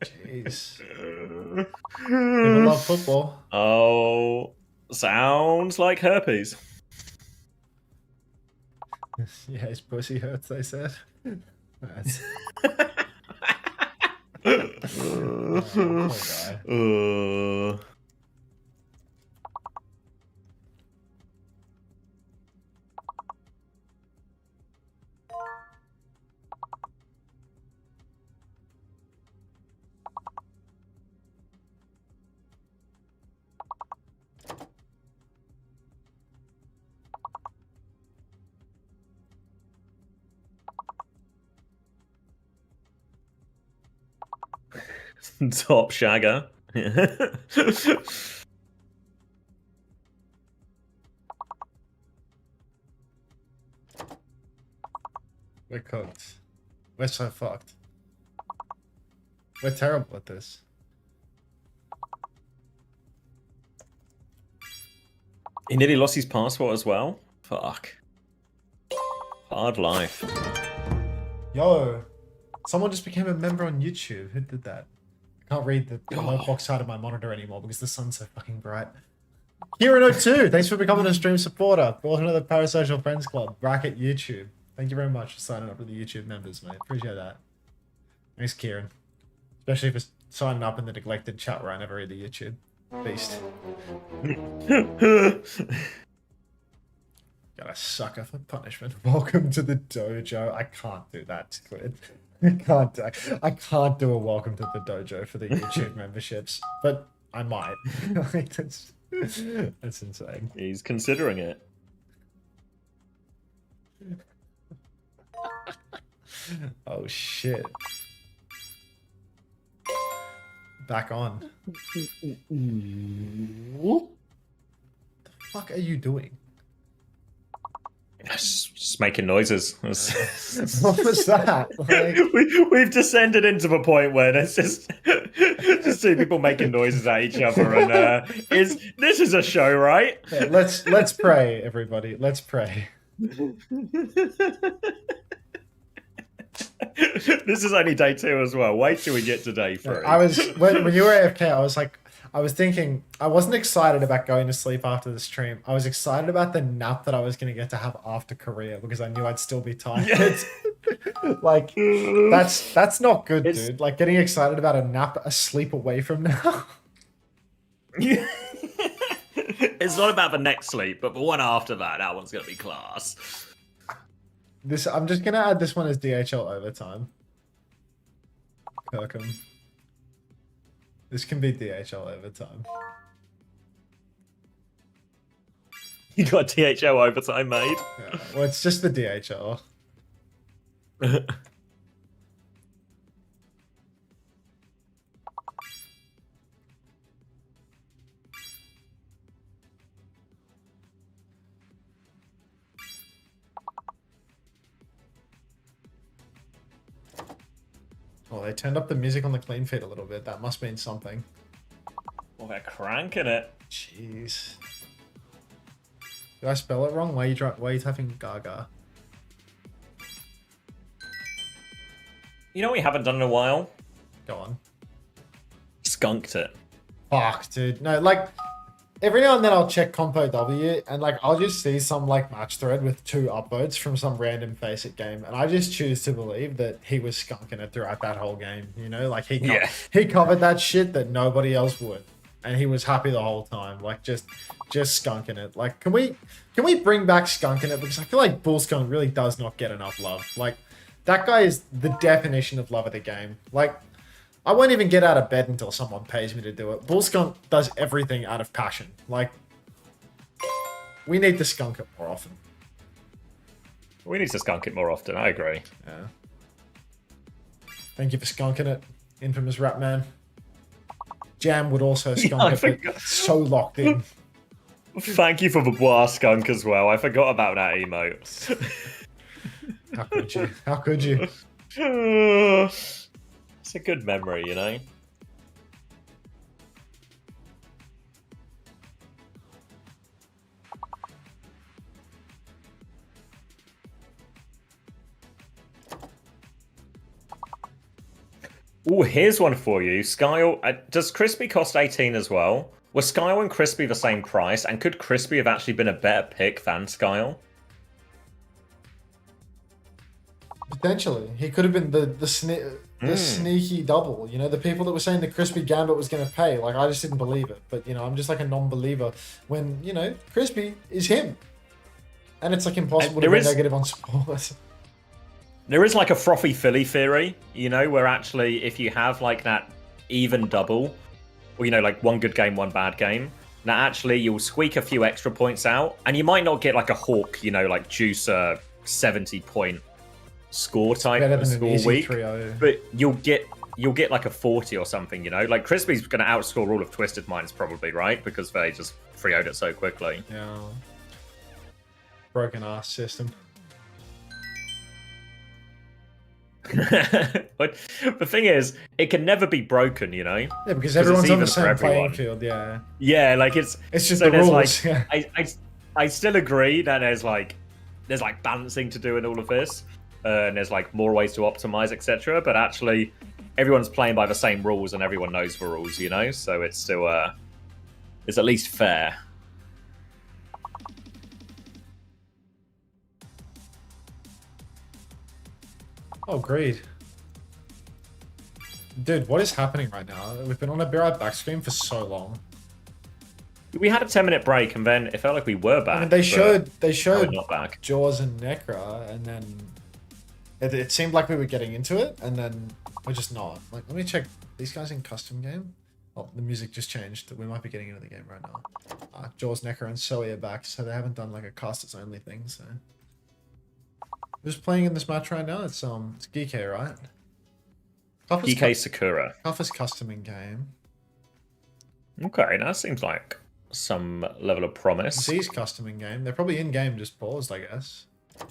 Jeez. People love football. Oh, sounds like herpes. Yeah, his pussy hurts, they said. That's... poor guy. Top shagger. We're cooked. We're so fucked. We're terrible at this. He nearly lost his passport as well. Fuck. Hard life. Yo, someone just became a member on YouTube. Who did that? I can't read the box side of my monitor anymore because the sun's so fucking bright. Kieran02, thanks for becoming a stream supporter. Welcome to the Parasocial Friends Club, bracket YouTube. Thank you very much for signing up with the YouTube members, mate. Appreciate that. Thanks, Kieran. Especially for signing up in the neglected chat where I never read the YouTube. Beast. Got a sucker for punishment. Welcome to the dojo. I can't do that, Squid. I can't do a welcome to the dojo for the YouTube memberships, but I might. Like, that's insane. He's considering it. Oh shit. Back on. What the fuck are you doing? Just making noises. What was that? Like... We've descended into the point where there's just two people making noises at each other, and this is a show, right? Yeah, let's pray, everybody. Let's pray. This is only day 2 as well. Wait till we get to day 3. I was when you were AFK, I was thinking I wasn't excited about going to sleep after the stream. I was excited about the nap that I was going to get to have after Korea because I knew I'd still be tired. Like that's not good, dude. Like getting excited about a nap, a sleep away from now. It's not about the next sleep, but the one after that one's going to be class. I'm just going to add this one as DHL overtime. Kirkham. This can be DHL overtime. You got DHL overtime made? Yeah, well, it's just the DHL. Oh, they turned up the music on the clean feed a little bit. That must mean something. Well, they're cranking it. Jeez. Did I spell it wrong? Why are you typing Gaga? You know what we haven't done in a while? Go on. Skunked it. Fuck, dude. No, like, every now and then I'll check Compo W, and like I'll just see some like match thread with 2 upvotes from some random Faceit game, and I just choose to believe that he was skunking it throughout that whole game. You know, like he covered that shit that nobody else would, and he was happy the whole time. Like just skunking it. Like, can we bring back skunking it, because I feel like Bull Skunk really does not get enough love. Like that guy is the definition of love of the game. Like, I won't even get out of bed until someone pays me to do it. Bull Skunk does everything out of passion. Like, We need to skunk it more often. We need to skunk it more often. I agree. Yeah. Thank you for skunking it, infamous rap man. Jam would also skunk it, but so locked in. Thank you for the bois skunk as well. I forgot about that emote. How could you? How could you? It's a good memory, you know? Oh, here's one for you. Skyle, does Crispy cost 18 as well? Were Skyle and Crispy the same price? And could Crispy have actually been a better pick than Skyle? Potentially. He could have been the sneaky double. You know, the people that were saying the Crispy Gambit was going to pay. Like, I just didn't believe it. But, you know, I'm just like a non-believer when, you know, Crispy is him. And it's like impossible to be negative on sports. There is like a frothy Philly theory, you know, where actually if you have like that even double, or, you know, like one good game, one bad game, now actually you'll squeak a few extra points out, and you might not get like a Hawk, you know, like juicer 70-point score type of score week, but you'll get like a 40 or something, you know? Like Crispy's going to outscore all of Twisted Minds probably, right? Because they just 3-0'd it so quickly. Yeah. Broken ass system. But the thing is, it can never be broken, you know? Yeah, because everyone's on the same playing field, yeah. Yeah, like it's just so the rules. Like, I still agree that there's like balancing to do in all of this, and there's like more ways to optimize, etc. But actually, everyone's playing by the same rules, and everyone knows the rules, you know? So it's still it's at least fair. Oh, great. Dude, what is happening right now? We've been on a Be Right Back screen for so long. We had a 10-minute break, and then it felt like we were back. I mean, they showed not back. Jaws and Necra, and then it seemed like we were getting into it, and then we're just not. Like, let me check. These guys in custom game? Oh, the music just changed. We might be getting into the game right now. Jaws, Necra, and Zoe are back, so they haven't done like a casters only thing, so... Who's playing in this match right now? It's Geekay, right? Geekay Sakura. Toughest custom in game. Okay, that seems like some level of promise. Z's custom in game. They're probably in game, just paused, I guess. Oh,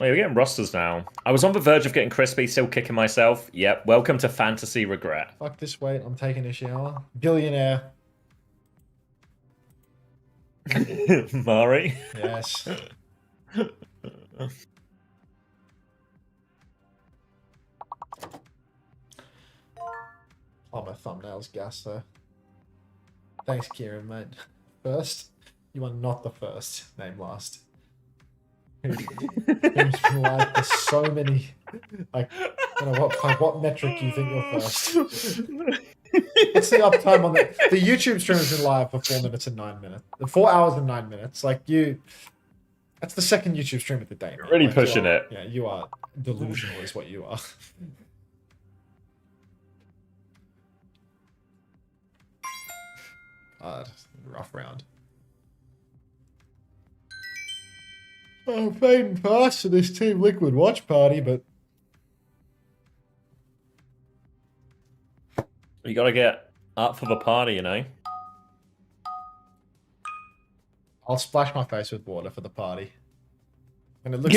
yeah, we're getting rosters now. I was on the verge of getting Crispy, still kicking myself. Yep, welcome to Fantasy Regret. Fuck this, wait, I'm taking a shower. Billionaire. Mari? Yes. Oh, my thumbnail's gas though. Thanks, Kieran, mate. First? You are not the first. Name last. There's so many. Like, I don't know, what metric do you think you're first? What's the uptime on the YouTube stream has been live for 4 minutes and 9 minutes. 4 hours and 9 minutes. Like, that's the second YouTube stream of the day. You're really pushing it. Yeah, you are delusional is what you are. God, rough round. I'm fading past to this Team Liquid watch party, but... You gotta get up for the party, you know? I'll splash my face with water for the party. When it looks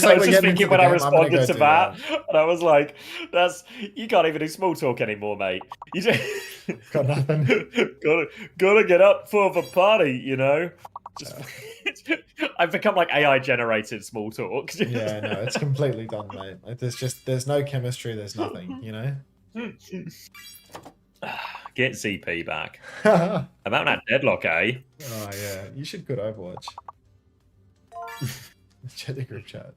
like we're getting into the when game, I responded I'm to that, and I was like, you can't even do small talk anymore, mate. You just got nothing. gotta get up for the party, you know? Just I've become like AI generated small talk. Yeah, no, it's completely done, mate. Like, there's no chemistry, there's nothing, you know? Get ZP back. About that deadlock, eh? Oh yeah, you should quit Overwatch. Check the group chat.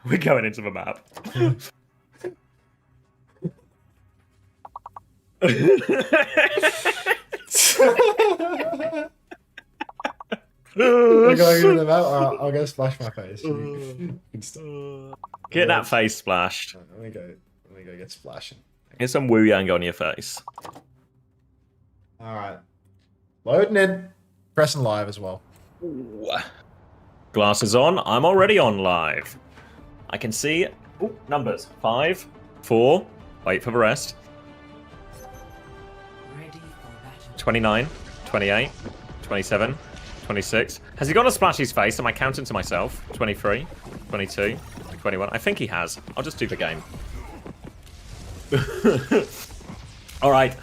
We're going into the map. We're going into the map. Alright, I'll go splash my face. Get that face splashed. Let me go get splashing. Get some Wu Yang on your face. Alright. Loading in. Pressing live as well. Ooh. Glasses on. I'm already on live. I can see numbers. 5, 4. Wait for the rest. 29, 28, 27, 26. Has he got to splash his face? Am I counting to myself? 23, 22, 21. I think he has. I'll just do the game. Alright.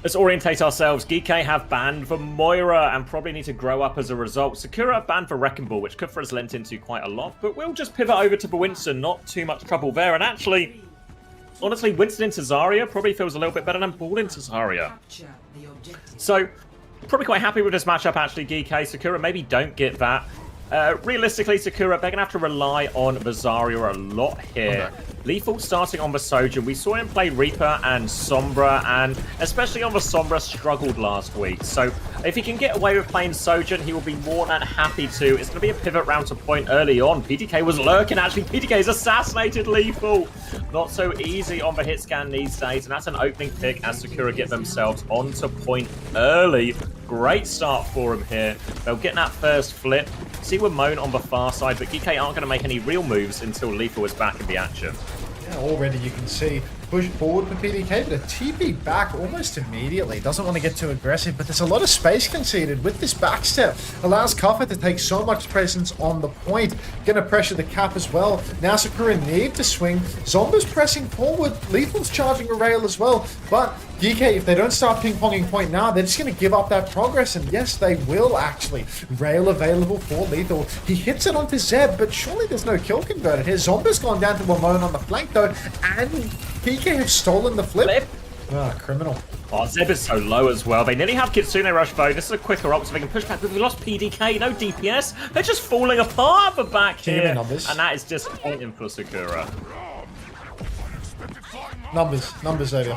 Let's orientate ourselves. Geekay have banned for Moira and probably need to grow up as a result. Sakura have banned for Wrecking Ball, which Kufra has lent into quite a lot, but we'll just pivot over to Winston. Not too much trouble there. And actually, honestly, Winston into Zarya probably feels a little bit better than Ball into Zarya. So, probably quite happy with this matchup, actually, Geekay. Sakura maybe don't get that. Realistically, Sakura, they're going to have to rely on the Zarya a lot here. Okay. Lethal starting on the Sojourn. We saw him play Reaper and Sombra, and especially on the Sombra, struggled last week. So if he can get away with playing Sojourn, he will be more than happy to. It's going to be a pivot round to point early on. PDK was lurking, actually. PDK's assassinated Lethal. Not so easy on the hit scan these days, and that's an opening pick as Sakura get themselves onto point early. Great start for him here. They'll get that first flip. See Ramon on the far side, but Geekay aren't going to make any real moves until Lethal is back in the action. Yeah, already you can see push forward for PDK, but a TP back almost immediately. Doesn't want to get too aggressive, but there's a lot of space conceded with this backstep. Allows Kuffa to take so much presence on the point. Gonna pressure the cap as well. Now Sakura need to swing. Zomba's pressing forward. Lethal's charging a rail as well. But Geekay, if they don't start ping-ponging point now, they're just going to give up that progress. And yes, they will actually. Rail available for Lethal. He hits it onto Zeb, but surely there's no kill converted here. Zomba's gone down to Ramon on the flank though, and Geekay have stolen the flip. Ah, criminal. Oh, Zeb is so low as well. They nearly have Kitsune Rush though. This is a quicker ult so they can push back, but we lost PDK, no DPS. They're just falling apart at the back here. And that is disappointing for Sakura. Numbers over.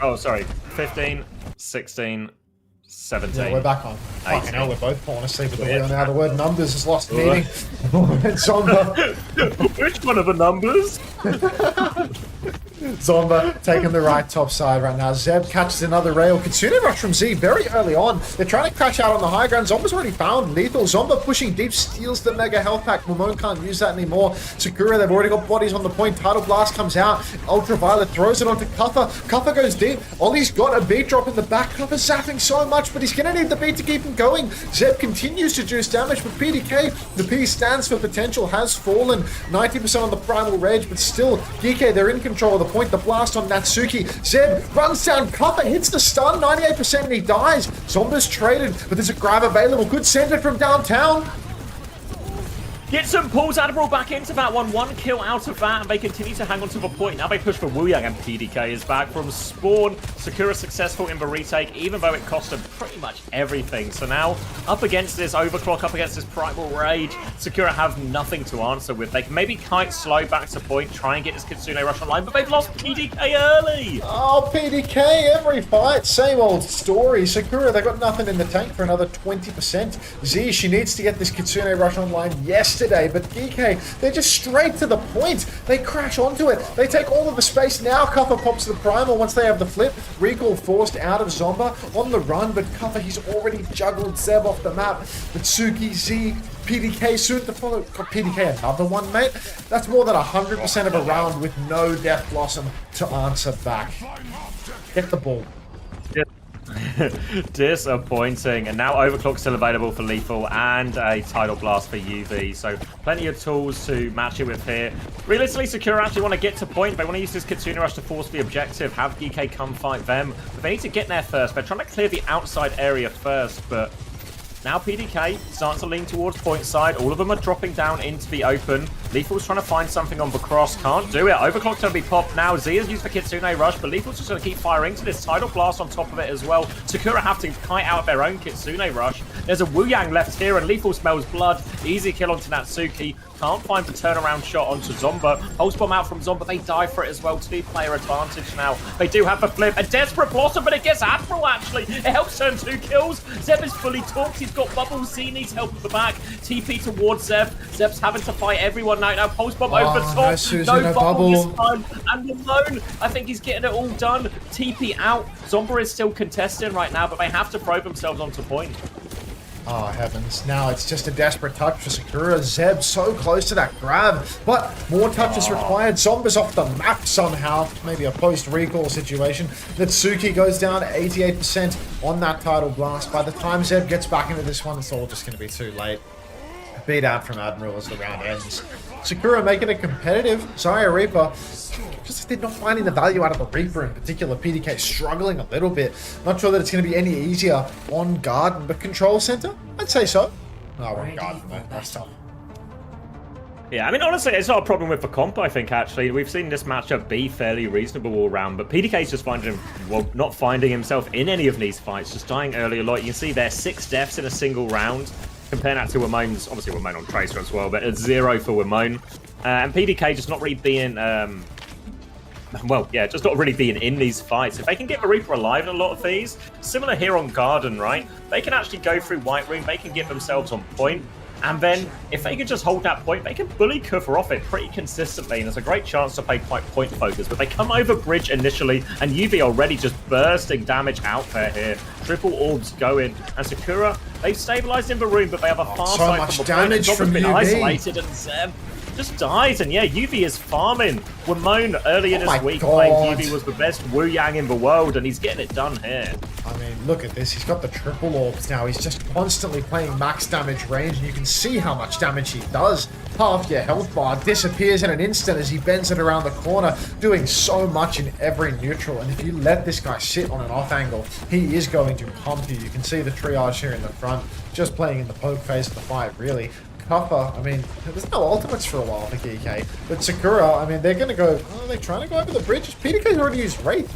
Oh, sorry. 15, 16, 17. Yeah, we're back on. Fucking hell, we're both falling asleep with the wheel now. The word numbers has lost meaning. Zomba. Which one of the numbers? Zomba taking the right top side right now. Zeb catches another rail. Kitsune Rush from Z very early on. They're trying to crash out on the high ground. Zomba's already found Lethal. Zomba pushing deep, steals the mega health pack. Ramon can't use that anymore. Sakura, they've already got bodies on the point. Tidal Blast comes out. Ultraviolet throws it onto Kuffa. Kuffa goes deep. Ollie's got a beat drop in the back. Kuffa's zapping so much, but he's going to need the beat to keep him going. Zeb continues to juice damage, but PDK, the P stands for potential, has fallen. 90% on the Primal Rage, but still, Geekay, they're in control of the point. The blast on Natsuki. Zeb runs down. Kuffa hits the stun. 98% and he dies. Zomba's traded, but there's a grab available. Good send it from downtown. Gitson pulls Admiral back into that one. One kill out of that, and they continue to hang on to the point. Now they push for Wu Yang, and PDK is back from spawn. Sakura successful in the retake, even though it cost them pretty much everything. So now, up against this overclock, up against this Primal Rage, Sakura have nothing to answer with. They can maybe kite slow back to point, try and get this Kitsune Rush online, but they've lost PDK early. Oh, PDK, every fight, same old story. Sakura, they've got nothing in the tank for another 20%. Z, she needs to get this Kitsune Rush online yesterday, but Geekay, they're just straight to the point. They crash onto it. They take all of the space. Now Kuffa pops the Primal once they have the flip. Recall forced out of Zomba on the run, but Kuffa, he's already juggled Zeb off the map. Mitsuki, Z, PDK soon to follow. Got PDK another one, mate. That's more than 100% of a round with no Death Blossom to answer back. Get the ball. Disappointing. And now Overclock still available for Lethal and a Tidal Blast for UV. So plenty of tools to match it with here. Realistically, Sakura actually want to get to point. They want to use this Kitsune Rush to force the objective. Have Geekay come fight them. But they need to get there first. They're trying to clear the outside area first, but now PDK starts to lean towards point side. All of them are dropping down into the open. Lethal's trying to find something on the cross. Can't do it. Overclock's going to be popped now. Z is used for Kitsune Rush, but Lethal's just going to keep firing to this Tidal Blast on top of it as well. Sakura have to kite out their own Kitsune Rush. There's a Wu Yang left here, and Lethal smells blood. Easy kill onto Natsuki. Can't find the turnaround shot onto Zomba. Pulse bomb out from Zomba. They die for it as well. 2-player advantage now. They do have the flip. A desperate Blossom, but it gets Admiral, actually. It helps turn 2 kills. Zeb is fully talked. He's got bubbles. Z needs help at the back. TP towards Zeb. Zeb's having to fight everyone now. Pulse bomb over top. No bubble this time. And Ramon, I think he's getting it all done. TP out. Zomba is still contesting right now, but they have to probe themselves onto point. Oh, heavens. Now it's just a desperate touch for Sakura. Zeb so close to that grab, but more touches required. Zomba's off the map somehow. Maybe a post-recall situation. Natsuki goes down 88% on that Tidal Blast. By the time Zeb gets back into this one, it's all just going to be too late. Beat out from Admiral as the round ends. Sakura making it competitive. Xayah Reaper, just they're not finding the value out of the Reaper in particular. PDK struggling a little bit. Not sure that it's going to be any easier on Garden, but Control Center? I'd say so. Oh, we're on Garden though. That's tough. Yeah, I mean, honestly, it's not a problem with the comp, I think, actually. We've seen this matchup be fairly reasonable all round, but PDK's just finding, well, not finding himself in any of these fights, just dying early a lot. You can see there 6 deaths in a single round. Compare that to Wamon's, obviously Wamon on Tracer as well, but it's 0 for Wamon. And PDK just not really being, well, yeah, just not really being in these fights. If they can get the Reaper alive in a lot of these, similar here on Garden, right? They can actually go through White Room, they can get themselves on point, and then if they can just hold that point, they can bully cover off it pretty consistently, and there's a great chance to play quite point focus. But they come over bridge initially, and UV already just bursting damage out there here. Triple orbs going, and Sakura, they've stabilized in the room, but they have a far so side much from the damage point. from Been UV. isolated, and Zeb just dies, and yeah, UV is farming. Wamon earlier this week claimed UV was the best Wu Yang in the world, and he's getting it done here. I mean, look at this. He's got the triple orbs now. He's just constantly playing max damage range, and you can see how much damage he does. Half your health bar disappears in an instant as he bends it around the corner, doing so much in every neutral. And if you let this guy sit on an off angle, he is going to pump you. You can see the triage here in the front, just playing in the poke phase of the fight, really. Kuffer, I mean, there's no ultimates for a while for Geekay, but Sakura, I mean, they're going to go, are they trying to go over the bridge? PDK's already used Wraith.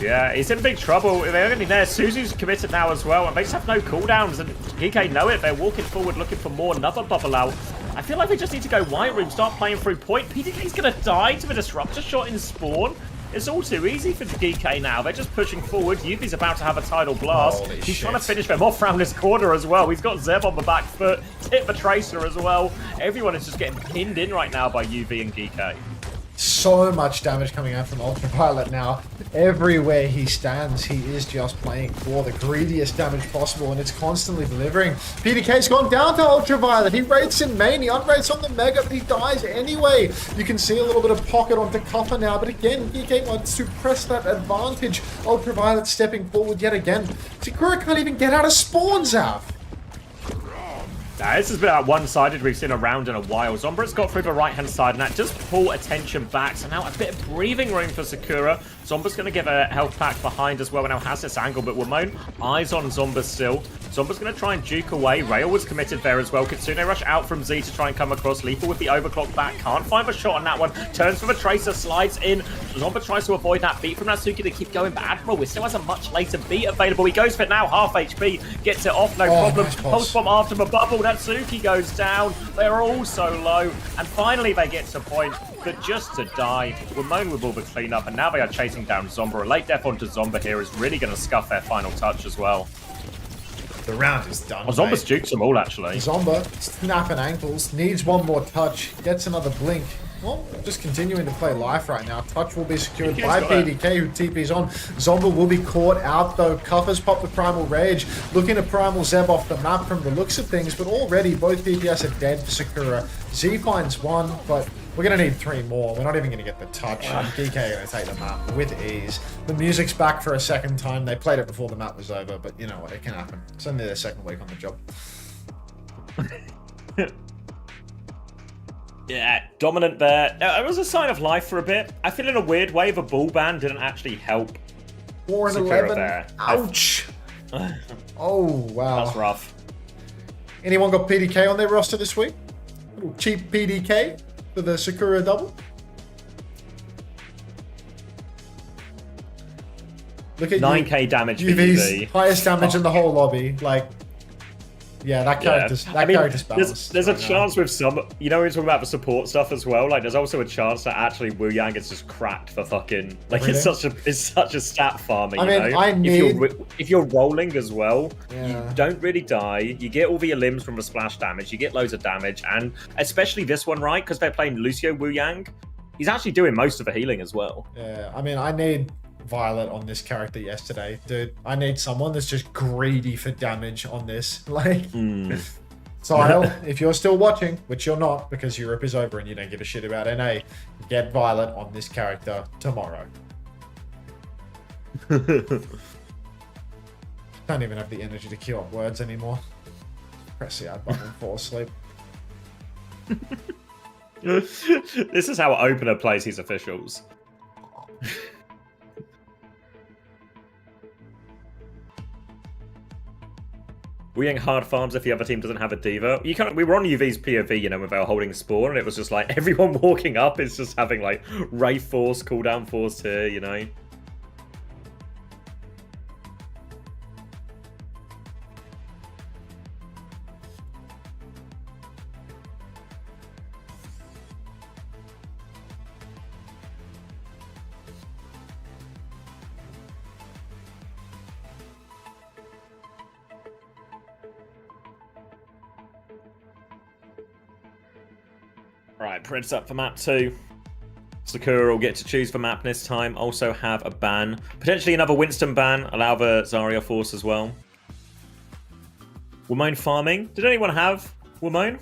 Yeah, he's in big trouble. They're only there. Suzu's committed now as well, and they just have no cooldowns, and Geekay know it. They're walking forward looking for more. Another bubble out. I feel like they just need to go White Room, start playing through point. PDK's going to die to the Disruptor shot in spawn. It's all too easy for the Geekay now. They're just pushing forward. Yuvi's about to have a Tidal Blast. He's trying to finish them off around this corner as well. He's got Zeb on the back foot. Hit the Tracer as well. Everyone is just getting pinned in right now by UV and Geekay. So much damage coming out from Ultraviolet now. Everywhere he stands, he is just playing for the greediest damage possible, and it's constantly delivering. PDK's gone down to Ultraviolet. He rates in main, he unrates on the Mega, but he dies anyway. You can see a little bit of pocket onto Cuffer now, but again, DK wants to press that advantage. Ultraviolet stepping forward yet again. Sakura can't even get out of spawn, Zav. Nah, this has been one-sided. We've seen a round in a while. Zombra's got through the right-hand side, and that does pull attention back. So now a bit of breathing room for Sakura. Zomba's going to give a health pack behind as well, and now has this angle, but Wamon eyes on Zomba still. Zomba's going to try and juke away. Rail was committed there as well. Kitsune rush out from Z to try and come across. Lethal with the overclock back. Can't find a shot on that one. Turns for the Tracer, slides in. Zomba tries to avoid that beat from Natsuki to keep going, but Admiral still has a much later beat available. He goes for it now, half HP. Gets it off, no problem. Nice Pulse bomb after the bubble. Natsuki goes down. They're all so low. And finally they get to point, but just to die. Wamon with all the cleanup, and now they are chasing down Zomba. A late death onto Zomba here is really going to scuff their final touch as well. The round is done. Oh, Zomba's jukes them all, actually. Zomba, snapping ankles, needs one more touch, gets another blink. Well, just continuing to play life right now. Touch will be secured by PDK, who TP's on. Zomba will be caught out, though. Cuffer's popped the Primal Rage. Looking at Primal Zeb off the map from the looks of things, but already both DPS are dead for Sakura. Z finds one, but we're going to need 3 more. We're not even going to get the touch. And Geekay are going to take the map with ease. The music's back for a second time. They played it before the map was over, but you know what? It can happen. It's only their second week on the job. Yeah, dominant there. It was a sign of life for a bit. I feel in a weird way the ball ban didn't actually help. 4 and 11. There. Ouch. Oh, wow. That's rough. Anyone got PDK on their roster this week? A little cheap PDK for the Sakura double. Look at 9k damage for UV's UV. highest damage in the whole lobby. Like, Yeah, that character's balanced. There's a right now. chance with some, you know, we're talking about the support stuff as well. Like, there's also a chance that actually Wu Yang is just cracked for fucking like it's such a stat farmer. I mean, know? I need if you're rolling as well, Yeah. you don't really die. You get all the limbs from the splash damage. You get loads of damage, and especially this one, right? Because they're playing Lucio Wu Yang. He's actually doing most of the healing as well. Yeah, I mean, I need Violet on this character yesterday, dude. I need someone that's just greedy for damage on this. Like, Sile, if you're still watching, which you're not because Europe is over and you don't give a shit about NA, get Violet on this character tomorrow. Don't even have the energy to queue up words anymore. Press the add button and fall asleep. This is how Opener plays his officials. Wu Yang hard farms if the other team doesn't have a diva. You can't. We were on UV's POV, you know, without holding spawn, and it was just like everyone walking up is just having like Wraith Force, cooldown Force here, you know. Right, Prince up for map 2. Sakura will get to choose for map this time. Also have a ban. Potentially another Winston ban. Allow the Zarya Force as well. Wumone farming. Did anyone have Wumone?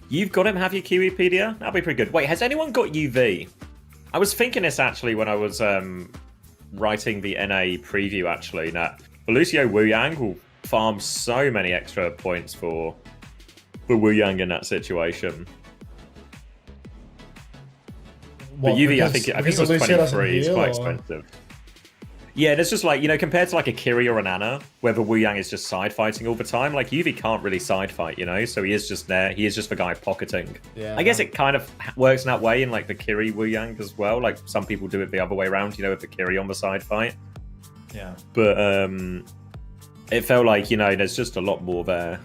You've got him, have you, Kiwipedia? That'll be pretty good. Wait, has anyone got UV? I was thinking this actually when I was writing the NA preview, actually. That Lucio Wu Yang will farm so many extra points for Wu Yang in that situation. But UV, I think it was 23. It's quite expensive. Yeah, and it's just like, you know, compared to like a Kiri or an Ana, where the Wu Yang is just side fighting all the time, like UV can't really side fight, you know, so he is just there. He is just the guy pocketing. Yeah. I guess it kind of works in that way in like the Kiri Wu Yang as well. Like some people do it the other way around, you know, with the Kiri on the side fight. Yeah. But it felt like, you know, there's just a lot more there.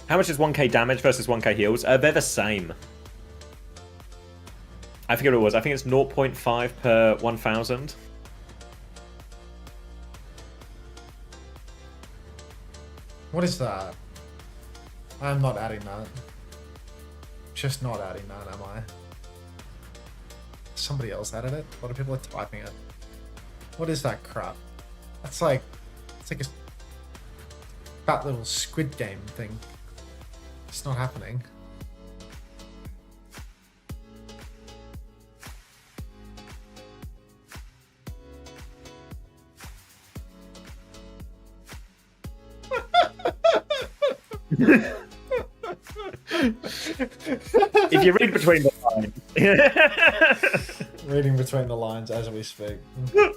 How much is 1k damage versus 1k heals? They're the same. I forget what it was. I think it's 0.5 per 1,000. What is that? I'm not adding that. Just not adding that, am I? Somebody else added it? A lot of people are typing it. What is that crap? That's like... It's like a fat little Squid Game thing. It's not happening. If you read between the lines. Reading between the lines as we speak. So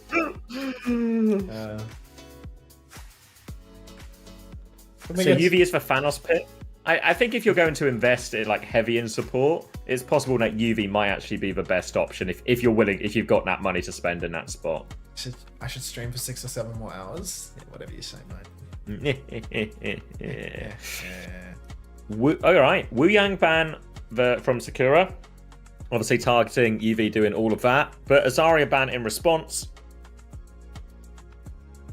UV is for Thanos Pit. I think if you're going to invest in like heavy in support, it's possible that UV might actually be the best option if you're willing, if you've got that money to spend in that spot. I should stream for 6 or 7 more hours. Yeah, whatever you say, mate. All right, Wu Yang ban from Sakura. Obviously targeting UV, doing all of that, but a Zarya ban in response,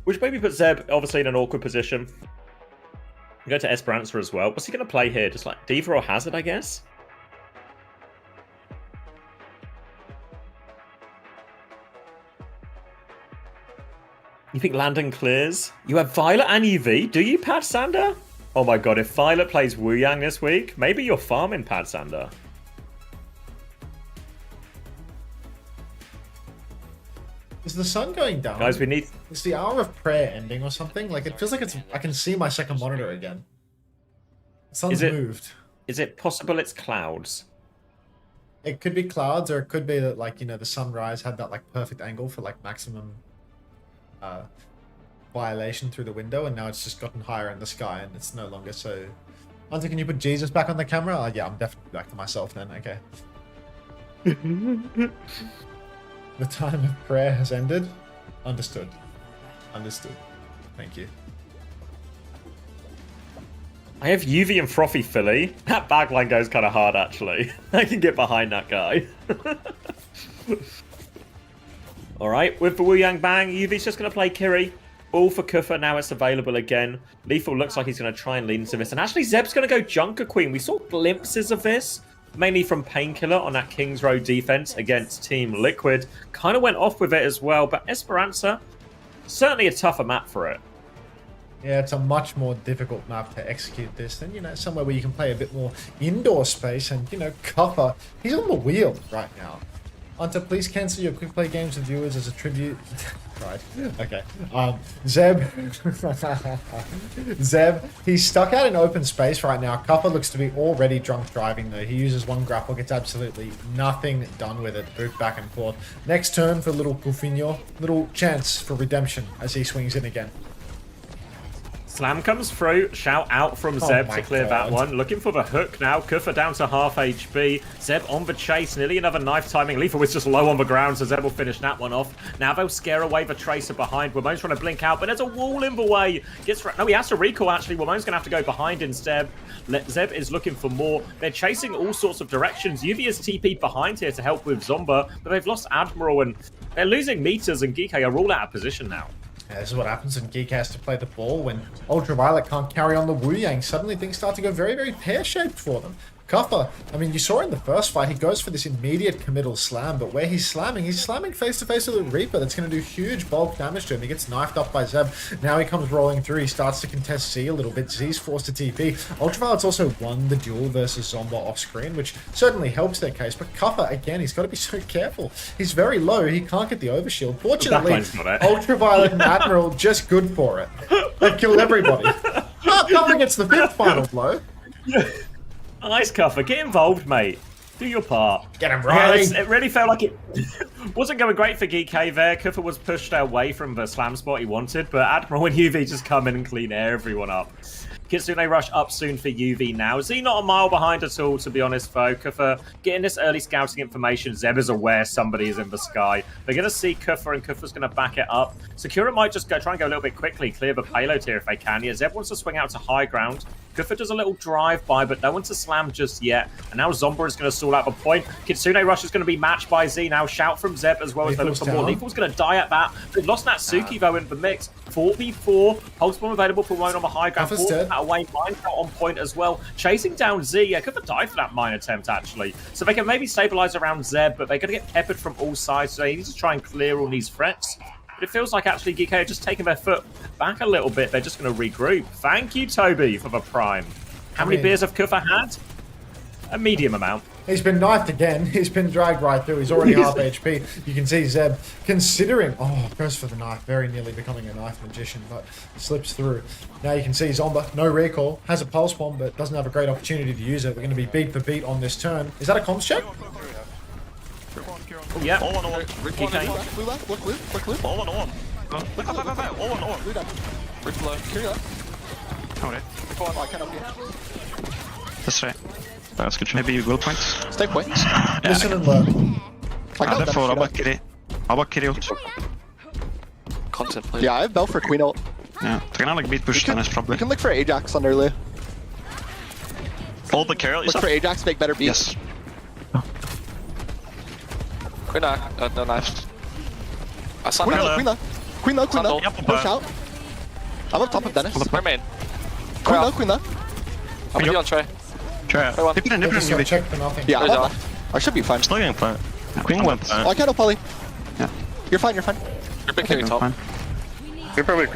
which maybe puts Zeb obviously in an awkward position. Go to Esperanza as well. What's he going to play here? Just like Diva or Hazard, I guess? You think Landon clears? You have Violet and UV? Do you, Pat Sander? Oh my god, if Violet plays Wu Yang this week, maybe you're farming Pad Sander. Is the sun going down? Guys, we need... Is the hour of prayer ending or something? Like, it feels like it's... I can see my second monitor again. The sun's moved. Is it possible it's clouds? It could be clouds, or it could be that, like, you know, the sunrise had that, like, perfect angle for, like, maximum violation through the window, and now it's just gotten higher in the sky, and it's no longer so... Hunter, can you put Jesus back on the camera? Oh, yeah, I'm definitely back to myself then, okay. The time of prayer has ended. Understood. Understood. Thank you. I have UV and Frothy Philly. That backline goes kind of hard, actually. I can get behind that guy. Alright, with the Wu Yang Bang, UV's just going to play Kiri. All for Kufa, now it's available again. Lethal looks like he's going to try and lean into this. And actually, Zeb's going to go Junker Queen. We saw glimpses of this, mainly from Painkiller on that King's Road defense against Team Liquid. Kind of went off with it as well, but Esperanza, certainly a tougher map for it. Yeah, it's a much more difficult map to execute this than, you know, somewhere where you can play a bit more indoor space. And, you know, Kufa, he's on the wheel right now. Unter, please cancel your quick play games with viewers as a tribute. Right, okay. Zeb. Zeb, he's stuck out in open space right now. Kufa looks to be already drunk driving though. He uses one grapple, gets absolutely nothing done with it. Boot back and forth. Next turn for little Kufinho. Little chance for redemption as he swings in again. Slam comes through. Shout out from Zeb to clear that one. Looking for the hook now. Kufa down to half HP. Zeb on the chase. Nearly another knife timing. Lethal was just low on the ground, so Zeb will finish that one off. Now they'll scare away the Tracer behind. Wamone's trying to blink out, but there's a wall in the way. No, he has to recall, actually. Wamone's going to have to go behind instead. Zeb is looking for more. They're chasing all sorts of directions. UV is TP'd behind here to help with Zomba, but they've lost Admiral, and they're losing meters, and Geekay are all out of position now. Yeah, this is what happens when Geek has to play the ball. When Ultraviolet can't carry on the Wu Yang, suddenly things start to go very, very pear-shaped for them. Kufa, I mean, you saw in the first fight, he goes for this immediate committal slam, but where he's slamming face-to-face with a Reaper that's going to do huge bulk damage to him. He gets knifed up by Zeb. Now he comes rolling through. He starts to contest Z a little bit. Z's forced to TP. Ultraviolet's also won the duel versus Zomba off-screen, which certainly helps their case, but Kufa, again, he's got to be so careful. He's very low. He can't get the overshield. Fortunately, Ultraviolet and Admiral just good for it. They killed everybody. Kufa gets the 5th final blow. Nice, Kufa. Get involved, mate. Do your part. Get him right. Yeah, it really felt like it wasn't going great for Geekay there. Kufa was pushed away from the slam spot he wanted, but Admiral and UV just come in and clean everyone up. Kitsune rush up soon for UV now. Z not a mile behind at all, to be honest, though. Kufa getting this early scouting information. Zeb is aware somebody is in the sky. They're going to see Kufa, and Kufa's going to back it up. Sakura might just try and go a little bit quickly, clear the payload here if they can. Yeah, Zeb wants to swing out to high ground. Kufa does a little drive-by, but no one to slam just yet. And now Zomba is going to stall out the point. Kitsune rush is going to be matched by Z. Now shout from Zeb as well as they look for more. Lethal's going to die at that. They've lost Natsuki, though, in the mix. 4v4. Pulse bomb available for one on the high ground. That away. Mine out on point as well. Chasing down Z. Yeah, Kufa died for that mine attempt, actually. So they can maybe stabilize around Zeb, but they're going to get peppered from all sides. So they need to try and clear all these threats. But it feels like actually Geekay are just taking their foot back a little bit. They're just going to regroup. Thank you, Toby, for the prime. How many beers have Kufa had? A medium amount. He's been knifed again. He's been dragged right through. He's already half HP. You can see Zeb considering... Oh, goes for the knife. Very nearly becoming a knife magician, but slips through. Now you can see Zomba, no recall. Has a pulse bomb, but doesn't have a great opportunity to use it. We're going to be beat for beat on this turn. Is that a comms check? Oh, yeah. All on all. Look, all on all. Look, all on all. Bridge below. Carry that. Alright. I can't help you. That's right. Maybe you will point. Stay point. Listen and learn. Ja, det får Abakiri. Abakiri ult. Content play. Yeah, I have Bell for Queen ult. Yeah, they're gonna like beat push then probably. We can look for Ajax on early. All the Carol is look for Ajax, make better beats. Yes. Queen no knife. I saw Queen low. Push out. I'm up top of Dennis. Mermaid. Queen low. I'm gonna be on Trey. Trey. Dip it in. Check for nothing. Yeah, I should be fine. Still getting fine. Queen went. Oh, I can't help Polly. Yeah. You're fine. You're big carry top. Creeper weak.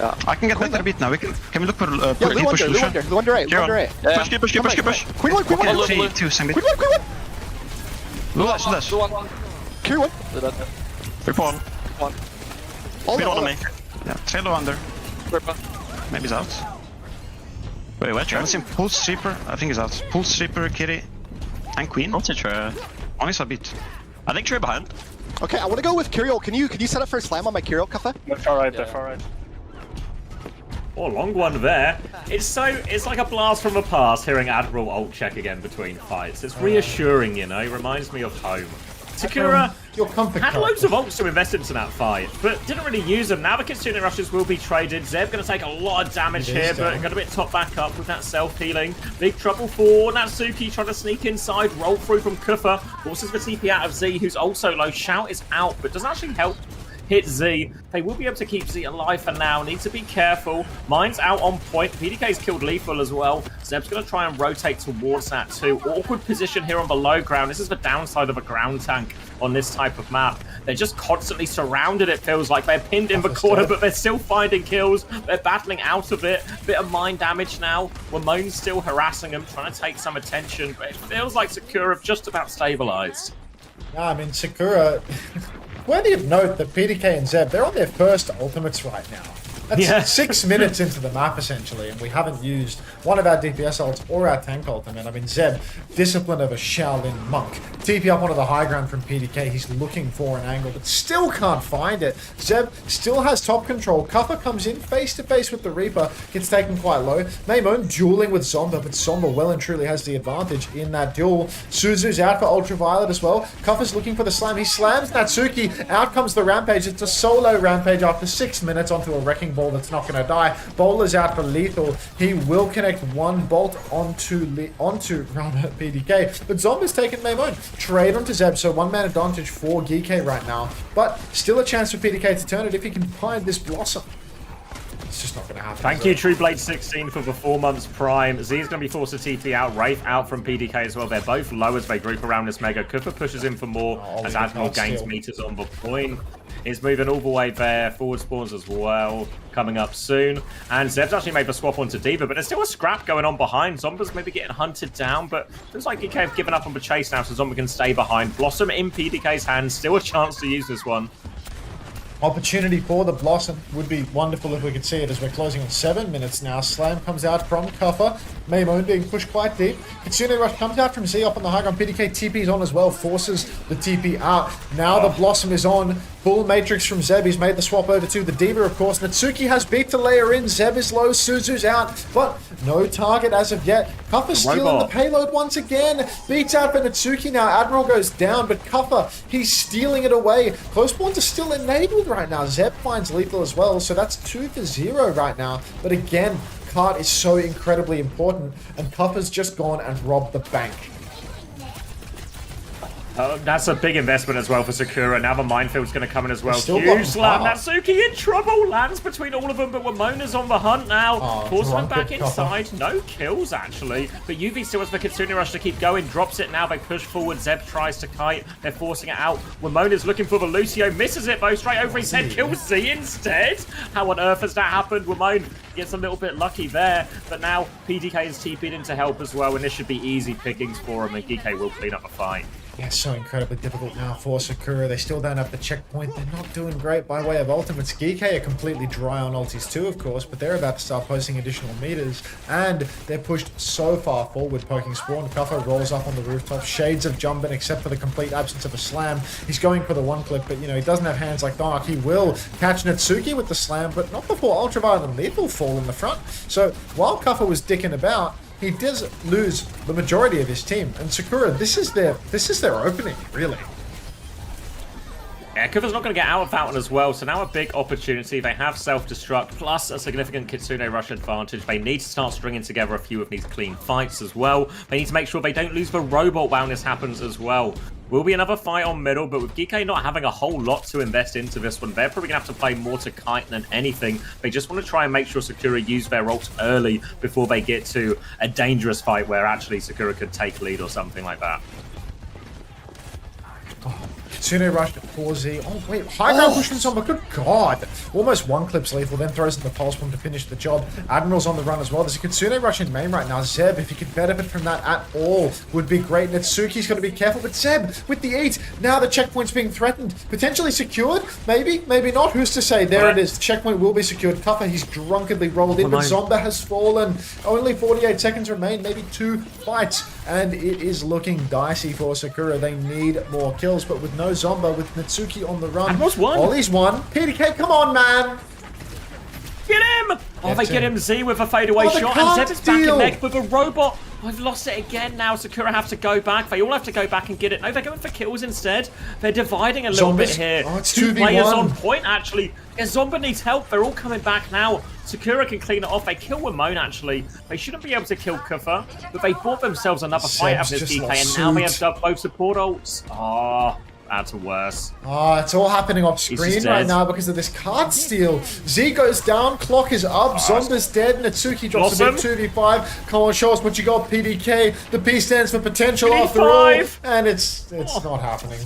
I can get better beat now. Can we look for Yeah, Lou push under, Lou Lucian? under, Lou under right, Lou under right. Push. Queen one, Okay, 3, 2, same beat. Queen one. Lou dash. Carry one. Free pawn. All Speed in, on me. Yeah, Taylor under. Maybe he's out. Wait, I haven't seen Pulse Reaper. I think he's out. Pulse Reaper, Kitty, and Queen. I'll take her. Only saw beat. I think Trey behind. Okay, I want to go with Kyriel. Can you set up for a slam on my Kyriel, Kafa? They're far right. Oh, long one there. It's like a blast from the past hearing Admiral ult check again between fights. It's reassuring, you know, reminds me of home. Sakura had loads of ults to invest into that fight, but didn't really use them. Now the Kitsune rushes will be traded. Zeb going to take a lot of damage here, but going to be top back up with that self-healing. Big trouble for Natsuki trying to sneak inside, roll through from Kufa. Forces the TP out of Z, who's also low. Shout is out, but doesn't actually help hit Z. They will be able to keep Z alive for now. Need to be careful. Mine's out on point. PDK's killed Lethal as well. Zeb's going to try and rotate towards that too. Awkward position here on the low ground. This is the downside of a ground tank on this type of map. They're just constantly surrounded, it feels like. They're pinned in the corner, but they're still finding kills. They're battling out of it. Bit of mind damage now. Ramon's still harassing them, trying to take some attention, but it feels like Sakura have just about stabilized. Yeah, I mean, Sakura... Worthy of note that PDK and Zeb, they're on their first ultimates right now. That's 6 minutes into the map, essentially, and we haven't used one of our DPS ults or our tank ultimate. I mean, Zeb, discipline of a Shaolin monk. TP up onto the high ground from PDK. He's looking for an angle, but still can't find it. Zeb still has top control. Kappa comes in face-to-face with the Reaper. Gets taken quite low. Maimon dueling with Zomba, but Zomba well and truly has the advantage in that duel. Suzu's out for Ultraviolet as well. Kappa's looking for the slam. He slams Natsuki. Out comes the Rampage. It's a solo Rampage after 6 minutes onto a Wrecking Ball that's not going to die. Bowler's out for Lethal. He will connect one bolt onto PDK, but Zomba's taken Maimon. Trade onto Zeb, so one-man advantage for Geekay right now, but still a chance for PDK to turn it if he can find this Blossom. It's just not going to happen. Thank you, Trueblade16, for the 4 months prime. Z is going to be forced to TP out. Wraith out from PDK as well. They're both low as they group around this Mega. Kufa pushes in for more as Admiral gains meters on the point. He's moving all the way there. Forward spawns as well, coming up soon. And Zeb's actually made the swap onto D.Va, but there's still a scrap going on behind. Zomba's maybe getting hunted down, but looks like Geekay have given up on the chase now, so Zomba can stay behind. Blossom in PDK's hands. Still a chance to use this one. Opportunity for the Blossom. Would be wonderful if we could see it as we're closing on 7 minutes now. Slam comes out from Kuffer. Maimon being pushed quite deep. Kitsune Rush comes out from Z up on the high ground. PDK TP's on as well. Forces the TP out. Now the Blossom is on. Full Matrix from Zeb. He's made the swap over to the D.Va, of course. Natsuki has beat to layer in. Zeb is low. Suzu's out. But no target as of yet. Kuffer stealing the payload once again. Beats out for Natsuki now. Admiral goes down, but Kuffer, he's stealing it away. Close spawns are still enabled right now. Zeb finds Lethal as well, so that's 2 for 0 right now. But again, cart is so incredibly important, and Kuffer's just gone and robbed the bank. That's a big investment as well for Sakura. Now the minefield's going to come in as well. Huge slam. Natsuki in trouble. Lands between all of them, but Ramona's on the hunt now. Forces them back inside. No kills, actually. But UV still has the Kitsune Rush to keep going. Drops it now. They push forward. Zeb tries to kite. They're forcing it out. Ramona's looking for the Lucio. Misses it, though. Straight over his head. Kills Z instead. How on earth has that happened? Ramona gets a little bit lucky there. But now PDK is TP'd in to help as well. And this should be easy pickings for him. And Geekay will clean up the fight. Yeah, so incredibly difficult now for Sakura. They still don't have the checkpoint. They're not doing great by way of ultimates. Geekay are completely dry on ultis too, of course, but they're about to start posting additional meters, and they're pushed so far forward, poking spawn. Kuffer rolls up on the rooftop. Shades of jumping, except for the complete absence of a slam. He's going for the one clip, but, you know, he doesn't have hands like Donok. He will catch Natsuki with the slam, but not before Ultraviolet and Lethal fall in the front. So while Kuffer was dicking about, he does lose the majority of his team, and Sakura, this is their opening, really. Yeah, Kufa's not going to get out of that one as well, so now a big opportunity. They have self-destruct, plus a significant Kitsune Rush advantage. They need to start stringing together a few of these clean fights as well. They need to make sure they don't lose the robot while this happens as well. Will be another fight on middle, but with Geekay not having a whole lot to invest into this one, they're probably going to have to play more to kite than anything. They just want to try and make sure Sakura use their ult early before they get to a dangerous fight where actually Sakura could take lead or something like that. Sune rushed at 4Z. Oh, wait. High ground push from Zomba. Good God. Almost one clips lethal, then throws in the pulse bomb to finish the job. Admiral's on the run as well. There's a Kitsune rush in main right now. Zeb, if he could benefit from that at all, would be great. Natsuki's got to be careful, but Zeb with the eat. Now the checkpoint's being threatened. Potentially secured? Maybe, maybe not. Who's to say? There it is. The checkpoint will be secured. Kuffer, he's drunkenly rolled in, but Zomba has fallen. Only 48 seconds remain, maybe 2 fights, and it is looking dicey for Sakura. They need more kills, but with no Zomba, with Natsuki on the run. Ollie's won. PDK, come on, man. Get him! Oh, they get him Z with a fadeaway shot, and Zeb is back in neck with a robot. I've lost it again now. Sakura have to go back. They all have to go back and get it. No, they're going for kills instead. They're dividing a little bit here. Oh, it's 2 2v1. players on point, actually. Yeah, Zomba needs help. They're all coming back now. Sakura can clean it off. They kill Ramon, actually. They shouldn't be able to kill Kuffer, but they bought themselves another fight after this Geekay, and now they have dubbed both support ults. Oh, that's worse. Oh, it's all happening off screen right now because of this card steal. Z goes down, clock is up, Zomba's dead, Natsuki drops a big 2v5. Come on, show us what you got, PDK. The P stands for potential after all, and it's not happening.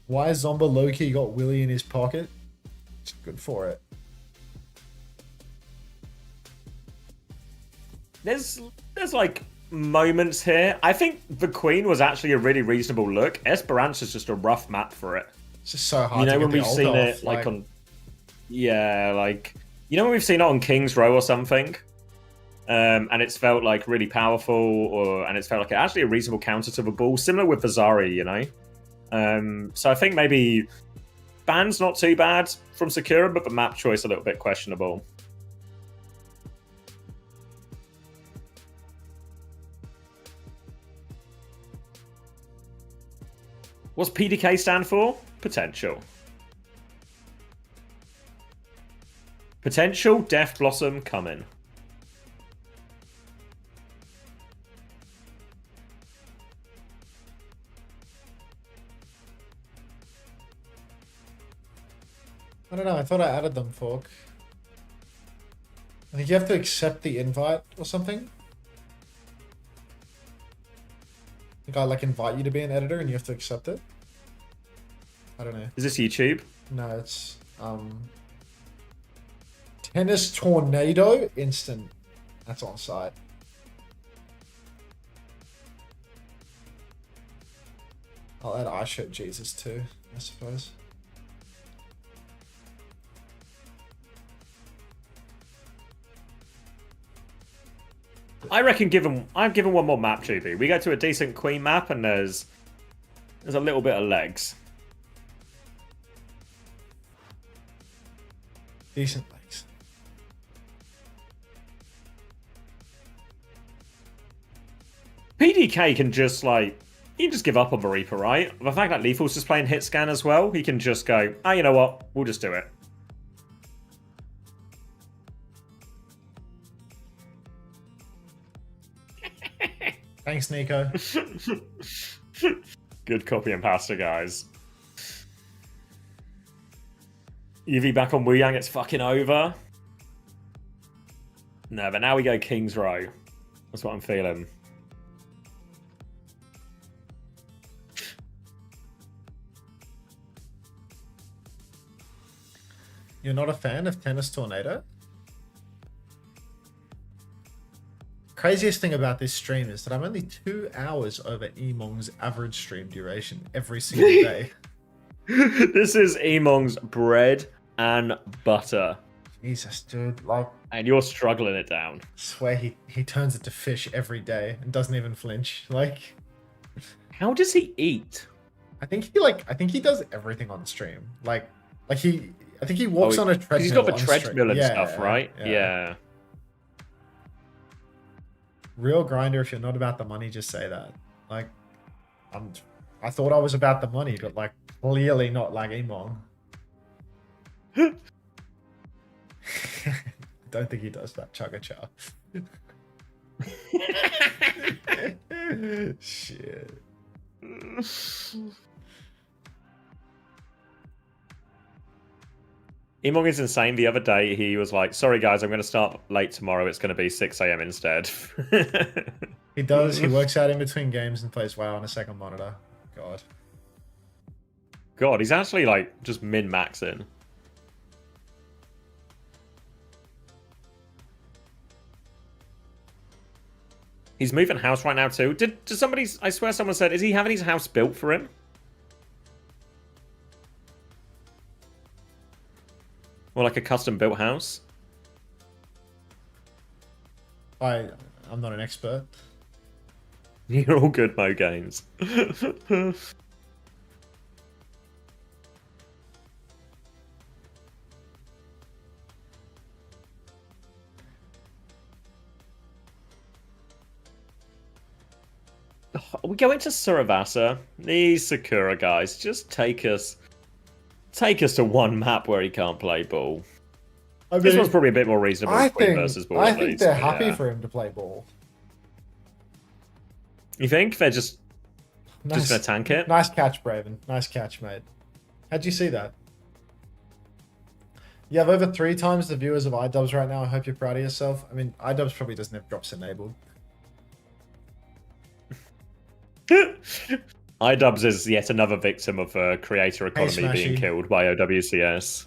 Why is Zomba low-key got Willy in his pocket? It's good for it. There's like moments here. I think the Queen was actually a really reasonable look. Esperanza's just a rough map for it. It's just so hard. You know, to when we've seen it like on, yeah, like you know when we've seen it on King's Row or something, and it's felt like really powerful, and it's felt like actually a reasonable counter to the ball, similar with the Zari, you know. So I think maybe ban's not too bad from Sakura, but the map choice a little bit questionable. What's PDK stand for? Potential. Potential, Death Blossom, coming. I don't know, I thought I added them, Fork. I think you have to accept the invite or something. I think I like invite you to be an editor and you have to accept it. I don't know. Is this YouTube? No, it's Tennis Tornado Instant. That's on site. I'll add I Shirt Jesus too, I suppose. I reckon I've given one more map, Juby. We go to a decent Queen map and there's a little bit of legs. Decent legs. PDK can just he can just give up on the Reaper, right? The fact that Lethal's just playing hit scan as well, he can just go, oh, you know what? We'll just do it. Thanks, Nico. Good copy and pasta, guys. UV back on Wu Yang, it's fucking over. No, but now we go King's Row. That's what I'm feeling. You're not a fan of Tennis Tornado? Craziest thing about this stream is that I'm only 2 hours over Emong's average stream duration every single day. This is Emong's bread and butter. Jesus, dude, like... And you're struggling it down. I swear he turns it to fish every day and doesn't even flinch. Like... How does he eat? I think he does everything on stream. I think he walks on a treadmill. He's got the treadmill and stuff, right? Yeah. Real grinder, if you're not about the money, just say that. Like, I thought I was about the money, but like clearly not like Emong. Don't think he does that chugga-cha. Shit. Emong is insane. The other day, he was like, sorry, guys, I'm going to start late tomorrow. It's going to be 6 a.m. instead. He does. He works out in between games and plays WoW on a second monitor. God. God, he's actually, like, just min-maxing. He's moving house right now, too. Did somebody... I swear someone said, is he having his house built for him? Or like a custom-built house? I'm not an expert. You're all good, Mo Games. We go into Suravasa. These Sakura guys, just take us to one map where he can't play ball. I mean, this one's probably a bit more reasonable versus ball. I think they're happy for him to play ball. You think they're just going to tank it? Nice catch, Braven. Nice catch, mate. How'd you see that? You have over 3 times the viewers of iDubbbz right now. I hope you're proud of yourself. I mean, iDubbbz probably doesn't have drops enabled. iDubbbz is yet another victim of creator economy being killed by OWCS.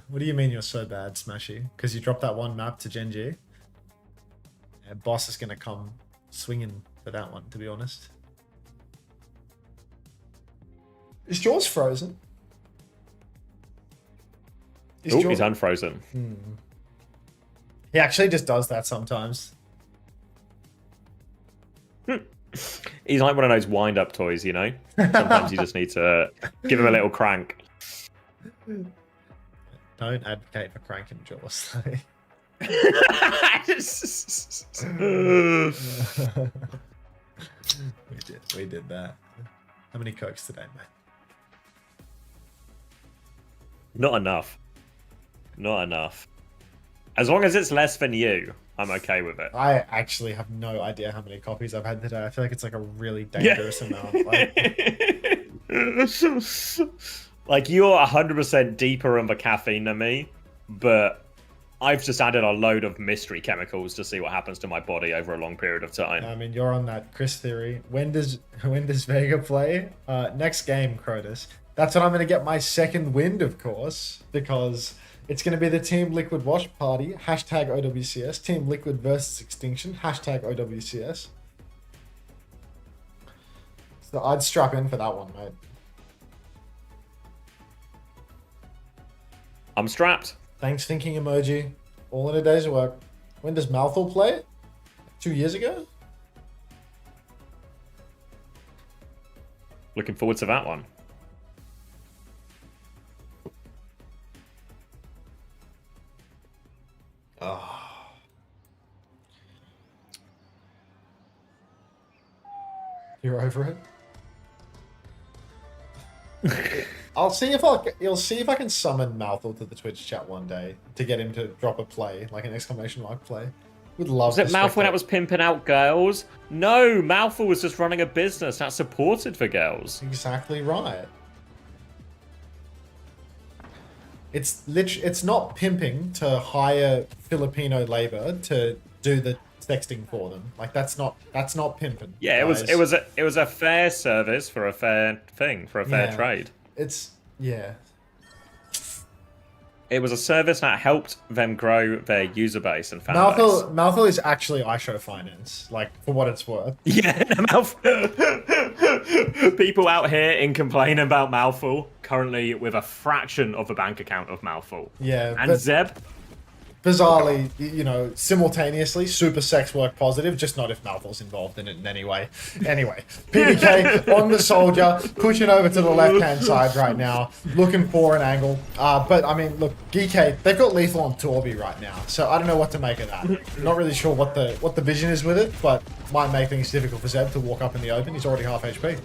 What do you mean you're so bad, Smashy? Because you dropped that one map to Gen.G? Yeah, boss is going to come swinging for that one, to be honest. Is Jaws frozen? He's unfrozen. He actually just does that sometimes. He's like one of those wind-up toys, you know? Sometimes you just need to give him a little crank. Don't advocate for cranking Jaws. We did that. How many cokes today, mate? Not enough. Not enough. As long as it's less than you, I'm okay with it. I actually have no idea how many coffees I've had today. I feel like it's like a really dangerous amount. Like, you're 100% deeper on the caffeine than me, but I've just added a load of mystery chemicals to see what happens to my body over a long period of time. I mean, you're on that Chris theory. When does Vega play? Next game, Crotus. That's when I'm going to get my second wind, of course, because it's going to be the Team Liquid Watch Party, hashtag OWCS, Team Liquid versus Extinction, hashtag OWCS. So I'd strap in for that one, mate. I'm strapped. Thanks, thinking emoji. All in a day's work. When does Malthor play? 2 years ago? Looking forward to that one. Oh. You're over it? You'll see if I can summon Malthor to the Twitch chat one day to get him to drop a play, like an exclamation mark play. Would love to. Was it Malthor that was pimping out girls? No, Malthor was just running a business that supported for girls. Exactly right. It's not pimping to hire Filipino labor to do the texting for them. Like that's not pimping. Yeah, guys. it was a fair service for a fair thing, for a fair trade. It was a service that helped them grow their user base and fan base. Malthor is actually iShow Finance, like, for what it's worth. Yeah, people out here in complaining about Malthor, currently with a fraction of the bank account of Malthor. Yeah, and Zeb, bizarrely, you know, simultaneously, super sex work positive, just not if Malthor's involved in it in any way. Anyway, PDK on the soldier, pushing over to the left-hand side right now, looking for an angle. But, I mean, look, Geekay, they've got lethal on Torby right now, so I don't know what to make of that. Not really sure what the vision is with it, but might make things difficult for Zeb to walk up in the open. He's already half HP.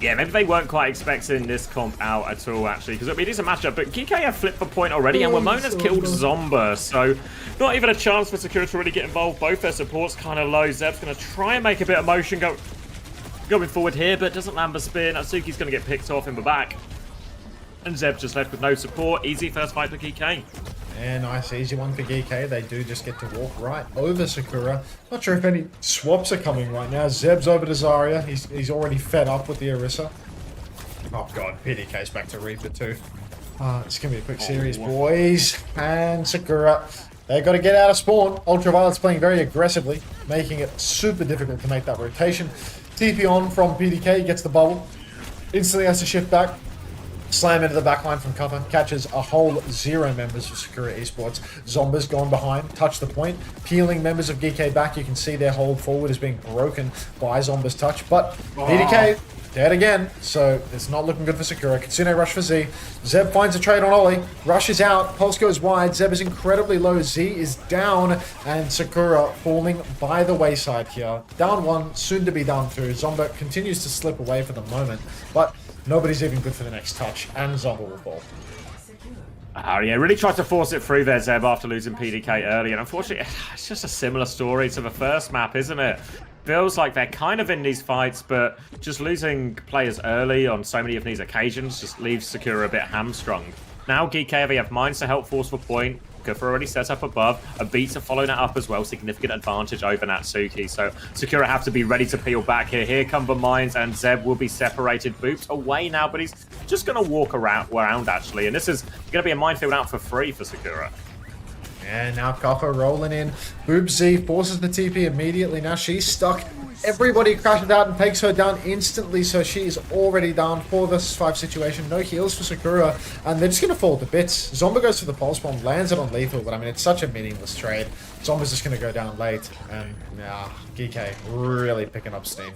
Yeah, maybe they weren't quite expecting this comp out at all, actually, because it is a matchup, but Geekay have flipped the point already, and Wamona's killed Zomba, so not even a chance for Sakura to really get involved. Both their supports kind of low. Zeb's going to try and make a bit of motion going forward here, but doesn't land the spear. Natsuki's going to get picked off in the back. And Zeb just left with no support. Easy first fight for Geekay. Yeah, nice, easy one for Geekay. They do just get to walk right over Sakura. Not sure if any swaps are coming right now. Zeb's over to Zarya. He's already fed up with the Orisa. Oh god, PDK's back to Reaper too. It's going to be a quick series, boys. And Sakura, they've got to get out of spawn. Ultraviolet's playing very aggressively, making it super difficult to make that rotation. TP on from PDK, gets the bubble. Instantly has to shift back. Slam into the backline from cover. Catches a whole 0 members of Sakura Esports. Zomba's gone behind. Touch the point. Peeling members of Geekay back. You can see their hold forward is being broken by Zomba's touch. But PDK dead again. So it's not looking good for Sakura. Kitsune rush for Z. Zeb finds a trade on Ollie. Rushes out. Pulse goes wide. Zeb is incredibly low. Z is down. And Sakura falling by the wayside here. Down 1. Soon to be down 2. Zomba continues to slip away for the moment. But nobody's even good for the next touch, and Zomba will fall. Yeah, really tried to force it through there, Zeb, after losing PDK early, and unfortunately, it's just a similar story to the first map, isn't it? Feels like they're kind of in these fights, but just losing players early on so many of these occasions just leaves Sakura a bit hamstrung. Now Geekay, they have mines to help force the point. Kufa already set up above. A beat to follow that up as well. Significant advantage over Natsuki. So Sakura have to be ready to peel back here. Here come the mines, and Zeb will be separated. Booped away now, but he's just going to walk around actually. And this is going to be a minefield out for free for Sakura. And now Kufa rolling in. Boob Z forces the TP immediately. Now she's stuck. Everybody crashes out and takes her down instantly, so she is already down. 4 vs 5 situation. No heals for Sakura, and they're just going to fall to bits. Zomba goes for the pulse bomb, lands it on lethal, but I mean, it's such a meaningless trade. Zomba's just going to go down late, and Geekay really picking up steam.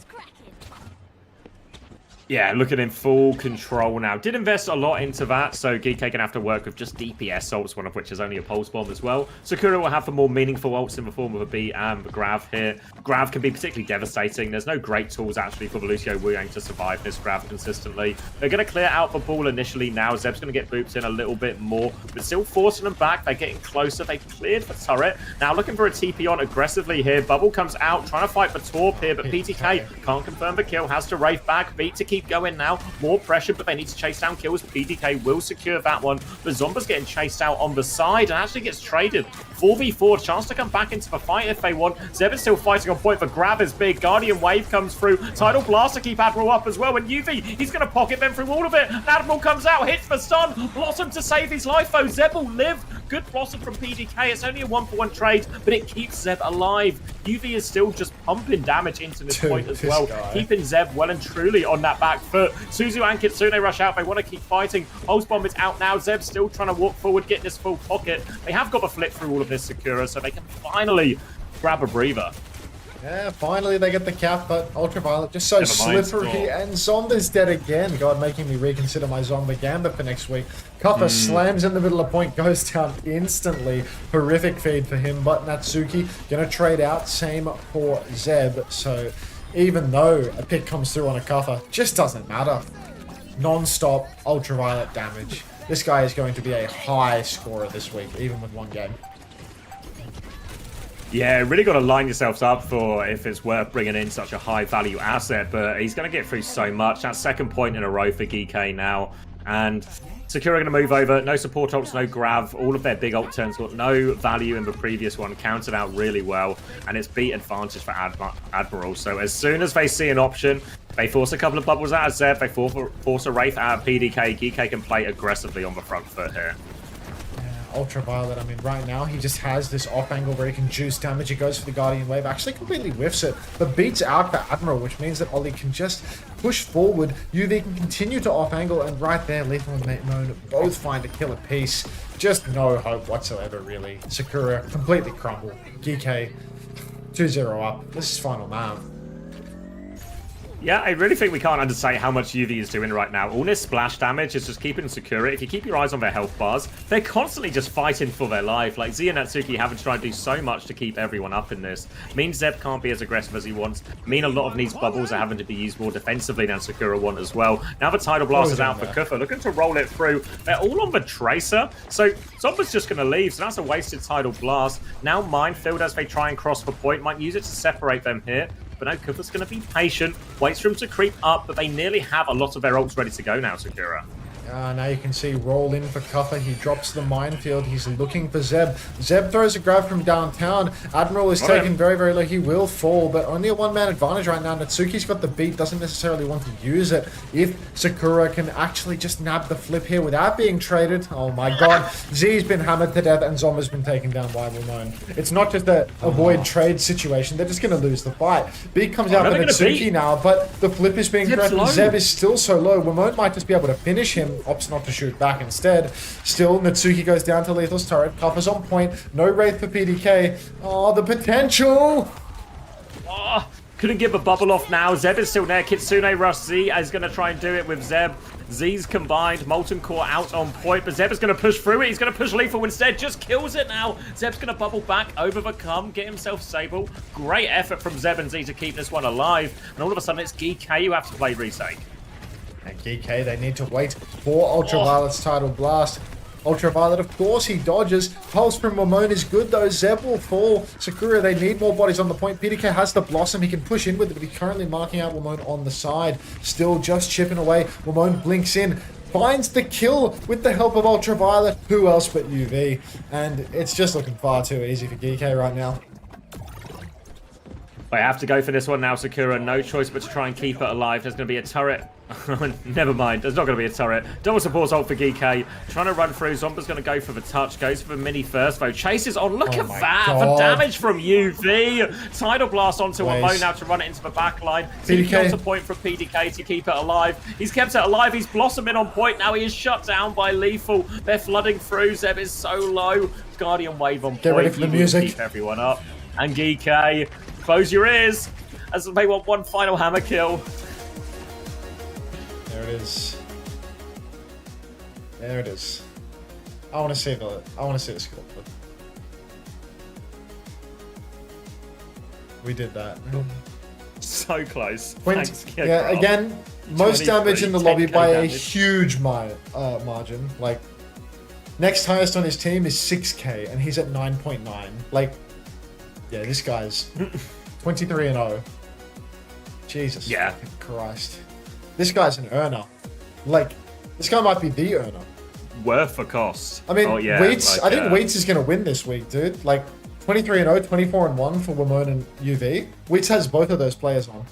Yeah, looking in full control now. Did invest a lot into that, so Geekay can have to work with just DPS ults, one of which is only a pulse bomb as well. Sakura will have the more meaningful ults in the form of a beat and the Grav here. Grav can be particularly devastating. There's no great tools actually for the Lucio Wu Yang to survive this Grav consistently. They're going to clear out the ball initially now. Zeb's going to get booped in a little bit more, but still forcing them back. They're getting closer. They've cleared the turret. Now looking for a TP on aggressively here. Bubble comes out, trying to fight the Torp here, but PTK can't confirm the kill. Has to Wraith back. Beat to keep going now. More pressure, but they need to chase down kills. PDK will secure that one. But Zomba's getting chased out on the side and actually gets traded. 4v4, chance to come back into the fight if they want. Zeb is still fighting on point, but Grab is big. Guardian Wave comes through. Tidal Blast to keep Admiral up as well. And UV, he's going to pocket them through all of it. Admiral comes out, hits the stun. Blossom to save his life, though. Zeb will live. Good Blossom from PDK. It's only a 1-for-1 trade, but it keeps Zeb alive. UV is still just pumping damage into this point as well, keeping Zeb well and truly on that back foot. Suzu and Kitsune rush out. They want to keep fighting. Pulse Bomb is out now. Zeb's still trying to walk forward, get this full pocket. They have got the flip through all of this Sakura, so they can finally grab a breather. Yeah, finally they get the cap, but Ultraviolet just so slippery, and Zomba's dead again. God, making me reconsider my Zomba gambit for next week. Kufa slams in the middle of point, goes down instantly. Horrific feed for him, but Natsuki gonna trade out. Same for Zeb, so even though a pick comes through on a Kufa, just doesn't matter. Non-stop Ultraviolet damage. This guy is going to be a high scorer this week, even with 1 game. Yeah, really got to line yourselves up for if it's worth bringing in such a high value asset, but he's going to get through so much. That second point in a row for Geekay now, and Sakura going to move over. No support ults, no Grav. All of their big ult turns got no value in the previous one, counted out really well, and it's beat advantage for Admiral. So as soon as they see an option, they force a couple of bubbles out of Zeb, they force a Wraith out of PDK. Geekay can play aggressively on the front foot here. Ultraviolet, I mean, right now he just has this off angle where he can juice damage. He goes for the Guardian Wave, actually completely whiffs it, but beats out the Admiral, which means that Ollie can just push forward. UV can continue to off angle, and right there, Lethal and Moan both find a kill apiece. Just no hope whatsoever, really. Sakura completely crumble. Geekay 2-0 up. This is final map. Yeah, I really think we can't understate how much UV is doing right now. All this splash damage is just keeping Sakura. If you keep your eyes on their health bars, they're constantly just fighting for their life. Like, Z and Natsuki having to try and do so much to keep everyone up in this. Means Zeb can't be as aggressive as he wants. Mean a lot of these bubbles are having to be used more defensively than Sakura want as well. Now the Tidal Blast is out for Kufa, looking to roll it through. They're all on the Tracer, so Zomba's just going to leave, so that's a wasted Tidal Blast. Now Minefield, as they try and cross the point, might use it to separate them here. But no, Kufa's going to be patient, waits for him to creep up, but they nearly have a lot of their ults ready to go now, Sakura. Now you can see roll in for Cuffer. He drops the minefield. He's looking for Zeb. Zeb throws a grab from downtown. Admiral is taken very, very low. He will fall, but only a one-man advantage right now. Natsuki's got the beat, doesn't necessarily want to use it. If Sakura can actually just nab the flip here without being traded, oh my god. Z's been hammered to death and Zomba's been taken down by Ramon. It's not just a avoid trade situation. They're just going to lose the fight. Beat comes out for Natsuki now, but the flip is being threatened. Zeb is still so low. Ramon might just be able to finish him. Opts not to shoot back instead. Still, Natsuki goes down to Lethal's turret. Cuffer's on point. No Wraith for PDK. Oh, the potential! Oh, couldn't give a bubble off now. Zeb is still there. Kitsune Rush Z is going to try and do it with Zeb. Z's combined. Molten Core out on point, but Zeb is going to push through it. He's going to push Lethal instead. Just kills it now. Zeb's going to bubble back, overcome, get himself stable. Great effort from Zeb and Z to keep this one alive. And all of a sudden, it's Geekay who have to play Resake. And Geekay, they need to wait for Ultraviolet's Tidal Blast. Ultraviolet, of course, he dodges. Pulse from Ramon is good, though. Zeb will fall. Sakura, they need more bodies on the point. PDK has the Blossom. He can push in with it, but he's currently marking out Ramon on the side. Still just chipping away. Ramon blinks in. Finds the kill with the help of Ultraviolet. Who else but UV? And it's just looking far too easy for Geekay right now. I have to go for this one now, Sakura. No choice but to try and keep it alive. There's going to be a turret. Never mind. There's not going to be a turret. Double support ult for Geekay. Trying to run through. Zomba's going to go for the touch. Goes for the mini first, though. Chases on. Look at that. God. The damage from UV. Tidal Blast onto Ramon now to run it into the back line. Not a point from PDK to keep it alive. He's kept it alive. He's blossoming on point. Now he is shut down by Lethal. They're flooding through. Zeb is so low. Guardian Wave on point. Get ready for the music. Keep everyone up. And Geekay, close your ears as they want one final hammer kill. There it is. There it is. I want to see the score. We did that. So close. Thanks, yeah, again, most damage in the lobby by a huge margin. Like, next highest on his team is 6k, and he's at 9.9. Like, yeah, this guy's 23-0. Jesus fucking Christ. This guy's an earner. Like, this guy might be the earner. Worth the cost. I mean, Wheats, I think Wheats is going to win this week, dude. Like, 23-0, 24-1 for Ramon and UV. Wheats has both of those players on.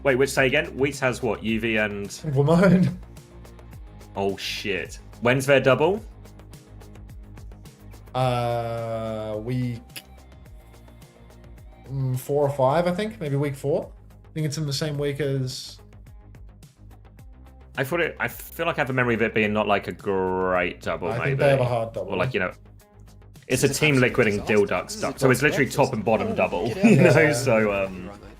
Wait, which say again? Wheats has what? UV and... Ramon. Oh, shit. When's their double? Week 4 or 5, I think. Maybe week 4. I think it's in the same week as... I feel like I have a memory of it being not like a great double, I think they have a hard double. Or like, you know, it's a Team Liquid and Dilduck duck, so it's literally top and bottom double. You know, so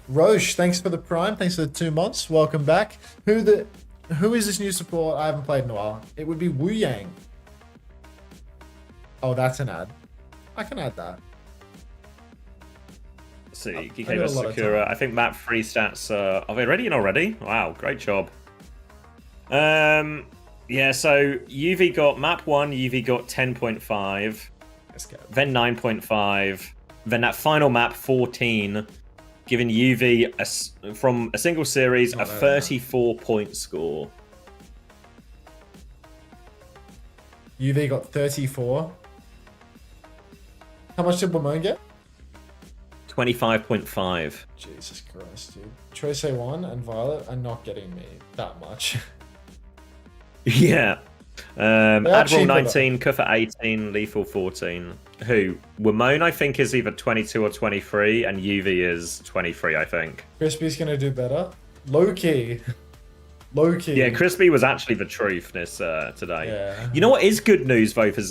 Roche, thanks for the prime. Thanks for the 2 months. Welcome back. Who is this new support? I haven't played in a while. It would be Wu Yang. Oh, that's an ad. I can add that. Let's see, Geekay vs Sakura. I think map 3 stats are they ready in already? Wow, great job. Yeah, so UV got map 1, UV got 10.5, then 9.5, then that final map 14, giving UV from a single series a 34-point score. UV got 34. How much did Ramon get? 25.5. Jesus Christ, dude. Choice A1 and Violet are not getting me that much. Yeah. Admiral 19, Kuffer 18, Lethal 14. Who? Ramon, I think, is either 22 or 23, and UV is 23, I think. Crispy's gonna do better. Low-key. Low-key. Yeah, Crispy was actually the truth this today. Yeah. You know what is good news, though, for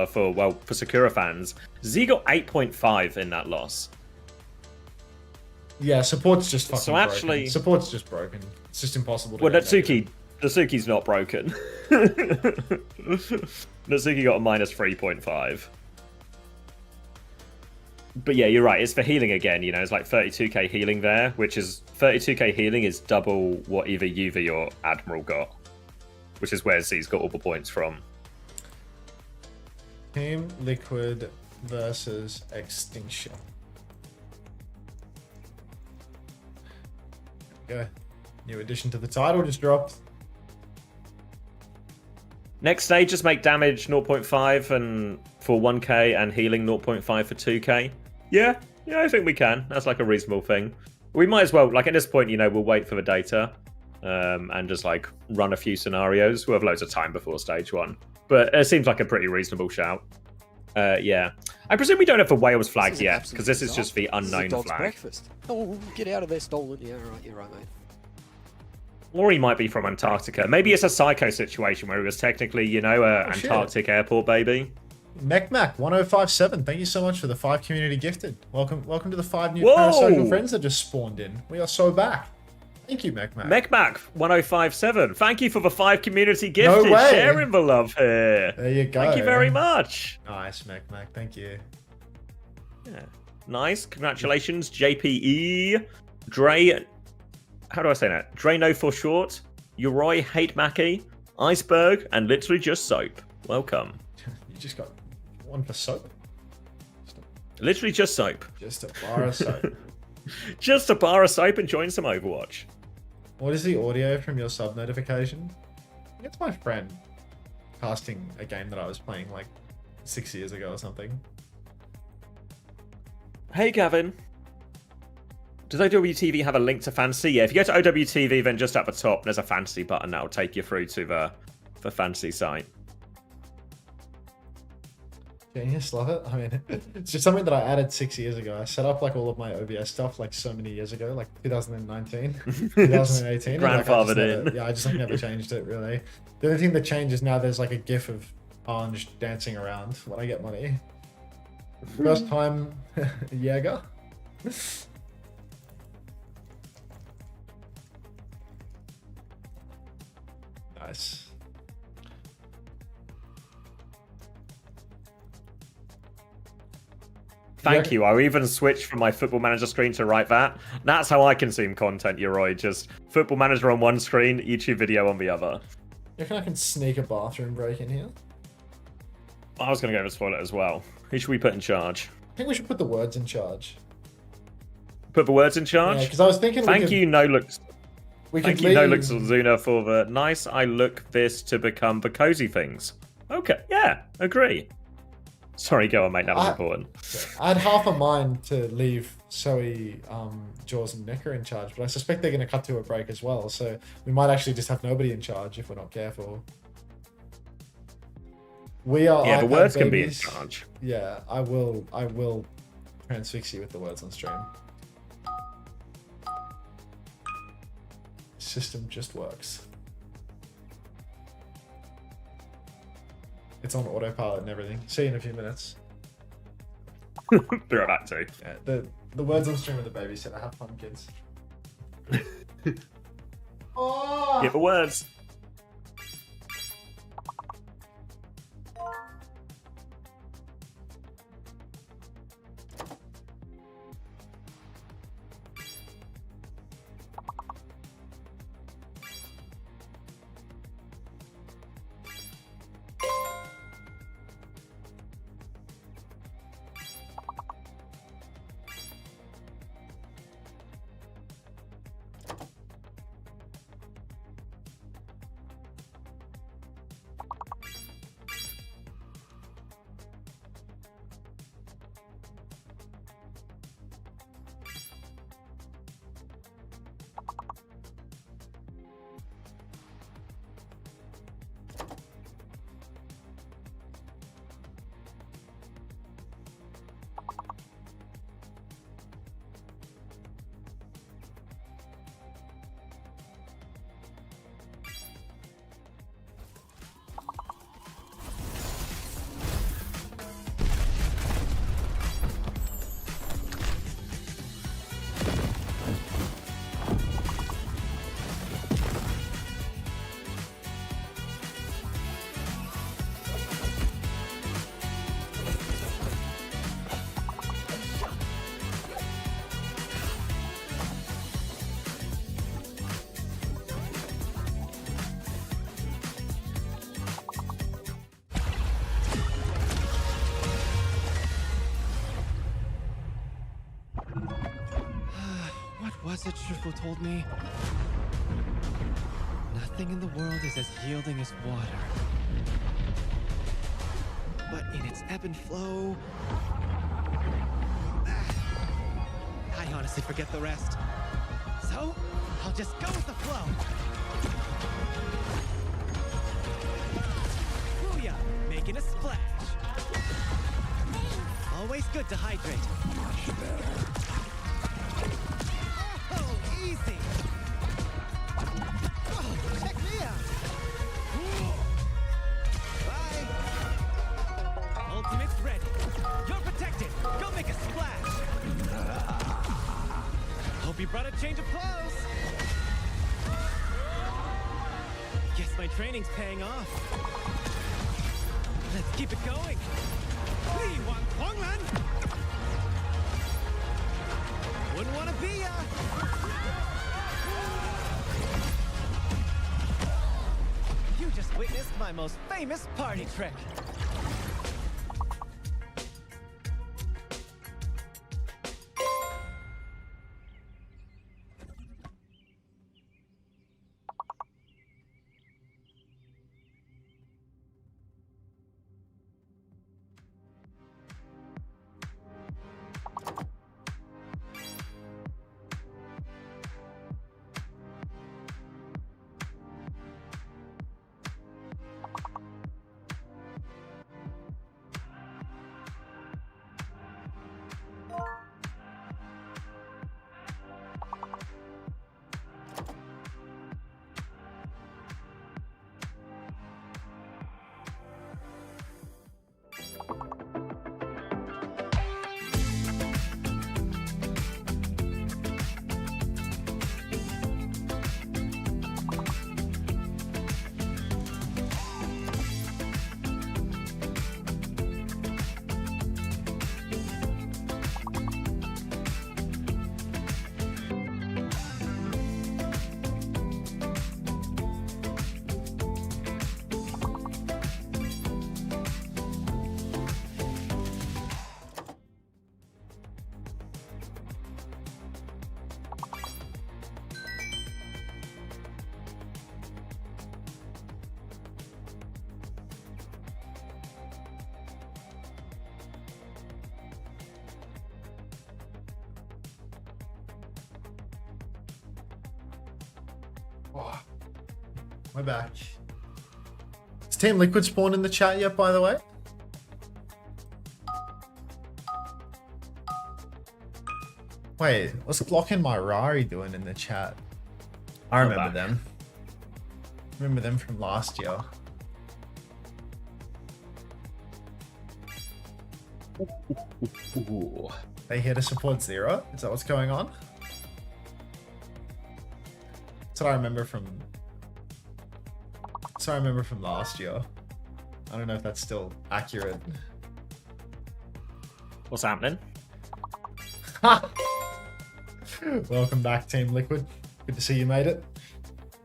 for Sakura fans? Z got 8.5 in that loss. Yeah, support's just fucking So actually... broken. Support's just broken. It's just impossible to Well, get Natsuki's not broken. Natsuki got a minus 3.5. But yeah, you're right. It's for healing again. You know, it's like 32k healing there, which is 32k healing is double what either UV or Admiral got, which is where Z's got all the points from. Team Liquid versus Extinction. Go. New addition to the title just dropped. Next stage, just make damage 0.5 and for 1k and healing 0.5 for 2k. Yeah, I think we can. That's like a reasonable thing. We might as well, like at this point, you know, we'll wait for the data and just like run a few scenarios. We'll have loads of time before stage 1. But it seems like a pretty reasonable shout. Yeah. I presume we don't have the Wales flags yet, because this is just the unknown flag. Breakfast. Oh, get out of there, stolen. Yeah, right, you're right, mate. Or he might be from Antarctica. Maybe it's a Psycho situation where he was technically, you know, Antarctic airport baby. MechMac1057, thank you so much for the 5 community gifted. Welcome to the 5 new parasocial friends that just spawned in. We are so back. Thank you, MechMac. MechMac1057, thank you for the 5 community gifted. No way. Sharing the love here. There you go. Thank you very much. Nice, MechMac. Thank you. Yeah. Nice. Congratulations, JPE. Dre. How do I say that? Drano for short. Uroi, Hate Mackie, Iceberg, and literally just soap. Welcome. You just got one for soap? Literally just soap. Just a bar of soap. Just a bar of soap and join some Overwatch. What is the audio from your sub notification? I think it's my friend casting a game that I was playing like 6 years ago or something. Hey, Gavin. Does OWTV have a link to Fantasy? Yeah, if you go to OWTV, then just at the top, there's a Fantasy button that'll take you through to the Fantasy site. Genius, love it. I mean, it's just something that I added 6 years ago. I set up like all of my OBS stuff like so many years ago, like 2019, 2018. Grandfathered in. Yeah, I just like never changed it really. The only thing that changes now, there's like a gif of Orange dancing around when I get money. First time Jäger. Nice. Thank you. I even switched from my Football Manager screen to write that. That's how I consume content, Uroi. Just Football Manager on one screen, YouTube video on the other. You reckon I can sneak a bathroom break in here? I was going to go for spoiler as well. Who should we put in charge? I think we should put the words in charge. Put the words in charge? Yeah, because I was thinking Thank you, No Looks. Thank you, leave... No Looks Zuna, for the nice. I look this to become the cozy things. Okay, yeah, agree. Sorry, go on, mate. That was important. I had half a mind to leave Zoe, Jaws, and Nick in charge, but I suspect they're going to cut to a break as well. So we might actually just have nobody in charge if we're not careful. We are. Yeah, the words babies. Can be in charge. Yeah, I will transfix you with the words on stream. System just works. It's on autopilot and everything. See you in a few minutes. Throw that too. Yeah, the words on stream of the babysitter. Have fun, kids. Oh! Get the words. What was it Shifu told me? Nothing in the world is as yielding as water. But in its ebb and flow, I honestly forget the rest. So, I'll just go with the flow. Booyah! Making a splash. Always good to hydrate. Much better. Oh, easy. Oh, check me out. Bye. Ultimate's ready. You're protected. Go make a splash. Hope you brought a change of clothes. Guess my training's paying off. Let's keep it going. Wouldn't want to be ya. You just witnessed my most famous party trick. Oh, we're back. Is Team Liquid spawned in the chat yet, by the way? Wait, what's Glock and my Rari doing in the chat? I remember them. Remember them from last year. They here to support Zero? Is that what's going on? That's what I remember from. That's what I remember from last year. I don't know if that's still accurate. What's happening? Welcome back, Team Liquid. Good to see you made it.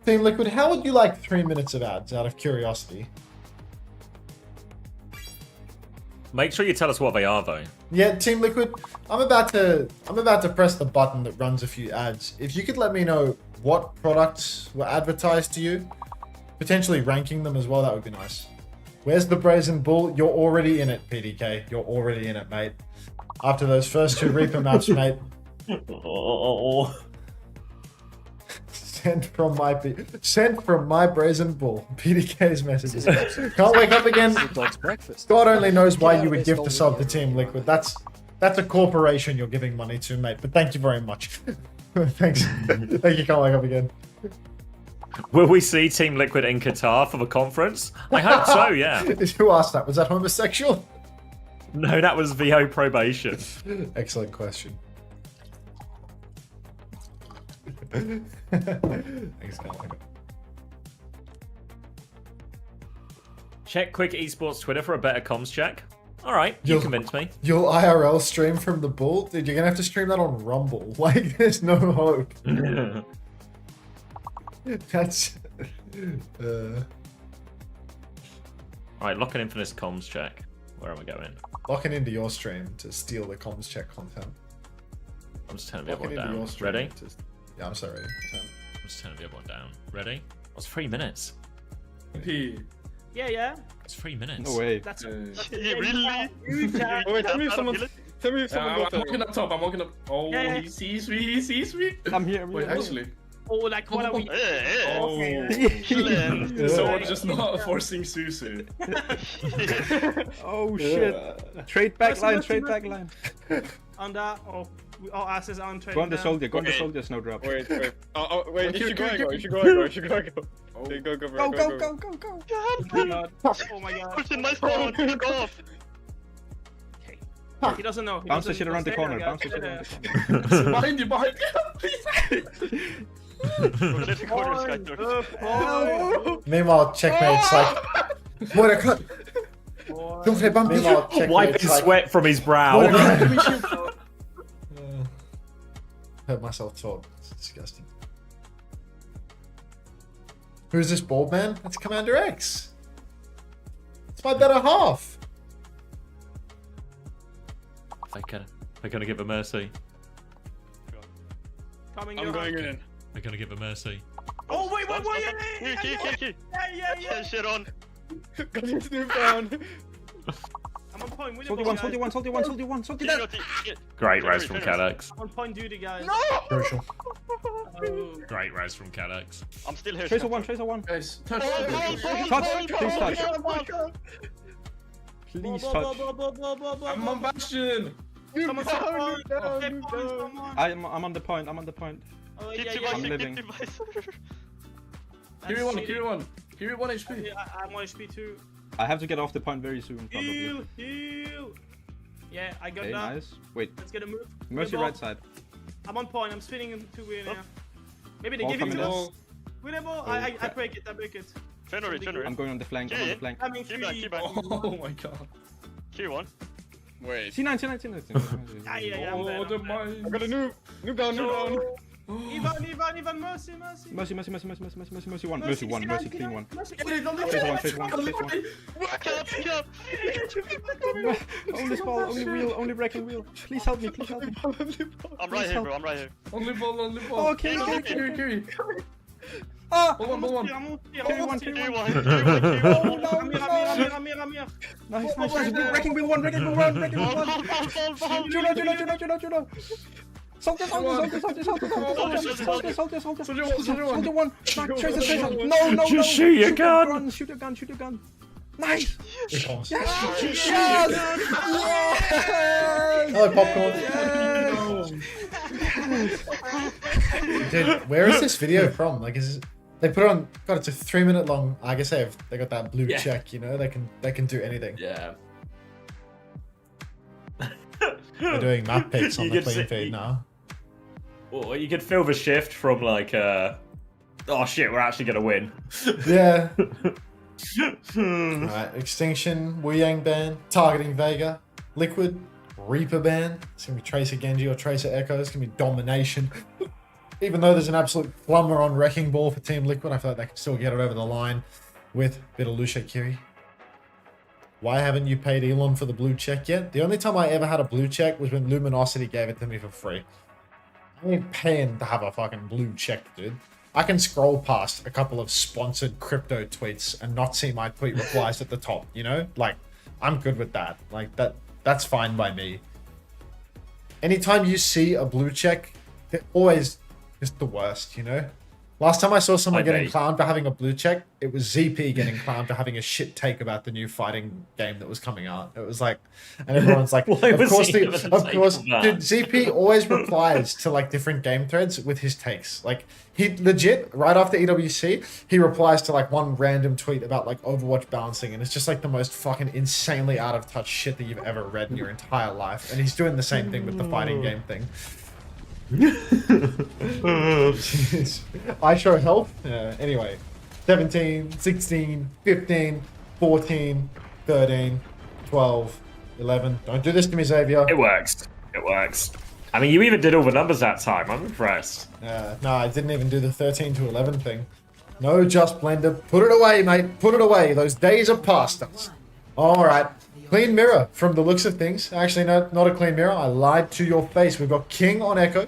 Team Liquid, how would you like 3 minutes of ads, out of curiosity? Make sure you tell us what they are, though. Yeah, Team Liquid, I'm about to press the button that runs a few ads. If you could let me know what products were advertised to you, potentially ranking them as well, that would be nice. Where's the Brazen Bull? You're already in it, PDK. You're already in it, mate. After those first 2 Reaper maps, mate. Sent from my Brazen Bull. PDK's messages. Can't wake up again. God only knows why you would gift a sub to Team Liquid. That's a corporation you're giving money to, mate. But thank you very much. Thanks. Thank you. Can't wake up again. Will we see Team Liquid in Qatar for the conference? I hope so, yeah. Who asked that? Was that homosexual? No, that was VO probation. Excellent question. Thanks, Carl. Check quick esports Twitter for a better comms check. All right, you convinced me. You'll IRL stream from the Bull? Dude, you're going to have to stream that on Rumble. Like, there's no hope. That's... Alright, locking in for this comms check. Where am I going? Locking into your stream to steal the comms check content. I'm just turning the other one down. Ready? Yeah, I'm sorry. I'm just turning the other one down. Ready? What's 3 minutes? Yeah. It's 3 minutes. No way. That's Really? Wait, tell me if someone I'm walking up top. I'm walking up. Oh, Yeah. he sees me. He sees me. I'm here. Wait, actually. Oh, like what are we? Someone just not forcing Susu. Oh shit. Trade back line, trade back line. Under. Oh, asses on trade. Go on the soldier, go on the soldier, Snowdrop. Wait. Wait, you should go. You should go. Go. Oh my god. Push in my spawn. Fuck off. He doesn't know. Bounce the shit around the corner. Bounce the shit around the corner. Behind you, please. Meanwhile, checkmate's like, what a cut. Don't play bumpy. Meanwhile, Wiping sweat from his brow. Hurt myself talk. It's disgusting. Who's this bald man? That's Commander X. It's my better half. They're gonna give a mercy. I'm going in. They're gonna give a mercy. Oh wait. Yeah, shit on. Got your snoop down. I'm on point. With Soldier one. Great res from Qadsiah. I'm on point duty, guys. Crucial. Great res from Qadsiah. I'm still here. Tracer one. Guys, touch. Touch, please touch. Please touch. I'm on Bastion. Come on. I'm on the point. Oh, I'm living. Carry one. Carry 1 HP. I'm 1 HP too. I have to get off the point very soon, probably. Heal. Yeah, I got Okay, that. nice. Wait. Let's get a move. Mercy right side. I'm on point. I'm spinning into win now. Maybe they Ball give it coming to in. us. Win a ball. I break it. Fenrir. I'm going on the flank. Coming free. Oh my god. Q1. Wait. C9. Yeah. Oh, the mine. I got a noob down. Ivan, mercy. Mercy one. Mercy clean one. Tracer one. Only wheel, only wrecking wheel. Please help me. I'm right here, bro. Only ball. Oh, carry. Ah! Hold on. Carry one. Amir. Nice. Wrecking wheel one. Juno. Soldier one. Tracer. No. Just shoot your gun. Shoot your gun. Nice. Yes. Oh, popcorn. Dude, where is this video from? Like, they put it on? God, it's a 3-minute long. I guess they got that blue check. You know, they can do anything. Yeah. They're doing map picks on the clean feed now. Well, you could feel the shift from like, oh shit, we're actually gonna win. Yeah. Alright, Extinction, Wu Yang ban, targeting Vega, Liquid, Reaper ban. It's gonna be Tracer Gen.G or Tracer Echo. It's gonna be domination. Even though there's an absolute plumber on Wrecking Ball for Team Liquid, I feel like they can still get it over the line with a bit of Lucia Kiri. Why haven't you paid Elon for the blue check yet? The only time I ever had a blue check was when Luminosity gave it to me for free. I ain't paying to have a fucking blue check, dude. I can scroll past a couple of sponsored crypto tweets and not see my tweet replies at the top, you know? Like, I'm good with that. Like, that's fine by me. Anytime you see a blue check, they're always just the worst, you know? Last time I saw someone getting clowned for having a blue check, it was ZP getting clowned for having a shit take about the new fighting game that was coming out. It was like, and everyone's like, of course, dude, ZP always replies to like different game threads with his takes. Like, he legit, right after EWC, he replies to like one random tweet about like Overwatch balancing, and it's just like the most fucking insanely out of touch shit that you've ever read in your entire life. And he's doing the same thing with the fighting game thing. I show health. Anyway, 17, 16, 15, 14, 13, 12, 11. Don't do this to me, Xavier. It works. I mean, you even did all the numbers that time. I'm impressed. No, I didn't even do the 13 to 11 thing. No, just blender. Put it away, mate. Put it away. Those days are past us. All right. Clean mirror from the looks of things. Actually, no, not a clean mirror. I lied to your face. We've got King on Echo.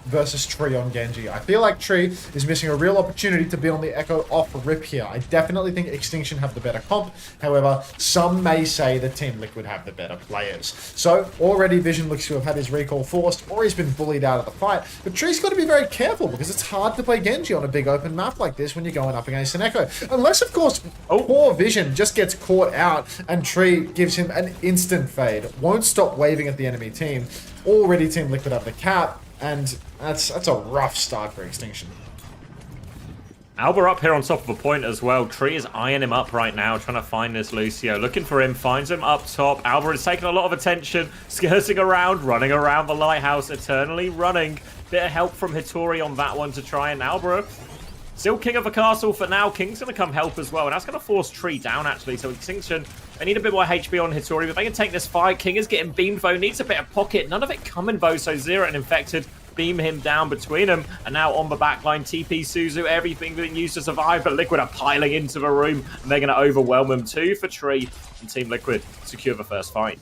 versus Tree on Gen.G. I feel like Tree is missing a real opportunity to be on the Echo off rip here. I definitely think Extinction have the better comp. However, some may say that Team Liquid have the better players. So already Vision looks to have had his recall forced, or he's been bullied out of the fight. But Tree's got to be very careful because it's hard to play Gen.G on a big open map like this when you're going up against an Echo. Unless, of course, poor Vision just gets caught out and Tree gives him an instant fade. Won't stop waving at the enemy team. Already Team Liquid have the cap. And that's a rough start for Extinction. Alba up here on top of a point as well. Tree is eyeing him up right now, trying to find this Lucio. Looking for him, finds him up top. Alba is taking a lot of attention, skirting around, running around the lighthouse, eternally running. Bit of help from Hitori on that one to try and Alba. Still king of the castle for now. King's going to come help as well, and that's going to force Tree down, actually. So Extinction, they need a bit more HP on Hitori, but they can take this fight. King is getting beamed, though. Needs a bit of pocket. None of it coming, though, so Zero and Infected beam him down between them. And now on the backline, TP, Suzu, everything being used to survive, but Liquid are piling into the room, and they're going to overwhelm them. 2 for Tree, and Team Liquid secure the first fight.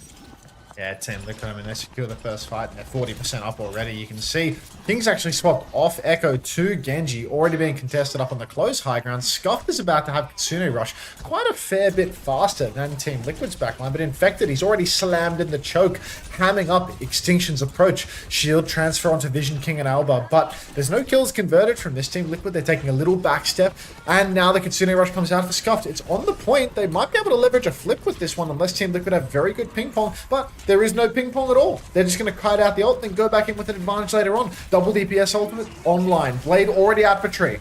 Yeah, Team Liquid, I mean, they secure the first fight, and they're 40% up already. You can see King's actually swapped off Echo to Gen.G, already being contested up on the close high ground. Scuff is about to have Kitsune Rush quite a fair bit faster than Team Liquid's backline, but Infected, he's already slammed in the choke, hamming up Extinction's approach. Shield transfer onto Vision, King, and Alba, but there's no kills converted from this Team Liquid. They're taking a little back step, and now the Kitsune Rush comes out for Scuffed. It's on the point. They might be able to leverage a flip with this one, unless Team Liquid have very good ping pong, but there is no ping pong at all. They're just going to kite out the ult, then go back in with an advantage later on. Double DPS ultimate online. Blade already out for Tree.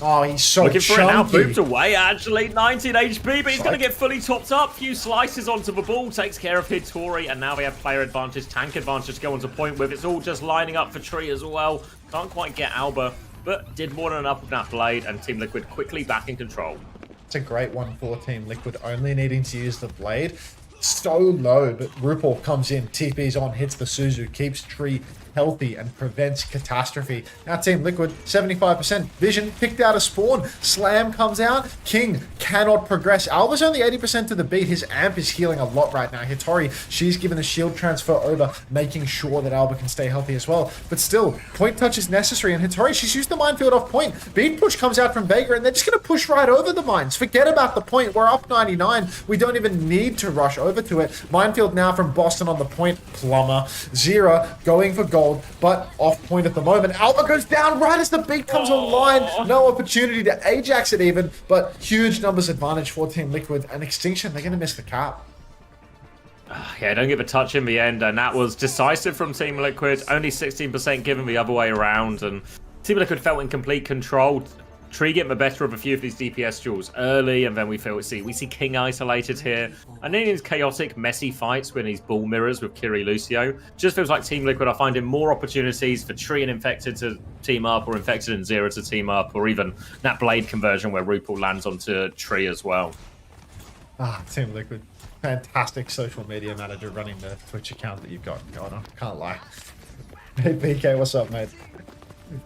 Oh, he's so looking for chunky. it now, booped away, actually. 19 HP, but he's going to get fully topped up. Few slices onto the ball, takes care of Hitori, and now they have player advantage, tank advantage to go on to point with. It's all just lining up for Tree as well. Can't quite get Alba, but did more than enough with that Blade, and Team Liquid quickly back in control. It's a great one for Team Liquid, only needing to use the Blade. So low, but RuPaul comes in, TP's on, hits the Suzu, keeps Tree healthy and prevents catastrophe. Now Team Liquid, 75%. Vision picked out a spawn. Slam comes out. King cannot progress. Alba's only 80% to the beat. His amp is healing a lot right now. Hitori, she's given the shield transfer over, making sure that Alba can stay healthy as well. But still, point touch is necessary, and Hitori, she's used the minefield off point. Beat push comes out from Vega, and they're just going to push right over the mines. Forget about the point. We're up 99. We don't even need to rush over to it. Minefield now from Boston on the point. Plumber. Zera going for gold, but off point at the moment. Alba goes down right as the beat comes online. No opportunity to Ajax it even, but huge numbers advantage for Team Liquid, and Extinction, they're going to miss the cap. Yeah, don't give a touch in the end, and that was decisive from Team Liquid. Only 16% given the other way around, and Team Liquid felt in complete control. Tree getting the better of a few of these DPS duels early, and then we see King isolated here. And in these chaotic, messy fights when these ball mirrors with Kiri Lucio, just feels like Team Liquid are finding more opportunities for Tree and Infected to team up, or Infected and Zero to team up, or even that Blade conversion where RuPaul lands onto Tree as well. Team Liquid, fantastic social media manager running the Twitch account that you've got going on. Can't lie. Hey PK, what's up, mate?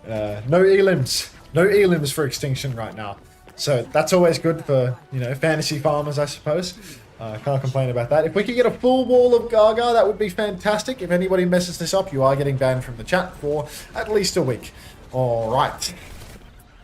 No elims. No elims for Extinction right now. So that's always good for, fantasy farmers, I suppose. Can't complain about that. If we could get a full wall of Gaga, that would be fantastic. If anybody messes this up, you are getting banned from the chat for at least a week. All right.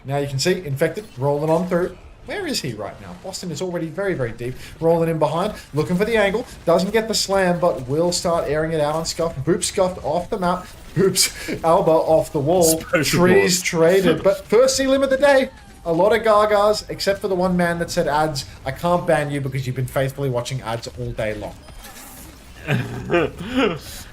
Now you can see Infected rolling on through. Where is he right now? Boston is already very, very deep. Rolling in behind, looking for the angle. Doesn't get the slam, but will start airing it out on Scuff. Boop Scuffed off the map. Oops, Alba off the wall. Trees traded. But first elim of the day. A lot of Gagas, except for the one man that said ads. I can't ban you because you've been faithfully watching ads all day long.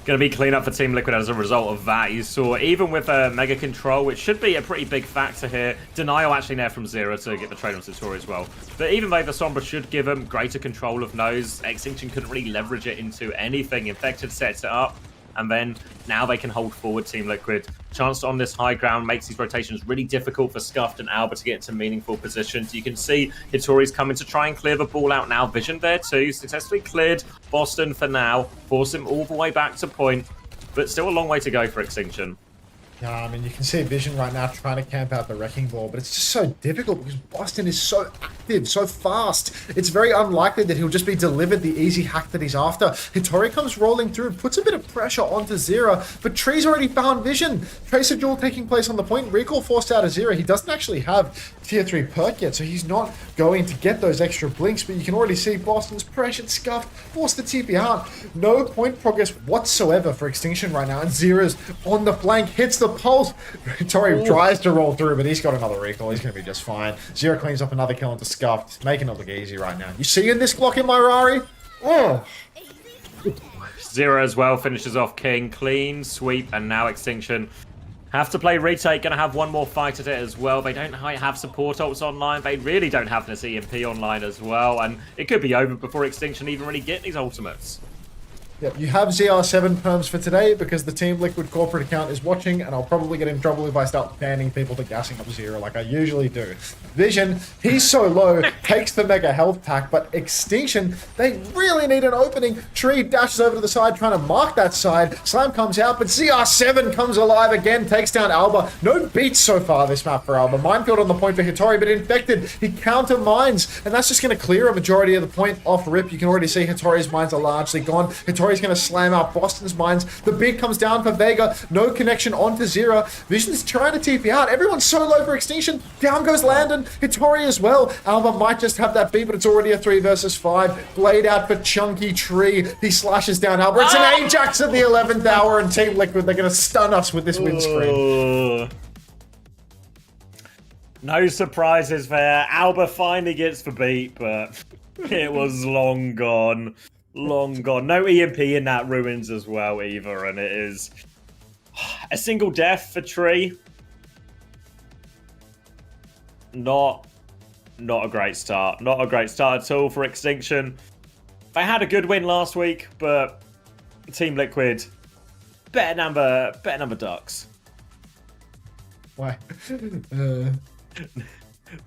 Going to be clean up for Team Liquid as a result of that. You saw, even with Mega Control, which should be a pretty big factor here, Denial actually there from Zero to get the trade on Satori as well. But even though the Sombra should give them greater control of Nose, Extinction couldn't really leverage it into anything. Infected sets it up, and then now they can hold forward, Team Liquid. Chance on this high ground makes these rotations really difficult for Scuffed and Alba to get into meaningful positions. You can see Hitori's coming to try and clear the ball out now. Vision there too, successfully cleared Boston for now. Force him all the way back to point, but still a long way to go for Extinction. Yeah, I mean, you can see Vision right now trying to camp out the Wrecking Ball, but it's just so difficult because Boston is so active, so fast. It's very unlikely that he'll just be delivered the easy hack that he's after. Hitori comes rolling through, puts a bit of pressure onto Zera, but Tree's already found Vision. Tracer duel taking place on the point. Recall forced out of Zera. He doesn't actually have tier 3 perk yet, so he's not going to get those extra blinks, but you can already see Boston's pressured, scuffed, forced the TP out. No point progress whatsoever for Extinction right now, and Zera's on the flank, hits the pulse. Hitori tries to roll through, but he's got another recall. He's going to be just fine. Zera cleans up another kill into Scuffed, making it look easy right now. You seeing this Glock in my Rari? Oh. Zera as well finishes off King. Clean, sweep, and now Extinction. Have to play retake, gonna have one more fight at it as well. They don't have support ults online. They really don't have this EMP online as well. And it could be over before Extinction even really get these ultimates. Yep, you have ZR7 perms for today because the Team Liquid corporate account is watching, and I'll probably get in trouble if I start banning people to gassing up Zera like I usually do. Vision, he's so low, takes the mega health pack, but Extinction, they really need an opening. Tree dashes over to the side trying to mark that side. Slam comes out, but ZR7 comes alive again, takes down Alba. No beats so far this map for Alba. Minefield on the point for Hitori, but Infected, he counter mines, and that's just going to clear a majority of the point off rip. You can already see Hitori's mines are largely gone. Hitori's going to slam out Boston's mines. The big comes down for Vega. No connection onto Zera. Vision's trying to TP out. Everyone's so low for Extinction. Down goes Landon. Hitori as well. Alba might just have that beat, but it's already a 3 versus 5. Blade out for Chunky Tree. He slashes down Alba. It's an Ajax at the 11th hour, and Team Liquid, they're going to stun us with this windscreen. No surprises there. Alba finally gets the beat, but it was long gone. Long gone. No EMP in that Ruins as well either, and it is a single death for Tree. Not a great start. Not a great start at all for Extinction. They had a good win last week, but Team Liquid, better number ducks. Why?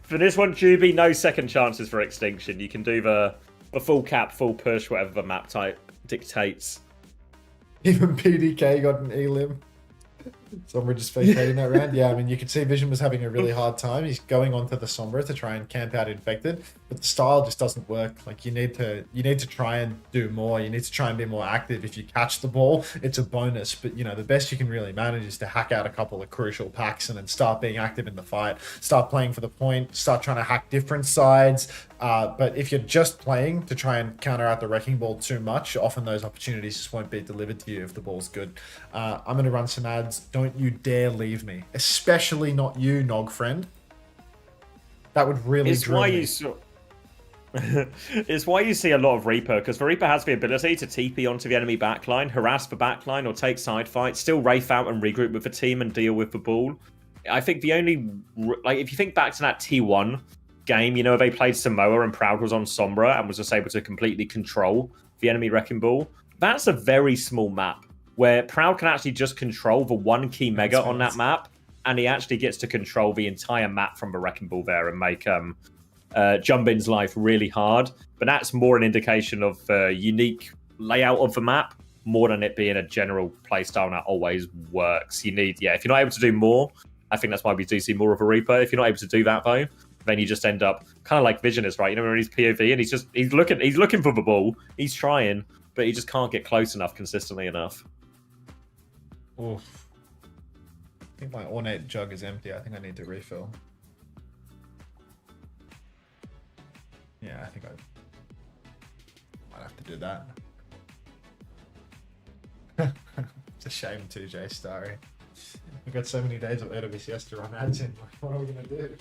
For this one, Juby, no second chances for Extinction. You can do the full cap, full push, whatever the map type dictates. Even PDK got an elim. Sombra just vacating that round. Yeah, I mean, you can see Vision was having a really hard time. He's going onto the Sombra to try and camp out Infected, but the style just doesn't work. Like, you need to try and do more. You need to try and be more active. If you catch the ball, it's a bonus. But, you know, the best you can really manage is to hack out a couple of crucial packs and then start being active in the fight. Start playing for the point. Start trying to hack different sides. But if you're just playing to try and counter out the Wrecking Ball too much, often those opportunities just won't be delivered to you if the ball's good. I'm going to run some ads. Don't you dare leave me. Especially not you, Nog friend. That would really drill me. It's why you see a lot of Reaper, because the Reaper has the ability to TP onto the enemy backline, harass the backline, or take side fights, still Wraith out and regroup with the team and deal with the ball. I think the only... like, if you think back to that T1 game, you know, they played Samoa and Proud was on Sombra and was just able to completely control the enemy Wrecking Ball. That's a very small map where Proud can actually just control the one key mega on that map, and he actually gets to control the entire map from the Wrecking Ball there and make Jumbin's life really hard. But that's more an indication of unique layout of the map more than it being a general playstyle that always works. You need, if you're not able to do more, I think that's why we do see more of a Reaper. If you're not able to do that though, then you just end up kind of like Vision is, right? You know, when he's POV and he's looking for the ball, he's trying, but he just can't get close enough consistently enough. Oof. I think my ornate jug is empty. I think I need to refill. Yeah, I think I might have to do that. It's a shame too, J Starry. We've got so many days of OWCS to run ads in. What are we gonna do?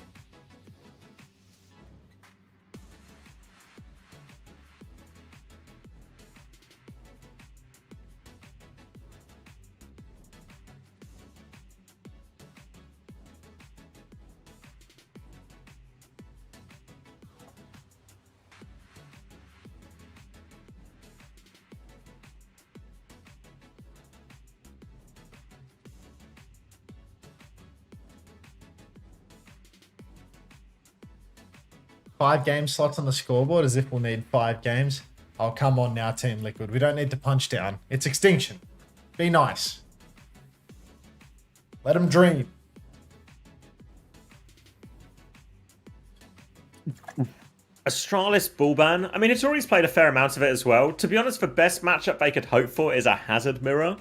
Five game slots on the scoreboard as if we'll need 5 games. Oh, come on now, Team Liquid. We don't need to punch down. It's Extinction. Be nice. Let him dream. Astralis Bullban. I mean, it's already played a fair amount of it as well. To be honest, the best matchup they could hope for is a Hazard mirror.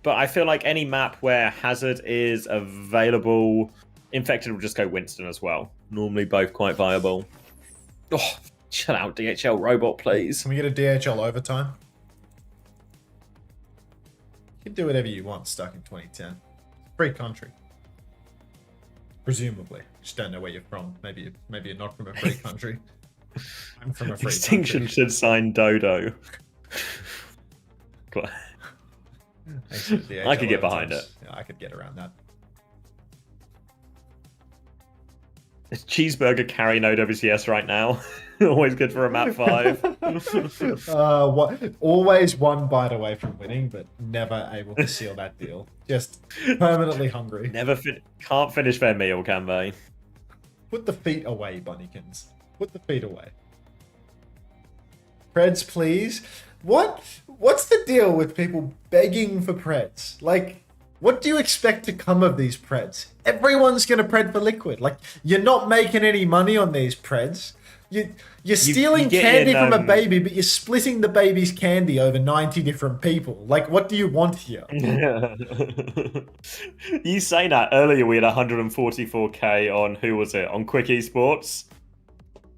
But I feel like any map where Hazard is available, Infected will just go Winston as well. Normally both quite viable. Oh, chill out, DHL robot, please. Can we get a DHL overtime? You can do whatever you want stuck in 2010. Free country. Presumably. Just don't know where you're from. Maybe you're not from a free country. I'm from a free Extinction country. should sign Dodo. I could get behind it. Yeah, I could get around that. Is Cheeseburger carrying OWCS right now? Always good for a map 5. Always one bite away from winning, but never able to seal that deal. Just permanently hungry. Can't finish their meal, can they? Put the feet away, Bunnykins. Put the feet away. Preds, please. What's the deal with people begging for Preds? Like, what do you expect to come of these Preds? Everyone's gonna Pred for Liquid. Like, you're not making any money on these Preds. You're stealing candy from a baby, but you're splitting the baby's candy over 90 different people. Like, what do you want here? You saying that earlier we had 144k on, who was it? On Quick Esports?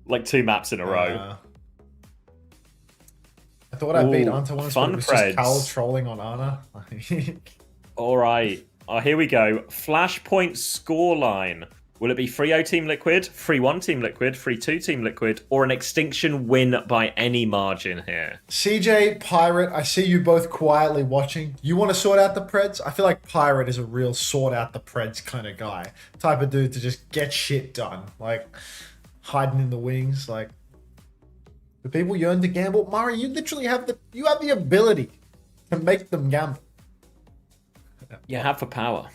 Like 2 maps in a row. I thought I beat Unter once, but it was just Preds. Cal trolling on Ana. Alright. Oh, here we go. Flashpoint scoreline. Will it be 3-0 Team Liquid, 3-1 Team Liquid, 3-2 Team Liquid, or an Extinction win by any margin here? CJ, Pirate, I see you both quietly watching. You want to sort out the Preds? I feel like Pirate is a real sort out the Preds kind of guy. Type of dude to just get shit done. Like, hiding in the wings. Like, the people yearn to gamble. Murray, you literally have the ability to make them gamble. You have the power.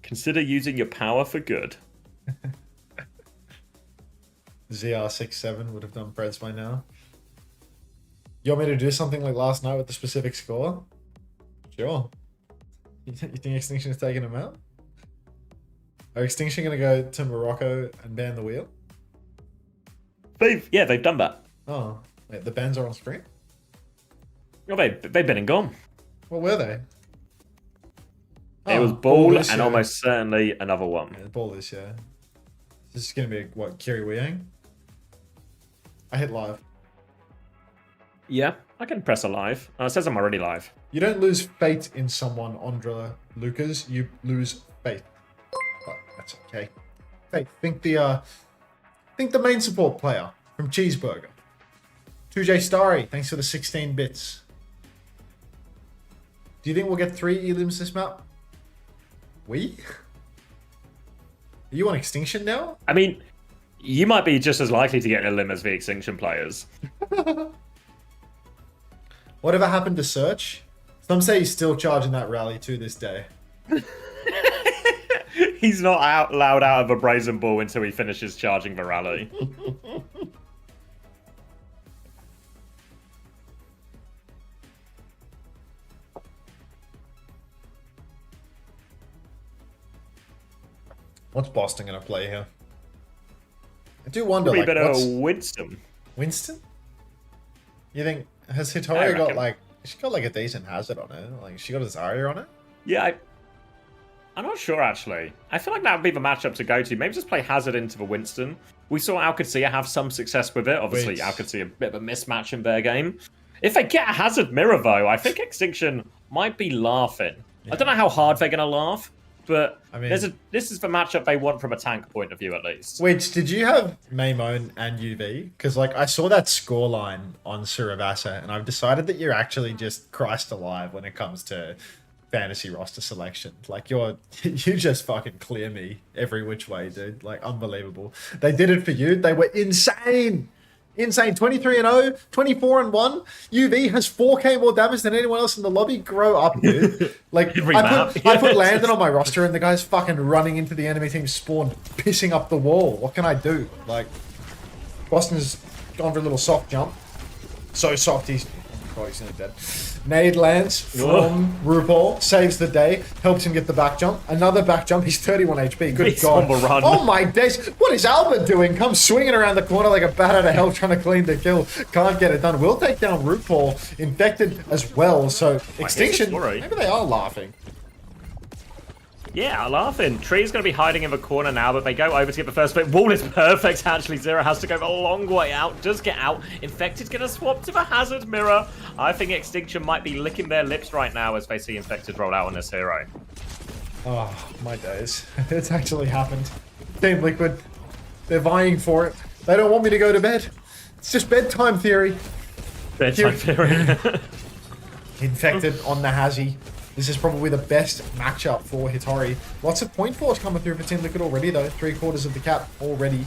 Consider using your power for good. ZR67 would have done Preds by now. You want me to do something like last night with the specific score? Sure. You think Extinction is taking them out? Are Extinction going to go to Morocco and ban the wheel? They've done that. Oh, wait, the bans are on screen? Oh, they've been and gone. What were they? It was Ball and almost certainly another one. Yeah, Ball this year. This is going to be, what, Kiri Wiang? I hit live. Yeah, I can press a live. It says I'm already live. You don't lose faith in someone, Andra Lucas. You lose faith. But that's okay. Faith. Think the main support player from Cheeseburger. 2J Starry, thanks for the 16 bits. Do you think we'll get 3 elims this map? Are you on Extinction now? I mean, you might be just as likely to get an elim as the Extinction players. Whatever happened to Search? Some say he's still charging that rally to this day. He's not allowed out of a Brazen Ball until he finishes charging the rally. What's Boston going to play here? I do wonder, Probably like, better Winston. Winston? You think, has Hitoria got, like, she got, like, a decent hazard on it? Like, she got a Zarya on it? Yeah, I'm not sure, actually. I feel like that would be the matchup to go to. Maybe just play Hazard into the Winston. We saw Qadsiah have some success with it. Obviously, Qadsiah a bit of a mismatch in their game. If they get a Hazard mirror, though, I think Extinction might be laughing. Yeah. I don't know how hard they're going to laugh, but I mean, this is the matchup they want from a tank point of view, at least. Wait, did you have Maimone and UV? Because, like, I saw that scoreline on Suravasa, and I've decided that you're actually just Christ alive when it comes to fantasy roster selection. Like, you just fucking clear me every which way, dude. Like, unbelievable. They did it for you. They were insane. Insane. 23-0, 24-1. UV has 4k more damage than anyone else in the lobby. Grow up, dude. Like, I put Landon on my roster and the guy's fucking running into the enemy team spawn, pissing up the wall. What can I do? Like, Boston's gone for a little soft jump. So soft, he's god, he's nearly dead. Nade lands from RuPaul, saves the day, helps him get the back jump. Another back jump, he's 31 HP, good He's god. on the run. Oh my days, what is Albert doing? Comes swinging around the corner like a bat out of hell trying to clean the kill. Can't get it done. Will take down RuPaul, infected as well, so Extinction, maybe they are laughing. Yeah, laughing. Tree's going to be hiding in the corner now, but they go over to get the first bit. Wall is perfect, actually. Zero has to go a long way out. Does get out. Infected's going to swap to the Hazard Mirror. I think Extinction might be licking their lips right now as they see Infected roll out on this hero. Oh, my days. It's actually happened. Team Liquid, they're vying for it. They don't want me to go to bed. It's just bedtime theory. Bedtime theory. Infected on the Hazzy. This is probably the best matchup for Hitori. Lots of point force coming through for Team Liquid already, though. 3/4 of the cap already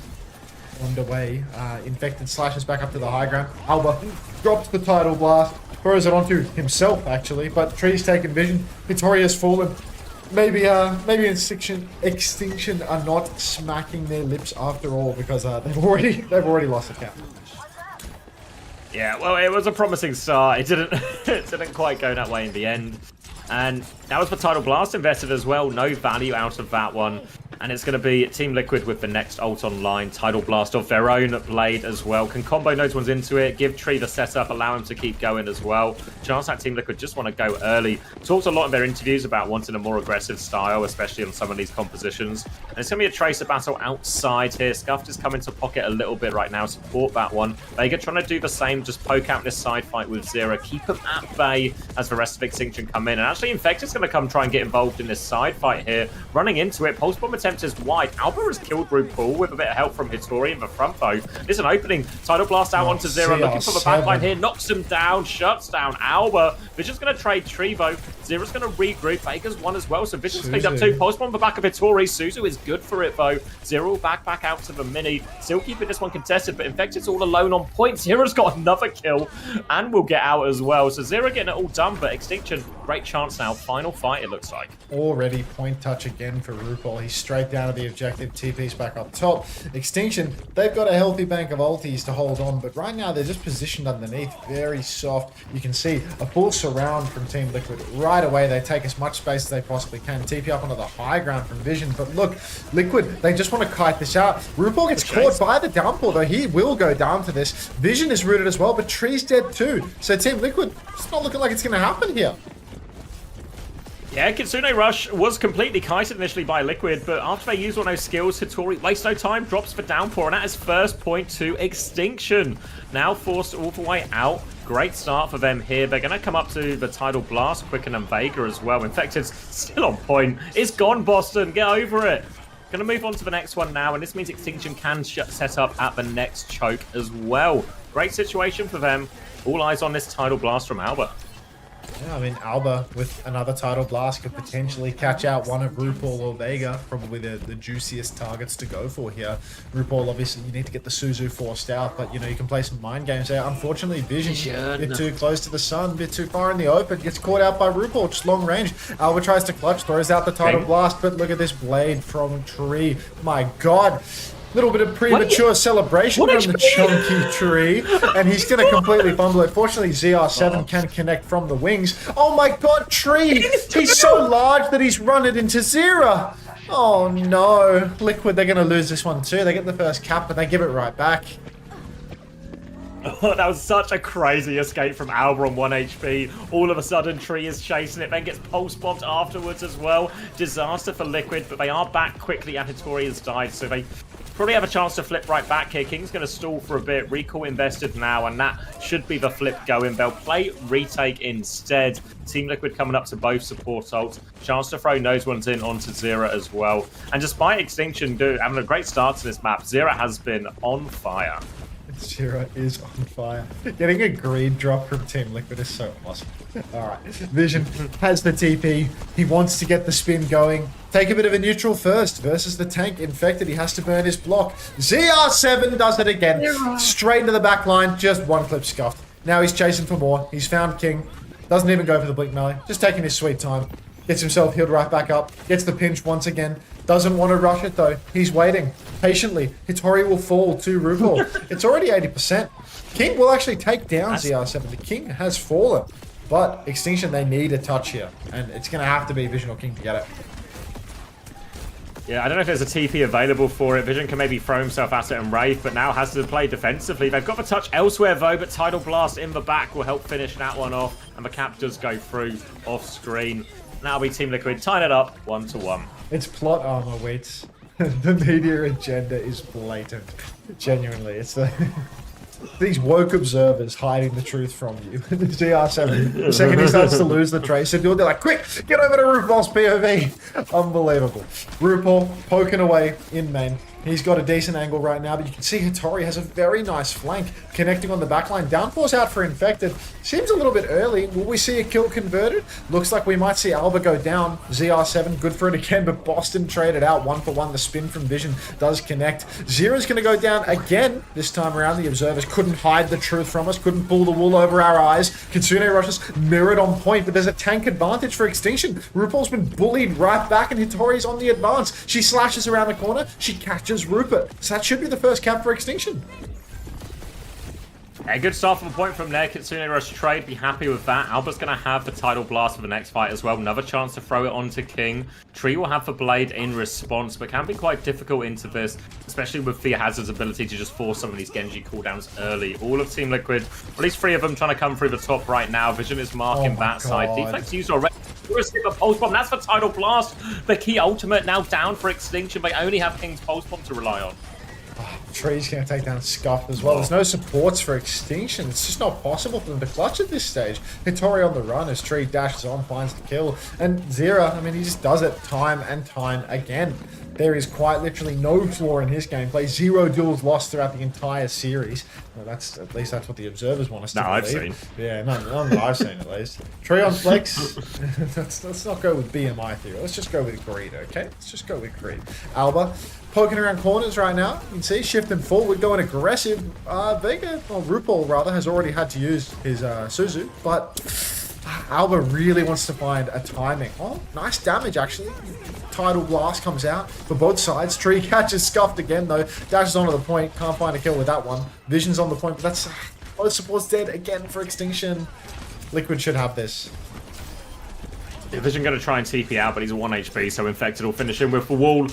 underway. Infected slashes back up to the high ground. Alba drops the Tidal Blast. Throws it onto himself, actually. But Tree's taken vision. Hitori has fallen. Maybe Extinction are not smacking their lips after all because they've already lost the cap. Yeah, well, it was a promising start. It didn't quite go that way in the end. And that was the Tidal Blast invested as well. No value out of that one. And it's going to be Team Liquid with the next ult online. Tidal Blast of their own Blade as well. Can combo those ones into it. Give Tree the setup. Allow him to keep going as well. Chance that Team Liquid just want to go early. Talked a lot in their interviews about wanting a more aggressive style, especially on some of these compositions. And it's going to be a Tracer battle outside here. Scuffed is coming to pocket a little bit right now. Support that one. Vega trying to do the same. Just poke out this side fight with Zero. Keep them at bay as the rest of Extinction come in. And actually Infected's going to come try and get involved in this side fight here. Running into it. Pulse Bomb attempt is wide. Alba has killed RuPaul with a bit of help from Hitori in the front though. There's an opening. Tidal Blast out onto Zero. Looking for the backline here. Knocks him down. Shuts down Alba. Vision's going to trade Trevo. Zero's going to regroup. Vega's one as well. So Vision's cleaned up too. Pulse Bomb on the back of Hitori. Suzu is good for it though. Zero back out to the mini. Still keeping this one contested, but Infected's all alone on point. Zero's got another kill and will get out as well. So Zero getting it all done, but Extinction, great chance now. Final fight, it looks like. Already point touch again for RuPaul. He's straight down to the objective. TP's back up top. Extinction, they've got a healthy bank of ultis to hold on, but right now they're just positioned underneath. Very soft. You can see a full surround from Team Liquid. Right away, they take as much space as they possibly can. TP up onto the high ground from Vision, but look, Liquid, they just want to kite this out. RuPaul gets caught by the downpour, though. He will go down to this. Vision is rooted as well, but Tree's dead too. So Team Liquid, it's not looking like it's going to happen here. Yeah, Kitsune Rush was completely kited initially by Liquid, but after they use one of those skills, Hitori wastes no time, drops for downpour, and that is first point to Extinction. Now forced all the way out. Great start for them here. They're going to come up to the Tidal Blast quicker than Vega as well. Infected's still on point. It's gone, Boston. Get over it. Going to move on to the next one now, and this means Extinction can set up at the next choke as well. Great situation for them. All eyes on this Tidal Blast from Alba. Yeah, I mean, Alba with another Tidal Blast could potentially catch out one of RuPaul or Vega. Probably the juiciest targets to go for here. RuPaul, obviously, you need to get the Suzu forced out, but, you know, you can play some mind games there. Unfortunately, Vision, a bit too close to the sun, a bit too far in the open, gets caught out by RuPaul, just long range. Alba tries to clutch, throws out the Tidal Blast, but look at this Blade from Tree. My God. Little bit of premature celebration from the chunky Tree, and he's going to completely fumble it. Fortunately, ZR7 can connect from the wings. Oh my God, Tree! He's so large that he's run it into Zero. Oh no. Liquid, they're going to lose this one too. They get the first cap, but they give it right back. Oh, that was such a crazy escape from Alba on 1 HP. All of a sudden, Tree is chasing it, then gets pulse bombed afterwards as well. Disaster for Liquid, but they are back quickly and Hitori has died, so they probably have a chance to flip right back here. King's going to stall for a bit. Recall invested now, and that should be the flip going. They'll play retake instead. Team Liquid coming up to both support ults. Chance to throw nose ones in onto Zero as well. And despite Extinction having a great start to this map, Zero has been on fire. Zero is on fire. Getting a green drop from Team Liquid is so awesome. Alright, Vision has the TP. He wants to get the spin going. Take a bit of a neutral first versus the tank. Infected, he has to burn his block. ZR7 does it again. Straight into the back line, just one clip scuffed. Now he's chasing for more. He's found King. Doesn't even go for the blink melee. Just taking his sweet time. Gets himself healed right back up. Gets the pinch once again. Doesn't want to rush it though. He's waiting patiently. Hitori will fall to RuPaul. It's already 80%. King will actually take down ZR7. The King has fallen. But Extinction, they need a touch here. And it's going to have to be Vision or King to get it. Yeah, I don't know if there's a TP available for it. Vision can maybe throw himself at it and Wraith, but now has to play defensively. They've got the touch elsewhere, though, but Tidal Blast in the back will help finish that one off. And the cap does go through off screen. Now we Team Liquid tying it up 1-1. It's plot armor, waits. The media agenda is blatant. Genuinely, it's these woke observers hiding the truth from you. ZR7, the second he starts to lose the trace, they're like, quick, get over to RuPaul's POV. Unbelievable. RuPaul poking away in main. He's got a decent angle right now, but you can see Hitori has a very nice flank connecting on the backline. Downforce out for Infected. Seems a little bit early. Will we see a kill converted? Looks like we might see Alba go down. ZR7, good for it again, but Boston traded out 1-for-1. The spin from Vision does connect. Zera's going to go down again this time around. The observers couldn't hide the truth from us, couldn't pull the wool over our eyes. Kitsune rushes mirrored on point, but there's a tank advantage for Extinction. RuPaul's been bullied right back, and Hitori's on the advance. She slashes around the corner. She catches Rupert. So that should be the first cap for Extinction. A good start from a point from there. Kitsune Rush trade, be happy with that. Alba's going to have the Tidal Blast for the next fight as well. Another chance to throw it onto King. Tree will have the Blade in response, but can be quite difficult into this, especially with Fear Hazard's ability to just force some of these Gen.G cooldowns early. All of Team Liquid, at least 3 of them trying to come through the top right now. Vision is marking that side. Deflex used already. Skip a Pulse Bomb. That's the Tidal Blast. The key ultimate now down for Extinction. They only have King's Pulse Bomb to rely on. Tree's going to take down Scuff as well. There's no supports for Extinction. It's just not possible for them to clutch at this stage. Hitori on the run as Tree dashes on, finds the kill. And Zera, I mean, he just does it time and time again. There is quite literally no flaw in his gameplay. 0 duels lost throughout the entire series. Well, at least that's what the observers want us to believe. I've seen. Yeah, none that I've seen at least. Tree on Flex. let's not go with BMI theory. Let's just go with greed, okay? Let's just go with greed. Alba poking around corners right now. You can see shifting forward, going aggressive. Vega, or RuPaul rather, has already had to use his Suzu, but Alba really wants to find a timing. Oh, nice damage actually. Tidal Blast comes out for both sides. Tree catches Scuffed again though. Dashes onto the point. Can't find a kill with that one. Vision's on the point, but that's both supports dead again for Extinction. Liquid should have this. Yeah, Vision going to try and TP out, but he's 1 HP, so Infected will finish him with the wall.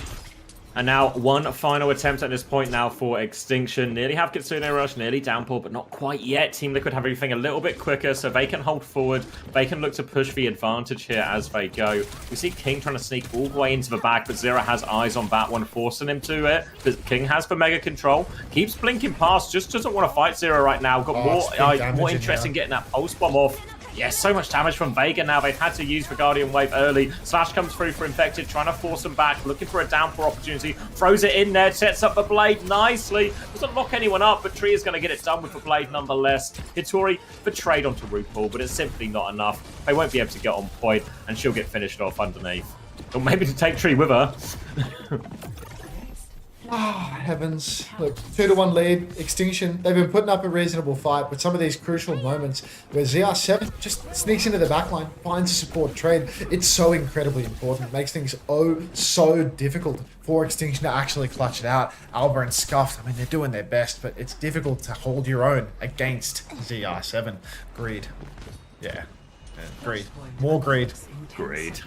And now one final attempt at this point now for Extinction. Nearly have Kitsune Rush, nearly downpour, but not quite yet. Team Liquid have everything a little bit quicker, so they can hold forward. They can look to push the advantage here as they go. We see King trying to sneak all the way into the back, but Zera has eyes on that one, forcing him to it. But King has the mega control. Keeps blinking past, just doesn't want to fight Zera right now. Got more interest in getting that pulse bomb off. Yeah, so much damage from Vega now. They've had to use the Guardian Wave early. Slash comes through for Infected, trying to force them back, looking for a downpour opportunity. Throws it in there, sets up the Blade nicely. Doesn't lock anyone up, but Tree is going to get it done with the Blade nonetheless. Hitori, the trade onto RuPaul, but it's simply not enough. They won't be able to get on point, and she'll get finished off underneath. Or maybe to take Tree with her. Heavens. Look, 2-1 lead, Extinction. They've been putting up a reasonable fight, but some of these crucial moments where ZR7 just sneaks into the backline, finds a support trade, it's so incredibly important. It makes things so difficult for Extinction to actually clutch it out. Alba and Scuffed, I mean, they're doing their best, but it's difficult to hold your own against ZR7. Greed. Yeah. Greed. More greed. Greed.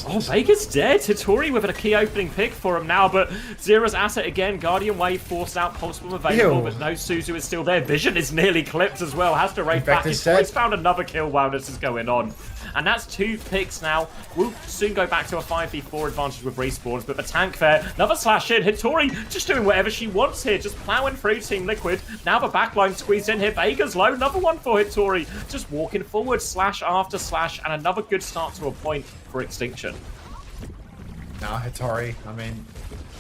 Oh, Vega's dead. Hitori with a key opening pick for him now, but Zera's asset again. Guardian Wave forced out, Pulse Bomb available, but no Suzu is still there. Vision is nearly clipped as well. Has to raid back. Hitori's found another kill while this is going on. And that's 2 picks now. We'll soon go back to a 5v4 advantage with Respawns, but the tank there, another slash in. Hitori just doing whatever she wants here, just plowing through Team Liquid. Now the backline squeezed in here. Vega's low, another one for Hitori. Just walking forward, slash after slash, and another good start to a point for Extinction. Now Hitori, I mean,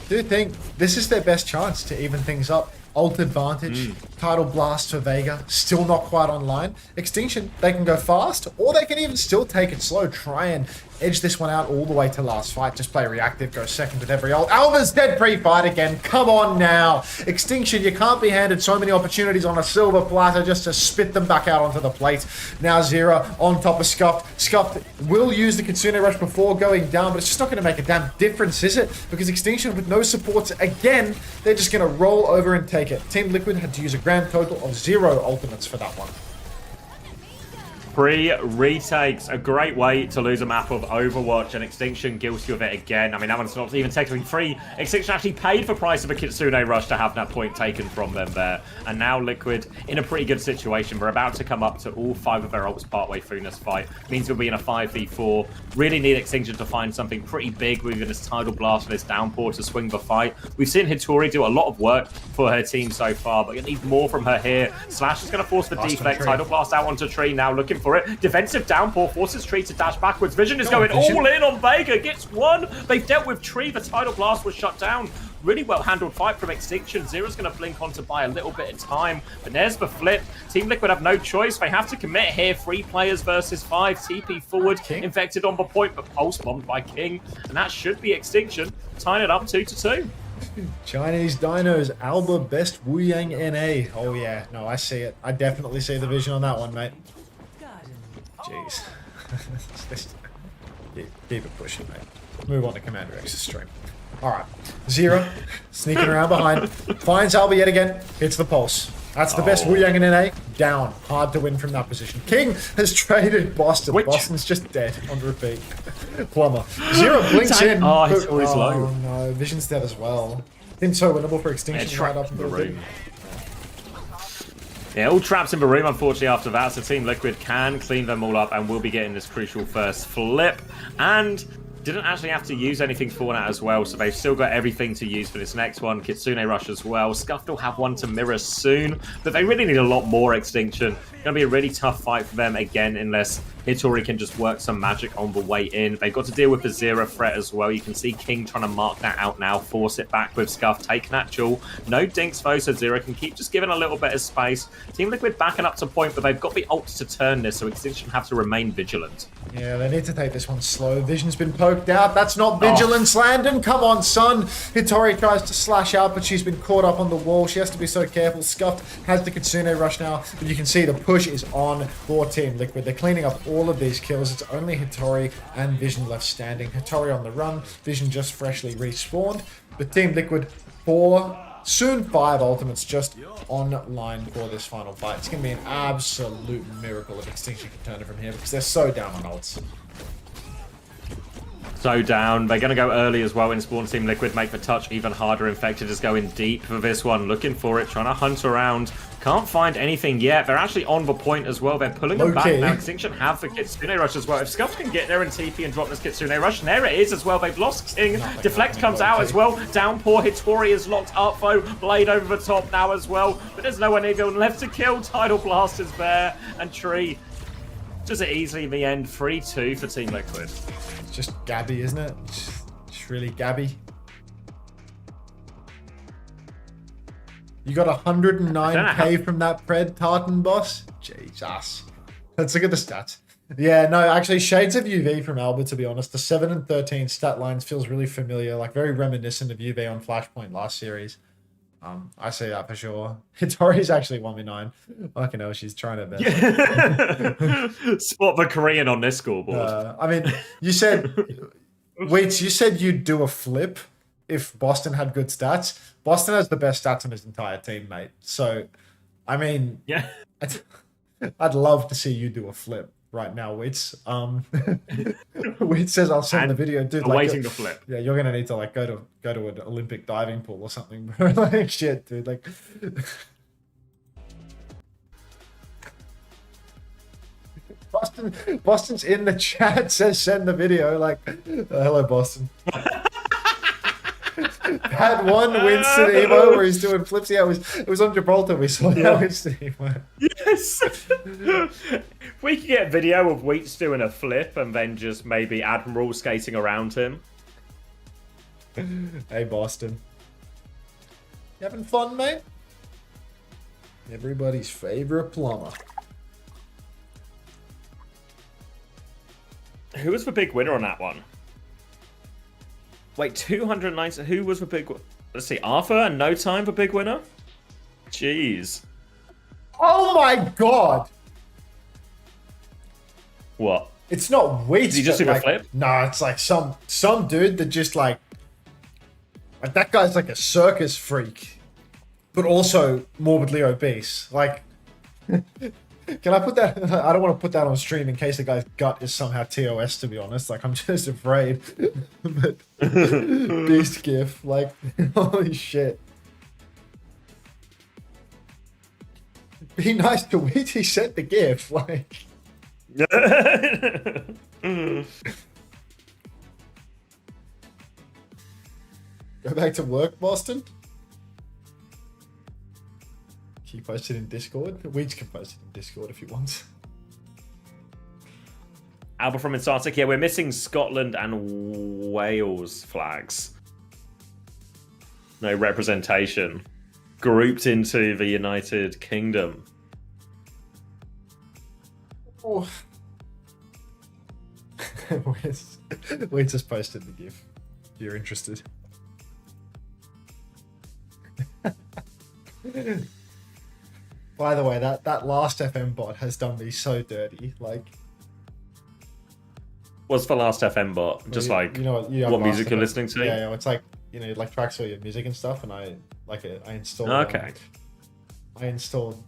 do you think this is their best chance to even things up? Ult advantage, Tidal Blast for Vega, still not quite online. Extinction, they can go fast, or they can even still take it slow, try and edge this one out all the way to last fight. Just play reactive, go second with every ult. Alba's dead pre-fight again. Come on now. Extinction, you can't be handed so many opportunities on a silver platter just to spit them back out onto the plate. Now Zera on top of Scuffed. Scuffed will use the Kitsune Rush before going down, but it's just not going to make a damn difference, is it? Because Extinction with no supports again, they're just going to roll over and take it. Team Liquid had to use a grand total of 0 ultimates for that one. 3 retakes, a great way to lose a map of Overwatch, and Extinction guilty of it again. I mean, that one's not even technically free. Extinction actually paid for price of a Kitsune Rush to have that point taken from them there. And now Liquid in a pretty good situation. We're about to come up to all 5 of their ults partway through this fight. Means we'll be in a 5v4. Really need Extinction to find something pretty big within this Tidal Blast and this Downpour to swing the fight. We've seen Hitori do a lot of work for her team so far, but you need more from her here. Slash is going to force the deflect. Tidal Blast out onto Tree now, looking for it. Defensive Downpour forces Tree to dash backwards. Vision is going all in on Vega. Gets one. They've dealt with Tree. The Tidal Blast was shut down. Really well handled fight from Extinction. Zera's going to blink on to buy a little bit of time. But there's the flip. Team Liquid have no choice. They have to commit here. 3 players versus 5. TP forward. Infected on the point, but pulse bombed by King. And that should be Extinction. Tying it up 2-2. Chinese Dinos, Alba best Wu Yang NA. Oh yeah, no, I see it. I definitely see the vision on that one, mate. Jeez. Keep it pushing, mate. Move on to Commander X's stream. Alright. Zero, sneaking around behind. Finds Alba yet again. Hits the pulse. That's the best Wu Yang in NA. Down. Hard to win from that position. King has traded Boston. Boston's just dead on repeat. Plumber. Zero blinks in. Oh, it's always low. Oh no, Vision's dead as well. Been so winnable for Extinction right up in the room. Yeah, all traps in the room, unfortunately, after that. So Team Liquid can clean them all up and will be getting this crucial first flip. And didn't actually have to use anything for that as well, so they've still got everything to use for this next one. Kitsune Rush as well. Scuffed will have one to mirror soon, but they really need a lot more Extinction. Going to be a really tough fight for them again, unless Hitori can just work some magic on the way in. They've got to deal with the Zera threat as well. You can see King trying to mark that out now, force it back with Scuff, taking that jewel. No dinks though, so Zera can keep just giving a little bit of space. Team Liquid backing up to point, but they've got the ult to turn this, so Extinction have to remain vigilant. Yeah, they need to take this one slow. Vision's been poked out. That's not vigilance, Landon. Come on, son. Hitori tries to slash out, but she's been caught up on the wall. She has to be so careful. Scuffed has the Kitsune Rush now, but you can see the push is on for Team Liquid. They're cleaning up all of these kills. It's only Hitori and Vision left standing. Hitori on the run. Vision just freshly respawned. But Team Liquid 4, soon 5 ultimates just online for this final fight. It's going to be an absolute miracle if Extinction can turn it from here because they're so down on ults. So down. They're going to go early as well in spawn. Team Liquid make the touch even harder. Infected is going deep for this one. Looking for it. Trying to hunt around. Can't find anything yet. They're actually on the point as well. They're pulling them back now. Extinction have the Kitsune Rush as well. If Scuff can get there and TP and drop this Kitsune Rush, and there it is as well. They've lost King. Deflect comes out as well. Downpour. Hitori is locked up though. Blade over the top now as well. But there's no one even left to kill. Tidal Blast is there. And Tree does it easily in the end. 3-2 for Team Liquid. It's just Gabby, isn't it? It's really Gabby. You got 109k from that Pred Tartan boss? Jesus. Let's look at the stats. Yeah, no, actually, shades of UV from Albert, to be honest. The 7 and 13 stat lines feels really familiar, like very reminiscent of UV on Flashpoint last series. I see that for sure. Hitori's actually 1v9. Fucking hell, she's trying her best. Spot the Korean on this scoreboard. I mean, you said... Wait, you said you'd do a flip if Boston had good stats. Boston has the best stats on his entire team, mate. So, I mean... Yeah. I'd love to see you do a flip right now, Wits. Wits says I'll send the video, dude. Waiting to flip. Yeah, you're gonna need to like go to an Olympic diving pool or something, bro. Like shit, dude. Like. Boston's in the chat. Says send the video. Like, hello, Boston. Had one Winston Evo where he's doing flips. Yeah, it was on Gibraltar. We saw that Winston Evo. Yes. If we could get a video of Wheats doing a flip and then just maybe Admiral skating around him. Hey, Boston. You having fun, mate? Everybody's favorite plumber. Who was the big winner on that one? Wait, 290. Who was the big? Let's see, Arthur and No Time the big winner. Jeez. Oh my god. What? It's not Wheat. Did you just do like, a flip? No, it's like some dude that just like that guy's like a circus freak, but also morbidly obese. Like, can I put that? I don't want to put that on stream in case the guy's gut is somehow TOS. To be honest, like I'm just afraid. But beast gif, like holy shit. Be nice to Wheat. He sent the gif, like. Go back to work, Boston. Can you post it in Discord? Weeds can post it in Discord if you want. Alba from Insatic. Yeah, we're missing Scotland and Wales flags. No representation. Grouped into the United Kingdom. Oh. We just posted the GIF. If you're interested. By the way, that last FM bot has done me so dirty. Like, what's the last FM bot? Just like you know what music you're listening to? Yeah, it's like like tracks all your music and stuff, and I installed. Okay. I installed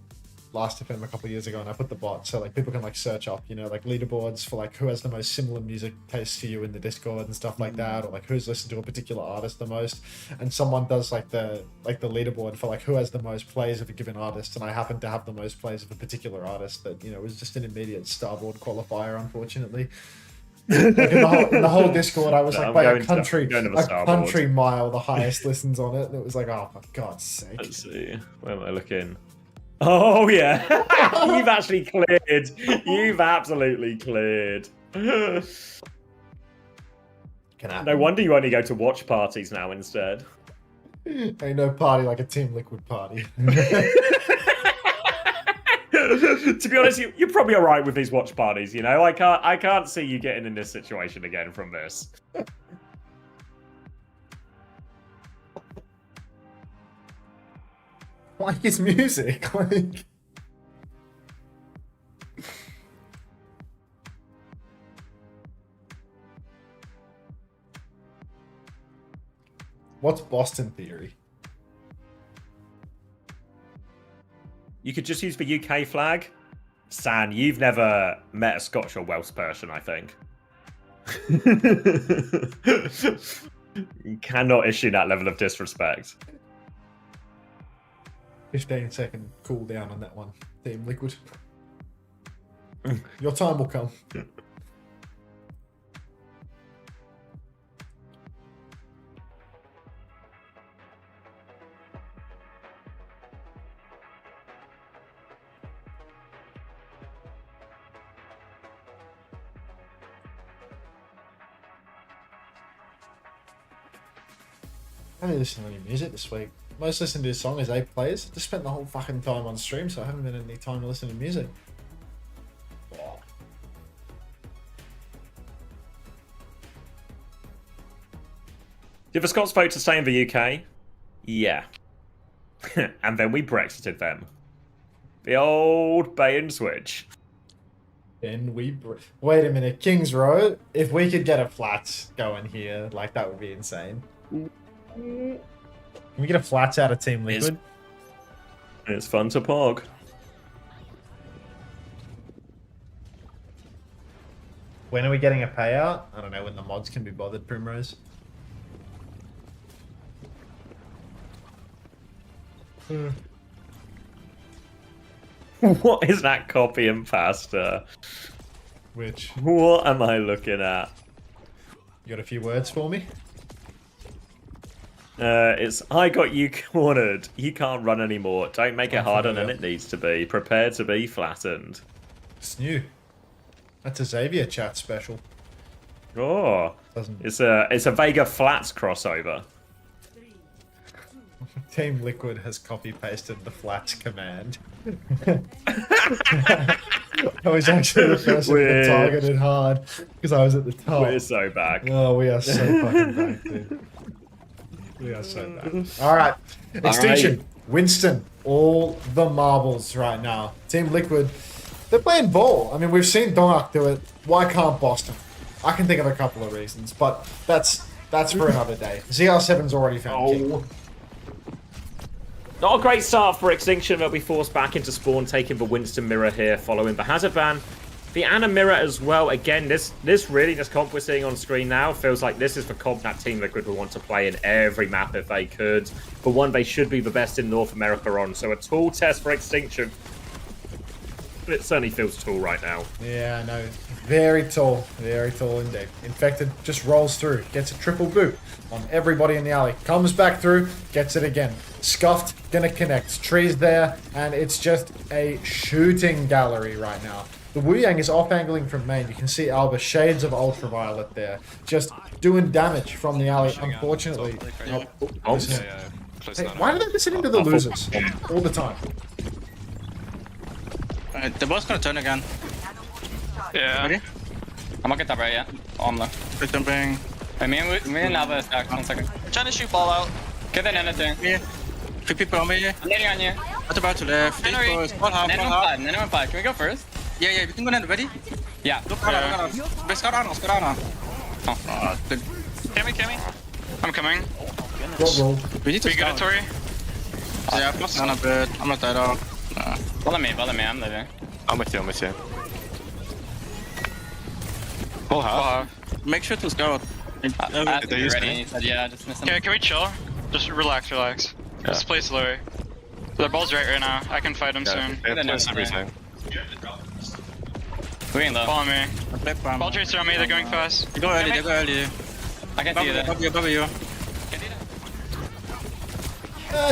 Last.fm a couple of years ago, and I put the bot so like people can like search up, like leaderboards for like who has the most similar music taste to you in the Discord and stuff like that, or like who's listened to a particular artist the most. And someone does like the leaderboard for like who has the most plays of a given artist, and I happen to have the most plays of a particular artist that was just an immediate starboard qualifier, unfortunately. Like in the whole Discord, I was like by a country mile the highest listens on it, and it was like, oh for God's sake. Let's see, where am I looking? Oh yeah, you've actually cleared. You've absolutely cleared. No wonder you only go to watch parties now instead. Ain't no party like a Team Liquid party. To be honest, you're probably alright with these watch parties. I can't see you getting in this situation again from this. Like his music, like. What's Boston theory? You could just use the UK flag. San, you've never met a Scotch or Welsh person, I think. You cannot issue that level of disrespect. 15-second cooldown on that one, Team Liquid. Your time will come. I haven't listened to any music this week. Most listened to this song is 8 players. Just spent the whole fucking time on stream, so I haven't been any time to listen to music. Did the Scots vote to stay in the UK? Yeah. And then we Brexited them. The old bait and switch. Then we... Wait a minute, Kings Row? If we could get a flat going here, like that would be insane. Can we get a flats out of Team Liquid? It's fun to pog. When are we getting a payout? I don't know, when the mods can be bothered, Primrose. What is that copy and pasta? Which? What am I looking at? You got a few words for me? It's I got you cornered. You can't run anymore. Don't make it harder than it needs to be. Prepare to be flattened. It's new. That's a Xavier chat special. Oh, it's a Vega Flats crossover. Team Liquid has copy-pasted the Flats command. I was actually the person that targeted hard because I was at the top. We're so back. Oh, we are so fucking back, dude. We are so back. All right, Extinction, Winston, all the marbles right now. Team Liquid, they're playing ball. I mean, we've seen Dongak do it. Why can't Boston? I can think of a couple of reasons, but that's for another day. ZR7's already found King. Not a great start for Extinction. They'll be forced back into spawn, taking the Winston mirror here, following the hazard ban. The Ana mirror as well. Again, this comp we're seeing on screen now feels like this is the comp that Team Liquid would want to play in every map if they could. For one, they should be the best in North America on, so a tall test for Extinction. It certainly feels tall right now. Yeah, I know. Very tall indeed. Infected just rolls through, gets a triple boot on everybody in the alley. Comes back through, gets it again. Scuffed, gonna connect. Tree's there, and it's just a shooting gallery right now. The Wu Yang is off-angling from main. You can see Alba, shades of ultraviolet there. Just doing damage from the alley, unfortunately. Hey, why do they listen into the losers all the time? They're both gonna turn again. Yeah. Ready? I'm not get that right yet. Oh, I'm low. They're jumping. Wait, me and Alba is back. 1 second. I'm trying to shoot ball out. Get in anything. Yeah. 3 people on me. I'm hitting on you. What's about to left? Nano on 5. Nano on 5. Can we go first? Yeah, we can go in. Ready? Yeah. Look, let's go down. Oh. Cammy. I'm coming. What roll? We need to good at Tori? Yeah, plus none of it. I'm not dead off. Follow me. I'm living. I'm with you. Full half. Make sure to scout. They ready. He said, yeah, just miss him. Okay, can we chill? Just relax. Let's play slower. The ball's right now. I can fight him soon. They have to everything. We're getting low. Follow me. Ball tracer on me. They're going fast. They go early. I can see you there. Above you.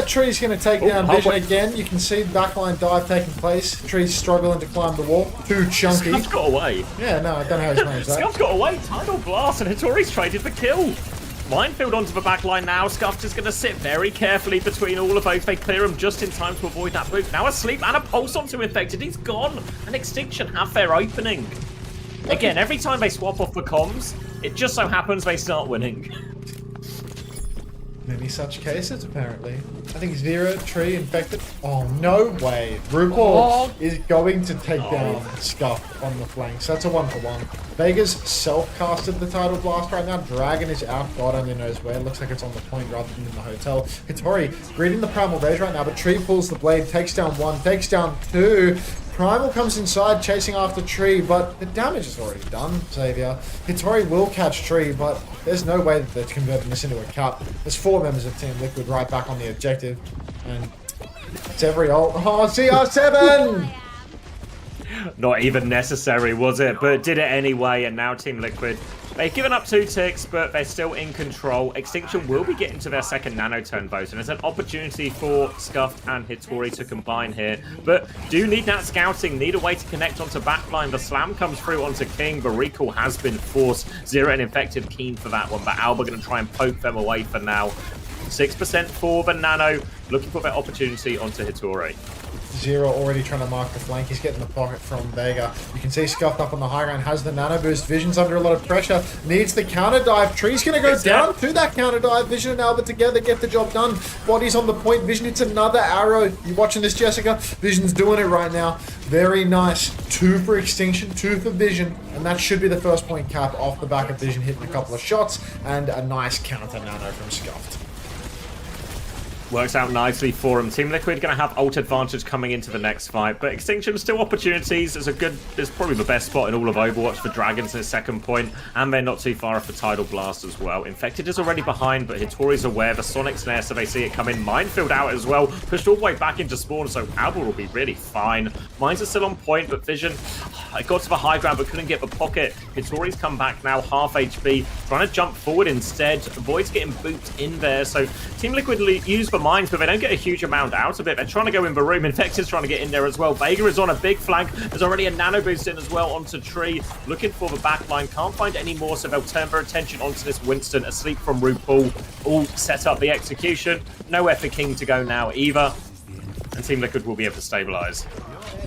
Tree's going to take down Vision again. You can see the backline dive taking place. Tree's struggling to climb the wall. Too chunky. Scuff's got away. Yeah, no, I don't know how he's managed that. Scuff's got away. Tidal Blast, and Hitori's traded the kill. Minefield onto the backline now. Scuff just going to sit very carefully between all of those. They clear him just in time to avoid that boot. Now asleep and a pulse onto Infected. He's gone. And Extinction have their opening. Again, every time they swap off the comms, it just so happens they start winning. Many such cases, apparently. I think Zero, Tree, Infected. Oh, no way. RuPaul is going to take down Scuff on the flanks. That's a 1-for-1. Vega's self-casted the Tidal Blast right now. Dragon is out. God only knows where. Looks like it's on the point rather than in the hotel. Hitori greeting the Primal Rage right now, but Tree pulls the blade, takes down 1, takes down 2. Primal comes inside, chasing after Tree, but the damage is already done, Xavier. Hitori will catch Tree, but there's no way that they're converting this into a cap. There's 4 members of Team Liquid right back on the objective, and it's every ult. Oh, CR7! Not even necessary, was it? But did it anyway, and now Team Liquid, they've given up 2 ticks, but they're still in control. Extinction will be getting to their second nano turn vote, and it's an opportunity for Scuffed and Hitori to combine here. But do need that scouting, need a way to connect onto backline. The slam comes through onto King. The recall has been forced. Zero and Infected keen for that one, but Alba going to try and poke them away for now. 6% for the nano, looking for that opportunity onto Hitori. Zero already trying to mark the flank. He's getting the pocket from Vega. You can see Scuffed up on the high ground, has the nano boost. Vision's under a lot of pressure, needs the counter dive. Tree's going to go down to that counter dive. Vision and Albert together get the job done. Body's on the point. Vision hits another arrow. You watching this, Jessica? Vision's doing it right now. Very nice. 2 for Extinction, 2 for Vision, and that should be the first point cap off the back of Vision hitting a couple of shots, and a nice counter nano from Scuffed. Works out nicely for him. Team Liquid going to have ult advantage coming into the next fight, but Extinction still opportunities. It's probably the best spot in all of Overwatch for Dragons in his second point, and they're not too far off the Tidal Blast as well. Infected is already behind, but Hitori's aware. The Sonic's there, so they see it coming. Minefield out as well, pushed all the way back into spawn, so Alba will be really fine. Mines are still on point, but Vision It got to the high ground but couldn't get the pocket. Hitori's come back now, half HP, trying to jump forward instead. Void's getting booped in there, so Team Liquid use the mines, but they don't get a huge amount out of it. They're trying to go in the room. Infected's trying to get in there as well. Vega is on a big flank. There's already a nano boost in as well onto Tree. Looking for the back line. Can't find any more, so they'll turn their attention onto this Winston. Asleep from RuPaul. All set up the execution. Nowhere for King to go now either. And Team Liquid will be able to stabilize.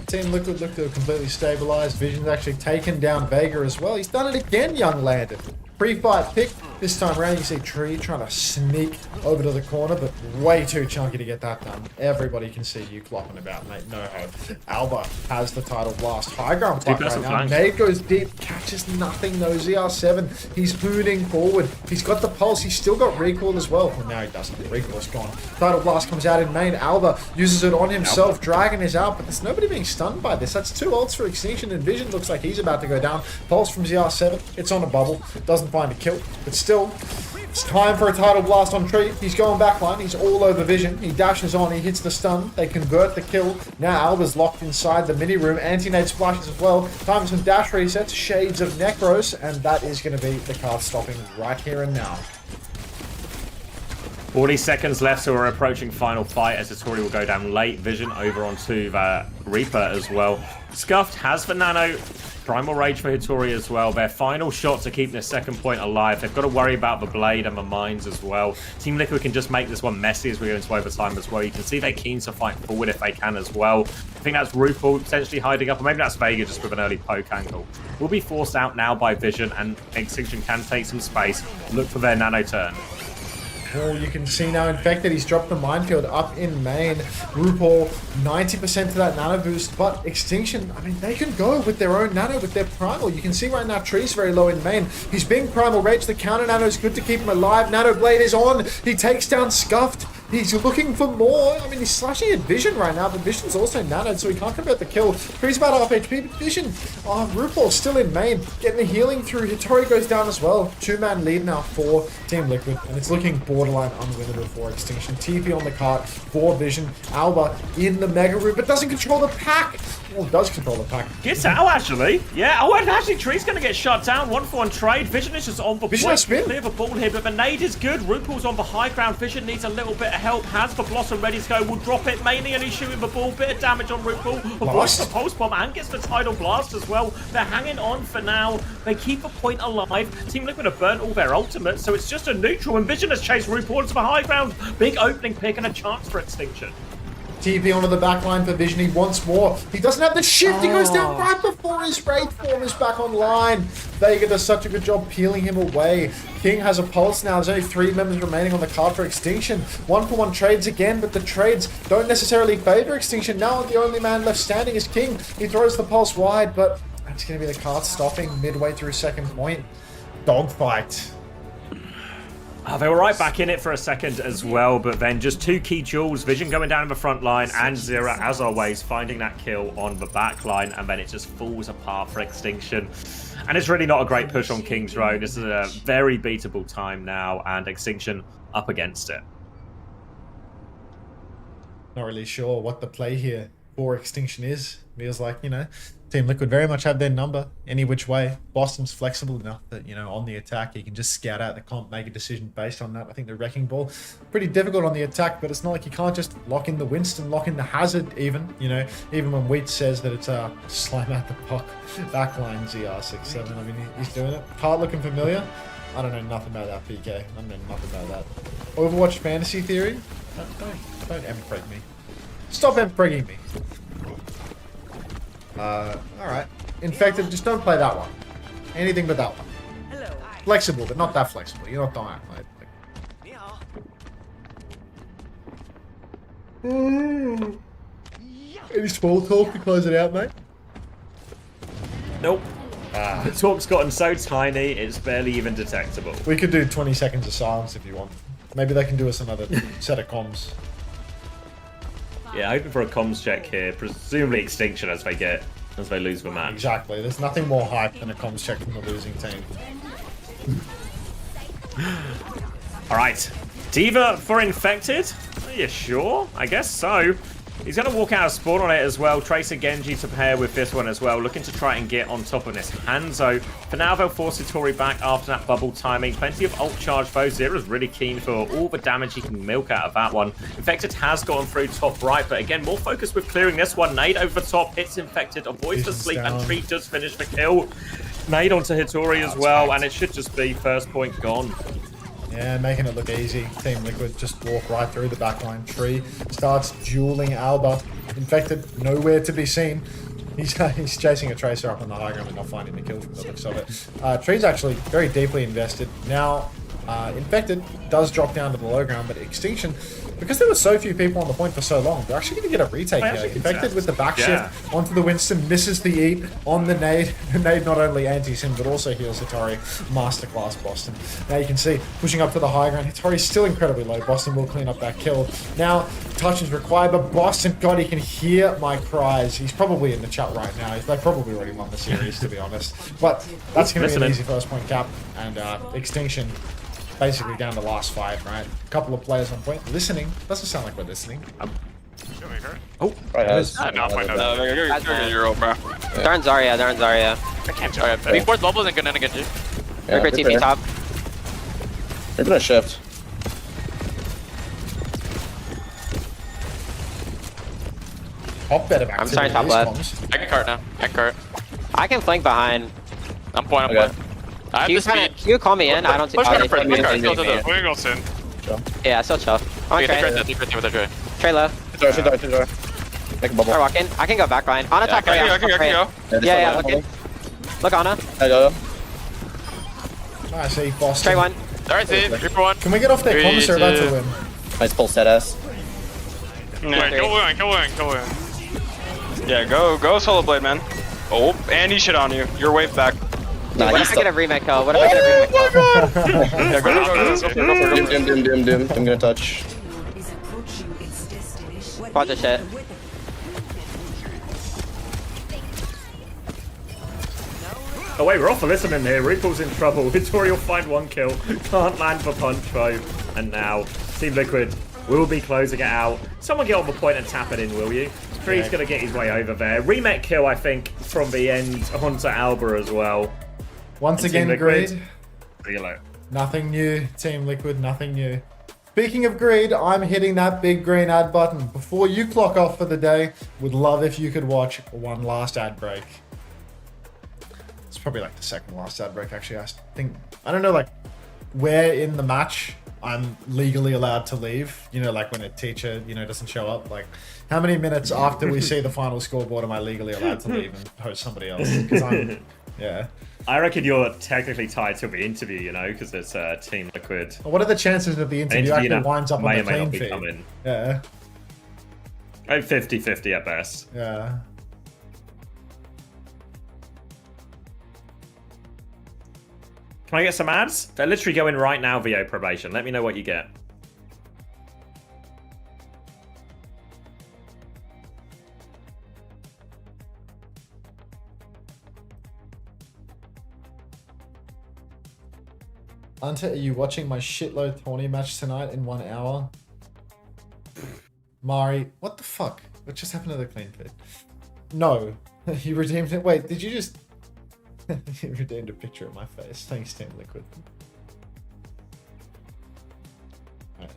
Team Liquid look to have completely stabilized. Vision's actually taken down Vega as well. He's done it again, young Landon. Pre-fight pick. This time around, you see Tree trying to sneak over to the corner, but way too chunky to get that done. Everybody can see you clopping about, mate. No hope. Alba has the title blast. High ground fight right now. Nade goes deep, catches nothing though. ZR7, he's hooning forward. He's got the pulse. He's still got recoil as well. Well, now he doesn't. The recoil's gone. Title blast comes out in main. Alba uses it on himself. Dragon is out, but there's nobody being stunned by this. That's 2 ults for Extinction, and Vision looks like he's about to go down. Pulse from ZR7. It's on a bubble. Doesn't find a kill, but still, it's time for a title blast on Tree. He's going backline. He's all over Vision. He dashes on. He hits the stun. They convert the kill. Now Alba's locked inside the mini room. Anti-nade splashes as well. Time for some dash resets. Shades of Necros, and that is going to be the card stopping right here and now. 40 seconds left, so we're approaching final fight as Hitori will go down late. Vision over onto the Reaper as well. Scuffed has the nano. Primal Rage for Hitori as well. Their final shot to keep their second point alive. They've got to worry about the blade and the mines as well. Team Liquid can just make this one messy as we go into overtime as well. You can see they're keen to fight forward if they can as well. I think that's RuPaul potentially hiding up, or maybe that's Vega just with an early poke angle. Will be forced out now by Vision, and Extinction can take some space. Look for their nano turn. Oh, you can see now Infected, he's dropped the minefield up in main. RuPaul, 90% to that nano boost, but Extinction, I mean, they can go with their own nano, with their primal. You can see right now Tree's very low in main. He's being primal rage, the counter nano is good to keep him alive. Nano blade is on, he takes down Scuffed. He's looking for more. I mean, he's slashing at Vision right now, but Vision's also nanoed, so he can't convert the kill. Tree's about half HP, but Vision, RuPaul's still in main, getting the healing through. Hitori goes down as well. 2-man lead now for Team Liquid, and it's looking borderline unwinnable for Extinction. TP on the cart for Vision. Alba in the mega room, but doesn't control the pack. Well, does control the pack. Gets out, actually. Yeah, oh, and actually, Tree's going to get shut down. 1-for-1 trade. Vision is just on the point. Clear the ball here, but the nade is good. RuPaul's on the high ground. Vision needs a little bit of help. Has the Blossom ready to go. Will drop it. Mainly only shooting the ball. Bit of damage on RuPaul. Avoids the pulse bomb and gets the tidal blast as well. They're hanging on for now. They keep the point alive. Team Liquid have burnt all their ultimates, so it's just a neutral. And Vision has chased RuPaul to the high ground. Big opening pick and a chance for Extinction. TP onto the backline for Vision. He wants more. He doesn't have the shift. He goes down right before his Wraith form is back online. Vega does such a good job peeling him away. King has a pulse now. There's only 3 members remaining on the card for Extinction. 1-for-1 trades again, but the trades don't necessarily favor Extinction. Now the only man left standing is King. He throws the pulse wide, but that's going to be the card stopping midway through second point. Dogfight. They were right back in it for a second as well, but then just 2 key jewels. Vision going down in the front line, and Zira, as always, finding that kill on the back line, and then it just falls apart for Extinction. And it's really not a great push on King's Row. This is a very beatable time now, and Extinction up against it. Not really sure what the play here for Extinction is. Feels like, you know, Team Liquid very much have their number any which way. Boston's flexible enough that, you know, on the attack, he can just scout out the comp, make a decision based on that. I think the Wrecking Ball, pretty difficult on the attack, but it's not like you can't just lock in the Winston, lock in the Hazard even, you know, even when Wheat says that it's slime out the puck backline ZR67. I mean, he's doing it. Heart looking familiar. I don't know nothing about that, PK. I don't know nothing about that. Overwatch fantasy theory? Don't empreeg me. Stop empreeging me. Alright. Infected, just don't play that one. Anything but that one. Flexible, but not that flexible. You're not dying. Any small talk to close it out, mate? Nope. The talk's gotten so tiny, it's barely even detectable. We could do 20 seconds of silence if you want. Maybe they can do us another set of comms. Yeah, hoping for a comms check here. Presumably Extinction as they lose the match. Exactly. There's nothing more hype than a comms check from the losing team. Alright. D.Va for Infected? Are you sure? I guess so. He's going to walk out of spawn on it as well. Tracer Gen.G to pair with this one as well. Looking to try and get on top of this Hanzo. For now, they'll force Hattori back after that bubble timing. Plenty of ult charge though. Zera's really keen for all the damage he can milk out of that one. Infected has gotten through top right, but again, more focus with clearing this one. Nade over the top, hits Infected, avoids the sleep, and Treat does finish the kill. Nade onto Hattori as well, and it should just be first point gone. Yeah, making it look easy. Team Liquid just walk right through the backline. Tree starts dueling Alba. Infected, nowhere to be seen. He's chasing a Tracer up on the high ground and not finding the kill from the looks of it. Tree's actually very deeply invested. Now, Infected does drop down to the low ground, but Extinction, because there were so few people on the point for so long, they're actually going to get a retake here. Infected with the back shift onto the Winston, misses the eat on the nade. The nade not only anti-sim, but also heals Hattori. Masterclass Boston. Now you can see, pushing up to the high ground, Hattori's still incredibly low. Boston will clean up that kill. Now, touch is required, but Boston, God, he can hear my cries. He's probably in the chat right now. They probably already won the series, to be honest. But that's going to be an easy first point cap, and Extinction basically down to last fight, right? A couple of players on point. Listening. Doesn't sound like we're listening. Oh, right. You're over, bro. They're on Zarya. They're on Zarya. I can't tell you. Before bubble isn't gonna get you. Yeah, Reaper TP top. They're gonna shift. Hop better back. I'm sorry, top left. I can cart now. I can cart. I can flank behind. I'm point. I have the speed. Can you call me in? I don't see. We're gonna go soon. Yeah, still chill. I'm on Trey. Trey low. Make a bubble. Start walking. I can go back line. On attack. I can go. Yeah, looking. Look, Anna. I see Boston. Trey one. Alright, see. Reaper one. Can we get off their comms or about to win? Nice pull set us. Yeah, kill win. Yeah, go solo blade, man. Oh, and he shit on you. You're way back. Nah, what if I get a remake kill? What if I get a remake kill? Yeah, go. Dim. I'm gonna touch. Watch the shit. Oh wait, we're off for listening here. Reaper's in trouble. Hattori will find one kill. Can't land the punch though. And now, Team Liquid will be closing it out. Someone get on the point and tap it in, will you? Tree's gonna get his way over there. Remake kill, I think, from the end onto Alba as well. Once again, Greed. Reload. Nothing new, Team Liquid, nothing new. Speaking of greed, I'm hitting that big green ad button. Before you clock off for the day, would love if you could watch one last ad break. It's probably like the second last ad break, actually. I don't know, like, where in the match I'm legally allowed to leave. You know, like when a teacher, doesn't show up. Like, how many minutes after we see the final scoreboard am I legally allowed to leave and host somebody else? Because yeah. I reckon you're technically tied to the interview, because it's Team Liquid. Well, what are the chances that the interview actually winds up on the clean feed? Yeah. 50-50 at best. Yeah. Can I get some ads? They're literally going right now, VO probation. Let me know what you get. Unter, are you watching my shitload tourney match tonight in 1 hour? Mari, what the fuck? What just happened to the clean feed? No. You redeemed it? Wait, did you just... You redeemed a picture of my face. Thanks, Team Liquid. Right.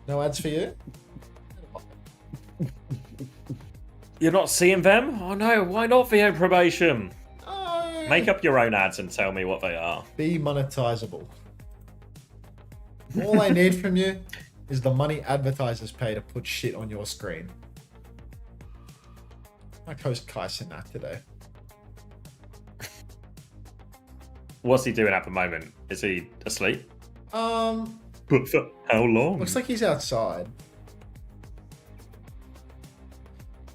No ads for you? You're not seeing them? Oh no, why not VO probation? Make up your own ads and tell me what they are. Be monetizable. All I need from you is the money advertisers pay to put shit on your screen. I host Qadsiah today. What's he doing at the moment? Is he asleep? But for how long? Looks like he's outside.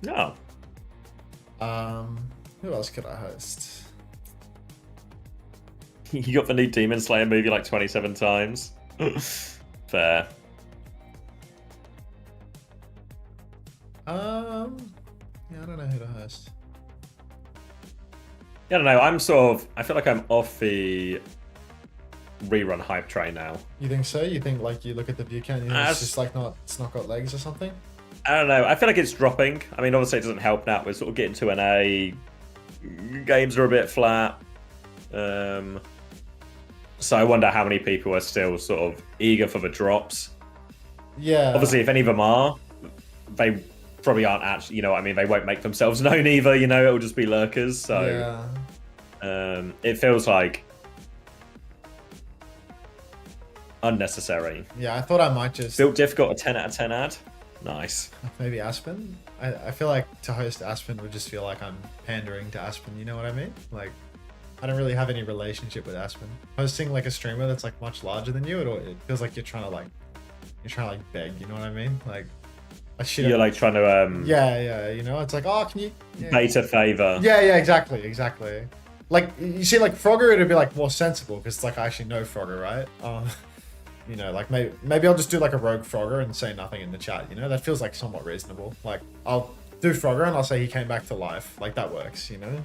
No. Who else could I host? You got the new Demon Slayer movie like 27 times. Fair. Yeah, I don't know who to host. Yeah, I don't know. I feel like I'm off the rerun hype train now. You think so? You think like you look at the view count and it's just like it's not got legs or something? I don't know. I feel like it's dropping. I mean, obviously it doesn't help now. We're sort of getting to an A. Games are a bit flat. So I wonder how many people are still sort of eager for the drops. Yeah. Obviously, if any of them are, they probably aren't actually, you know what I mean? They won't make themselves known either, you know? It'll just be lurkers. So it feels like unnecessary. Yeah, I thought I might just... Built Diff got a 10 out of 10 ad. Nice. Maybe Aspen? I feel like to host Aspen would just feel like I'm pandering to Aspen, you know what I mean? Like, I don't really have any relationship with Aspen. Hosting like a streamer that's like much larger than you, it feels like you're trying to beg, you know what I mean? Like, you're like trying to yeah, you know, it's like, oh, can you beta favor? Yeah, exactly. Like, you see, like Frogger, it'd be like more sensible because it's like I actually know Frogger, right? You know, like maybe I'll just do like a rogue Frogger and say nothing in the chat, you know? That feels like somewhat reasonable. Like, I'll do Frogger and I'll say he came back to life. Like, that works, you know?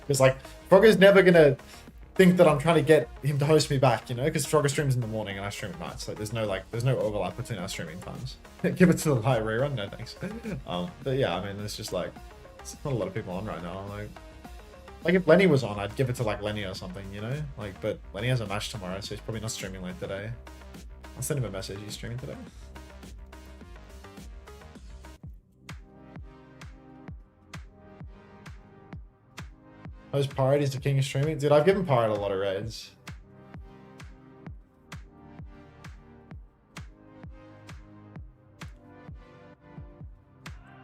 Because like Frogger's never gonna think that I'm trying to get him to host me back, you know, because Frogger streams in the morning and I stream at night, so there's no overlap between our streaming times. Give it to the live rerun, no thanks. But yeah, I mean, it's just like, it's not a lot of people on right now. Like if Lenny was on, I'd give it to like Lenny or something, you know. Like, but Lenny has a match tomorrow, so he's probably not streaming late today. I'll send him a message. He's streaming today. Those Pirate is the king of streaming. Dude, I've given Pirate a lot of raids.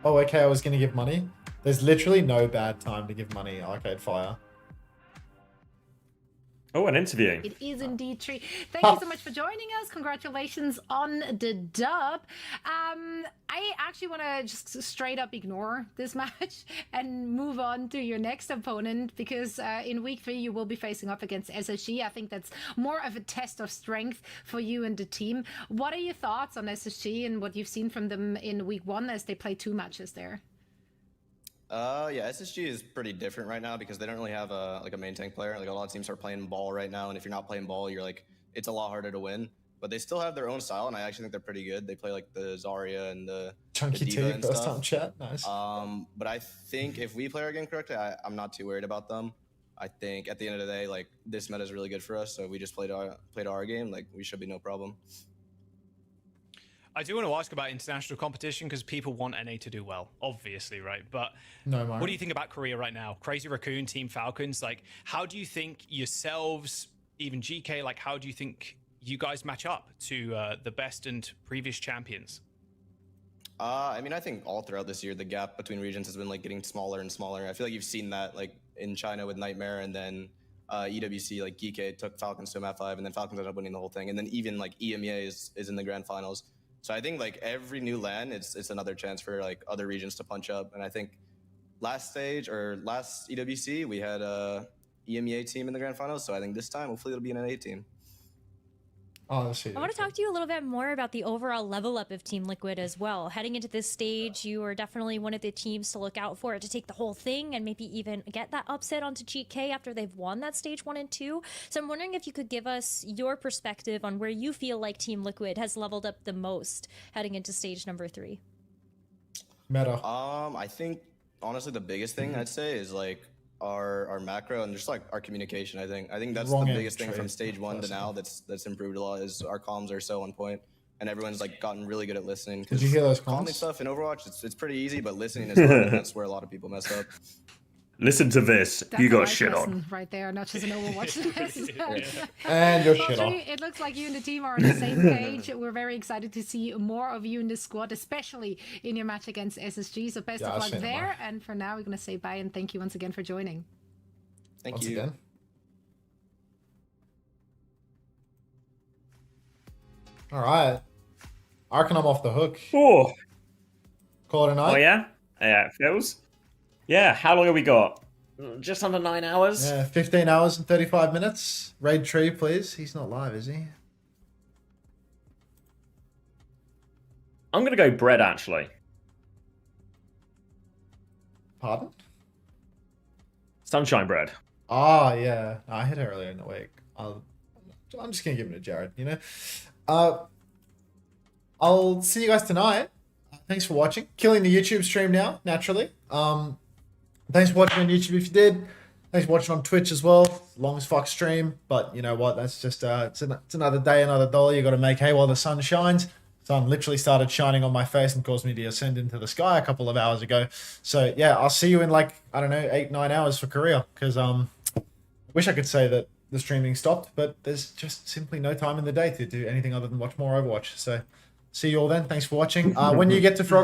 Oh, okay, I was gonna give money. There's literally no bad time to give money, Arcade Fire. Oh, an interview. It is indeed true. Thank you so much for joining us. Congratulations on the dub. I actually want to just straight up ignore this match and move on to your next opponent because in week 3 you will be facing up against SSG. I think that's more of a test of strength for you and the team. What are your thoughts on SSG and what you've seen from them in week 1 as they play 2 matches there? Yeah, SSG is pretty different right now because they don't really have a main tank player. Like a lot of teams are playing ball right now, and if you're not playing ball, you're like it's a lot harder to win. But they still have their own style, and I actually think they're pretty good. They play like the Zarya and the Chunky Diva T, and first stuff. time chat, nice. But I think if we play our game correctly, I'm not too worried about them. I think at the end of the day, like this meta is really good for us, so if we just played our game, like we should be no problem. I do want to ask about international competition because people want NA to do well, obviously, right? But no, what do you think about Korea right now? Crazy Raccoon, Team Falcons, like how do you think yourselves, even GK, like how do you think you guys match up to the best and previous champions? I mean, I think all throughout this year, the gap between regions has been like getting smaller and smaller. I feel like you've seen that like in China with Nightmare, and then EWC, like Geekay took Falcons to Map5, and then Falcons ended up winning the whole thing. And then even like EMEA is in the grand finals. So I think like every new LAN, it's another chance for like other regions to punch up. And I think last EWC, we had a EMEA team in the grand finals. So I think this time, hopefully it'll be an NA team. Oh, let's see. I want to talk to you a little bit more about the overall level up of Team Liquid as well. Heading into this stage, you are definitely one of the teams to look out for to take the whole thing and maybe even get that upset onto GK after they've won that stage 1 and 2. So I'm wondering if you could give us your perspective on where you feel like Team Liquid has leveled up the most heading into stage number 3. Meta. I think honestly the biggest thing I'd say is like our macro and just like our communication. I think that's the biggest thing from stage 1 to now that's improved a lot is our comms are so on point and everyone's like gotten really good at listening. Did you hear those calming comms? stuff in Overwatch? It's pretty easy, but listening is hard. That's where a lot of people mess up. Listen to this. That's you a got life shit lesson on. right there, not just an Overwatch lesson. And you're shit on. It looks like you and the team are on the same page. We're very excited to see more of you in the squad, especially in your match against SSG. So best of luck there. And for now, we're going to say bye and thank you once again for joining. Thank you. Again. All right. Arcanum off the hook. Oh. Call it a night. Oh, yeah? Yeah, it feels. Yeah, how long have we got? Just under 9 hours? Yeah, 15 hours and 35 minutes. Raid Tree, please. He's not live, is he? I'm going to go bread, actually. Pardon? Sunshine bread. Ah, yeah. I hit it earlier in the week. I'm just going to give it to Jared, you know? I'll see you guys tonight. thanks for watching. Killing the YouTube stream now, naturally. Thanks for watching on YouTube if you did. Thanks for watching on Twitch as well. Long as fuck stream, but you know what? That's just it's another day, another dollar you got to make hay while the sun shines. Sun literally started shining on my face and caused me to ascend into the sky a couple of hours ago. So yeah, I'll see you in like, I don't know, 8-9 hours for Korea, because I wish I could say that the streaming stopped, but there's just simply no time in the day to do anything other than watch more Overwatch. So see you all then. Thanks for watching. When you get to Frog